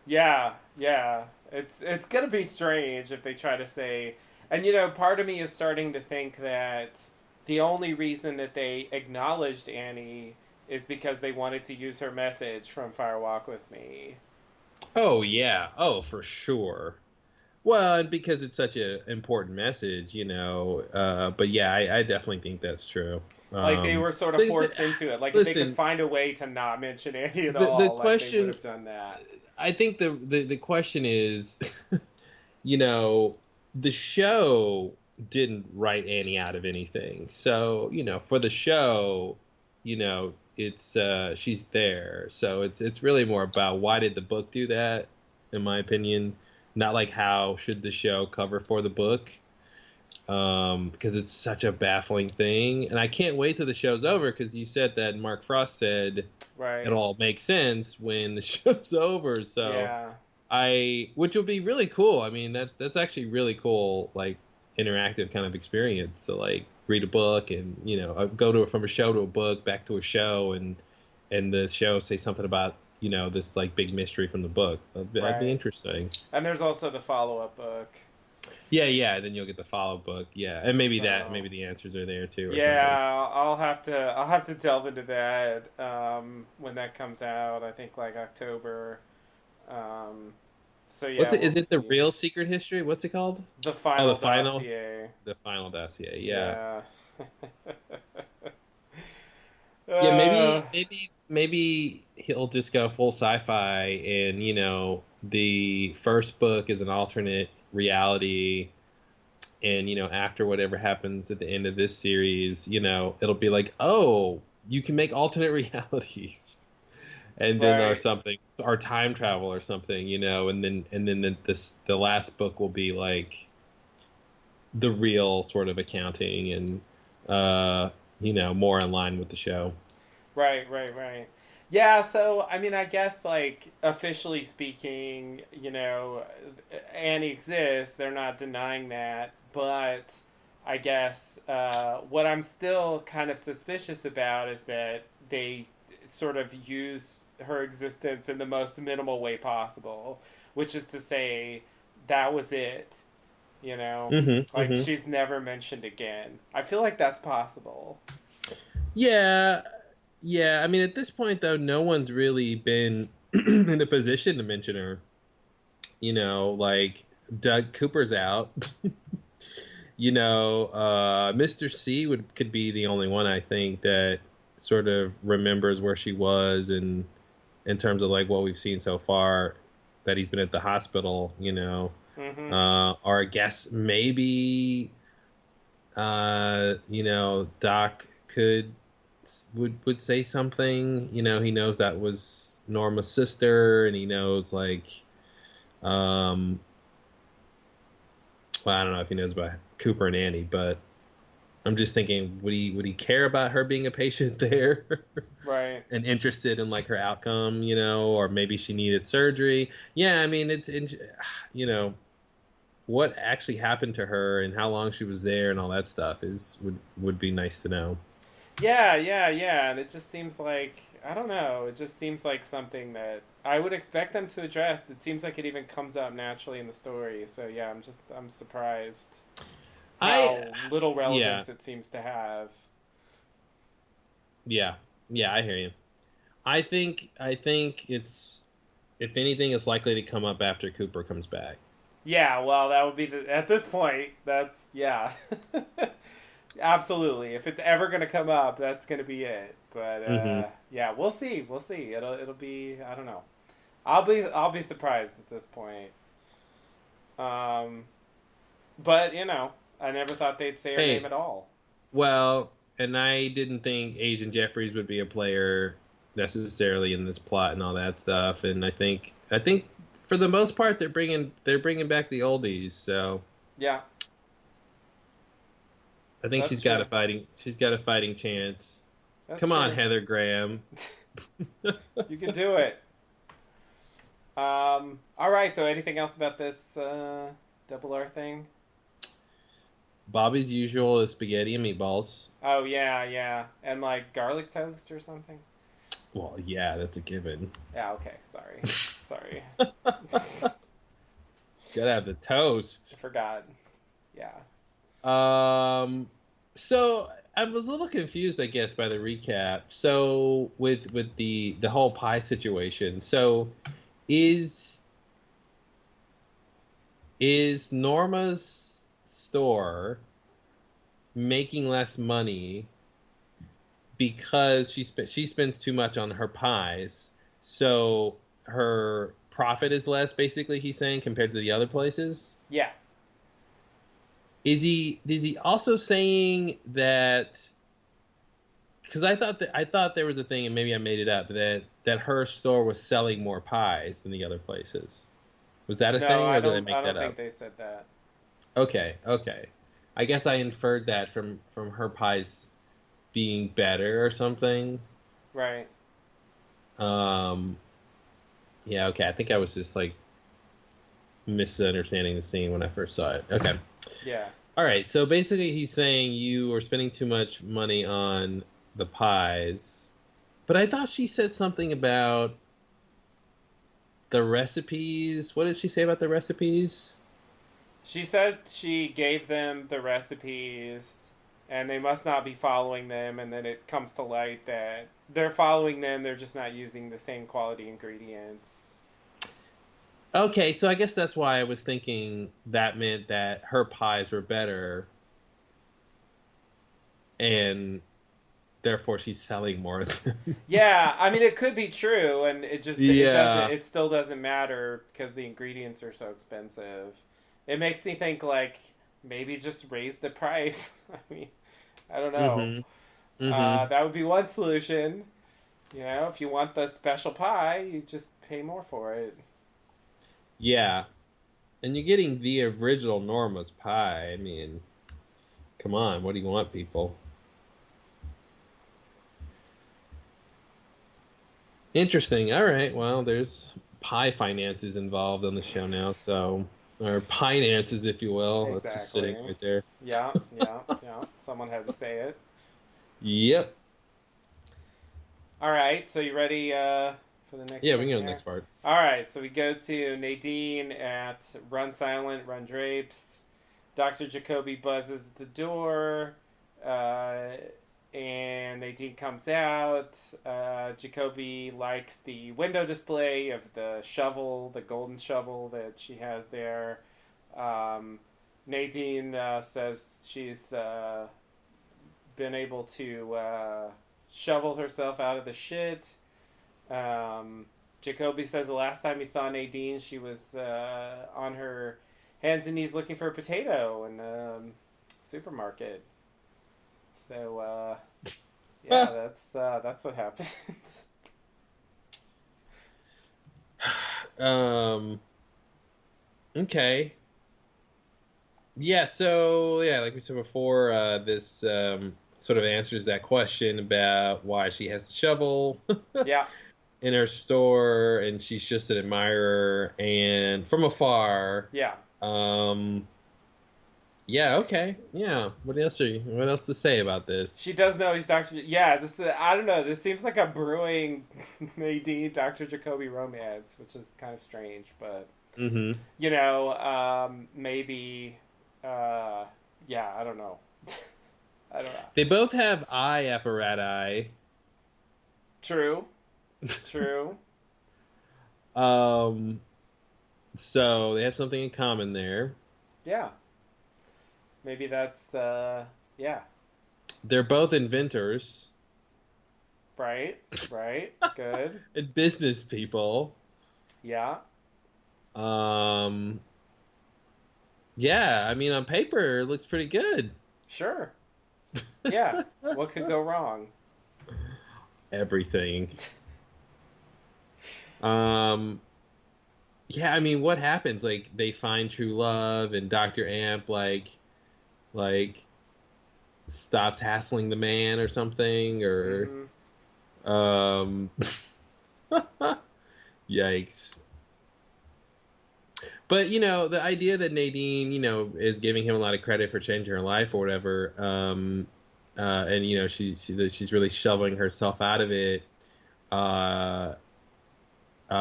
Yeah, yeah. It's gonna be strange if they try to say, and part of me is starting to think that the only reason that they acknowledged Annie is because they wanted to use her message from Fire Walk with Me. Oh yeah, oh for sure. Well, and because it's such an important message, But yeah, I definitely think that's true. Like they Um, were sort of the, forced the, into it. Like if they could listen, find a way to not mention Annie at the all, like they would question. have done that. I think the question is, you know, the show didn't write Annie out of anything. So, for the show, it's she's there. So it's really more about why did the book do that, in my opinion. not like how should the show cover for the book, because it's such a baffling thing. And I can't wait till the show's over, because you said that Mark Frost said Right. it'll all make sense when the show's over. So Yeah. which will be really cool. I mean, that's actually really cool, like interactive kind of experience to like read a book and go from a show to a book, back to a show, and the show say something about this like big mystery from the book. That'd be Right. interesting. And there's also the follow-up book. Yeah. Then you'll get the follow book. Yeah, and So maybe the answers are there too or something. yeah, I'll have to delve into that when that comes out. I think like October. Um, so What's yeah, it? we'll Is it the see. real secret history? What's it called? The Oh, final dossier. the final dossier. Yeah. Yeah. Yeah, uh, maybe he'll just go full sci-fi, and the first book is an alternate reality, and after whatever happens at the end of this series, it'll be like, oh, you can make alternate realities, and then or right. something, or time travel or something, and then the last book will be like the real sort of accounting, and more in line with the show. Right, right, right. Yeah, so I mean, I guess like officially speaking, Annie exists. They're not denying that, but I guess what I'm still kind of suspicious about is that they sort of use her existence in the most minimal way possible, which is to say, that was it. You know, Mm-hmm. like Mm-hmm. she's never mentioned again. I feel like that's possible. Yeah, yeah. I mean, at this point, though, no one's really been in a position to mention her. Like Doug Cooper's out. Mr. C could be the only one I think that sort of remembers where she was, and in terms of like what we've seen so far, that he's been at the hospital. Mm-hmm. Or I guess maybe Doc would say something. He knows that was Norma's sister, and he knows like, um, well, I don't know if he knows about Cooper and Annie, but I'm just thinking, would he care about her being a patient there, Right. and interested in like her outcome, or maybe she needed surgery. Yeah, I mean, you know, what actually happened to her and how long she was there and all that stuff would be nice to know. Yeah, yeah, yeah. And it just seems like, I don't know, it just seems like something that I would expect them to address. It seems like it even comes up naturally in the story. So yeah, I'm surprised I how little Yeah, relevance it seems to have. yeah, yeah. I hear you. I think it's, if anything, it's likely to come up after Cooper comes back. Yeah, well, that would be at this point, that's yeah. Absolutely. If it's ever going to come up, that's going to be it. But Hmm. yeah, we'll see. We'll see. It'll be, I don't know. I'll be surprised at this point. Um but, I never thought they'd say her name Hey, at all. well, and I didn't think Agent Jeffries would be a player necessarily in this plot and all that stuff. And I think for the most part they're bringing back the oldies. So Yeah, I think that's true. she's got a fighting chance. That's Come on, true. Heather Graham. You can do it. All right, so anything else about this double R thing? Bobby's usual is spaghetti and meatballs. Oh, yeah, yeah. And like garlic toast or something? Well, yeah, that's a given. Yeah, okay. Sorry. Sorry. Gotta have the toast. I forgot. Yeah. Um, so I was a little confused, I guess, by the recap. So with the whole pie situation. So is is Norma's store making less money because she spends too much on her pies? So her profit is less, basically, he's saying, compared to the other places. Yeah. Is he also saying that, because I thought there was a thing, and maybe I made it up, that her store was selling more pies than the other places. Was that a No, thing, I or did I don't. I make that don't think up? they said that. Okay, okay. I guess I inferred that from her pies being better or something. Right. Um, yeah, okay. I think I was just like misunderstanding the scene when I first saw it. Okay. Yeah. All right. So basically, he's saying you are spending too much money on the pies, but I thought she said something about the recipes. What did she say about the recipes? She said she gave them the recipes and they must not be following them, and then it comes to light that they're following them, they're just not using the same quality ingredients. Okay, so I guess that's why I was thinking that meant that her pies were better, and therefore she's selling more of them. Yeah, I mean it could be true, and Yeah. it still doesn't matter because the ingredients are so expensive. It makes me think like maybe just raise the price. I mean, I don't know. Mm-hmm. Mm-hmm. That would be one solution. You know, if you want the special pie, you just pay more for it. Yeah. And you're getting the original Norma's pie. I mean, come on, what do you want, people? Interesting. All right. Well, there's pie finances involved on the show now, so or finances, if you will. That's just Exactly. sitting right there. Yeah, yeah, yeah. Someone had to say it. Yep. All right, so you ready for the next Yeah, we thing can go to the here? next part. All right, so we go to Nadine at Run Silent, Run Drapes. Dr. Jacoby buzzes at the door, uh, and Nadine comes out. Jacoby likes the window display of the shovel, the golden shovel that she has there. Um, Nadine says she's been able to shovel herself out of the shit. Jacoby says the last time he saw Nadine, she was on her hands and knees looking for a potato in the supermarket. So yeah, that's what happened. um. Okay. Yeah. So yeah, like we said before, this sort of answers that question about why she has the shovel Yeah, in her store, and she's just an admirer, and from afar. yeah. Um. Yeah. Okay. Yeah. What else are you? What else to say about this? She does know he's Doctor. Yeah, this I don't know. This seems like a brewing Nadine Doctor Jacoby romance, which is kind of strange, but Mm-hmm. you know, maybe. Uh, yeah, I don't know. I don't know. They both have eye apparati. True. True. Um. So they have something in common there. Yeah. Maybe that's yeah. They're both inventors Right. Right. Good. and business people. Yeah. Um, yeah, I mean, on paper, it looks pretty good. Sure. Yeah. What could go wrong? Everything. Um, yeah, I mean, what happens? Like, they find true love, and Dr. Amp, like, stops hassling the man or something, or, Mm-hmm. um, yikes. But the idea that Nadine, is giving him a lot of credit for changing her life or whatever, and that she's really shoveling herself out of it, uh,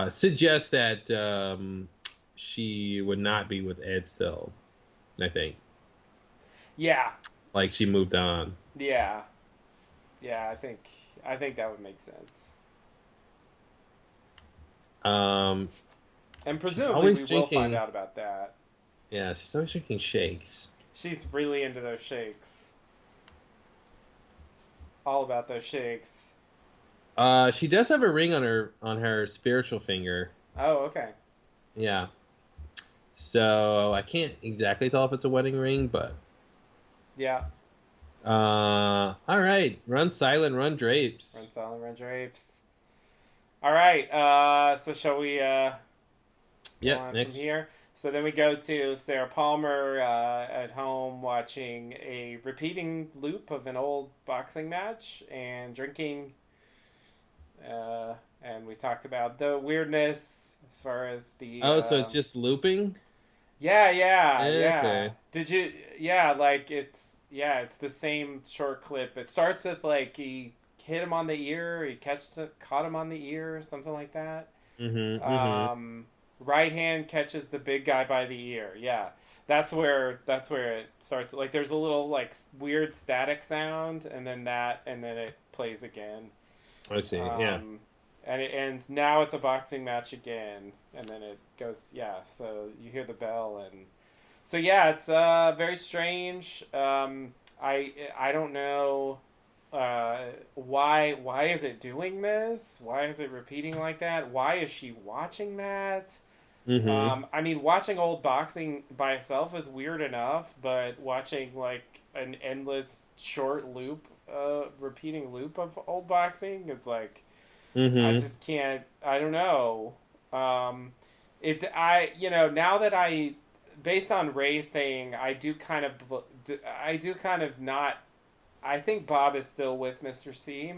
suggests that she would not be with Ed still. I think, Yeah. like, she moved on. Yeah. Yeah. I think that would make sense. Um, And she's presumably we always will find drinking. out about that. Yeah, she's always drinking shakes. She's really into those shakes. All about those shakes. She does have a ring on her spiritual finger. Oh, okay. Yeah. So I can't exactly tell if it's a wedding ring, but Yeah. all right. Run silent, run drapes. Run silent, run drapes. All right. So shall we go Yep. on from Next. here. So then we go to Sarah Palmer at home watching a repeating loop of an old boxing match and drinking. And we talked about the weirdness as far as the. Oh, so it's just looping? Yeah, yeah, yeah. Okay. Did you? Yeah, like it's the same short clip. It starts with like he hit him on the ear, caught him on the ear, something like that. Mm-hmm. Mm-hmm. Um, right hand catches the big guy by the ear. Yeah, that's where it starts. Like there's a little like weird static sound, and then it plays again. I see. Yeah. Um, and now it's a boxing match again, and then it goes. Yeah, so you hear the bell, and so yeah, it's very strange. I don't know why is it doing this? Why is it repeating like that? Why is she watching that? Mm-hmm. I mean, watching old boxing by itself is weird enough, but watching like an endless short loop, repeating loop of old boxing is like I Mm-hmm. just can't. I don't know. Um, now that based on Ray's thing, I do kind of not. I think Bob is still with Mr. C.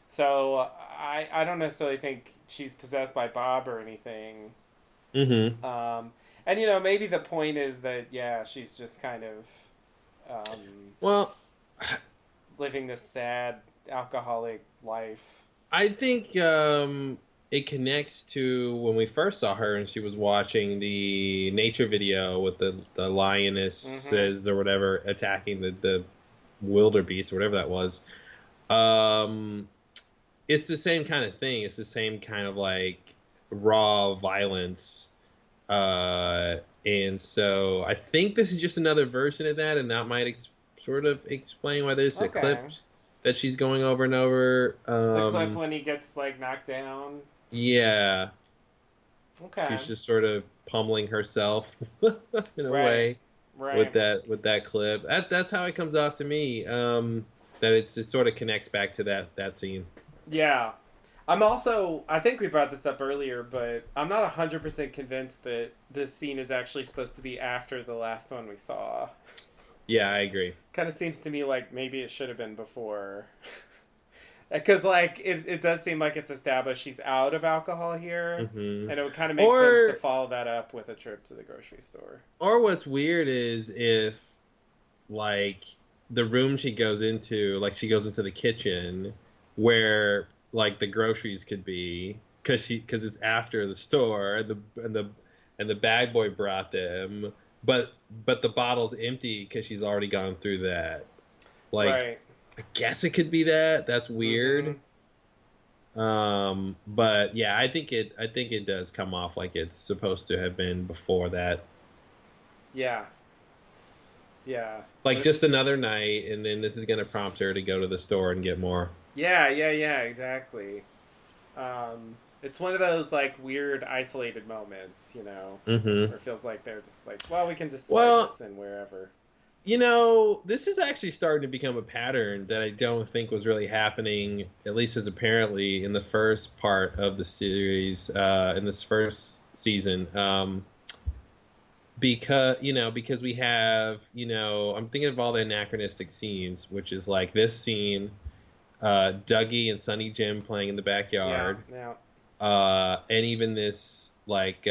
So I don't necessarily think she's possessed by Bob or anything. Mm-hmm. And maybe the point is that yeah, she's just kind of um, Well, living this sad alcoholic life. I think it connects to when we first saw her and she was watching the nature video with the Mm-hmm. lionesses or whatever attacking the wildebeest or whatever that was. Um, it's the same kind of thing. It's the same kind of like raw violence. And so I think this is just another version of that, and that might sort of explain why there's a Okay. clip that she's going over and over. The clip when he gets like knocked down. Yeah, Okay. she's just sort of pummeling herself in a Right. way Right. with that clip. That's how it comes off to me. That it sort of connects back to that scene. Yeah. I think we brought this up earlier, but I'm not 100% convinced that this scene is actually supposed to be after the last one we saw. Yeah, I agree. Kind of seems to me like maybe it should have been before. Because, like, it does seem like it's established she's out of alcohol here. Hmm. And it would kind of make sense to Or follow that up with a trip to the grocery store. what's weird is if like the room she goes into, like she goes into the kitchen where like the groceries could be, because it's after the store and the bag boy brought them, but the bottle's empty because she's already gone through that. Like Right. I guess it could be that. That's Mm hmm. weird. But yeah, I think it does come off like it's supposed to have been before that. Yeah. Yeah. Like just It's. another night, and then this is gonna prompt her to go to the store and get more. Yeah, yeah, yeah, exactly. It's one of those like weird isolated moments, Hmm. where it feels like they're just like, well, we can just slide Well, this in wherever. this is actually starting to become a pattern that I don't think was really happening, at least as apparently in the first part of the series, in this first season. Because we have, I'm thinking of all the anachronistic scenes, which is like this scene, Dougie and Sonny Jim playing in the Yeah, backyard, yeah. and even this like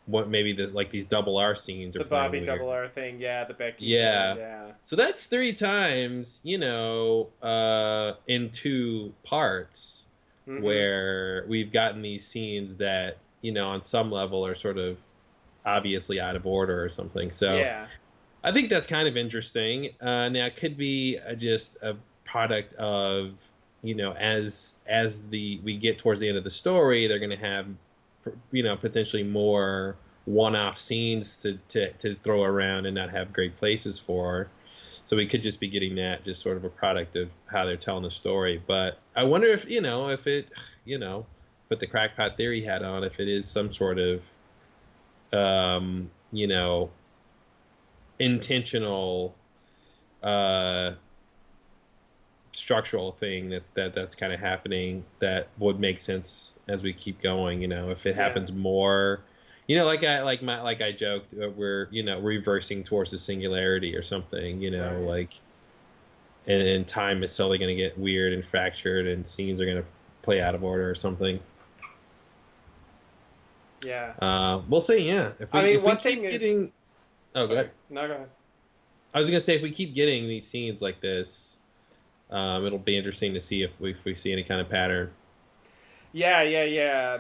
what maybe the like these double R scenes are The playing Bobby weird. Double R thing, yeah. The Becky thing, Yeah. yeah. So that's three times, in two parts Mm-hmm. where we've gotten these scenes that, on some level are sort of obviously out of order or something. So Yeah. I think that's kind of interesting. Now it could be just a product of, as the we get towards the end of the story, they're going to have, potentially more one-off scenes to throw around and not have great places for. So we could just be getting that, just sort of a product of how they're telling the story. But I wonder if, if it, put the crackpot theory hat on, if it is some sort of, um, you know, intentional uh, structural thing that's kind of happening that would make sense as we keep going. If it Yeah. happens more, like I joked, we're reversing towards the singularity or something. Right. Like, and time is slowly going to get weird and fractured, and scenes are going to play out of order or something. Yeah. We'll see. Yeah, I mean, if we one thing keep is. getting, oh, go Sorry. ahead. No, go ahead. I was gonna say if we keep getting these scenes like this, it'll be interesting to see if we see any kind of pattern. Yeah, yeah, yeah.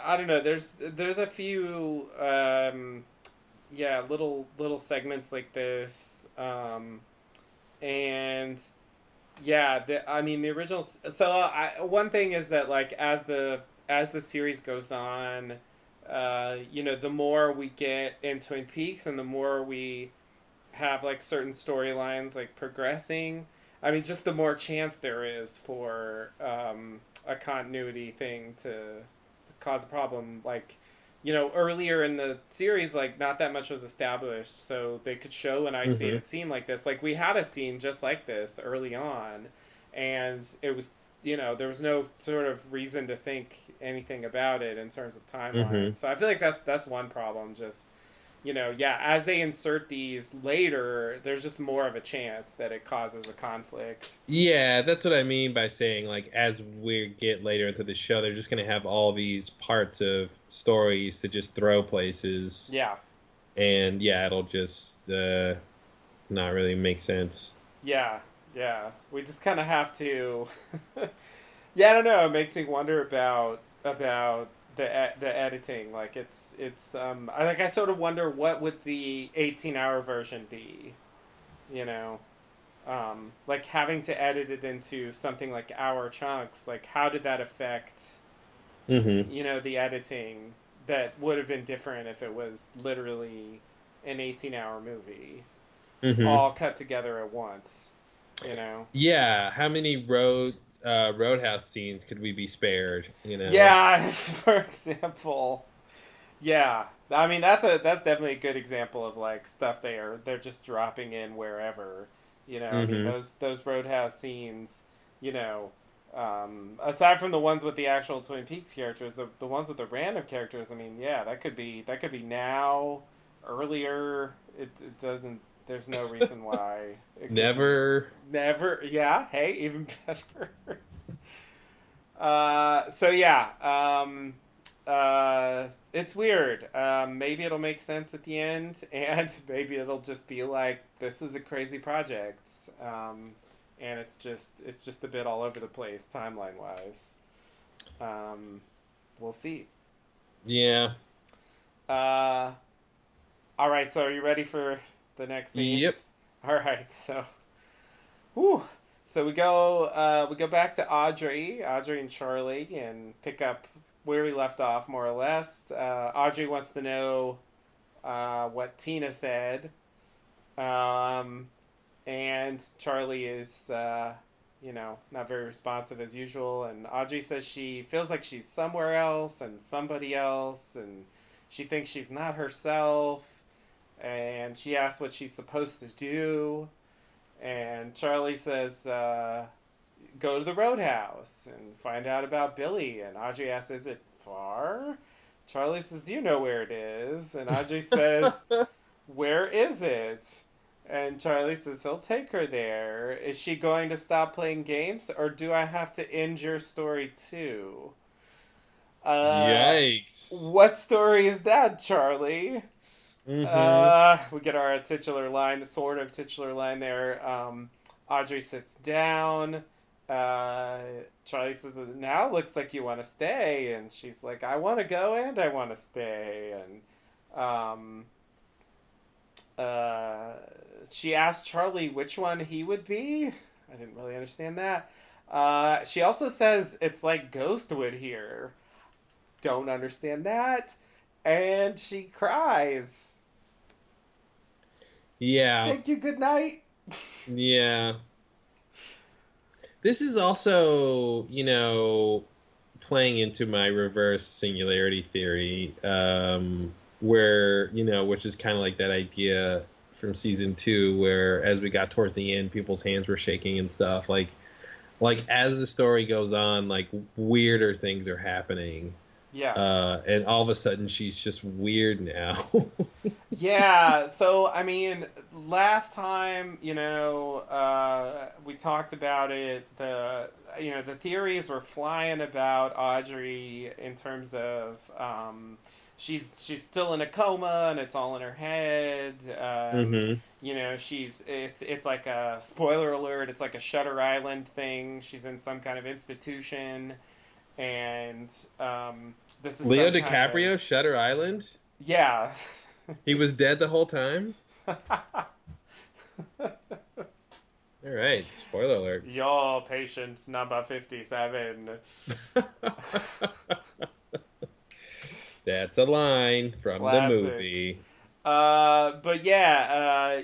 I don't know. There's a few, yeah, little segments like this, and yeah, I mean the original. So one thing is that like as the series goes on, the more we get in Twin Peaks and the more we have like certain storylines like progressing. I mean, just the more chance there is for a continuity thing to cause a problem. Like, earlier in the series, like not that much was established, so they could show an Mm-hmm. isolated scene like this. Like we had a scene just like this early on, and it was there was no sort of reason to think anything about it in terms of Mm-hmm. timeline. So I feel like that's one problem. Just yeah, as they insert these later, there's just more of a chance that it causes a conflict. Yeah, that's what I mean by saying like as we get later into the show, they're just gonna have all these parts of stories to just throw places, Yeah, and yeah, it'll just not really make sense. yeah, yeah. We just kind of have to. Yeah, I don't know. It makes me wonder about the editing. Like I sort of wonder what would the 18-hour version be. You know, like having to edit it into something like hour chunks. Like how did that affect Mm-hmm. the editing that would have been different if it was literally an 18-hour movie Mm-hmm. all cut together at once. Yeah, how many roadhouse scenes could we be spared? Yeah, for example. Yeah. I mean that's definitely a good example of like stuff they're just dropping in wherever. I mean Mm-hmm. those roadhouse scenes, you know, aside from the ones with the actual Twin Peaks characters, the ones with the random characters, I mean, yeah, that could be now, earlier. It doesn't. There's no reason why it couldn't. Never. Never. Yeah. Hey, even better. So yeah. It's weird. Maybe it'll make sense at the end, and maybe it'll just be like this is a crazy project. And it's just a bit all over the place timeline wise. Um, we'll see. Yeah. Uh, all right. So are you ready for the next scene? Yep. All right. Whew. So we go back to Audrey and Charlie, and pick up where we left off more or less. Audrey wants to know what Tina said, um, and Charlie is not very responsive as usual. And Audrey says she feels like she's somewhere else and somebody else, and she thinks she's not herself. And she asks what she's supposed to do, and Charlie says, go to the Roadhouse and find out about Billy. And Audrey asks, is it far? Charlie says, you know where it is. And Audrey says, where is it? And Charlie says, he'll take her there. Is she going to stop playing games, or do I have to end your story too? Uh, Yikes. what story is that, Charlie? Mm-hmm. We get our titular line, the sort of titular line there. Audrey sits down. Uh, Charlie says, now it looks like you want to stay. And she's like, I want to go and I want to stay. And uh, she asked Charlie which one he would be. I didn't really understand that. She also says it's like Ghostwood here. Don't understand that. And she cries. Yeah. Thank you, good night. Yeah. This is also, playing into my reverse singularity theory, where, which is kind of like that idea from season 2, where as we got towards the end, people's hands were shaking and stuff. Like as the story goes on, like weirder things are happening. Yeah. And all of a sudden she's just weird now. Yeah, so I mean, last time, we talked about it. The theories were flying about Audrey in terms of she's still in a coma and it's all in her head. Hmm. It's like a spoiler alert. It's like a Shutter Island thing. She's in some kind of institution, and this is Leo some kind DiCaprio, of Shutter Island. yeah. He was dead the whole time. All right, spoiler alert. Your patient's number 57. That's a line from the Classic. movie. But yeah,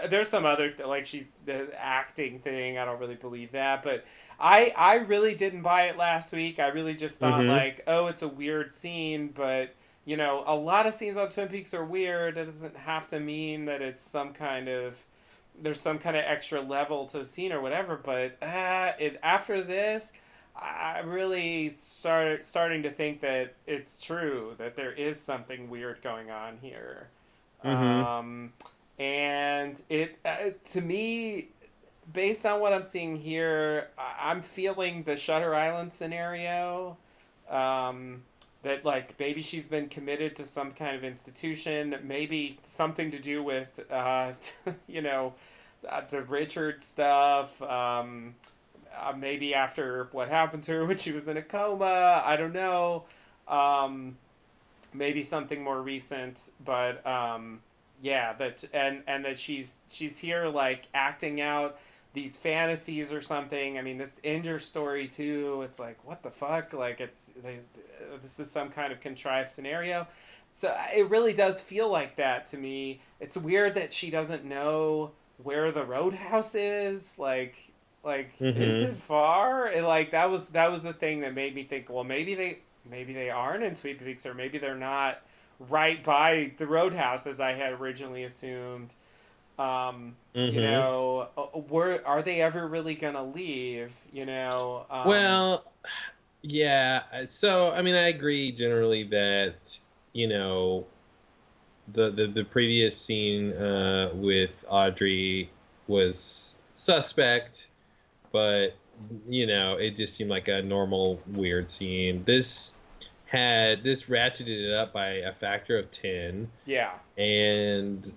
there's some other like she's the acting thing. I don't really believe that, but I really didn't buy it last week. I really just thought Hmm. like, oh, it's a weird scene, but a lot of scenes on Twin Peaks are weird. It doesn't have to mean that it's some kind of there's some kind of extra level to the scene or whatever. But after this, I really starting to think that it's true that there is something weird going on here. Hmm. Um, and it to me, based on what I'm seeing here, I'm feeling the Shutter Island scenario. Um, that like maybe she's been committed to some kind of institution, maybe something to do with you know the Richard stuff. Maybe after what happened to her when she was in a coma. I don't know. Um, Maybe something more recent, but yeah, and that she's here like acting out these fantasies or something. I mean, this Ender story too. It's like what the fuck? Like this is some kind of contrived scenario. So it really does feel like that to me. It's weird that she doesn't know where the roadhouse is. Like is Hmm. it far? And like that was the thing that made me think. Well, maybe they aren't in Twin Peaks, or maybe they're not right by the roadhouse as I had originally assumed. Hmm. Were are they ever really gonna leave? Well, yeah. So, I mean, I agree generally that, you know, the previous scene with Audrey was suspect, but it just seemed like a normal weird scene. This ratcheted it up by a factor of 10, Yeah, and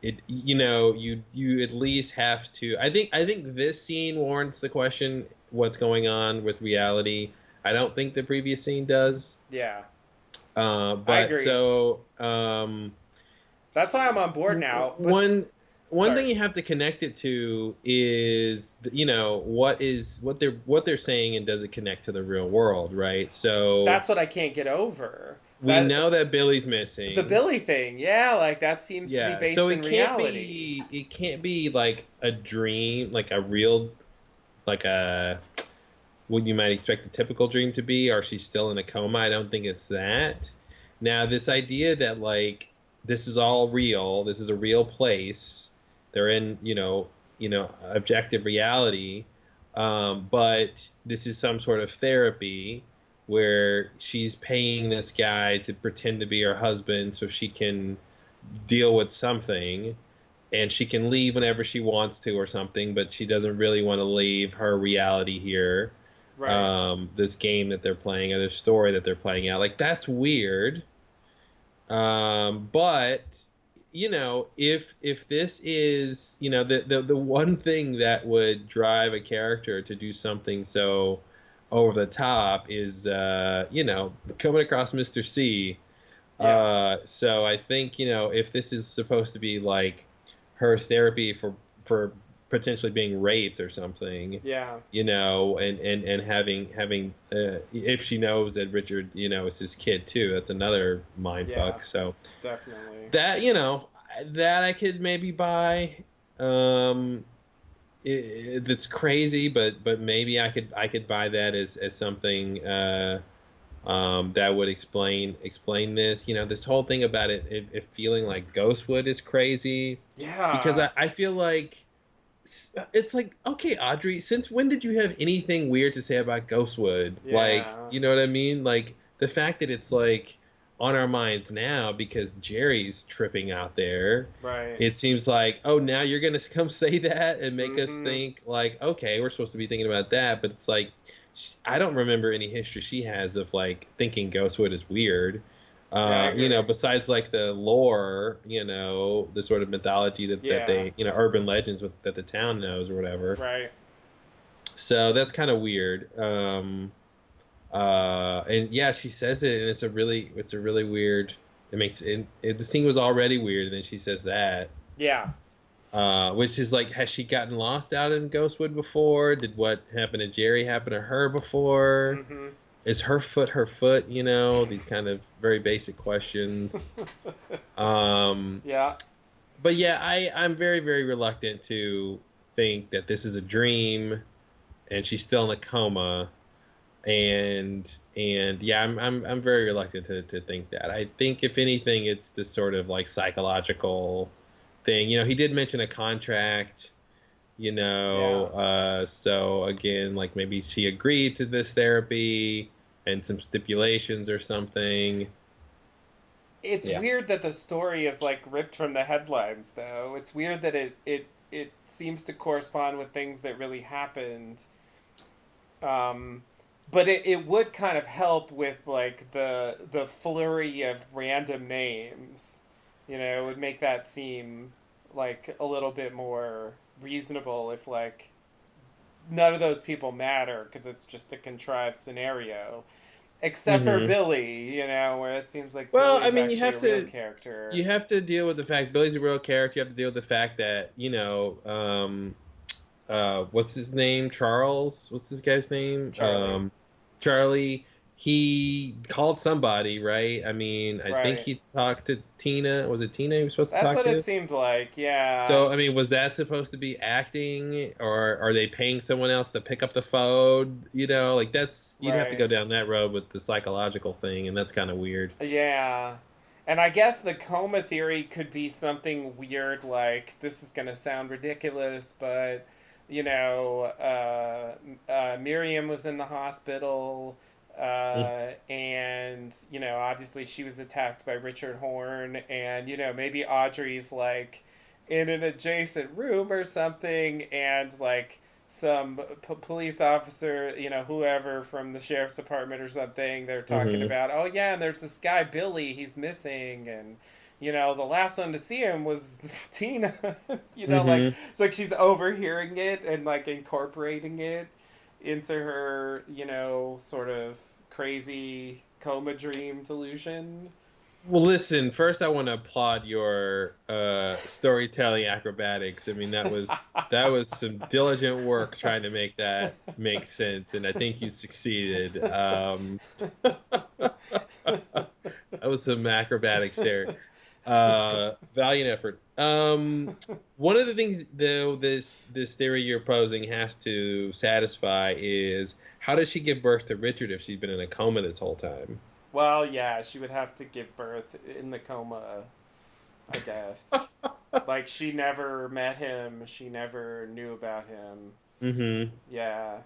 you at least have to. I think this scene warrants the question: what's going on with reality? I don't think the previous scene does. yeah, I But agree. so That's why I'm on board now. But one sorry, thing you have to connect it to is what they're saying, and does it connect to the real world, right? So that's what I can't get over. we That know that Billy's the missing. Billy thing, yeah, like that seems to be Yeah, based so in reality. it can't be like a dream, like a real, like a what you might expect a typical dream to be, or she's still in a coma. I don't think it's that. Now, this idea that like this is all real, this is a real place, they're in, objective reality, but this is some sort of therapy where she's paying this guy to pretend to be her husband so she can deal with something, and she can leave whenever she wants to or something, but she doesn't really want to leave her reality here, Right. this game that they're playing or this story that they're playing out. Like that's weird. But if this is the one thing that would drive a character to do something so over the top is coming across Mr. C. Yeah. So I think if this is supposed to be like her therapy for potentially being raped or something, Yeah. and having if she knows that Richard is his kid too, that's another mind Yeah. fuck. So Definitely. that that I could maybe buy. Um, that's crazy, but maybe I could buy that as something that would explain this. You know, this whole thing about it feeling like Ghostwood is crazy because Yeah. I feel like it's like, okay, Audrey, since when did you have anything weird to say about Ghostwood? Like, Yeah. you know what I mean? Like the fact that it's like on our minds now because Jerry's tripping out there. Right. It seems like, oh, now you're gonna come say that and make us Mm-hmm. think like, okay, we're supposed to be thinking about that, but it's like, I don't remember any history she has of like thinking Ghostwood is weird. Yeah, I You know, agree. besides like the lore, you know, the sort of mythology that Yeah. they, you know, urban legends that the town knows or whatever. Right. So that's kind of weird. And yeah, she says it, and it's a really weird. It makes the scene was already weird, and then she says that, Yeah. which is like, has she gotten lost out in Ghostwood before? Did what happened to Jerry happen to her before? Mm-hmm. Is her foot her foot? You know, these kind of very basic questions. Um, Yeah. but yeah, I'm very very reluctant to think that this is a dream and she's still in a coma. And yeah, I'm very reluctant to think that. I think if anything, it's this sort of like psychological thing. You know, he did mention a contract. You know, Yeah. so again, like maybe she agreed to this therapy and some stipulations or something. It's Yeah. weird that the story is like ripped from the headlines, though. It's weird that it seems to correspond with things that really happened. Um, but it would kind of help with like the flurry of random names. You know, it would make that seem like a little bit more reasonable if like none of those people matter because it's just a contrived scenario. Except for Hmm. Billy, you know, where it seems like Well, I Billy's mean, actually a real character. you have to deal with the fact Billy's a real character. You have to deal with the fact that, you know, what's his name? Charles. What's this guy's name? Charlie. Charlie. He called somebody, right? I mean, I think Right. he talked to Tina. Was it Tina he was supposed to That's talk what it to? seemed like, yeah. So, I mean, was that supposed to be acting, or are they paying someone else to pick up the phone? You know, like that's you'd have to go Right. down that road with the psychological thing, and that's kind of weird. Yeah. And I guess the coma theory could be something weird like this is going to sound ridiculous, but you know, Miriam was in the hospital, and you know, obviously she was attacked by Richard Horn, and you know, maybe Audrey's like in an adjacent room or something, and like some police officer, you know, whoever from the sheriff's department or something, they're talking Mm-hmm. about, oh yeah, and there's this guy Billy, he's missing, and you know, the last one to see him was Tina. You know, like Mm-hmm. it's like she's overhearing it and like incorporating it into her, you know, sort of crazy coma dream delusion. Well, listen, first I want to applaud your storytelling acrobatics. I mean, that was some diligent work trying to make that make sense, and I think you succeeded. That was some acrobatics there. Valiant effort. One of the things though this theory you're posing has to satisfy is how does she give birth to Richard if she's been in a coma this whole time? Well, yeah, she would have to give birth in the coma, I guess. Like she never met him, she never knew about him. Hmm. Yeah.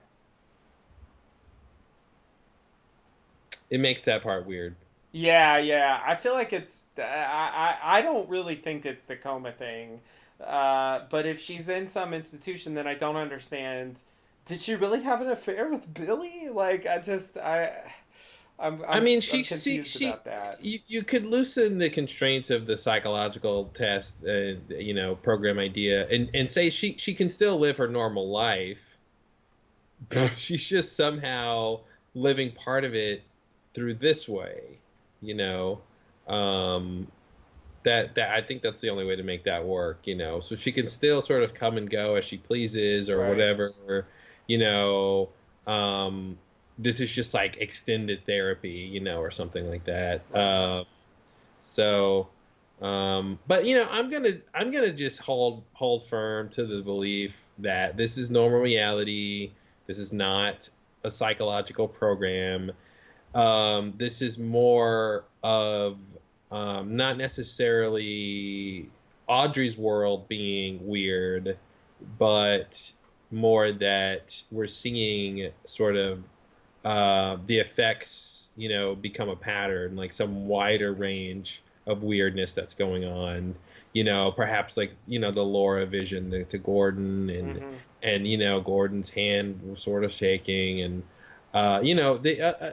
It makes that part weird. Yeah, yeah. I feel like it's I don't really think it's the coma thing. But if she's in some institution then I don't understand. Did she really have an affair with Billy? Like I mean, I'm confused she about that. you could loosen the constraints of the psychological test, you know, program idea, and say she can still live her normal life. She's just somehow living part of it through this way, you know. Um, that I think that's the only way to make that work, you know. So she can still sort of come and go as she pleases or Right. whatever, you know. Um, this is just like extended therapy, you know, or something like that. Right. So, but you know, I'm gonna just hold firm to the belief that this is normal reality. This is not a psychological program. This is more of not necessarily Audrey's world being weird, but more that we're seeing sort of the effects, become a pattern, like some wider range of weirdness that's going on. Perhaps like the Laura vision to Gordon, and Mm-hmm. Gordon's hand was sort of shaking, and the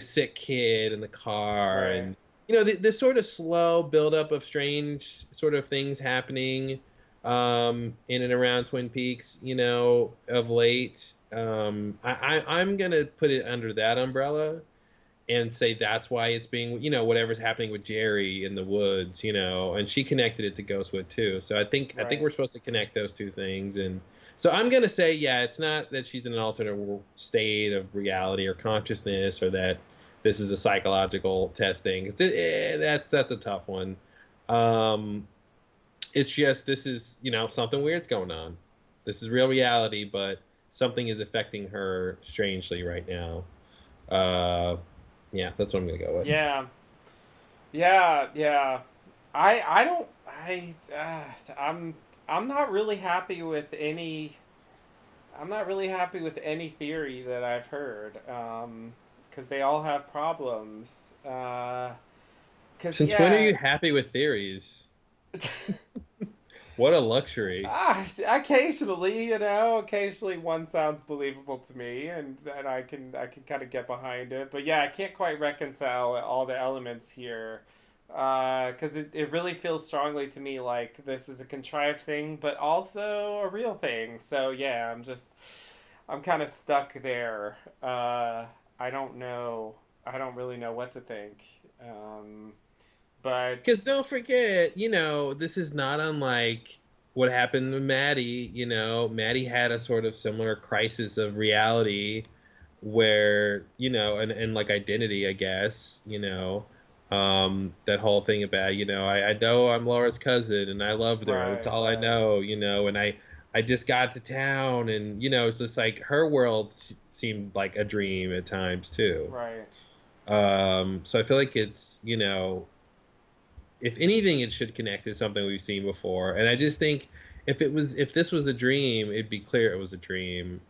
sick kid in the car, Right. and the sort of slow buildup of strange sort of things happening in and around Twin Peaks, of late. I'm gonna put it under that umbrella and say that's why it's being, whatever's happening with Jerry in the woods, and she connected it to Ghostwood too. So I think Right. we're supposed to connect those two things, and so I'm gonna say, yeah, it's not that she's in an alternate state of reality or consciousness, or that this is a psychological testing. That's a tough one. Um, it's just this is something weird's going on. This is real reality, but something is affecting her strangely right now. Uh, yeah, that's what I'm gonna go with. Yeah. Yeah. Yeah. I don't. I'm not really happy with any. I'm not really happy with any theory that I've heard. Because they all have problems. Because Since when are yeah. you happy with theories? What a luxury. Occasionally, occasionally one sounds believable to me, and I can kind of get behind it. But yeah, I can't quite reconcile all the elements here, because it really feels strongly to me like this is a contrived thing, but also a real thing. So yeah, I'm kind of stuck there. I don't know. I don't really know what to think. Um, but Because don't forget, this is not unlike what happened with Maddie. Maddie had a sort of similar crisis of reality where, and like identity, I guess, that whole thing about, I know I'm Laura's cousin and I loved her. That's right, all I right, know, and I just got to town, and, it's just like her world seemed like a dream at times too. right. So I feel like it's, if anything, it should connect to something we've seen before. And I just think if this was a dream, it'd be clear it was a dream.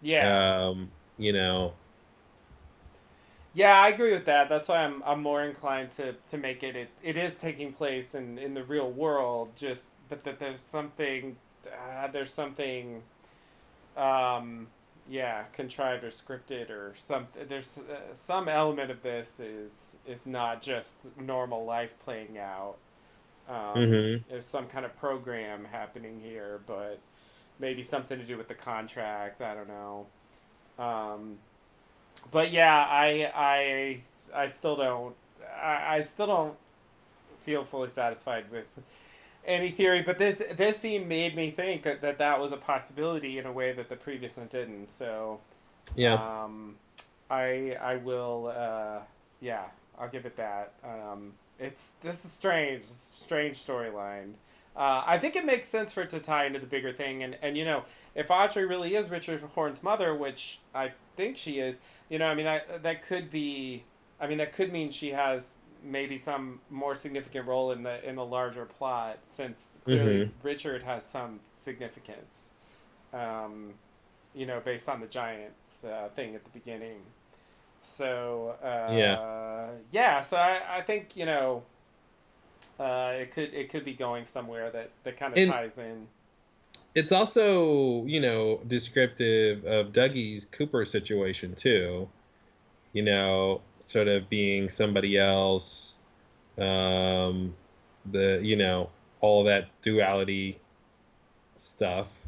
Yeah. Um, you know, Yeah, I agree with that. That's why I'm more inclined to make it is taking place in the real world. Just but that there's something um yeah, contrived or scripted or something. There's some element of this is not just normal life playing out. hmm There's some kind of program happening here, but maybe something to do with the contract. I don't know. Um, but yeah, I still don't I still don't feel fully satisfied with any theory. But this scene made me think that was a possibility in a way that the previous one didn't. So yeah. um, I will yeah, I'll give it that. It's this is strange. It's a strange storyline. I think it makes sense for it to tie into the bigger thing, and if Audrey really is Richard Horn's mother, which I think she is, I mean that could be, I mean that could mean she has maybe some more significant role in the larger plot, since clearly hmm Richard has some significance, um, based on the Giants thing at the beginning. So Yeah. yeah, so I think it could be going somewhere that kind of And ties in. it's also, descriptive of Dougie's Cooper situation too. Sort of being somebody else. Um, all that duality stuff.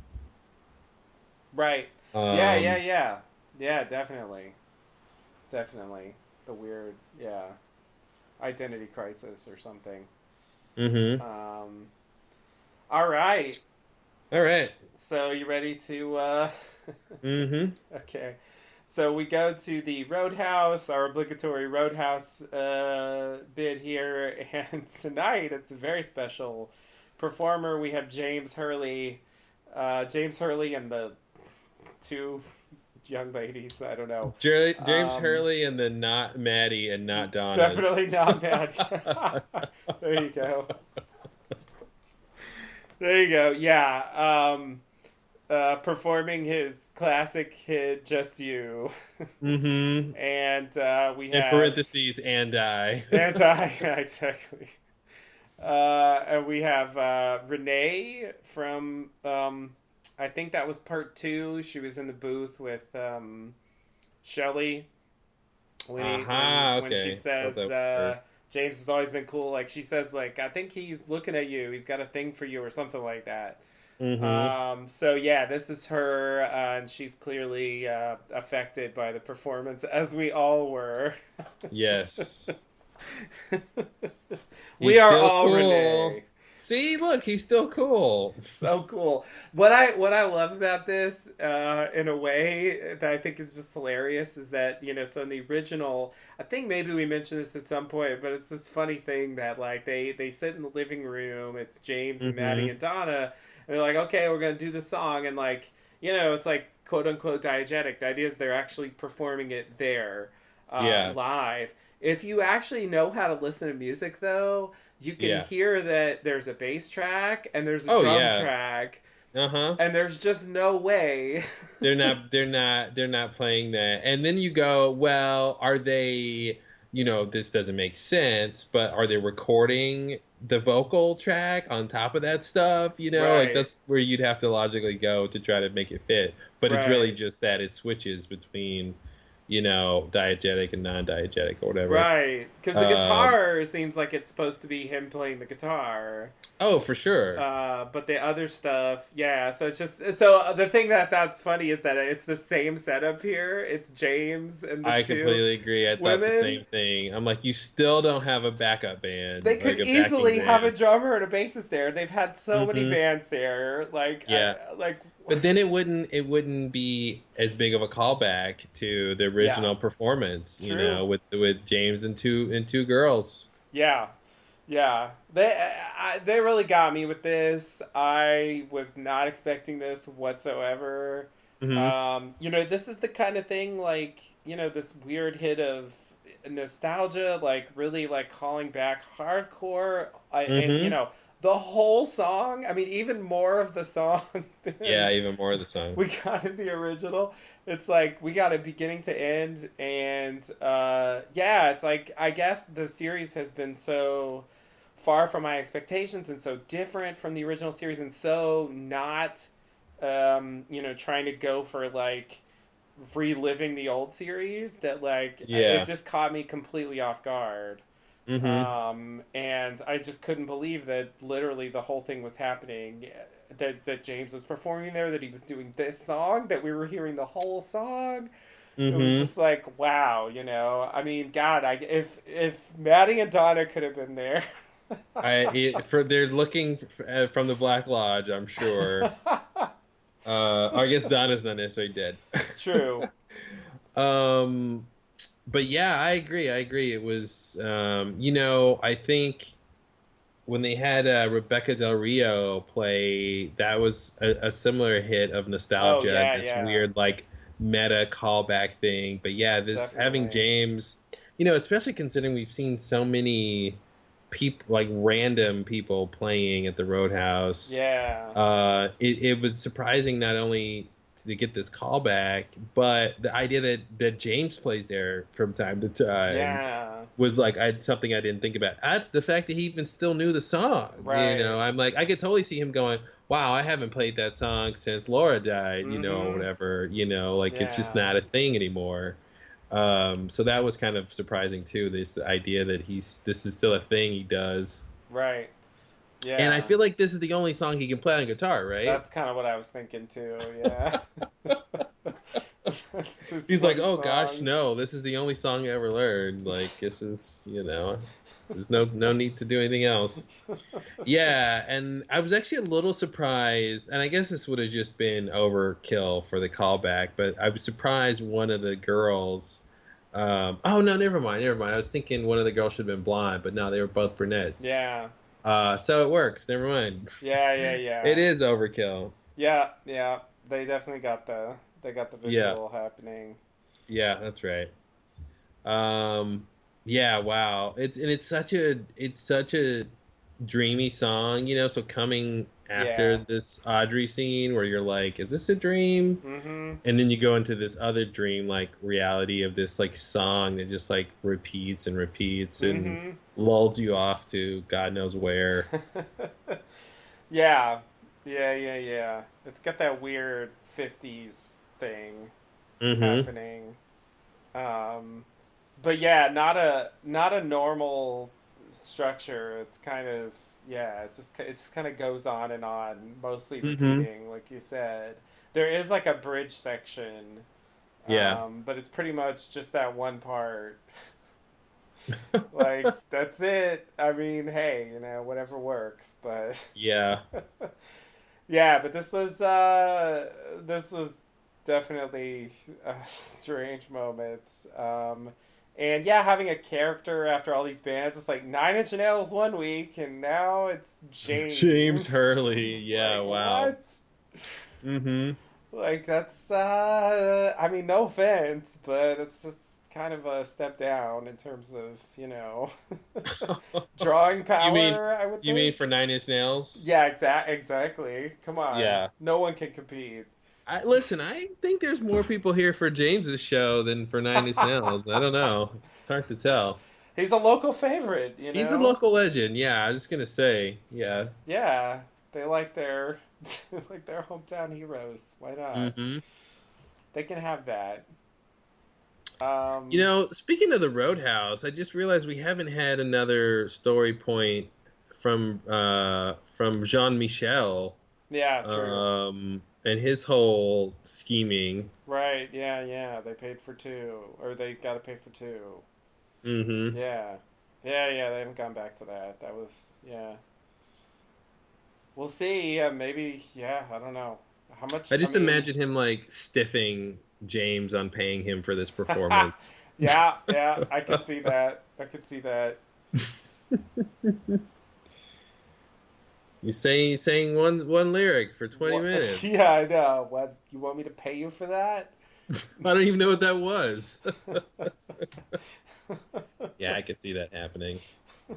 Right. Yeah, yeah, Um, yeah. Yeah, definitely. Definitely. The weird, yeah, identity crisis or something. hmm Um, all right. All right. So you ready to hmm okay. So we go to the Roadhouse, our obligatory Roadhouse bid here, and tonight it's a very special performer. We have James Hurley and the two young ladies. I don't know. James Um, Hurley and then not Maddie and not Donna's. Definitely not bad. There you go. There you go. Yeah. Performing his classic hit "Just You," Mm-hmm. and we In have parentheses, and I. anti yeah, exactly. And we have Renee from I think that was part two. She was in the booth with Shelly when she Okay. Thought says that was her. James has always been cool. Like she says, like I think he's looking at you. He's got a thing for you or something like that. Mm-hmm. So yeah, this is her, and she's clearly affected by the performance, as we all were. Yes. We He's are still all cool. Renee. See, look, he's still cool. So cool. What I love about this, in a way that I think is just hilarious, is that so in the original, I think maybe we mentioned this at some point, but it's this funny thing that like they sit in the living room. It's James and Maddie Mm-hmm. and Donna, and they're like, okay, we're gonna do the song, and like it's like quote unquote diegetic. The idea is they're actually performing it there, Yeah. live. If you actually know how to listen to music, though, you can Yeah. hear that there's a bass track and there's a Oh drum yeah. track, Uh-huh. and there's just no way. They're not playing that. And then you go, well, are they, this doesn't make sense, but are they recording the vocal track on top of that stuff? Like Right, that's where you'd have to logically go to try to make it fit. But it's really right, just that it switches between, diegetic and non-diegetic or whatever. right. Because the Um, guitar seems like it's supposed to be him playing the guitar. oh, for sure. But the other stuff, yeah. So it's just so the thing that's funny is that it's the same setup here. It's James and the I two completely agree. I thought the women. same thing. I'm like, you still don't have a backup They band, could like a backing easily have a band. drummer and a bassist there. They've had so many Hmm. bands there. Yeah. Like, But then it wouldn't be as big of a callback to the yeah, original performance, true. with James and two girls. Yeah, yeah. They really got me with this. I was not expecting this whatsoever. Hmm. This is the kind of thing like this weird hit of nostalgia, like really like calling back hardcore. And Hmm. the whole song. I mean, even more of the song than Yeah, even more of the song. we got in the original. It's like we got it beginning to end, and yeah, it's like I guess the series has been so far from my expectations and so different from the original series, and so not trying to go for like reliving the old series, that like it Yeah. just caught me completely off guard. Hmm. And I just couldn't believe that literally the whole thing was happening. That James was performing there, that he was doing this song, that we were hearing the whole song. It was Hmm. just like, wow, I mean, God, if Maddie and Donna could have been there. They're looking from the Black Lodge, I'm sure. I guess Donna's not necessarily dead. True. Um, but yeah, I agree. I agree. It was, I think when they had Rebecca Del Rio play, that was a similar hit of Oh nostalgia and yeah, this yeah, weird like meta callback thing. But yeah, this having definitely. James, especially considering we've seen so many people, like random people playing at the Roadhouse. Yeah, It was surprising not only to get this callback, but the idea that James plays there from time to time yeah, was like something I didn't think about. That's the fact that he even still knew the song. right. I'm like, I could totally see him going, "Wow, I haven't played that song since Laura died," or Mm-hmm. whatever. Like it's just Yeah, not a thing anymore. So that was kind of surprising too. This idea that this is still a thing he does, right. and I Yeah. feel like this is the only song he can play on guitar, right? That's kind of what I was thinking too. Yeah. It's just He's like, one oh gosh, song. no, this is the only song I ever learned. Like this is, there's no need to do anything else. Yeah, and I was actually a little surprised, and I guess this would have just been overkill for the callback, but I was surprised one of the girls. Oh no, never mind, never mind. I was thinking one of the girls should have been blonde, but no, they were both brunettes. Yeah. So it works. Never mind. Yeah, yeah, It yeah. is overkill. Yeah, yeah. They definitely got the They got the Yeah. visual happening. Yeah, that's right. Yeah, wow. It's such a dreamy song, so coming after Yeah. this Audrey scene where you're like, is this a dream? Mm-hmm. And then you go into this other dream like reality of this like song that just like repeats and repeats and Mm-hmm. lulls you off to God knows where. Yeah. Yeah. It's got that weird 50s thing Mm-hmm. happening. Um, but yeah, not a normal structure. It's kind of yeah. It just kind of goes on, mostly Mm-hmm. repeating, like you said. There is like a bridge section, Yeah. but it's pretty much just that one part. Like that's it. I mean, hey, whatever works. But Yeah. yeah, but this was definitely a strange moment. And yeah, having a character after all these bands, it's like Nine Inch Nails one week, and now it's James James. Hurley. It's Yeah, like wow. what? Mm-hmm. Like that's I mean, no offense, but it's just kind of a step down in terms of drawing You mean power. I would you mean think. for Nine Inch Nails? Yeah, exactly. Come on, Yeah. no one can compete. Listen, I think there's more people here for James's show than for Nine Inch Nails. I don't know. It's hard to tell. He's a local favorite, He's a local legend. Yeah, I was just gonna say. Yeah. Yeah, they like their like their hometown heroes. Why not? Hmm. They can have that. Speaking of the Roadhouse, I just realized we haven't had another story point from Jean Michel, Yeah, true. and his whole scheming. Right. Yeah. They paid for two, or they got to pay for two. Hmm. Yeah. Yeah. They haven't gone back to that. That was yeah. We'll see. Yeah, maybe. Yeah, I don't know. How much? I I just mean, imagine him like stiffing James on paying him for this performance. yeah. I could see that. I could see that. You saying one lyric for 20 What? minutes. Yeah, I know. What? You want me to pay you for that? I don't even know what that was. Yeah, I could see that happening. All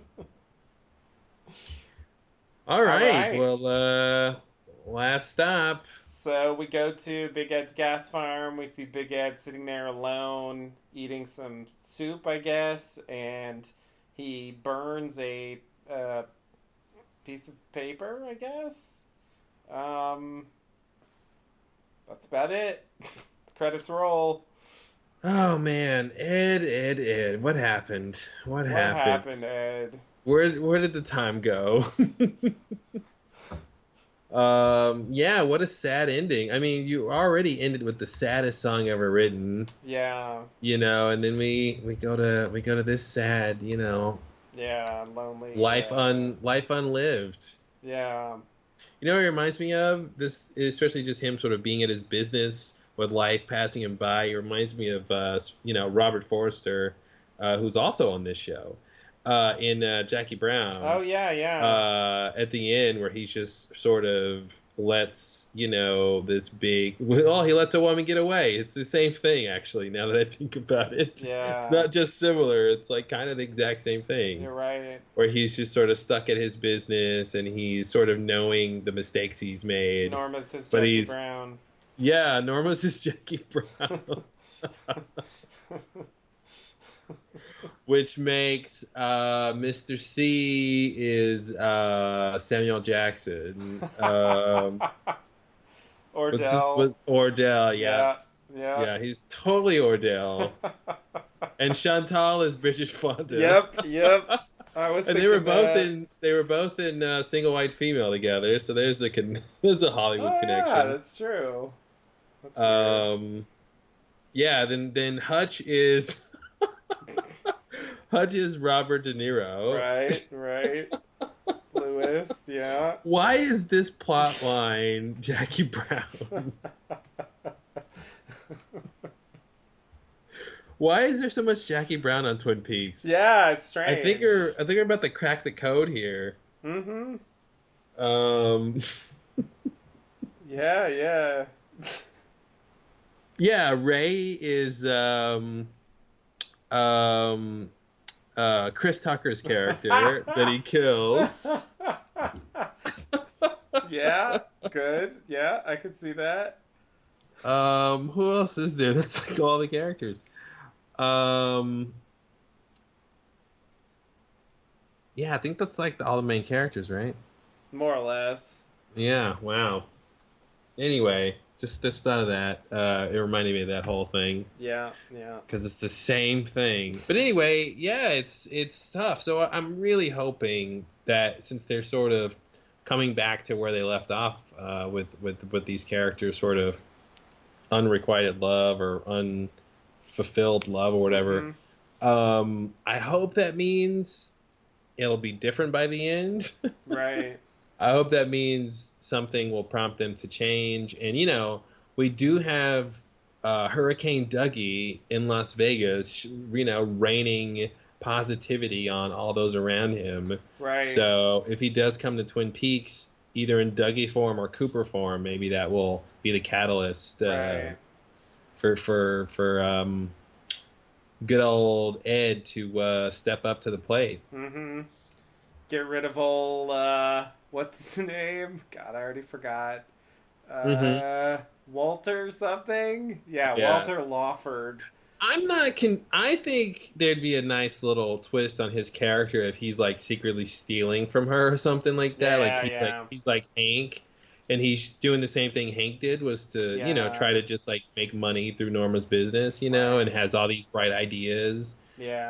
All right. right. Well, last stop. So we go to Big Ed's gas farm. We see Big Ed sitting there alone, eating some soup, I guess, and he burns a piece of paper, I guess. Um, that's about it. Credits roll. Oh man, Ed, what happened? What What happened? happened, Ed? Where did the time go? Yeah, what a sad ending. I mean, you already ended with the saddest song ever written, Yeah, and then we go to this sad, yeah, lonely. life unlived. Yeah, What it reminds me of? This, especially just him sort of being at his business with life passing him by. It reminds me of Robert Forster, who's also on this show, in Jackie oh Brown. yeah. At the end, where he just sort of lets this big, he lets a woman get away. It's the same thing, actually, now that I think about it. It's Yeah, not just similar, it's like kind of the exact same thing, you're right. where he's just sort of stuck at his business and he's sort of knowing the mistakes he's made, Norma's his but Jackie he's, Brown. yeah, Norma's his Jackie Brown. Which makes Mr. C is Samuel Jackson. Ordell. Ordell? Yeah, Yeah, yeah. yeah, he's totally Ordell. And Chantal is British Fonda. Yep. I was And thinking that. they were both in Single White Female together. So there's there's a Hollywood Oh yeah, connection. that's true. That's weird. Um, yeah. Then Hutch is Hutch is Robert De Niro. Right. Lewis, yeah. Why is this plot line Jackie Brown? Why is there so much Jackie Brown on Twin Peaks? Yeah, it's I think strange. we're about to crack the code here. Mm-hmm. Um, Yeah. Yeah, Ray is Chris Tucker's character that he kills. Yeah, good. Yeah, I could see that. Who else is there? That's like all the characters. Um, yeah, I think that's like all the main characters, right? More or less. Yeah. Wow. Anyway, just thought of that. It reminded me of that whole thing Yeah, yeah. because it's the same thing. But anyway, yeah, it's tough. So I'm really hoping that since they're sort of coming back to where they left off with these characters, sort of unrequited love or unfulfilled love or whatever. I hope that means it'll be different by the end. Right. I hope that means something will prompt them to change. And, we do have Hurricane Dougie in Las Vegas, raining positivity on all those around him. Right. So if he does come to Twin Peaks, either in Dougie form or Cooper form, maybe that will be the catalyst Right. for good old Ed to step up to the plate. Mm-hmm. Get rid of old, what's his name? God, I already forgot. Walter something? Yeah, Walter Lawford. I think there'd be a nice little twist on his character if he's like secretly stealing from her or something like that. Yeah, he's like Hank, and he's doing the same thing Hank did, was to try to just like make money through Norma's business, Right. and has all these bright ideas. Yeah.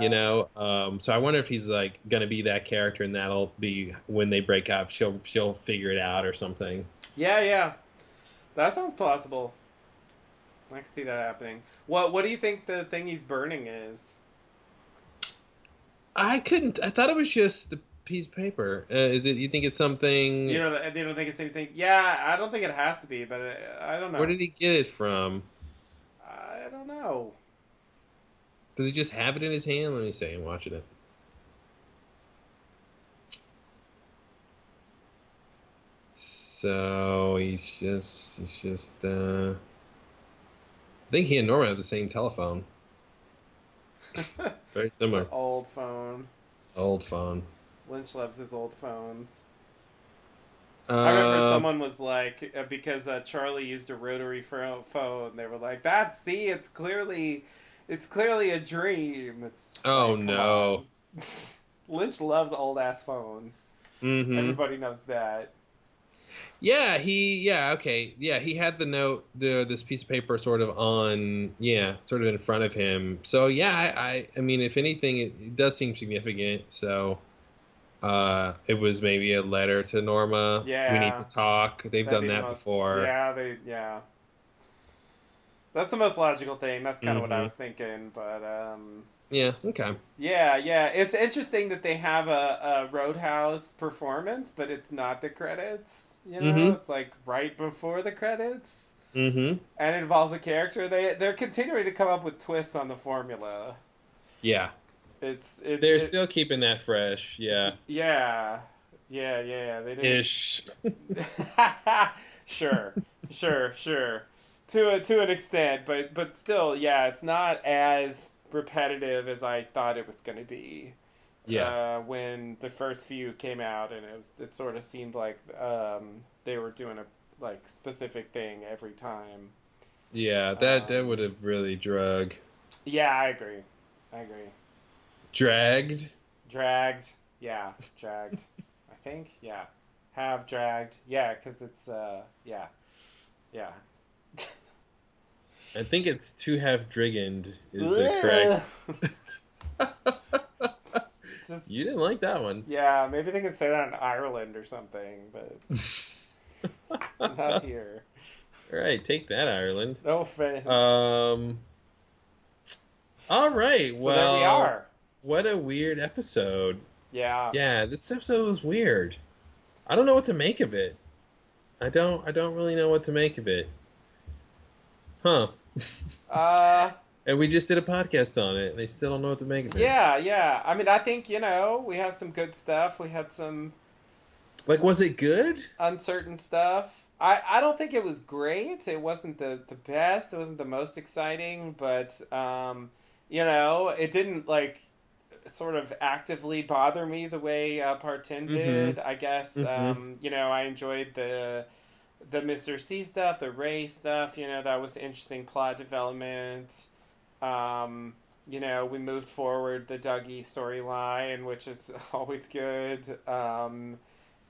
So I wonder if he's like gonna be that character, and that'll be when they break up. She'll figure it out or something. Yeah. That sounds plausible. I can see that happening. What do you think the thing he's burning is? I thought it was just a piece of paper. Is it? You think it's something? You don't think it's anything? Yeah, I don't think it has to be, but I don't know. Where did he get it from? I don't know. Does he just have it in his hand? Let me see. I'm watching it. So he's just. I think he and Norma have the same telephone. Very similar. It's an old phone. Old phone. Lynch loves his old phones. I remember someone was like, because Charlie used a rotary phone, they were like, it's clearly a dream. It's just oh like, no. Lynch loves old ass phones. Mm-hmm. Everybody knows that. Yeah, he had the note, this piece of paper sort of sort of in front of him. So yeah, I mean, if anything, it does seem significant. So it was maybe a letter to Norma. Yeah. We need to talk. They've done that before. Yeah. That's the most logical thing. That's kind of what I was thinking, but yeah, okay. Yeah. It's interesting that they have a Roadhouse performance, but it's not the credits. It's like right before the credits. Mm-hmm. And it involves a character. They're continuing to come up with twists on the formula. Yeah. They're still keeping that fresh. Yeah. Yeah. They didn't. Ish. Sure. To an extent, but still, yeah, it's not as repetitive as I thought it was going to be. Yeah. When the first few came out, and it sort of seemed like they were doing a like specific thing every time. Yeah, that would have really drug. Yeah, I agree. Dragged. Yeah, dragged. I think, yeah, have dragged. Yeah, because it's yeah. I think it's to have drigged is the correct. You didn't like that one. Yeah, maybe they can say that in Ireland or something, but not here. All right, take that, Ireland. No offense. All right, so there we are. What a weird episode. Yeah. Yeah, this episode was weird. I don't know what to make of it. I don't really know what to make of it. Huh. And we just did a podcast on it, and they still don't know what to make of it. Yeah. I mean, I think, we had some good stuff. We had some... Like, was it good? Uncertain stuff. I don't think it was great. It wasn't the best. It wasn't the most exciting, but it didn't like sort of actively bother me the way Part 10 Mm-hmm. did. I guess Mm-hmm. I enjoyed the Mr. C stuff, the Ray stuff. That was interesting plot development. Um, we moved forward the Dougie storyline, which is always good.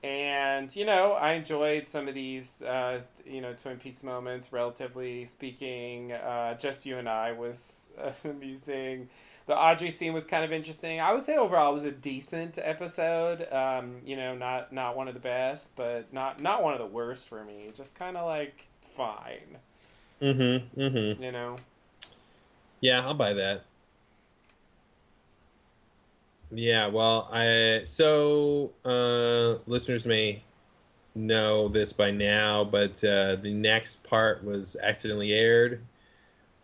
And I enjoyed some of these Twin Peaks moments. Relatively speaking, just you and I was amusing. The Audrey scene was kind of interesting. I would say overall it was a decent episode. Not one of the best, but not one of the worst for me. Just kind of like fine. Mm-hmm. Mm-hmm. You know. Yeah, I'll buy that. Yeah, well, listeners may know this by now, but the next part was accidentally aired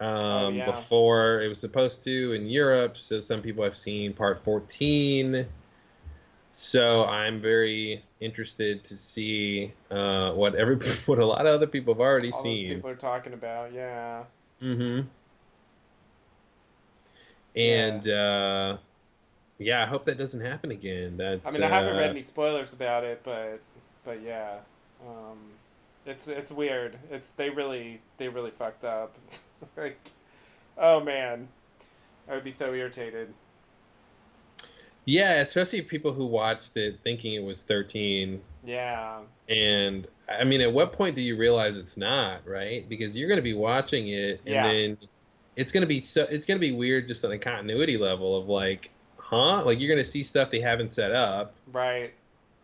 Oh yeah. before it was supposed to in Europe. So some people have seen part 14. So I'm very interested to see what a lot of other people have already All those seen. people are talking about. Yeah. Hmm. Yeah. And yeah, I hope that doesn't happen again. I That's mean, I haven't read any spoilers about it, but yeah, um, it's weird. They really fucked up. Like, oh man, I would be so irritated. yeah, especially people who watched it thinking it was 13. Yeah, And I mean, at what point do you realize it's not, right? Because you're going to be watching it and yeah, then it's going to be weird just on the continuity level of like, huh? Like you're going to see stuff they haven't set up. right,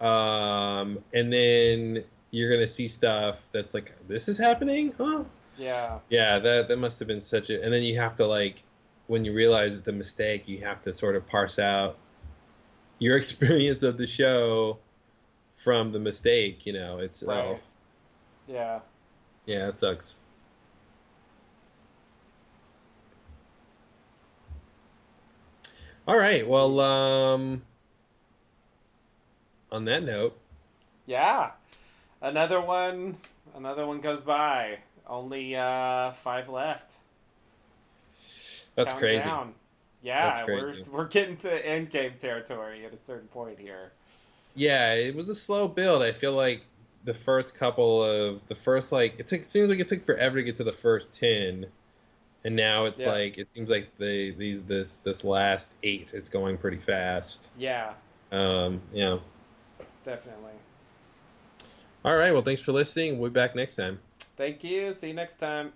And then you're going to see stuff that's like, this is happening, huh? yeah, Yeah, that must have been such a, and then you have to like, when you realize the mistake, you have to sort of parse out your experience of the show from the mistake, right, itself. yeah, Yeah, it sucks. All right. Well, indeed. on that note, Yeah, another one, another one goes by. Only 5 left. that's Counting crazy. down. That's Yeah, we're crazy. we're getting to end game territory at a certain point here. Yeah, it was a slow build. I feel like the first like it seems like it took forever to get to the first 10, and now it's Yeah, like it seems like this last 8 is going pretty fast. yeah, Yeah. definitely. All right. Well, thanks for listening. We'll be back next time. Thank you. See you next time.